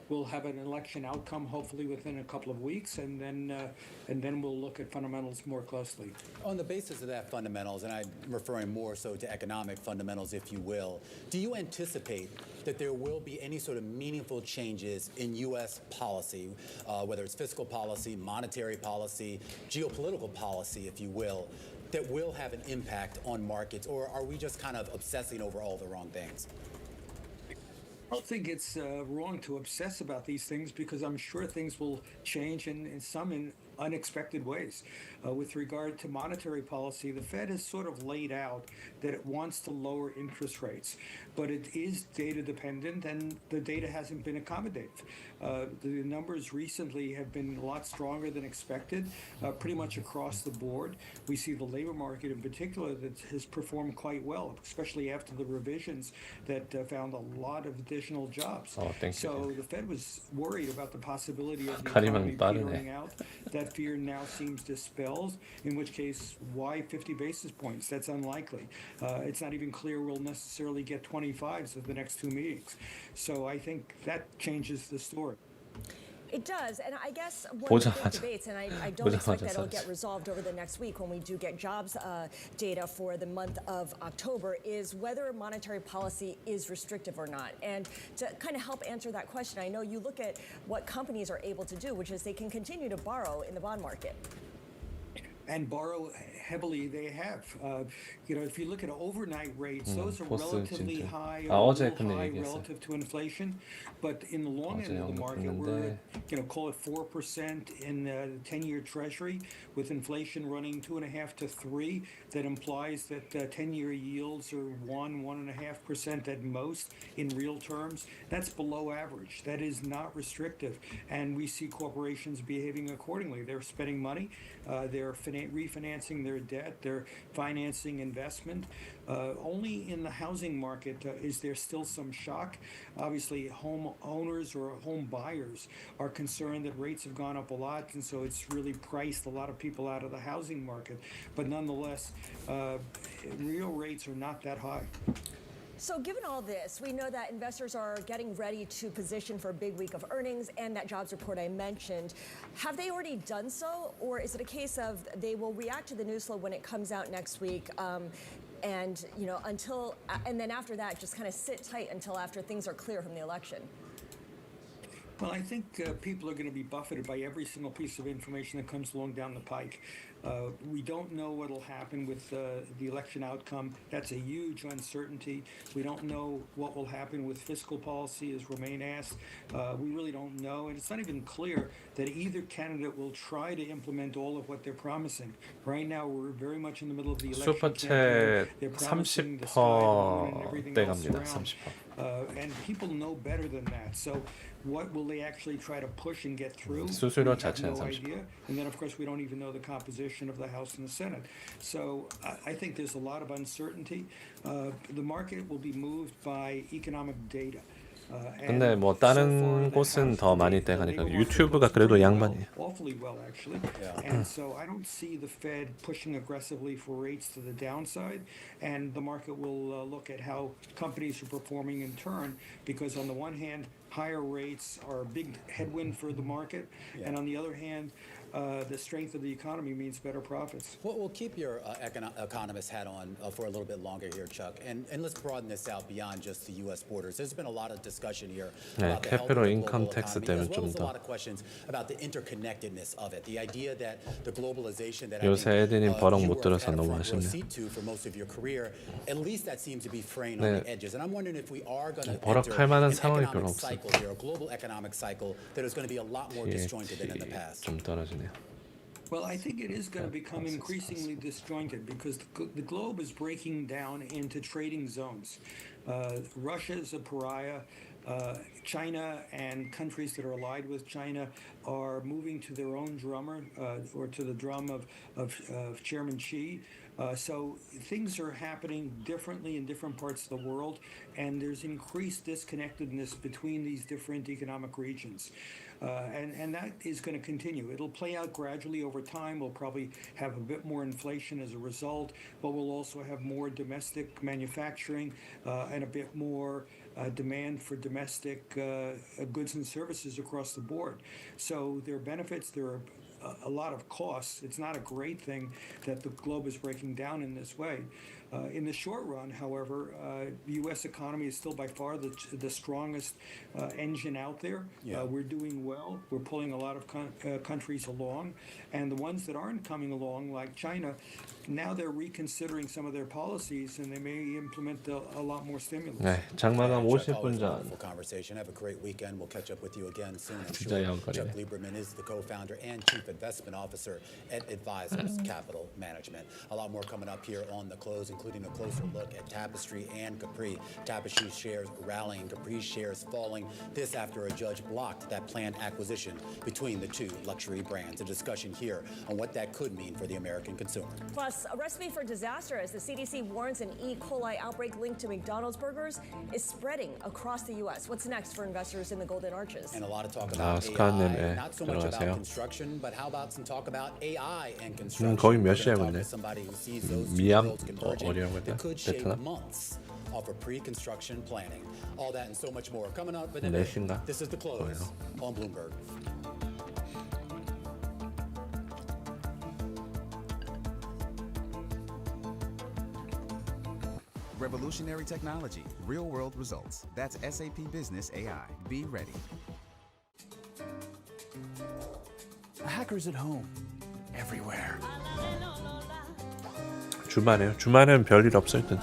we'll have an election outcome hopefully within a couple of weeks, and then we'll look at fundamentals more closely. On the basis of that fundamentals, and I'm referring more so to economic fundamentals, if you will, do you anticipate that there will be any sort of meaningful changes in U.S. policy, whether it's fiscal policy, monetary policy, geopolitical policy, if you will, that will have an impact on markets, or are we just kind of obsessing over all the wrong things? I don't think it's wrong to obsess about these things because I'm sure things will change in some in unexpected ways. With regard to monetary policy, the Fed has sort of laid out that it wants to lower interest rates, but it is data dependent and the data hasn't been accommodative. The numbers recently have been a lot stronger than expected, pretty much across the board. We see the labor market in particular that has performed quite well, especially after the revisions that found a lot of additional jobs. So the Fed was worried about the possibility of the economy petering out. That fear now seems dispelled, in which case, why 50 basis points? That's unlikely. It's not even clear we'll necessarily get 25s at the next two meetings. So I think that changes the story. It does, and I guess one of the big debates, and I don't expect that it'll get resolved over the next week when we do get jobs data for the month of October, is whether monetary policy is restrictive or not. And to kind of help answer that question, I know you look at what companies are able to do, which is they can continue to borrow in the bond market. And borrow heavily they have. If you look at overnight rates, those are relatively high, relative to inflation. But in the long end of the market, we're call it 4% in the 10-year Treasury, with inflation running 2.5 to 3. That implies that 10-year yields are 1.5% at most in real terms. That's below average. That is not restrictive, and we see corporations behaving accordingly. They're spending money. They're refinancing their debt. They're financing investment. Only in the housing market is there still some shock. Obviously, home owners or home buyers are concerned that rates have gone up a lot, and so it's really priced a lot of people out of the housing market. But nonetheless, real rates are not that high. So given all this, we know that investors are getting ready to position for a big week of earnings and that jobs report I mentioned. Have they already done so, or is it a case of they will react to the news flow when it comes out next week, and then after that just kind of sit tight until after things are clear from the election? Well, I think people are going to be buffeted by every single piece of information that comes along down the pike. We don't know what will happen with the election outcome. That's a huge uncertainty. We don't know what will happen with fiscal policy, as Romain asked. We really don't know, and it's not even clear that either candidate will try to implement all of what they're promising. Right now, we're very much in the middle of the election campaign. 슈퍼챗 They're promising the sky, the moon, and everything else 떼갑니다. around. 30%. And people know better than that. So what will they actually try to push and get through? 수수료 We have 자체는 no 30%. idea. And then, of course, we don't even know the composition of the House and the Senate. So I think there's a lot of uncertainty. The market will be moved by economic data. 근데 뭐 다른 곳은 더 많이 떼가니까 유튜브가 그래도 양반이에요. Awfully well, actually. And so I don't see the Fed pushing aggressively for rates to the downside, and the market will look at how companies are performing in turn, because on the one hand, higher rates are a big headwind for the market, and on the other hand, the strength of the economy means better profits. Well, we'll keep your economist hat on for a little bit longer here, Chuck, and let's broaden this out beyond just the U.S. borders. There's been a lot of discussion here about the health of the global economy, as well as a lot of questions about the interconnectedness of it. The idea that the globalization that 요새 에디님 버럭 못 들어서 너무 아쉽네요. for most of your career, at least that seems to be fraying on the edges. And I'm wondering if we are going to 버럭할 만한 상황이 enter 별로 an economic 없어요. cycle here, a global economic cycle that is going to be a lot more disjointed than in the past. 좀 떨어지네요. Well, I think it is going to become increasingly disjointed because the globe is breaking down into trading zones. Russia is a pariah. China and countries that are allied with China are moving to their own drummer or to the drum of Chairman Xi. So things are happening differently in different parts of the world, and there's increased disconnectedness between these different economic regions. And that is going to continue. It'll play out gradually over time. We'll probably have a bit more inflation as a result, but we'll also have more domestic manufacturing and a bit more demand for domestic goods and services across the board. So there are benefits, there are a lot of costs. It's not a great thing that the globe is breaking down in this way. In the short run, however, the U.S. economy is still by far the strongest engine out there. We're doing well. We're pulling a lot of countries along. And the ones that aren't coming along, like China, now they're reconsidering some of their policies, and they may implement a lot more stimulus. 네, 장마감 50분 전. Conversation. Have a great weekend. We'll catch up with you again soon. I'm 진짜 sure. 영거리네. Chuck Lieberman is the co-founder and chief investment officer at Advisors Capital Management. A lot more coming up here on The Close, including a closer look at Tapestry and Capri. Tapestry shares rallying, Capri shares falling. This after a judge blocked that planned acquisition between the two luxury brands. A discussion here on what that could mean for the American consumer. Plus, a recipe for disaster as the CDC warns an ecoli outbreak linked to McDonald's burgers is spreading across the U.S. What's next for investors in the Golden Arches? And a lot of talk about AI, not so much about construction, but how about some talk about AI and construction? 거의 몇 시에 왔네. Somebody who sees those two 미암 worlds converging. 어디라고 했다? It could shave 베트남? months off of pre-construction planning. All that and so much more coming up. But 4시인가? this is The Close on Bloomberg. Revolutionary technology, real-world results. That's SAP Business AI. Be ready. Hackers at home, everywhere. 주말은 별일 없을 듯.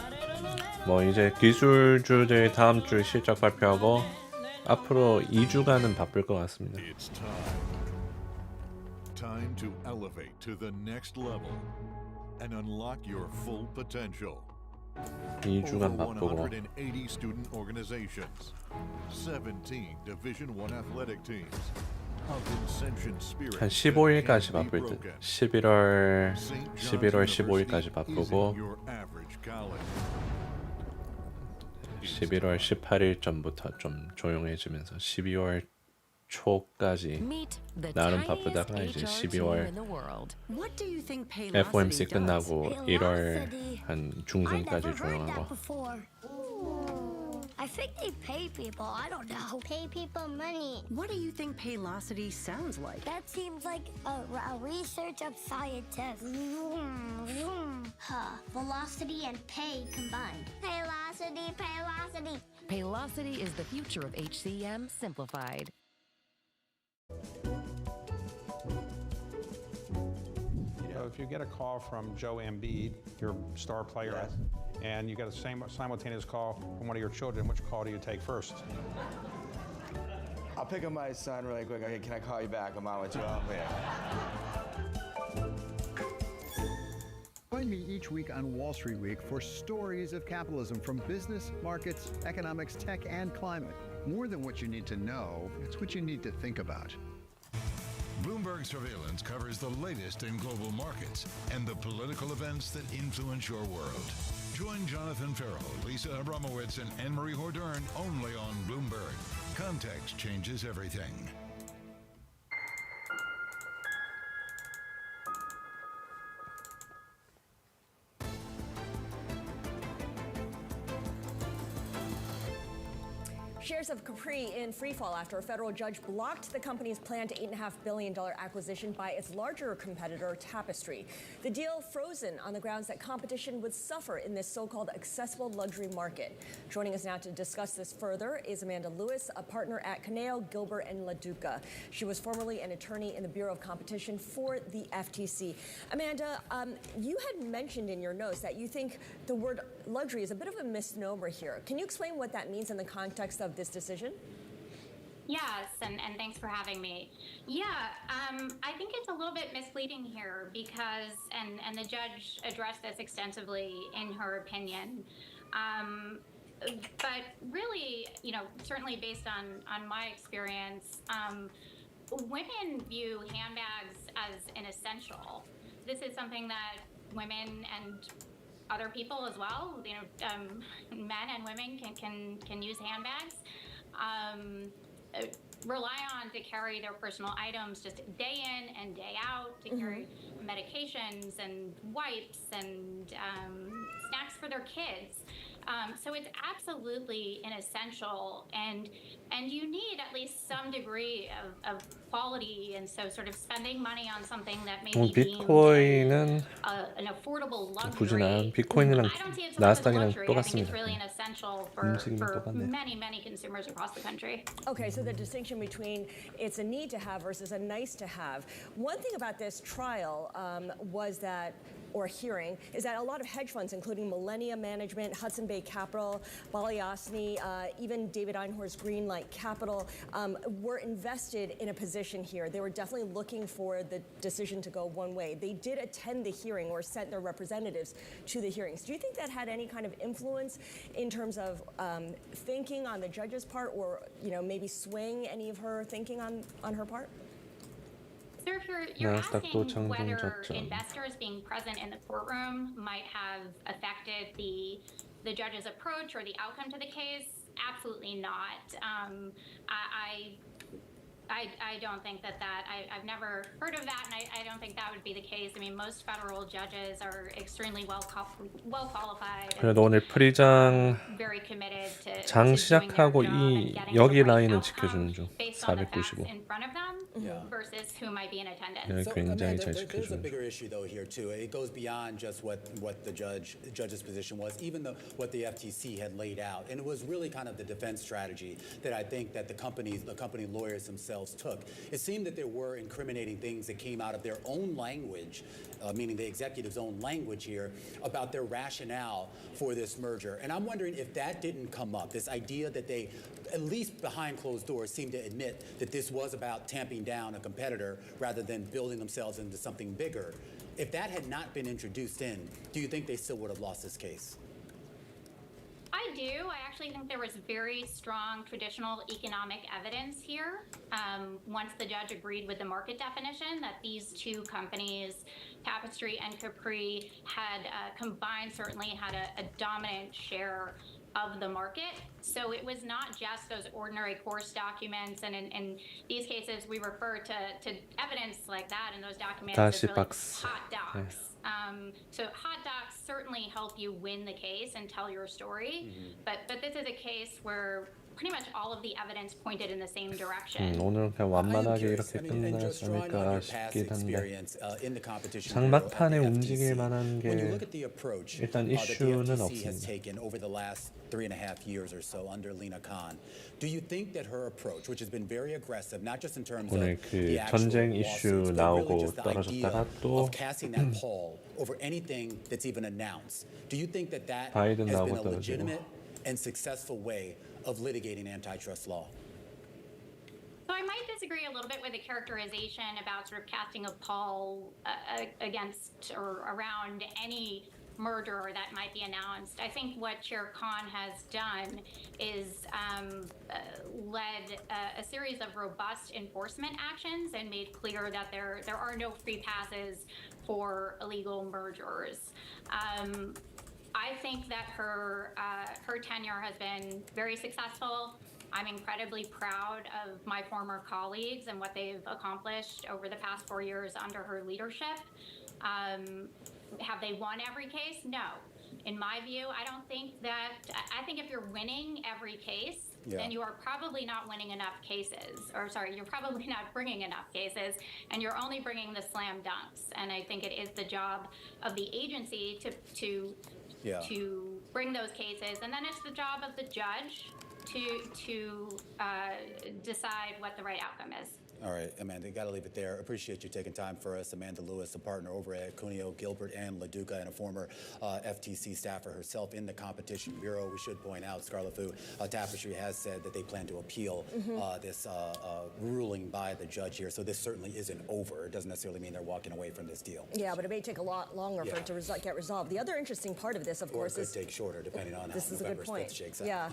뭐 이제 기술주들 다음 주 실적 발표하고 앞으로 2주간은 바쁠 것 같습니다. It's time to elevate to the next level and unlock your full potential. 2주간 Over 바쁘고 180 student organizations, 17 Division I athletic teams. 한 15일까지 바쁠 듯. 11월 15일까지 바쁘고 11월 18일 전부터 좀 조용해지면서 12월 초까지 나름 바쁘다가 이제 12월 FOMC 끝나고 1월 한 중순까지 조용하고. I think they pay people. I don't know. Pay people money. What do you think Paylocity sounds like? That seems like a research of scientists. Velocity and pay combined. Paylocity, Paylocity. Paylocity is the future of HCM simplified. So if you get a call from Joe Embiid, your star player, and you get a simultaneous call from one of your children, which call do you take first? I'll pick up my son really quick. Okay, can I call you back? I'm on with you. Oh, man. Join me each week on Wall Street Week for stories of capitalism from business, markets, economics, tech, and climate. More than what you need to know, it's what you need to think about. Bloomberg Surveillance covers the latest in global markets and the political events that influence your world. Join Jonathan Farrell, Lisa Abramowitz, and Anne-Marie Hordern only on Bloomberg. Context changes everything. Shares of Capri in freefall after a federal judge blocked the company's planned $8.5 billion acquisition by its larger competitor, Tapestry. The deal frozen on the grounds that competition would suffer in this so-called accessible luxury market. Joining us now to discuss this further is Amanda Lewis, a partner at Caneo, Gilbert & LaDuca. She was formerly an attorney in the Bureau of Competition for the FTC. Amanda, you had mentioned in your notes that you think the word luxury is a bit of a misnomer here. Can you explain what that means in the context of this decision? Yes, and thanks for having me. Yeah, I think it's a little bit misleading here because, and the judge addressed this extensively in her opinion, but really, you know, certainly based on my experience, women view handbags as an essential. This is something that women and other people as well, you know, men and women can use handbags, rely on to carry their personal items just day in and day out, to carry medications and wipes and snacks for their kids. So it's absolutely an essential, and you need at least some degree of quality, and so sort of spending money on something that may be 비트코인은 an affordable luxury. 부진한 비트코인이랑 I don't see it so much as 나스닥이랑 luxury. I think it's 똑같습니다. really an essential 움직임이 for 똑같네요. many consumers across the country. Okay, so the distinction between it's a need to have versus a nice to have. One thing about this trial was that, or hearing, is that a lot of hedge funds, including Millennia Management, Hudson Bay Capital, Balyasny, even David Einhorn's Greenlight Capital, were invested in a position here. They were definitely looking for the decision to go one way. They did attend the hearing or sent their representatives to the hearings. Do you think that had any kind of influence in terms of thinking on the judge's part, or maybe swaying any of her thinking on her part? So if you're asking whether investors being present in the courtroom might have affected the judge's approach or the outcome to the case, absolutely not. I don't think that I've never heard of that, and I don't think that would be the case. I mean, most federal judges are extremely well qualified. 그래도 오늘 프리장 very committed to 장 시작하고 이 여기 라인은 outcome 지켜주는 중. based on the facts 495. in front of them versus who might be in attendance. 네, 굉장히 잘 there's a 지켜주는 중. bigger issue though here too. It goes beyond just what the judge's position was, even though what the FTC had laid out, and it was really kind of the defense strategy that I think that the company lawyers themselves took. It seemed that there were incriminating things that came out of their own language, meaning the executive's own language here, about their rationale for this merger. And I'm wondering if that didn't come up, this idea that they, at least behind closed doors, seemed to admit that this was about tamping down a competitor rather than building themselves into something bigger. If that had not been introduced in, do you think they still would have lost this case? I do. I actually think there was very strong traditional economic evidence here. Once the judge agreed with the market definition that these two companies, Tapestry and Capri, had combined certainly had a dominant share of the market. So it was not just those ordinary course documents, and in these cases we refer to evidence like that in those documents as really hot docs. So hot docs certainly help you win the case and tell your story, but this is a case where pretty much all of the evidence pointed in the same direction. 오늘은 그냥 완만하게 이렇게 끝나지 않을까 싶긴 한데 장막판에 움직일 만한 게 일단 이슈는 없습니다. so under Lena Khan. Do you think that her approach, which has been very aggressive, not just in terms of 오늘 the 그 actual 전쟁 lawsuits, 이슈 but really 나오고 just the idea 떨어졌다가 또 of casting that pall over anything that's even announced? Do you think that that 바이든 has been 나오고 a 떨어지고. legitimate and successful way of litigating antitrust law? So I might disagree a little bit with the characterization about sort of casting a pall against or around any merger that might be announced. I think what Chair Khan has done is led a series of robust enforcement actions and made clear that there are no free passes for illegal mergers. I think that her tenure has been very successful. I'm incredibly proud of my former colleagues and what they've accomplished over the past 4 years under her leadership. Have they won every case? No. In my view, I don't think that. I think if you're winning every case, then you are probably not winning enough cases. Or sorry, you're probably not bringing enough cases, and you're only bringing the slam dunks. And I think it is the job of the agency to bring those cases, and then it's the job of the judge to decide what the right outcome is. All right, Amanda, got to leave it there. Appreciate you taking time for us. Amanda Lewis, a partner over at Cuneo, Gilbert, and LaDuca, and a former FTC staffer herself in the Competition Bureau. We should point out, Scarlett Fu, Tapestry has said that they plan to appeal this ruling by the judge here. So this certainly isn't over. It doesn't necessarily mean they're walking away from this deal. Yeah, but it may take a lot longer for it to get resolved. The other interesting part of this, of course, is it could take shorter, depending on how November 5th shakes out. Yeah,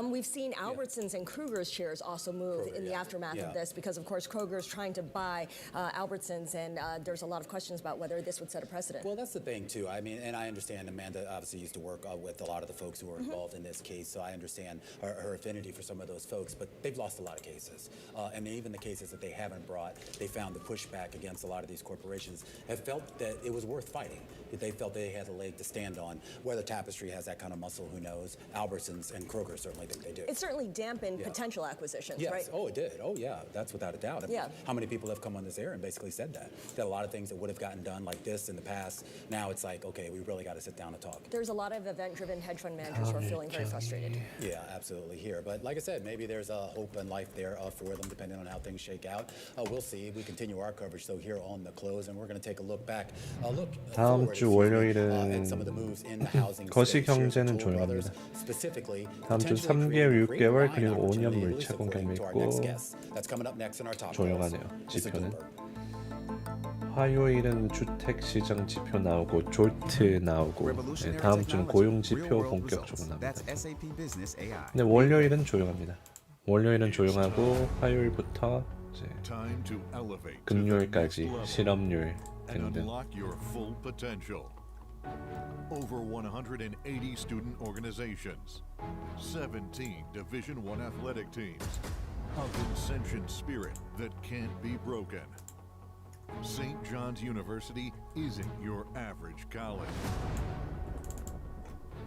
we've seen Albertsons and Kruger's shares also move in the aftermath of this because, of course, Kroger's trying to buy Albertsons, and there's a lot of questions about whether this would set a precedent. Well, that's the thing, too. I mean, and I understand Amanda obviously used to work with a lot of the folks who were involved in this case, so I understand her affinity for some of those folks, but they've lost a lot of cases. And even the cases that they haven't brought, they found the pushback against a lot of these corporations have felt that it was worth fighting. They felt they had a leg to stand on. Whether Tapestry has that kind of muscle, who knows? Albertsons and Kroger certainly think they do. It certainly dampened potential acquisitions, yes. right? Oh, it did. Oh, yeah. That's without a doubt. I mean, how many people have come on this air and basically said that? That a lot of things that would have gotten done like this in the past, now it's like, okay, we really got to sit down and talk. There's a lot of event-driven hedge fund managers who are feeling very frustrated. Yeah, absolutely here. But like I said, maybe there's a hope and life there for them, depending on how things shake out. We'll see. We continue our coverage, though, here on The Close, and we're going to take a look back. 다음 주 월요일은 거시경제는 조용합니다. 다음 주 3개월, 6개월 그리고 5년 물차 공격 믿고 조용하네요. 지표는. 화요일은 주택시장 지표 나오고 졸트 나오고 다음 주는 고용지표 본격적으로 나옵니다. 근데 월요일은 조용합니다. 월요일은 조용하고 화요일부터 이제 금요일까지 실업률 등등. Over 180 student organizations, 17 Division I athletic teams, a Vincentian spirit that can't be broken. St. John's University isn't your average college.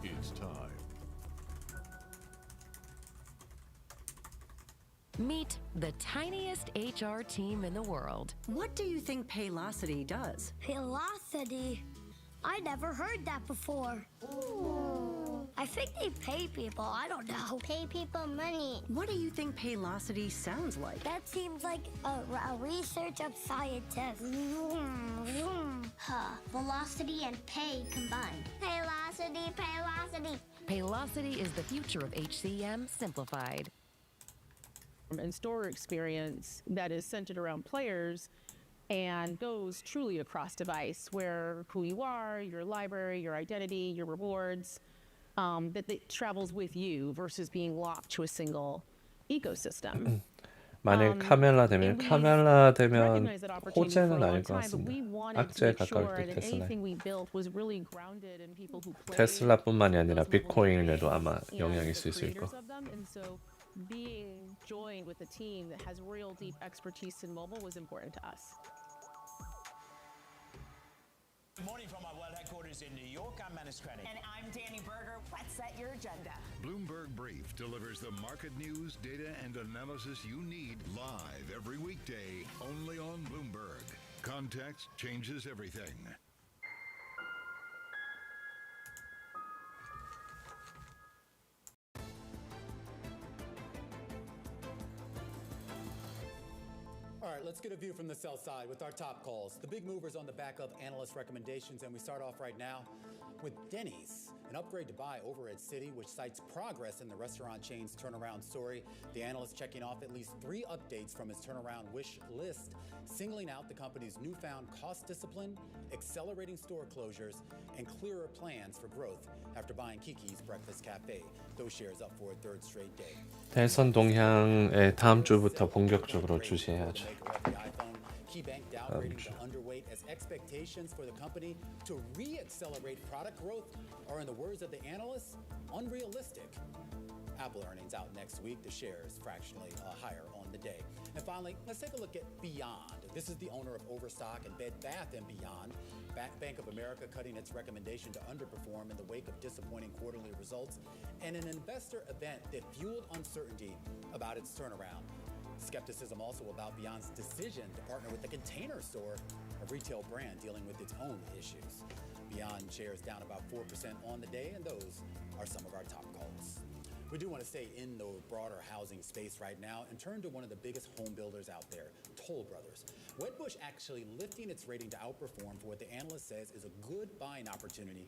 It's time. Meet the tiniest HR team in the world. What do you think Paylocity does? Paylocity? I never heard that before. Ooh. I think they pay people. I don't know. Pay people money. What do you think Paylocity sounds like? That seems like a research of scientists. Velocity and pay combined. Paylocity, Paylocity. Paylocity is the future of HCM simplified. And store experience that is centered around players and goes truly across device, where who you are, your library, your identity, your rewards, that it travels with you versus being locked to a single ecosystem. 만약 카멜라 되면 호재는 아닐 것 같습니다. 악재에 가까울 때 테슬라뿐만이 아니라 비트코인에도 아마 영향이 있을 수 있고. Being joined with a team that has real deep expertise in mobile was important to us. Good morning from our world headquarters in New York. I'm Manus Krennic. And I'm Danny Berger. Let's set your agenda. Bloomberg Brief delivers the market news, data, and analysis you need live every weekday only on Bloomberg. Context changes everything. right, let's get a view from the sell side with our top calls. The big movers on the back of analyst recommendations, and we start off right now with Denny's, an upgrade to buy over at Citi, which cites progress in the restaurant chain's turnaround story. The analyst checking off at least 3 updates from his turnaround wish list, singling out the company's newfound cost discipline, accelerating store closures, and clearer plans for growth after buying Kiki's Breakfast Cafe. Those shares up for a third straight day. 대선 동향에 다음 주부터 본격적으로 주시해야죠. KeyBank downgrading to underweight as expectations for the company to re-accelerate product growth are, in the words of the analysts, unrealistic. Apple earnings out next week. The shares fractionally higher on the day. And finally, let's take a look at Beyond. This is the owner of Overstock and Bed Bath & Beyond. Bank of America cutting its recommendation to underperform in the wake of disappointing quarterly results and an investor event that fueled uncertainty about its turnaround. Skepticism also about Beyond's decision to partner with the Container Store, a retail brand dealing with its own issues. Beyond shares down about 4% on the day, and those are some of our top calls. We do want to stay in the broader housing space right now and turn to one of the biggest home builders out there, Toll Brothers. Wedbush actually lifting its rating to outperform for what the analyst says is a good buying opportunity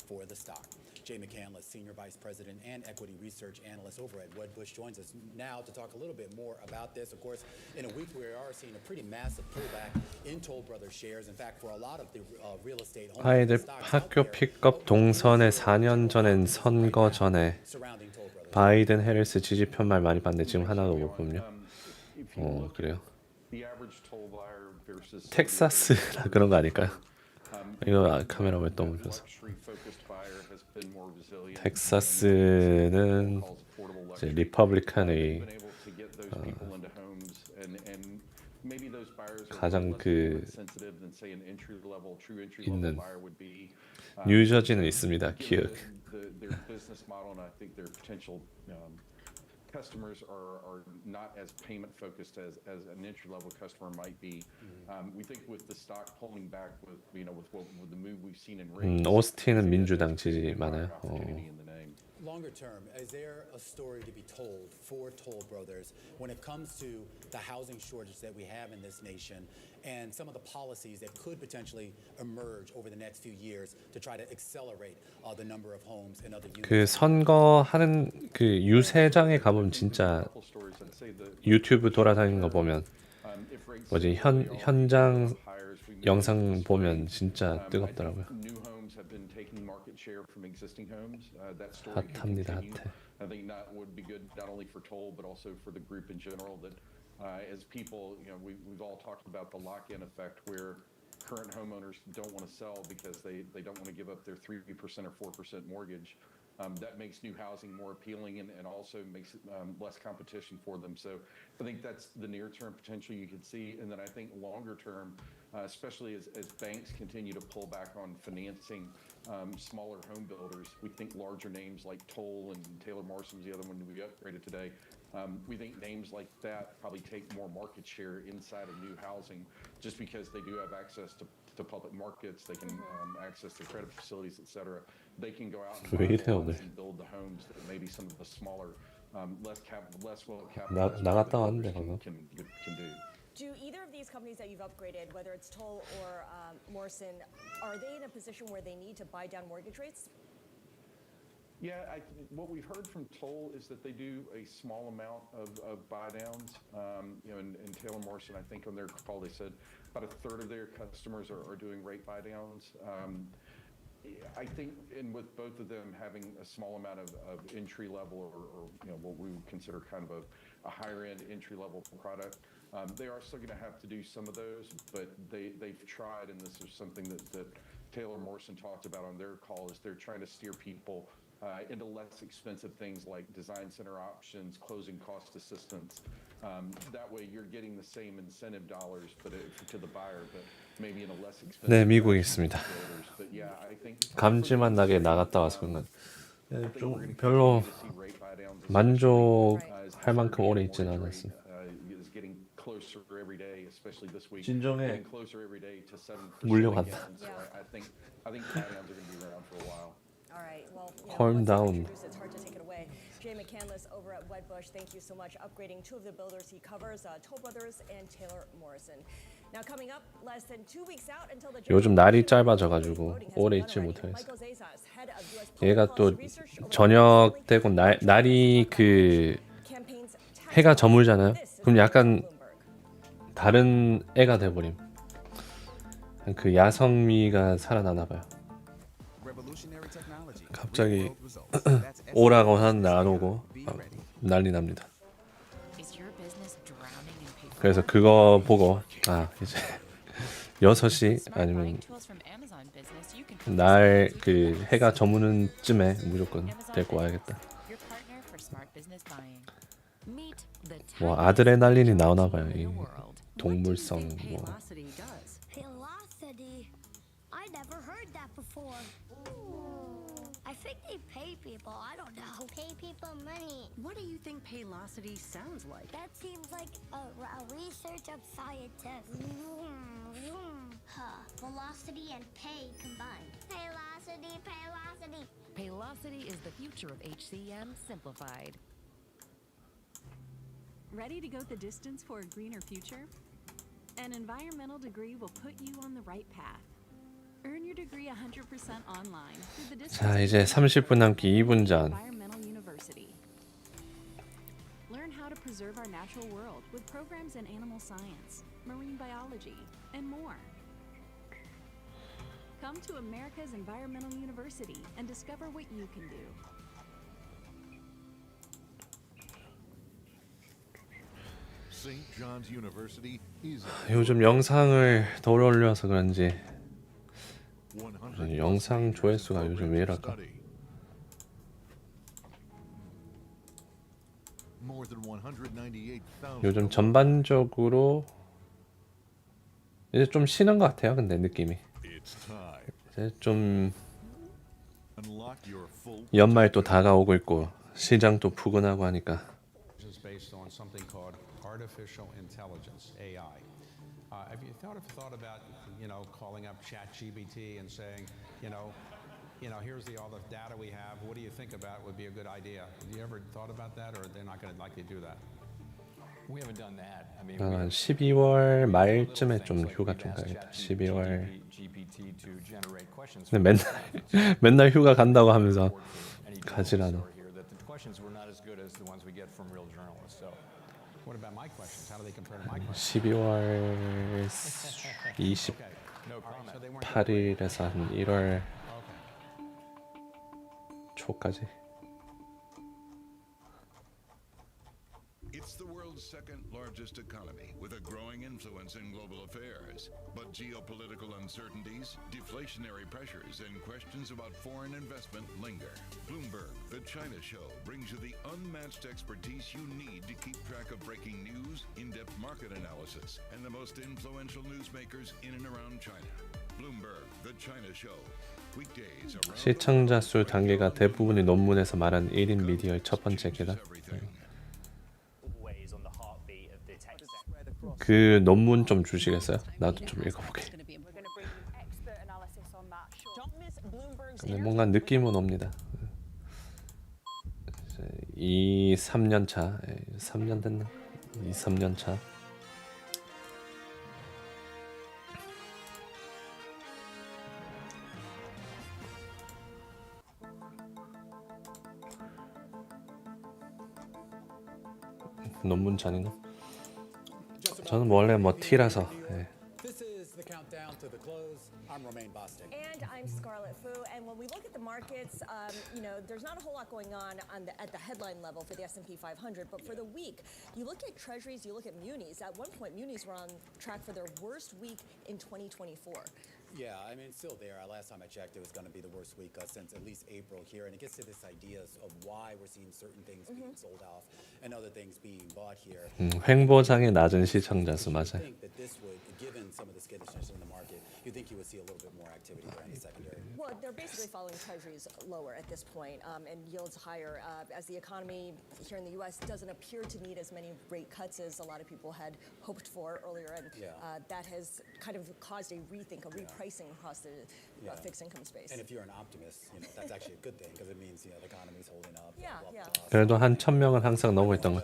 for the stock. Jay McCandless, Senior Vice President and Equity Research Analyst over at Wedbush, joins us now to talk a little bit more about this. Of course, in a week we are seeing a pretty massive pullback in Toll Brothers shares. In fact, for a lot of the real estate home 아이들 학교 픽업 동선에 4년 전엔 선거 전에 바이든 해리스 지지편 말 많이 봤는데 지금 하나도 못 보면요. 그래요. 텍사스라 그런 거 아닐까요? 이거 카메라 왜 떠오면서 텍사스는 이제 리퍼블리칸의 가장 그 있는 뉴저지는 있습니다. 기억. Customers are not as payment focused as an entry level customer might be. We think with the stock pulling back with the move we've seen in rates. 오스틴은 민주당 지지 많아요. Longer term, is there a story to be told for Toll Brothers when it comes to the housing shortage that we have in this nation and some of the policies that could potentially emerge over the next few years to try to accelerate the number of homes and other units? 그 선거하는 그 유세장에 가보면 진짜 유튜브 돌아다니는 거 보면 뭐지 현장 영상 보면 진짜 뜨겁더라고요. 핫합니다, 핫해. I think that would be good not only for Toll but also for the group in general. That as people, we've all talked about the lock-in effect where current homeowners don't want to sell because they don't want to give up their 3% or 4% mortgage. That makes new housing more appealing and also makes it less competition for them. So I think that's the near-term potential you could see. And then I think longer-term, especially as banks continue to pull back on financing smaller home builders, we think larger names like Toll and Taylor Morrison's the other one we upgraded today. We think names like that probably take more market share inside of new housing just because they do have access to public markets, they can access their credit facilities, etc. They can go out and build the homes that maybe some of the smaller, less well capitalized can do. Do either of these companies that you've upgraded, whether it's Toll or Morrison, are they in a position where they need to buy down mortgage rates? Yeah, what we've heard from Toll is that they do a small amount of buy downs. And Taylor Morrison, I think on their call they said about a third of their customers are doing rate buy downs. I think, and with both of them having a small amount of entry level or what we would consider kind of a higher end entry level product, they are still going to have to do some of those, but they've tried, and this is something that Taylor Morrison talked about on their call, is they're trying to steer people into less expensive things like design center options, closing cost assistance. That way you're getting the same incentive dollars but to the buyer, but maybe in a less expensive. 네, 미국에 있습니다. 감질만 나게 나갔다 와서 그런 건 좀 별로 만족할 만큼 오래 있지는 않았습니다. 진정에 물려간다. Calm down. Jay McCandless over at Wedbush, thank you so much. Upgrading two of the builders he covers, Toll Brothers and Taylor Morrison. Now coming up, less than 2 weeks out until the 요즘 날이 짧아져가지고 오래 있지 못하겠어. 얘가 또 저녁 되고 날이 그 해가 저물잖아요. 그럼 약간 다른 애가 돼버림. 그 야성미가 살아나나 봐요. 갑자기 오라고 하는데 안 오고 난리 납니다. 그래서 그거 보고 이제 6시 아니면 날 그 해가 저무는 쯤에 무조건 데리고 와야겠다. 뭐 아드레날린이 나오나 봐요. 이 동물성 뭐. I never heard that before. I think they pay people. I don't know. Pay people money. What do you think Paylocity sounds like? That seems like a research of scientists. Velocity and pay combined. Paylocity, Paylocity. Paylocity is the future of HCM simplified. Ready to go the distance for a greener future? An environmental degree will put you on the right path. Earn your degree 100% online through the 자, 이제 30분 남기 2분 전. Environmental University. Learn how to preserve our natural world with programs in animal science, marine biology, and more. Come to America's Environmental University and discover what you can do. St. John's University is 요즘 영상을 덜 올려서 그런지 영상 조회수가 요즘 왜 이럴까? 요즘 전반적으로 이제 좀 쉬는 것 같아요. 근데 느낌이 이제 좀 연말 또 다가오고 있고 시장 또 푸근하고 하니까. Artificial intelligence, AI. Have you thought about, calling up ChatGPT and saying, here's all the data we have. What do you think about would be a good idea? Have you ever thought about that, or they're not going to likely do that? We haven't done that. I mean, 12월 말쯤에 좀 휴가 좀 가야겠다. 12월. 근데 맨날 휴가 간다고 하면서 가질 않아. The questions were not as good as the ones we get from real journalists. So. What about my questions? How do they compare to my questions? 12월 28일에서 한 1월 초까지. It's the world's second largest economy with a growing influence in global affairs. But geopolitical uncertainties, deflationary pressures, and questions about foreign investment linger. Bloomberg, the China show, brings you the unmatched expertise you need to keep track of breaking news, in-depth market analysis, and the most influential newsmakers in and around China. Bloomberg, the China show. Weekdays around 시청자 수 단계가 대부분의 논문에서 말한 1인 미디어의 첫 번째 계단. 그 논문 좀 주시겠어요? 나도 좀 읽어보게. 근데 뭔가 느낌은 옵니다. 3년 차, 3년 됐나? 3년 차. 논문 잔인가? 저는 원래 뭐 T라서. And I'm Scarlett Fu. And when we look at the markets, there's not a whole lot going on at the headline level for the S&P 500. But for the week, you look at treasuries, you look at munis. At one point, munis were on track for their worst week in 2024. Yeah, I mean, it's still there. Last time I checked, it was going to be the worst week since at least April here. And it gets to this idea of why we're seeing certain things being sold off and other things being bought here. 횡보장의 낮은 시청자 수 맞아요. I think that this would, given some of the skittishness in the market, you think you would see a little bit more activity there in the secondary. Well, they're basically following treasuries lower at this point and yields higher as the economy here in the U.S. doesn't appear to need as many rate cuts as a lot of people had hoped for earlier. And that has kind of caused a rethink, a reprice pricing across the fixed income space. And if you're an optimist, that's actually a good thing because it means the economy's holding up. 그래도 한 1,000명은 항상 넘어 있던 거.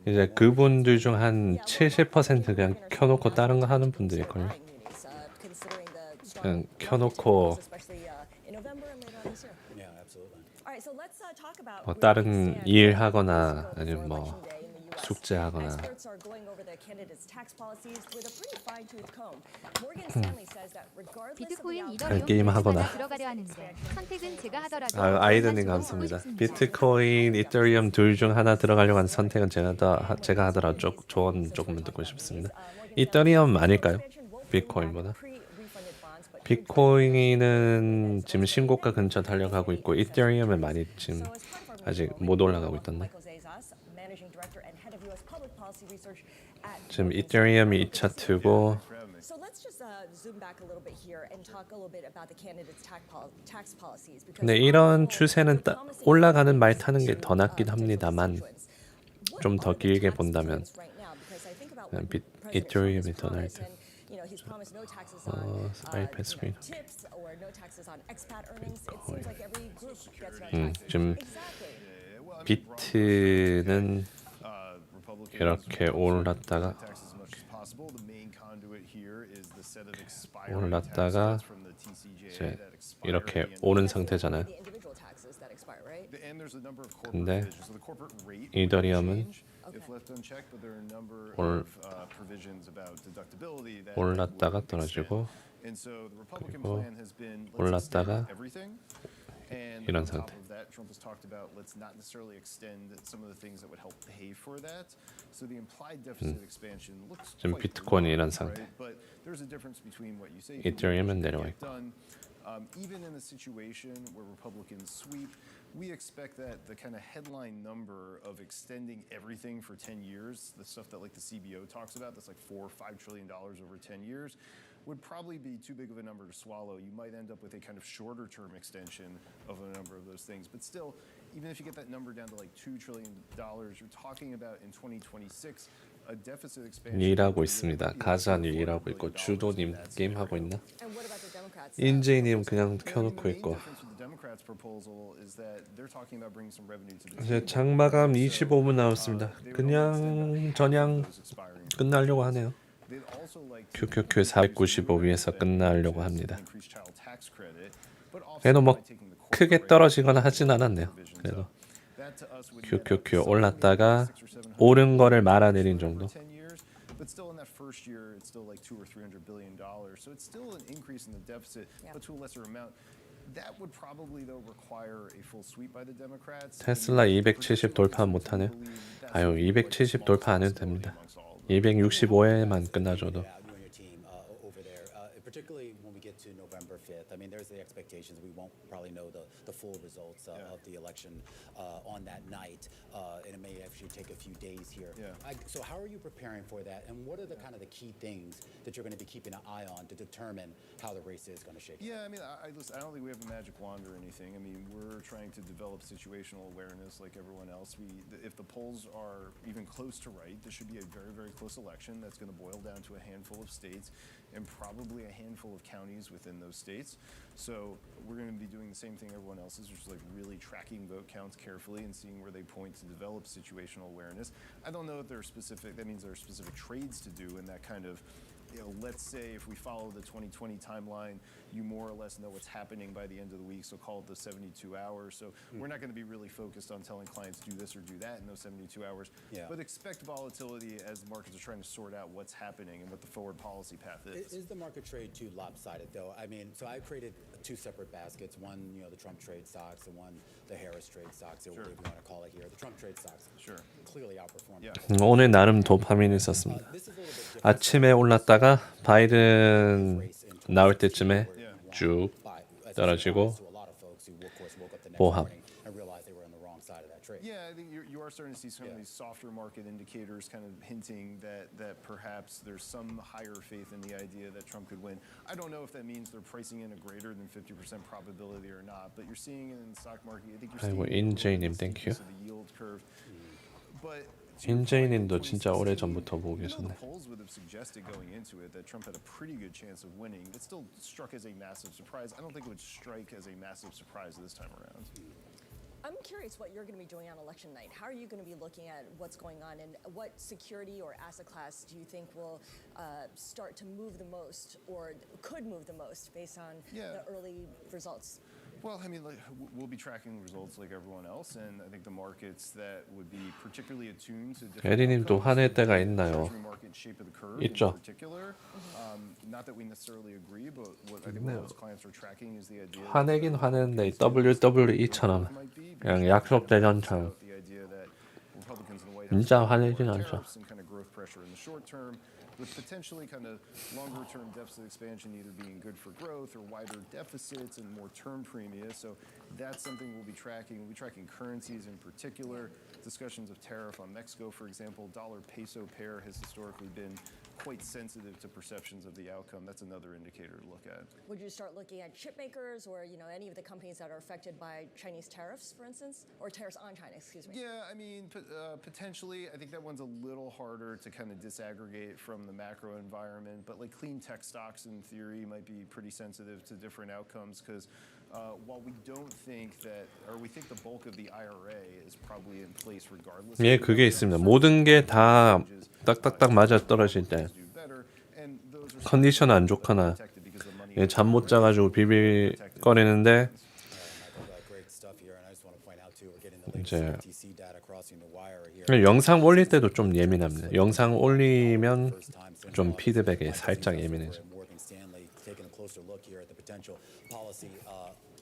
이제 그분들 중 한 70% 그냥 켜놓고 다른 거 하는 분들일걸요. 그냥 켜놓고 뭐 다른 일 하거나 아니면 뭐 숙제하거나 비트코인 게임 하거나 들어가려 하는데 선택은 제가 하더라도 아이드님 감사합니다. 비트코인, 이더리움 둘 중 하나 들어가려고 하는 선택은 제가 하더라도 조언 조금만 듣고 싶습니다. 이더리움 아닐까요? 비트코인보다. 비트코인은 지금 신고가 근처 달려가고 있고 이더리움은 많이 지금 아직 못 올라가고 있던데. 지금 이더리움이 2차 트고 근데 이런 추세는 올라가는 말 타는 게 더 낫긴 합니다만 좀 더 길게 본다면 이더리움이 더 나을 듯. 아이패드 스크린. 비트코인. 지금 비트는 이렇게 올랐다가 이제 이렇게 오른 상태잖아요. 근데 이더리움은 올랐다가 떨어지고 그리고 올랐다가 이런 상태. 지금 비트코인이 이런 상태. 이더리움은 내려와 있고. Even in a situation where Republicans sweep, we expect that the kind of headline number of extending everything for 10 years, the stuff that like the CBO talks about, that's like $4 or $5 trillion over 10 years, would probably be too big of a number to swallow. You might end up with a kind of shorter term extension of a number of those things. But still, even if you get that number down to like $2 trillion, you're talking about in 2026 a deficit expansion. 일하고 있습니다. 가자님 일하고 있고 주도님 게임 하고 있나? 인제이님 그냥 켜놓고 있고. 이제 장마감 25분 남았습니다. 그냥 전향 끝나려고 하네요. QQQ 495 위에서 끝나려고 합니다. 그래도 뭐 크게 떨어지거나 하진 않았네요. 그래도 QQQ 올랐다가 오른 거를 말아내린 정도. But still in that first year, it's still like $200 or $300 billion. So it's still an increase in the deficit, but to a lesser amount. That would probably though require a full sweep by the Democrats. 테슬라 270 돌파 못하네요. 아유 270 돌파 안 해도 됩니다. 265에만 끝나줘도. Particularly when we get to November 5th. I mean, there's the expectations we won't probably know the full results of the election on that night, and it may actually take a few days here. So how are you preparing for that, and what are the kind of the key things that you're going to be keeping an eye on to determine how the race is going to shake out? Yeah, I mean, listen, I don't think we have a magic wand or anything. I mean, we're trying to develop situational awareness like everyone else. If the polls are even close to right, this should be a very, very close election that's going to boil down to a handful of states and probably a handful of counties within those states. So we're going to be doing the same thing everyone else is, which is like really tracking vote counts carefully and seeing where they point to develop situational awareness. I don't know if there are specific, that means there are specific trades to do in that kind of, let's say if we follow the 2020 timeline, you more or less know what's happening by the end of the week, so call it the 72 hours. So we're not going to be really focused on telling clients do this or do that in those 72 hours, but expect volatility as the markets are trying to sort out what's happening and what the forward policy path is. Is the market trade too lopsided though? I mean, so I created two separate baskets, one, the Trump trade stocks and one, the Harris trade stocks, or whatever you want to call it here. The Trump trade stocks clearly outperformed. 오늘 나름 도파민이 있었습니다. 아침에 올랐다가 바이든 나올 때쯤에 쭉 떨어지고 보합. Yeah, I think you are starting to see some of these softer market indicators kind of hinting that perhaps there's some higher faith in the idea that Trump could win. I don't know if that means they're pricing in a greater than 50% probability or not, but you're seeing it in the stock market. I think you're seeing 인제이님, thank you. the yield curve. But 인재인님도 진짜 오래 전부터 보고 계셨네. Polls would have suggested going into it that Trump had a pretty good chance of winning. It still struck as a massive surprise. I don't think it would strike as a massive surprise this time around. I'm curious what you're going to be doing on election night. How are you going to be looking at what's going on, and what security or asset class do you think will start to move the most, or could move the most, based on the early results? Well, I mean, we'll be tracking results like everyone else, and I think the markets that would be particularly attuned to different 에리님도 화낼 때가 있나요? 있죠. Not that we necessarily agree, but what I think most clients are tracking is the idea. 화내긴 화내는데 WWE처럼 그냥 약속 대전처럼 진짜 화내진 않죠. With potentially kind of longer-term deficit expansion either being good for growth or wider deficits and more term premia. So that's something we'll be tracking. We'll be tracking currencies in particular. Discussions of tariff on Mexico, for example. Dollar-peso pair has historically been quite sensitive to perceptions of the outcome. That's another indicator to look at. Would you start looking at chip makers or any of the companies that are affected by Chinese tariffs, for instance, or tariffs on China? Excuse me. Yeah, I mean, potentially. I think that one's a little harder to kind of disaggregate from the macro environment. But like clean tech stocks, in theory, might be pretty sensitive to different outcomes because while we don't think that, or we think the bulk of the IRA is probably in place regardless. 예, 그게 있습니다. 모든 게 다 딱딱딱 맞아 떨어질 때 컨디션 안 좋거나 잠 못 자가지고 비빌거리는데 이제 영상 올릴 때도 좀 예민합니다. 영상 올리면 좀 피드백에 살짝 예민해져.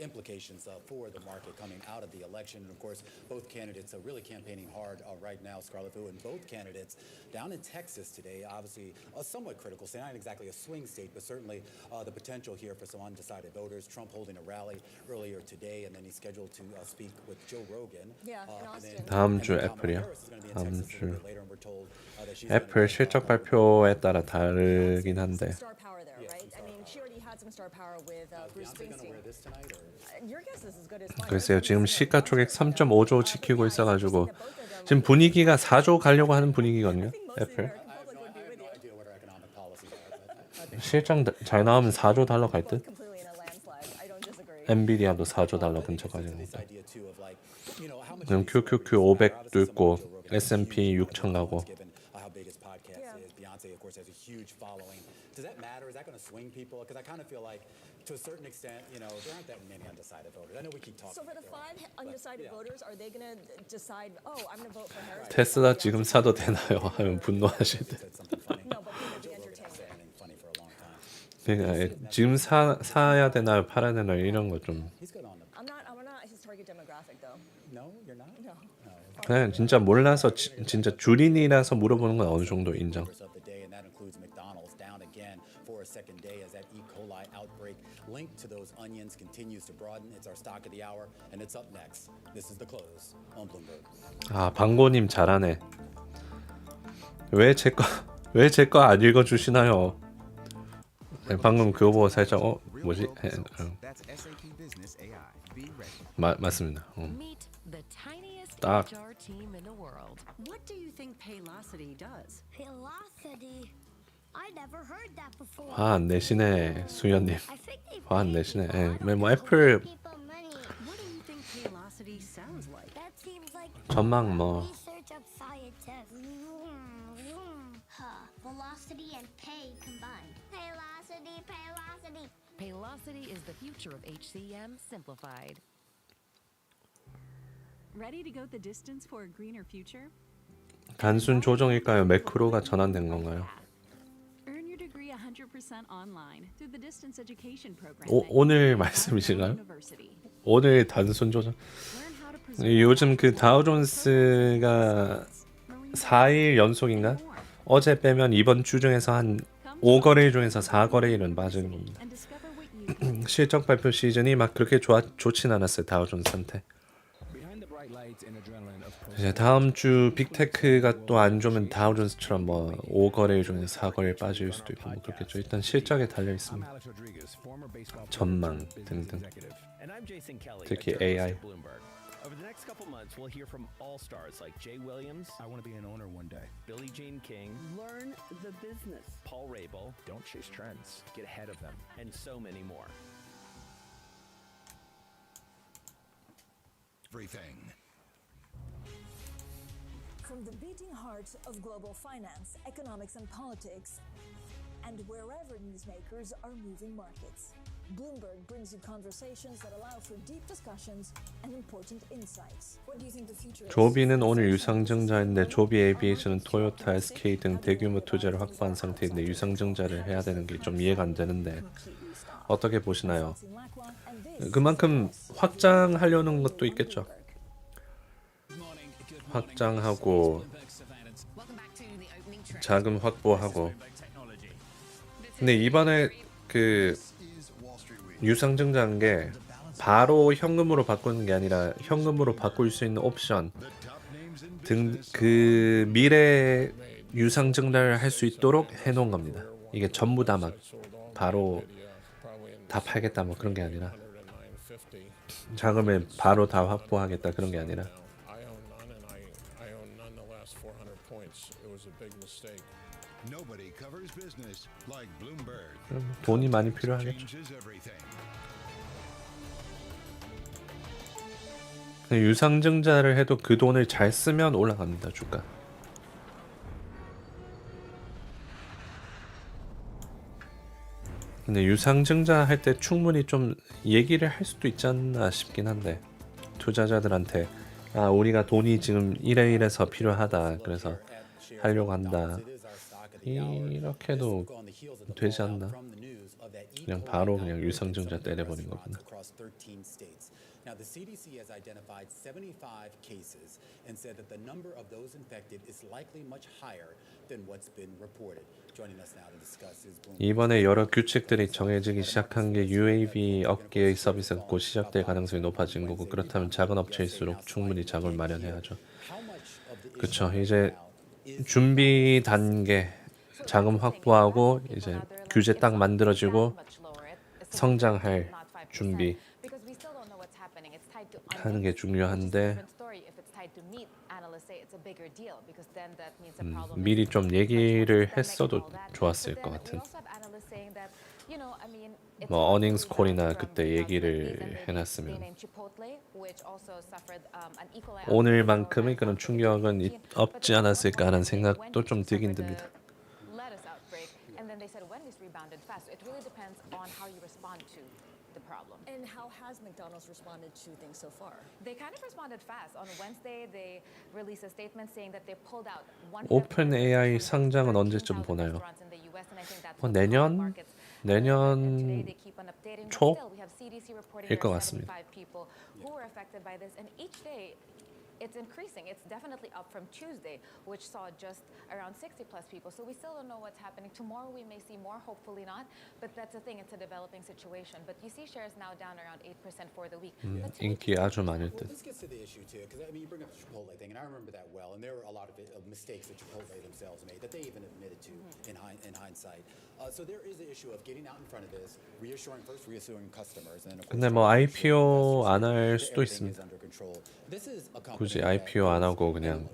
Implications for the market coming out of the election. And of course, both candidates are really campaigning hard right now, Scarlett Fu, and both candidates down in Texas today, obviously a somewhat critical state, not exactly a swing state, but certainly the potential here for some undecided voters. Trump holding a rally earlier today, and then he's scheduled to speak with Joe Rogan. 다음 주 애플이요? 다음 주 애플 실적 발표에 따라 다르긴 한데. 글쎄요, 지금 시가총액 3.5조 지키고 있어가지고 지금 분위기가 4조 가려고 하는 분위기거든요. 애플 실적 잘 나오면 4조 달러 갈 듯. 엔비디아도 4조 달러 근처까지 가니까. 지금 QQQ 500도 있고 S&P 6천 가고. Does that matter? Is that going to swing people? Because I kind of feel like, to a certain extent, there aren't that many undecided voters. I know we keep talking. So for the 5 undecided voters, are they going to decide? Oh, I'm going to vote for Harris. 테슬라 지금 사도 되나요? 하면 분노하실 때. 그러니까 지금 사야 되나요? 팔아야 되나요? 이런 거 좀. I'm not his target demographic, though. No, you're not. No. 그냥 진짜 몰라서 진짜 주린이라서 물어보는 건 어느 정도 인정. McDonald's down again for a second day as that ecoli outbreak linked to those onions continues to broaden. It's our stock of the hour, and it's up next. This is the close on Bloomberg. 아, 방고님 잘하네. 왜 제 거 안 읽어주시나요? 방금 그거 보고 살짝 뭐지? 맞습니다. 딱. What do you think Paylocity does? Paylocity? I never heard that before. 화 안 내시네, 수연님. 화 안 내시네. 예, 뭐 애플 What do you think Paylocity sounds like? That seems like 전망 뭐. research of scientists. Velocity and pay combined. Paylocity, Paylocity. Paylocity is the future of HCM simplified. Ready to go the distance for a greener future? 단순 조정일까요? 매크로가 전환된 건가요? Earn your degree 100% online through the distance education program. 오늘 말씀이신가요? 오늘 단순 조정. 요즘 그 다우존스가 4일 연속인가? 어제 빼면 이번 주 중에서 한 5거래일 중에서 4거래일은 빠지는 겁니다. 실적 발표 시즌이 막 그렇게 좋진 않았어요. 다우존스한테. 이제 다음 주 빅테크가 또 안 좋으면 다우존스처럼 뭐 5거래일 중에서 4거래일 빠질 수도 있고 뭐 그렇겠죠. 일단 실적에 달려 있습니다. 전망 등등. 특히 AI. Over the next couple months, we'll hear from all stars like Jay Williams. I want to be an owner one day. Billie Jean King. Learn the business. Paul Rabel. Don't chase trends. Get ahead of them. And so many more. Everything. From the beating heart of global finance, economics, and politics, and wherever newsmakers are moving markets, Bloomberg brings you conversations that allow for deep discussions and important insights. What do you think the future is? 조비는 오늘 유상증자인데 조비 에비에이션은 토요타, SK 등 대규모 투자를 확보한 상태인데 유상증자를 해야 되는 게 좀 이해가 안 되는데 어떻게 보시나요? 그만큼 확장하려는 것도 있겠죠. 확장하고 자금 확보하고. 근데 이번에 그 유상증자한 게 바로 현금으로 바꾸는 게 아니라 현금으로 바꿀 수 있는 옵션 등 그 미래 유상증자를 할 수 있도록 해놓은 겁니다. 이게 전부 다 막 바로 다 팔겠다 뭐 그런 게 아니라 자금을 바로 다 확보하겠다 그런 게 아니라 돈이 많이 필요하겠죠. 유상증자를 해도 그 돈을 잘 쓰면 올라갑니다 주가. 근데 유상증자 할 때 충분히 좀 얘기를 할 수도 있지 않나 싶긴 한데 투자자들한테 아 우리가 돈이 지금 이래서 필요하다 그래서 하려고 한다 이렇게도 되지 않나. 그냥 바로 그냥 유상증자 때려버린 거구나. Now, the CDC has identified 75 cases and said that the number of those infected is likely much higher than what's been reported. Joining us now to discuss is 이번에 여러 규칙들이 정해지기 시작한 게 UAV 업계의 서비스가 곧 시작될 가능성이 높아진 거고 그렇다면 작은 업체일수록 충분히 자금을 마련해야죠. 그렇죠. 이제 준비 단계 자금 확보하고 이제 규제 딱 만들어지고 성장할 준비 하는 게 중요한데 미리 좀 얘기를 했어도 좋았을 것 같은. 뭐 어닝스 콜이나 그때 얘기를 해놨으면 오늘만큼의 그런 충격은 없지 않았을까 하는 생각도 좀 들긴 듭니다. And how has McDonald's responded to things so far? They kind of responded fast. On Wednesday, they released a statement saying that they pulled out 오픈 AI 상장은 언제쯤 보나요? 뭐 내년 초일 것 같습니다. It's increasing. It's definitely up from Tuesday, which saw just around 60 plus people. So we still don't know what's happening. Tomorrow we may see more, hopefully not. But that's the thing, it's a developing situation. But you see shares now down around 8% for the week. 인기 아주 많을 듯. This gets to the issue too, because I mean, you bring up the Chipotle thing, and I remember that well. And there were a lot of mistakes that Chipotle themselves made that they even admitted to in hindsight. So there is the issue of getting out in front of this, reassuring customers, and then of course, 근데 뭐 IPO 안 할 수도 있습니다. 굳이 IPO 안 하고 그냥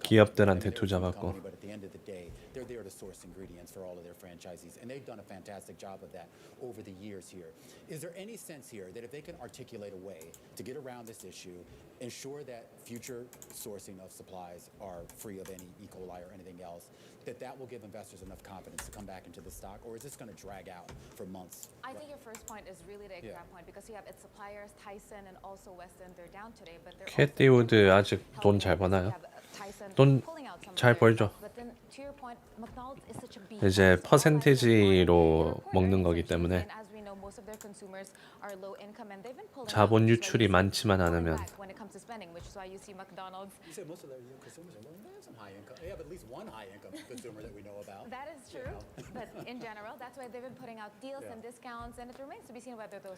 기업들한테 투자받고. But at the end of the day, they're there to source ingredients for all of their franchisees, and they've done a fantastic job of that over the years here. Is there any sense here that if they can articulate a way to get around this issue, ensure that future sourcing of supplies are free of any ecoli or anything else, that will give investors enough confidence to come back into the stock, or is this going to drag out for months? I think your first point is really the exact point because you have its suppliers, Tyson and also Weston. They're down today, but they're 캐티 우드 아직 돈 잘 버나요? 돈 잘 벌죠. 이제 퍼센티지로 먹는 거기 때문에 자본 유출이 많지만 않으면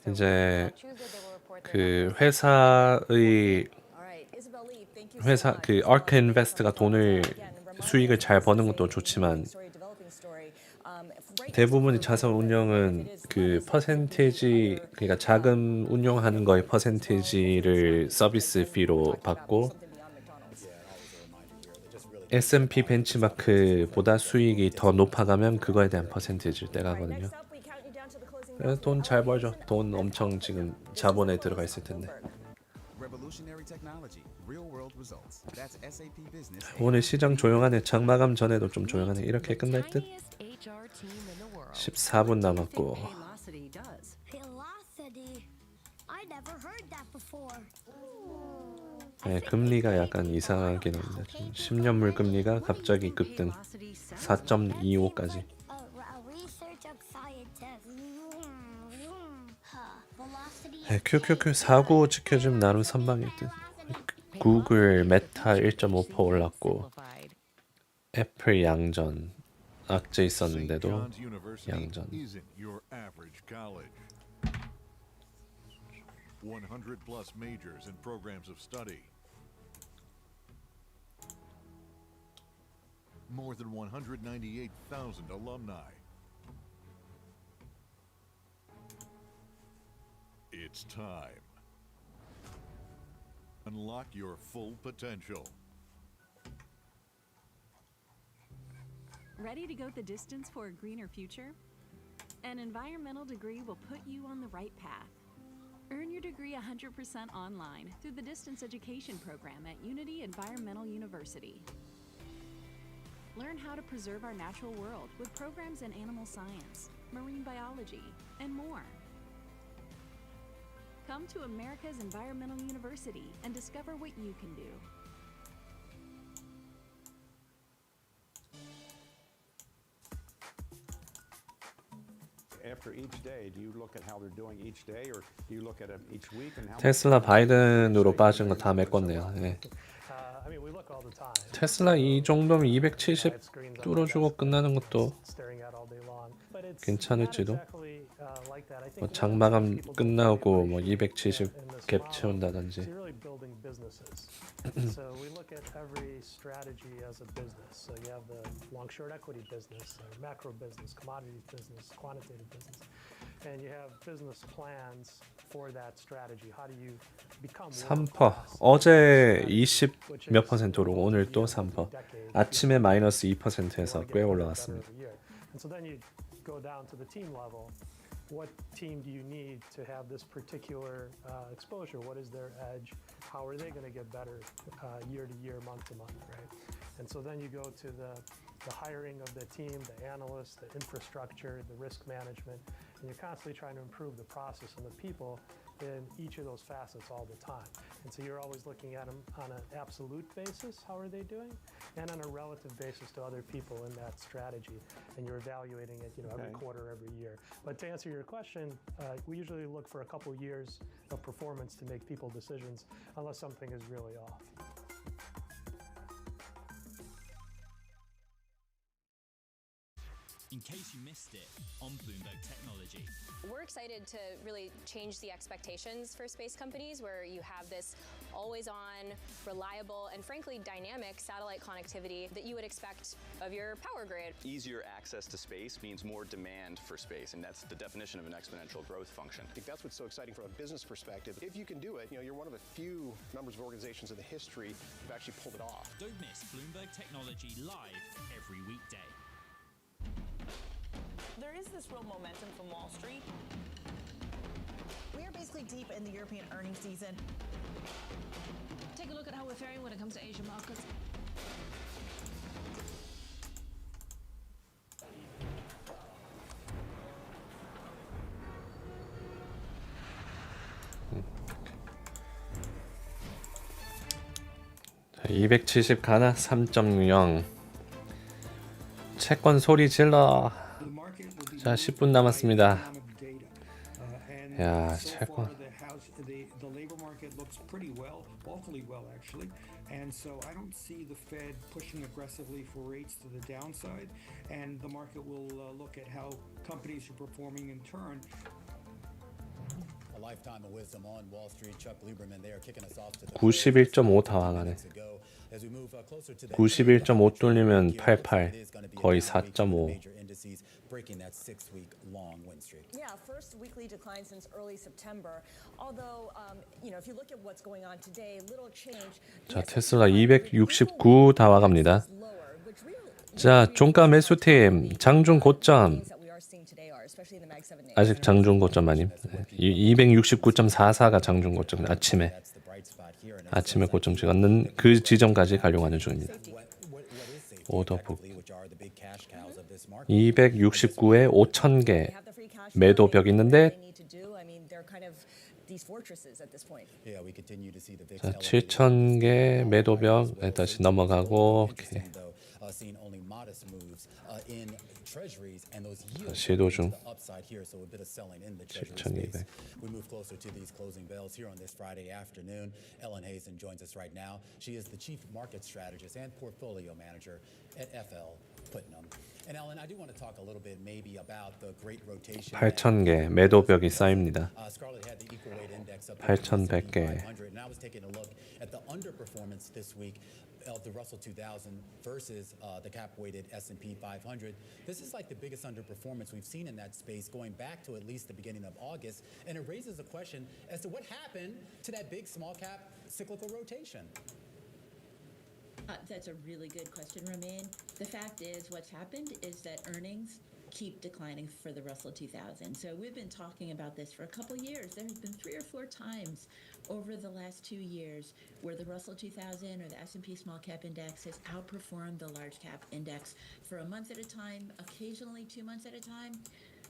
이제 그 회사 그 아크 인베스트가 수익을 잘 버는 것도 좋지만 대부분의 자산 운용은 그 퍼센티지, 그러니까 자금 운용하는 거에 퍼센티지를 서비스 피로 받고 S&P 벤치마크보다 수익이 더 높아가면 그거에 대한 퍼센티지를 떼가거든요. 돈 잘 벌죠. 돈 엄청 지금 자본에 들어가 있을 텐데. 오늘 시장 조용하네. 장마감 전에도 좀 조용하네. 이렇게 끝날 듯. 14분 남았고. 네, 금리가 약간 이상하긴 합니다. 10년물 금리가 갑자기 급등 4.25까지. 네, QQQ 495 지켜주면 나름 선방일 듯. 구글, 메타 1.5% 올랐고 애플 양전. 악재 있었는데도 양전. 100 plus majors and programs of study. More than 198,000 alumni. It's time. Unlock your full potential. Ready to go the distance for a greener future? An environmental degree will put you on the right path. Earn your degree 100% online through the distance education program at Unity Environmental University. Learn how to preserve our natural world with programs in animal science, marine biology, and more. Come to America's Environmental University and discover what you can do. After each day, do you look at how they're doing each day, or do you look at it each week? And how 테슬라 바이든으로 빠진 거 다 메꿨네요. 네. 테슬라 이 정도면 270 뚫어주고 끝나는 것도 괜찮을지도. 뭐 장마감 끝나고 뭐 270 갭 채운다든지. So we look at every strategy as a business. So you have the long short equity business, macro business, commodity business, quantitative business, and you have business plans for that strategy. How do you become 3%. 어제 20 몇 %로 오늘 또 3%. 아침에 마이너스 2%에서 꽤 올라갔습니다. And so then you go down to the team level. What team do you need to have this particular exposure? What is their edge? How are they going to get better year to year, month to month, right? And so then you go to the hiring of the team, the analysts, the infrastructure, the risk management, and you're constantly trying to improve the process and the people in each of those facets all the time. And so you're always looking at them on an absolute basis, how are they doing, and on a relative basis to other people in that strategy. And you're evaluating it, every quarter, every year. But to answer your question, we usually look for a couple years of performance to make people decisions, unless something is really off. In case you missed it, on Bloomberg Technology. We're excited to really change the expectations for space companies, where you have this always-on, reliable, and frankly dynamic satellite connectivity that you would expect of your power grid. Easier access to space means more demand for space, and that's the definition of an exponential growth function. I think that's what's so exciting from a business perspective. If you can do it, you're one of the few numbers of organizations in the history who've actually pulled it off. Don't miss Bloomberg Technology live every weekday. There is this real momentum from Wall Street. We are basically deep in the European earnings season. Take a look at how we're faring when it comes to Asian markets. 자, 270 가나 3.0. 채권 소리 질러. 자, 10분 남았습니다. 야, 채권. The labor market looks pretty well, awfully well actually, and so I don't see the Fed pushing aggressively for rates to the downside, and the market will look at how companies are performing in turn. A lifetime of wisdom on Wall Street. Chuck Lieberman there kicking us off to the 91.5 다 와가네. 91.5 뚫리면 88, 거의 4.5. breaking that 6-week long win streak. Yeah, first weekly decline since early September. Although, if you look at what's going on today, little change. 자, 테슬라 269 다 와갑니다. 자, 종가 매수팀 장중 고점. 아직 장중 고점 아님. 269.44가 장중 고점. 아침에 고점 찍었는 그 지점까지 가려고 중입니다. 오더북 269에 5,000개 매도벽 있는데 자, 7,000개 매도벽 다시 넘어가고 오케이. 시도 중 7,200. We move closer to these closing bells here on this Friday afternoon. Ellen Hazen joins us right now. She is the Chief Market Strategist and Portfolio Manager at FL Putnam. And Ellen, I do want to talk a little bit maybe about the great rotation. 8,000개 매도벽이 쌓입니다. Scarlett had the equal weight index up 8,100개. and I was taking a look at the underperformance this week of the Russell 2000 versus the cap-weighted S&P 500. This is like the biggest underperformance we've seen in that space going back to at least the beginning of August, and it raises a question as to what happened to that big small-cap cyclical rotation. That's a really good question, Romain. The fact is, what's happened is that earnings keep declining for the Russell 2000. So we've been talking about this for a couple years. There has been 3 or 4 times over the last 2 years where the Russell 2000 or the S&P Small Cap Index has outperformed the Large Cap Index for a month at a time, occasionally 2 months at a time.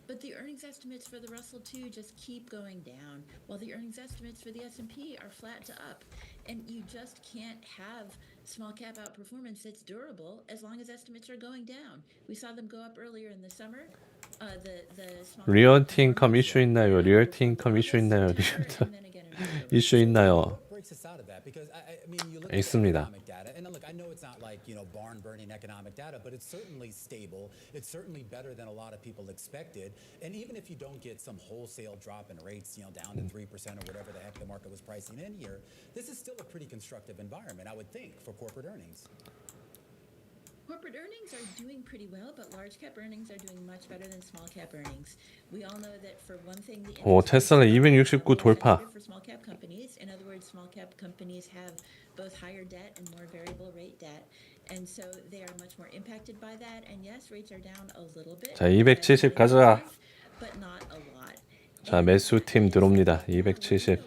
But the earnings estimates for the Russell 2 just keep going down, while the earnings estimates for the S&P are flat to up. And you just can't have small cap outperformance that's durable as long as estimates are going down. We saw them go up earlier in the summer. 리얼티 인컴 이슈 있나요? 리얼티 인컴 이슈 있나요? 이슈 있나요? 있습니다. And look, I know it's not like, barn-burning economic data, but it's certainly stable. It's certainly better than a lot of people expected. And even if you don't get some wholesale drop in rates, down to 3% or whatever the heck the market was pricing in here, this is still a pretty constructive environment, I would think, for corporate earnings. Corporate earnings are doing pretty well, but large cap earnings are doing much better than small cap earnings. We all know that for one thing, the 테슬라 269 돌파. for small cap companies. In other words, small cap companies have both higher debt and more variable rate debt, and so they are much more impacted by that. And yes, rates are down a little bit. 자, 270 가자. But not a lot. 자, 매수팀 들어옵니다. 270.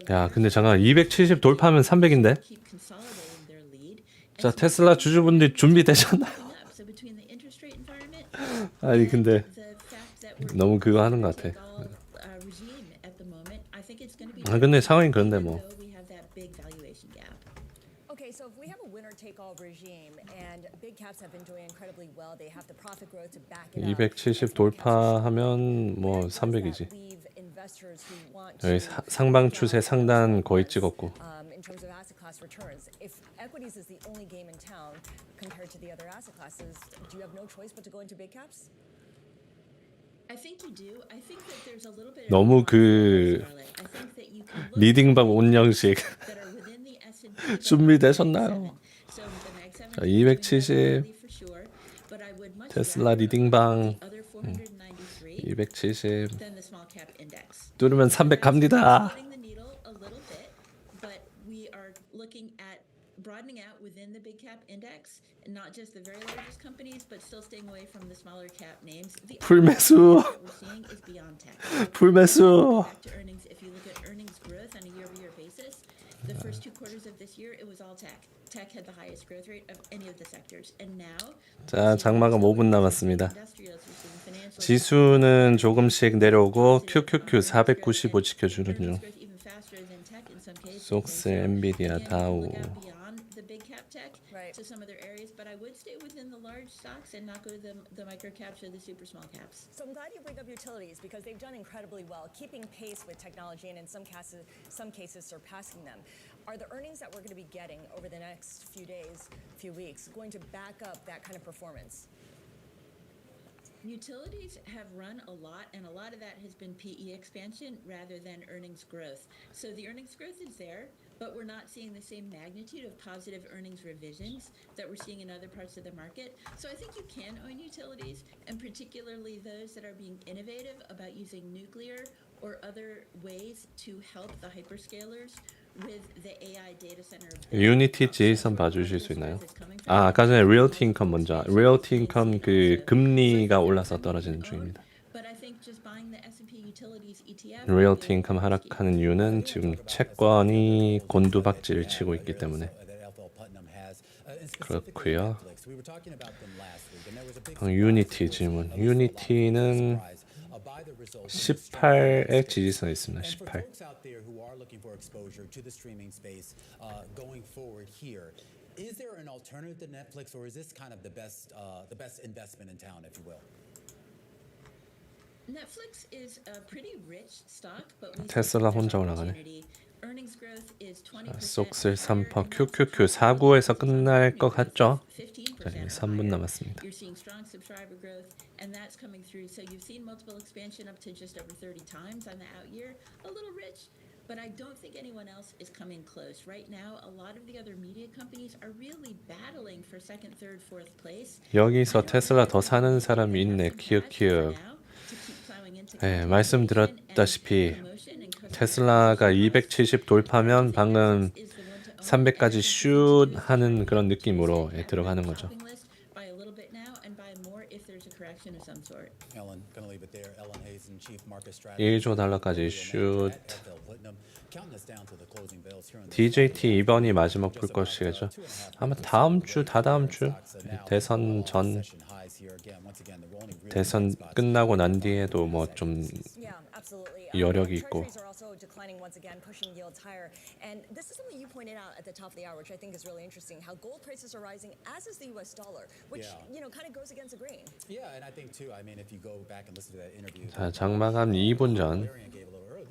야, 근데 잠깐 270 돌파하면 300인데? 자, 테슬라 주주분들 준비되셨나요? 아니 근데 너무 그거 하는 것 같아. 아 근데 상황이 그런데 뭐. Okay, so if we have a winner-take-all regime and big caps have been doing incredibly well, they have the profit growth to back it up. 270 돌파하면 뭐 300이지. 여기 상방 추세 상단 거의 찍었고. In terms of asset class returns, if equities is the only game in town compared to the other asset classes, do you have no choice but to go into big caps? I think you do. I think that there's a little bit. 너무 그 리딩방 운영식 준비되셨나요? 자, 270 테슬라 리딩방 270 뚫으면 300 갑니다. Looking at broadening out within the big cap index, and not just the very largest companies, but still staying away from the smaller cap names. The 풀매수. that we're seeing is beyond tech. 풀매수. Back to earnings. If you look at earnings growth on a year-over-year basis, the first 2 quarters of this year, it was all tech. Tech had the highest growth rate of any of the sectors, and now. 자, 장마감 5분 남았습니다. 지수는 조금씩 내려오고 QQQ 495 지켜주는 중. 속스, 엔비디아, 다우. To some other areas, but I would stay within the large stocks and not go to the micro caps or the super small caps. So I'm glad you bring up utilities because they've done incredibly well, keeping pace with technology and in some cases surpassing them. Are the earnings that we're going to be getting over the next few days, few weeks, going to back up that kind of performance? Utilities have run a lot, and a lot of that has been PE expansion rather than earnings growth. So the earnings growth is there, but we're not seeing the same magnitude of positive earnings revisions that we're seeing in other parts of the market. So I think you can own utilities, and particularly those that are being innovative about using nuclear or other ways to help the hyperscalers with the AI data center. 유니티 지선 봐주실 수 있나요? 아, 아까 전에 리얼티 인컴 먼저. 리얼티 인컴 그 금리가 올라서 떨어지는 중입니다. 리얼티 인컴 하락하는 이유는 지금 채권이 곤두박질을 치고 있기 때문에 그렇고요. 유니티 질문. 유니티는 18의 지지선에 있습니다. 18. Is there an alternative to Netflix, or is this kind of the best investment in town, if you will? Netflix is a pretty rich stock, but we 테슬라 혼자 올라가네. earnings growth is 20%. 속슬 3%, QQQ 4구에서 끝날 것 같죠? 자, 3분 남았습니다. You're seeing strong subscriber growth, and that's coming through. So you've seen multiple expansion up to just over 30 times on the out year. A little rich, but I don't think anyone else is coming close. Right now, a lot of the other media companies are really battling for second, third, fourth place. 여기서 테슬라 더 사는 사람이 있네. 키읔키읔. 네, 말씀드렸다시피 테슬라가 270 돌파면 방금 300까지 슛 하는 그런 느낌으로 들어가는 거죠. 1조 달러까지 슛. DJT 2번이 마지막 볼 것이겠죠. 아마 다음 주, 다다음 주 대선 전 대선 끝나고 난 뒤에도 뭐 좀 여력이 있고. And this is something you pointed out at the top of the hour, which I think is really interesting. How gold prices are rising, as is the U.S. dollar, which kind of goes against the grain. Yeah, and I think too. I mean, if you go back and listen to that interview. 자, 장마감 2분 전.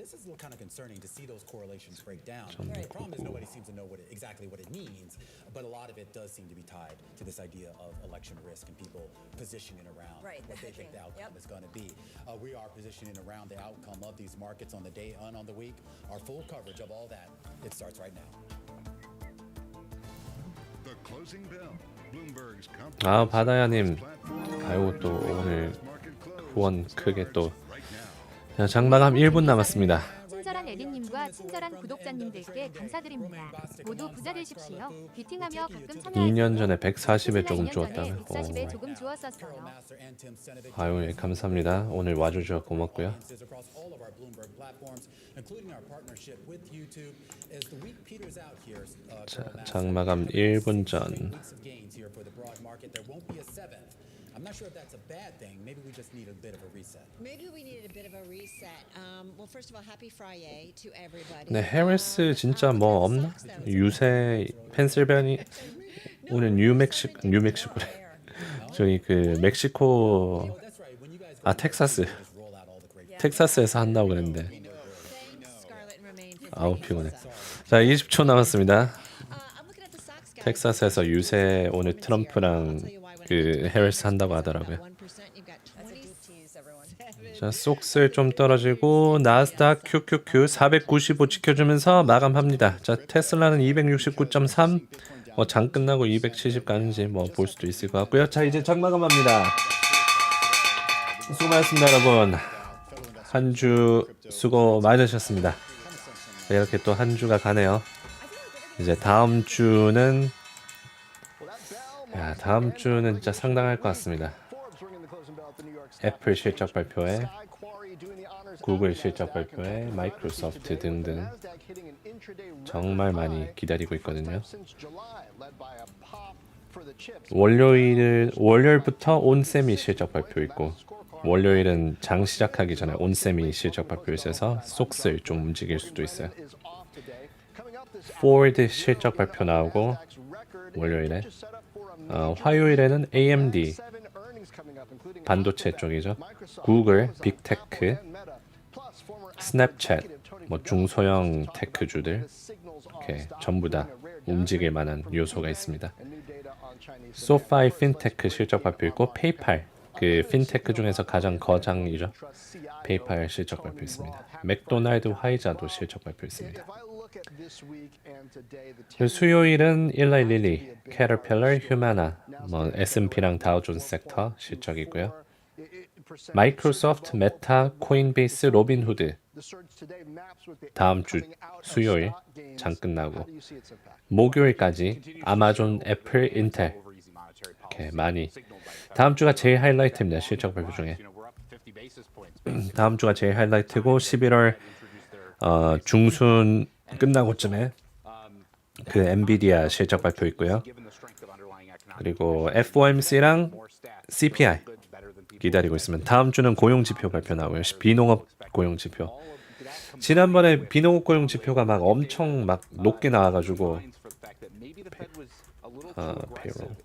This is kind of concerning to see those correlations break down. The problem is nobody seems to know exactly what it means, but a lot of it does seem to be tied to this idea of election risk and people positioning around what they think the outcome is going to be. We are positioning around the outcome of these markets on the day and on the week. Our full coverage of all that, it starts right now. The closing bell. Bloomberg's 아, 바다야님. 아이고 또 오늘 후원 크게 또. 자, 장마감 1분 남았습니다. 친절한 에디님과 친절한 구독자님들께 감사드립니다. 모두 부자 되십시오. 뷰팅하며 가끔 참여하세요. 2년 전에 140에 조금 주었다면. 140에 조금 주었었어요. 아유, 예, 감사합니다. 오늘 와주셔서 고맙고요. 자, 장마감 1분 전. I'm not sure if that's a bad thing. Maybe we just need a bit of a reset. Maybe we needed a bit of a reset. Well, first of all, happy Friday to everybody. 네, 해리스 진짜 뭐 없나? 유세 펜실베니 오늘 뉴멕시코래. 저기 그 멕시코 아 텍사스에서 한다고 그랬는데 아우 피곤해. 자, 20초 남았습니다. 텍사스에서 유세 오늘 트럼프랑 그 해리스 한다고 하더라고요. 자, 속슬 좀 떨어지고 나스닥 QQQ 495 지켜주면서 마감합니다. 자, 테슬라는 269.3 뭐 장 끝나고 270 가는지 뭐 볼 수도 있을 것 같고요. 자, 이제 장마감합니다. 수고 많았습니다, 여러분. 한 주 수고 많으셨습니다. 자, 이렇게 또 한 주가 가네요. 이제 다음 주는 진짜 상당할 것 같습니다. 애플 실적 발표에 구글 실적 발표에 마이크로소프트 등등 정말 기다리고 있거든요. 월요일부터 온세미 실적 발표 있고 월요일은 장 시작하기 전에 온세미 실적 발표 있어서 속슬 좀 움직일 수도 있어요. 포드 실적 발표 나오고 월요일에 화요일에는 AMD 반도체 쪽이죠. 구글, 빅테크, 스냅챗, 뭐 중소형 테크주들 이렇게 전부 다 움직일 만한 요소가 있습니다. 소파이 핀테크 실적 발표 있고 페이팔 그 핀테크 중에서 가장 거장이죠. 페이팔 실적 발표했습니다. 맥도날드 화이자도 실적 발표했습니다. 수요일은 일라이 릴리, 캐터필러, 휴마나, S&P랑 다우존스 섹터 실적이고요. 마이크로소프트, 메타, 코인베이스, 로빈후드 다음 주 수요일 장 끝나고 목요일까지 아마존, 애플, 인텔 이렇게 많이 다음 주가 제일 하이라이트입니다. 실적 발표 중에 다음 주가 제일 하이라이트고 11월 중순 끝나고쯤에 그 엔비디아 실적 발표 있고요. 그리고 FOMC랑 CPI 기다리고 있으면 다음 주는 고용 지표 발표 나오고요. 비농업 고용 지표. 지난번에 비농업 고용 지표가 막 엄청 막 높게 나와가지고 Payroll.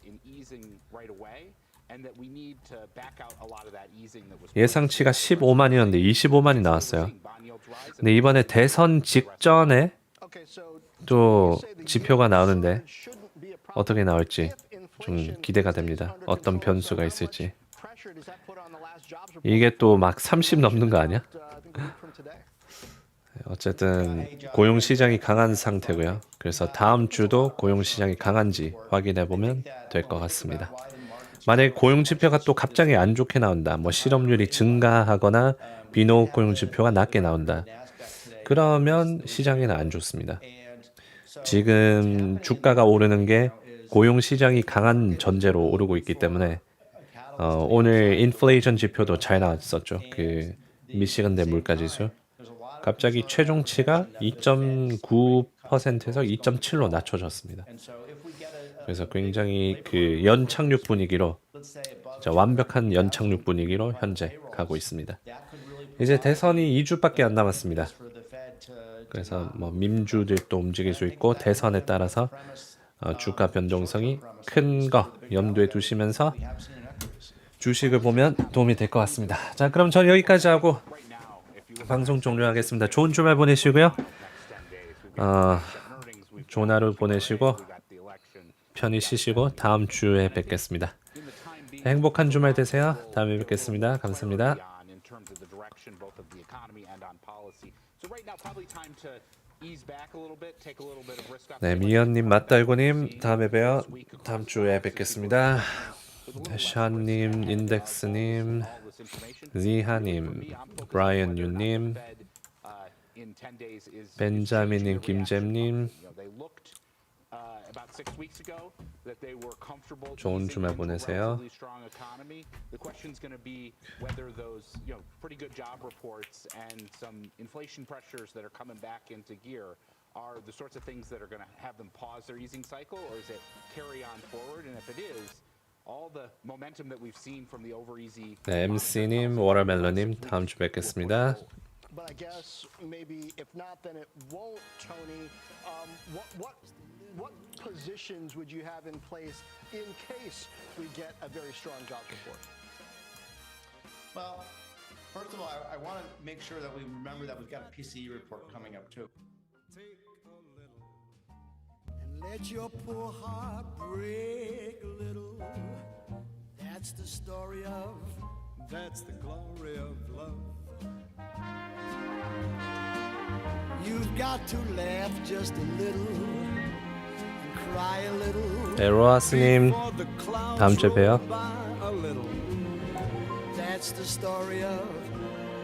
예상치가 15만이었는데 25만이 나왔어요. 근데 이번에 대선 직전에 또 지표가 나오는데 어떻게 나올지 좀 기대가 됩니다. 어떤 변수가 있을지. 이게 또 막 30 넘는 거 아니야? 어쨌든 고용시장이 강한 상태고요. 그래서 다음 주도 고용시장이 강한지 확인해 보면 될 것 같습니다. 만약에 고용지표가 또 갑자기 안 좋게 나온다. 뭐 실업률이 증가하거나 비농업 고용지표가 낮게 나온다. 그러면 시장에는 안 좋습니다. 지금 주가가 오르는 게 고용시장이 강한 전제로 오르고 있기 때문에 오늘 인플레이션 지표도 잘 나왔었죠. 그 미시간대 물가지수. 갑자기 최종치가 2.9%에서 2.7로 낮춰졌습니다. 그래서 굉장히 그 연착륙 분위기로 진짜 완벽한 연착륙 분위기로 현재 가고 있습니다. 이제 대선이 2주밖에 안 남았습니다. 그래서 뭐 민주들도 움직일 수 있고 대선에 따라서 주가 변동성이 큰 거 염두에 두시면서 주식을 보면 도움이 될 것 같습니다. 자, 그럼 전 여기까지 하고 방송 종료하겠습니다. 좋은 주말 보내시고요. 좋은 하루 보내시고 편히 쉬시고 다음 주에 뵙겠습니다. 행복한 주말 되세요. 다음에 뵙겠습니다. 감사합니다. 네, 미연님, 맞달고님, 다음에 봬요. 다음 주에 뵙겠습니다. 샤님, 인덱스님, 리하님, 브라이언 유님, 벤자민님, 김잼님, 좋은 주말 보내세요. Are the sorts of things that are going to have them pause their easing cycle, or is it carry on forward? And if it is, all the momentum that we've seen from the over easy. 네, MC님, 워터멜론님, 다음 주 뵙겠습니다. But I guess maybe if not, then it won't, Tony. What positions would you have in place in case we get a very strong jobs report? Well, first of all, I want to make sure that we remember that we've got a PCE report coming up too. Let your poor heart break a little. That's the story of, that's the glory of love. You've got to laugh just a little and cry a little. 네, 로하스님, 다음 주에 봬요. That's the story of,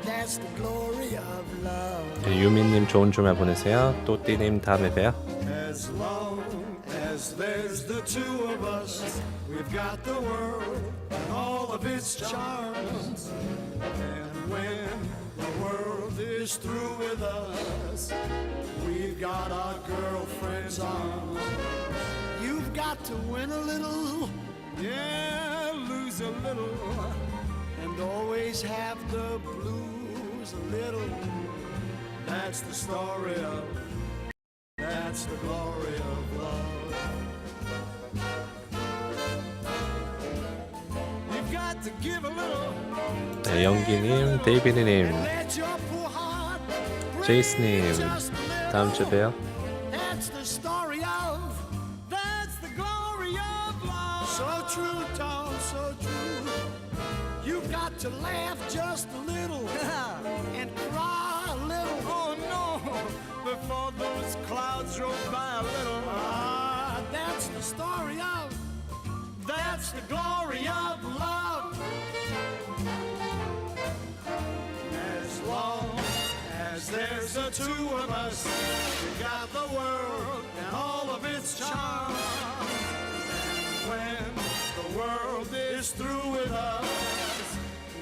that's the glory of love. 네, 유민님, 좋은 주말 보내세요. 또띠님, 다음에 봬요. As long as there's the two of us, we've got the world and all of its charms. And when the world is through with us, we've got our girlfriend's arms. You've got to win a little, yeah, lose a little, and always have the blues a little. That's the story of, that's the glory of love. You've got to give a little. 네, 영기님, 데이비드님, 제이스님, 다음 주에 봬요. That's the story of, that's the glory of love. So true, Tom, so true. You've got to laugh just a little and cry a little. Oh no, before those clouds roll by a little. Ah, that's the story of, that's the glory of love. As long as there's the two of us, we got the world and all of its charms. And when the world is through with us,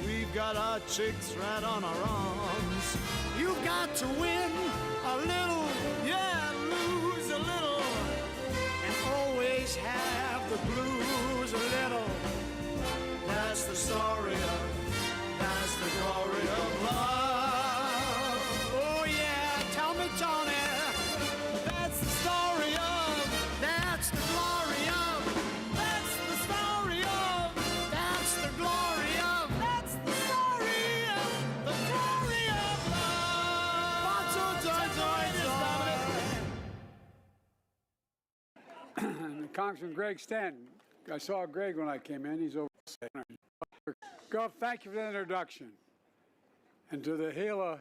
we've got our chicks right on our arms. You've got to win a little, yeah, lose a little, and always have the blues a little. That's the story of, that's the glory of love. Oh yeah, tell me, Tony, that's the story of, that's the glory of, that's the story of, that's the glory of, that's the story of, the glory of love. Congressman Greg Stanton. I saw Greg when I came in. He's over there. Gov, thank you for the introduction. And to the Gila.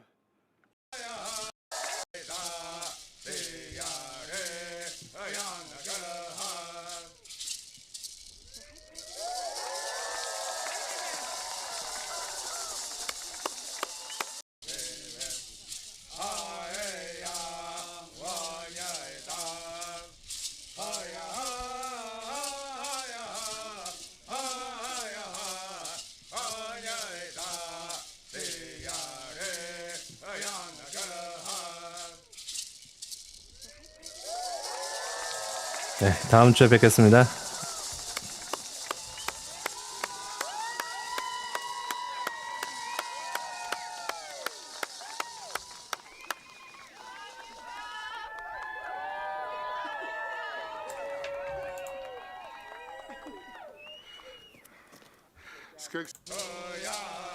네, 다음 주에 뵙겠습니다. Oh, yeah.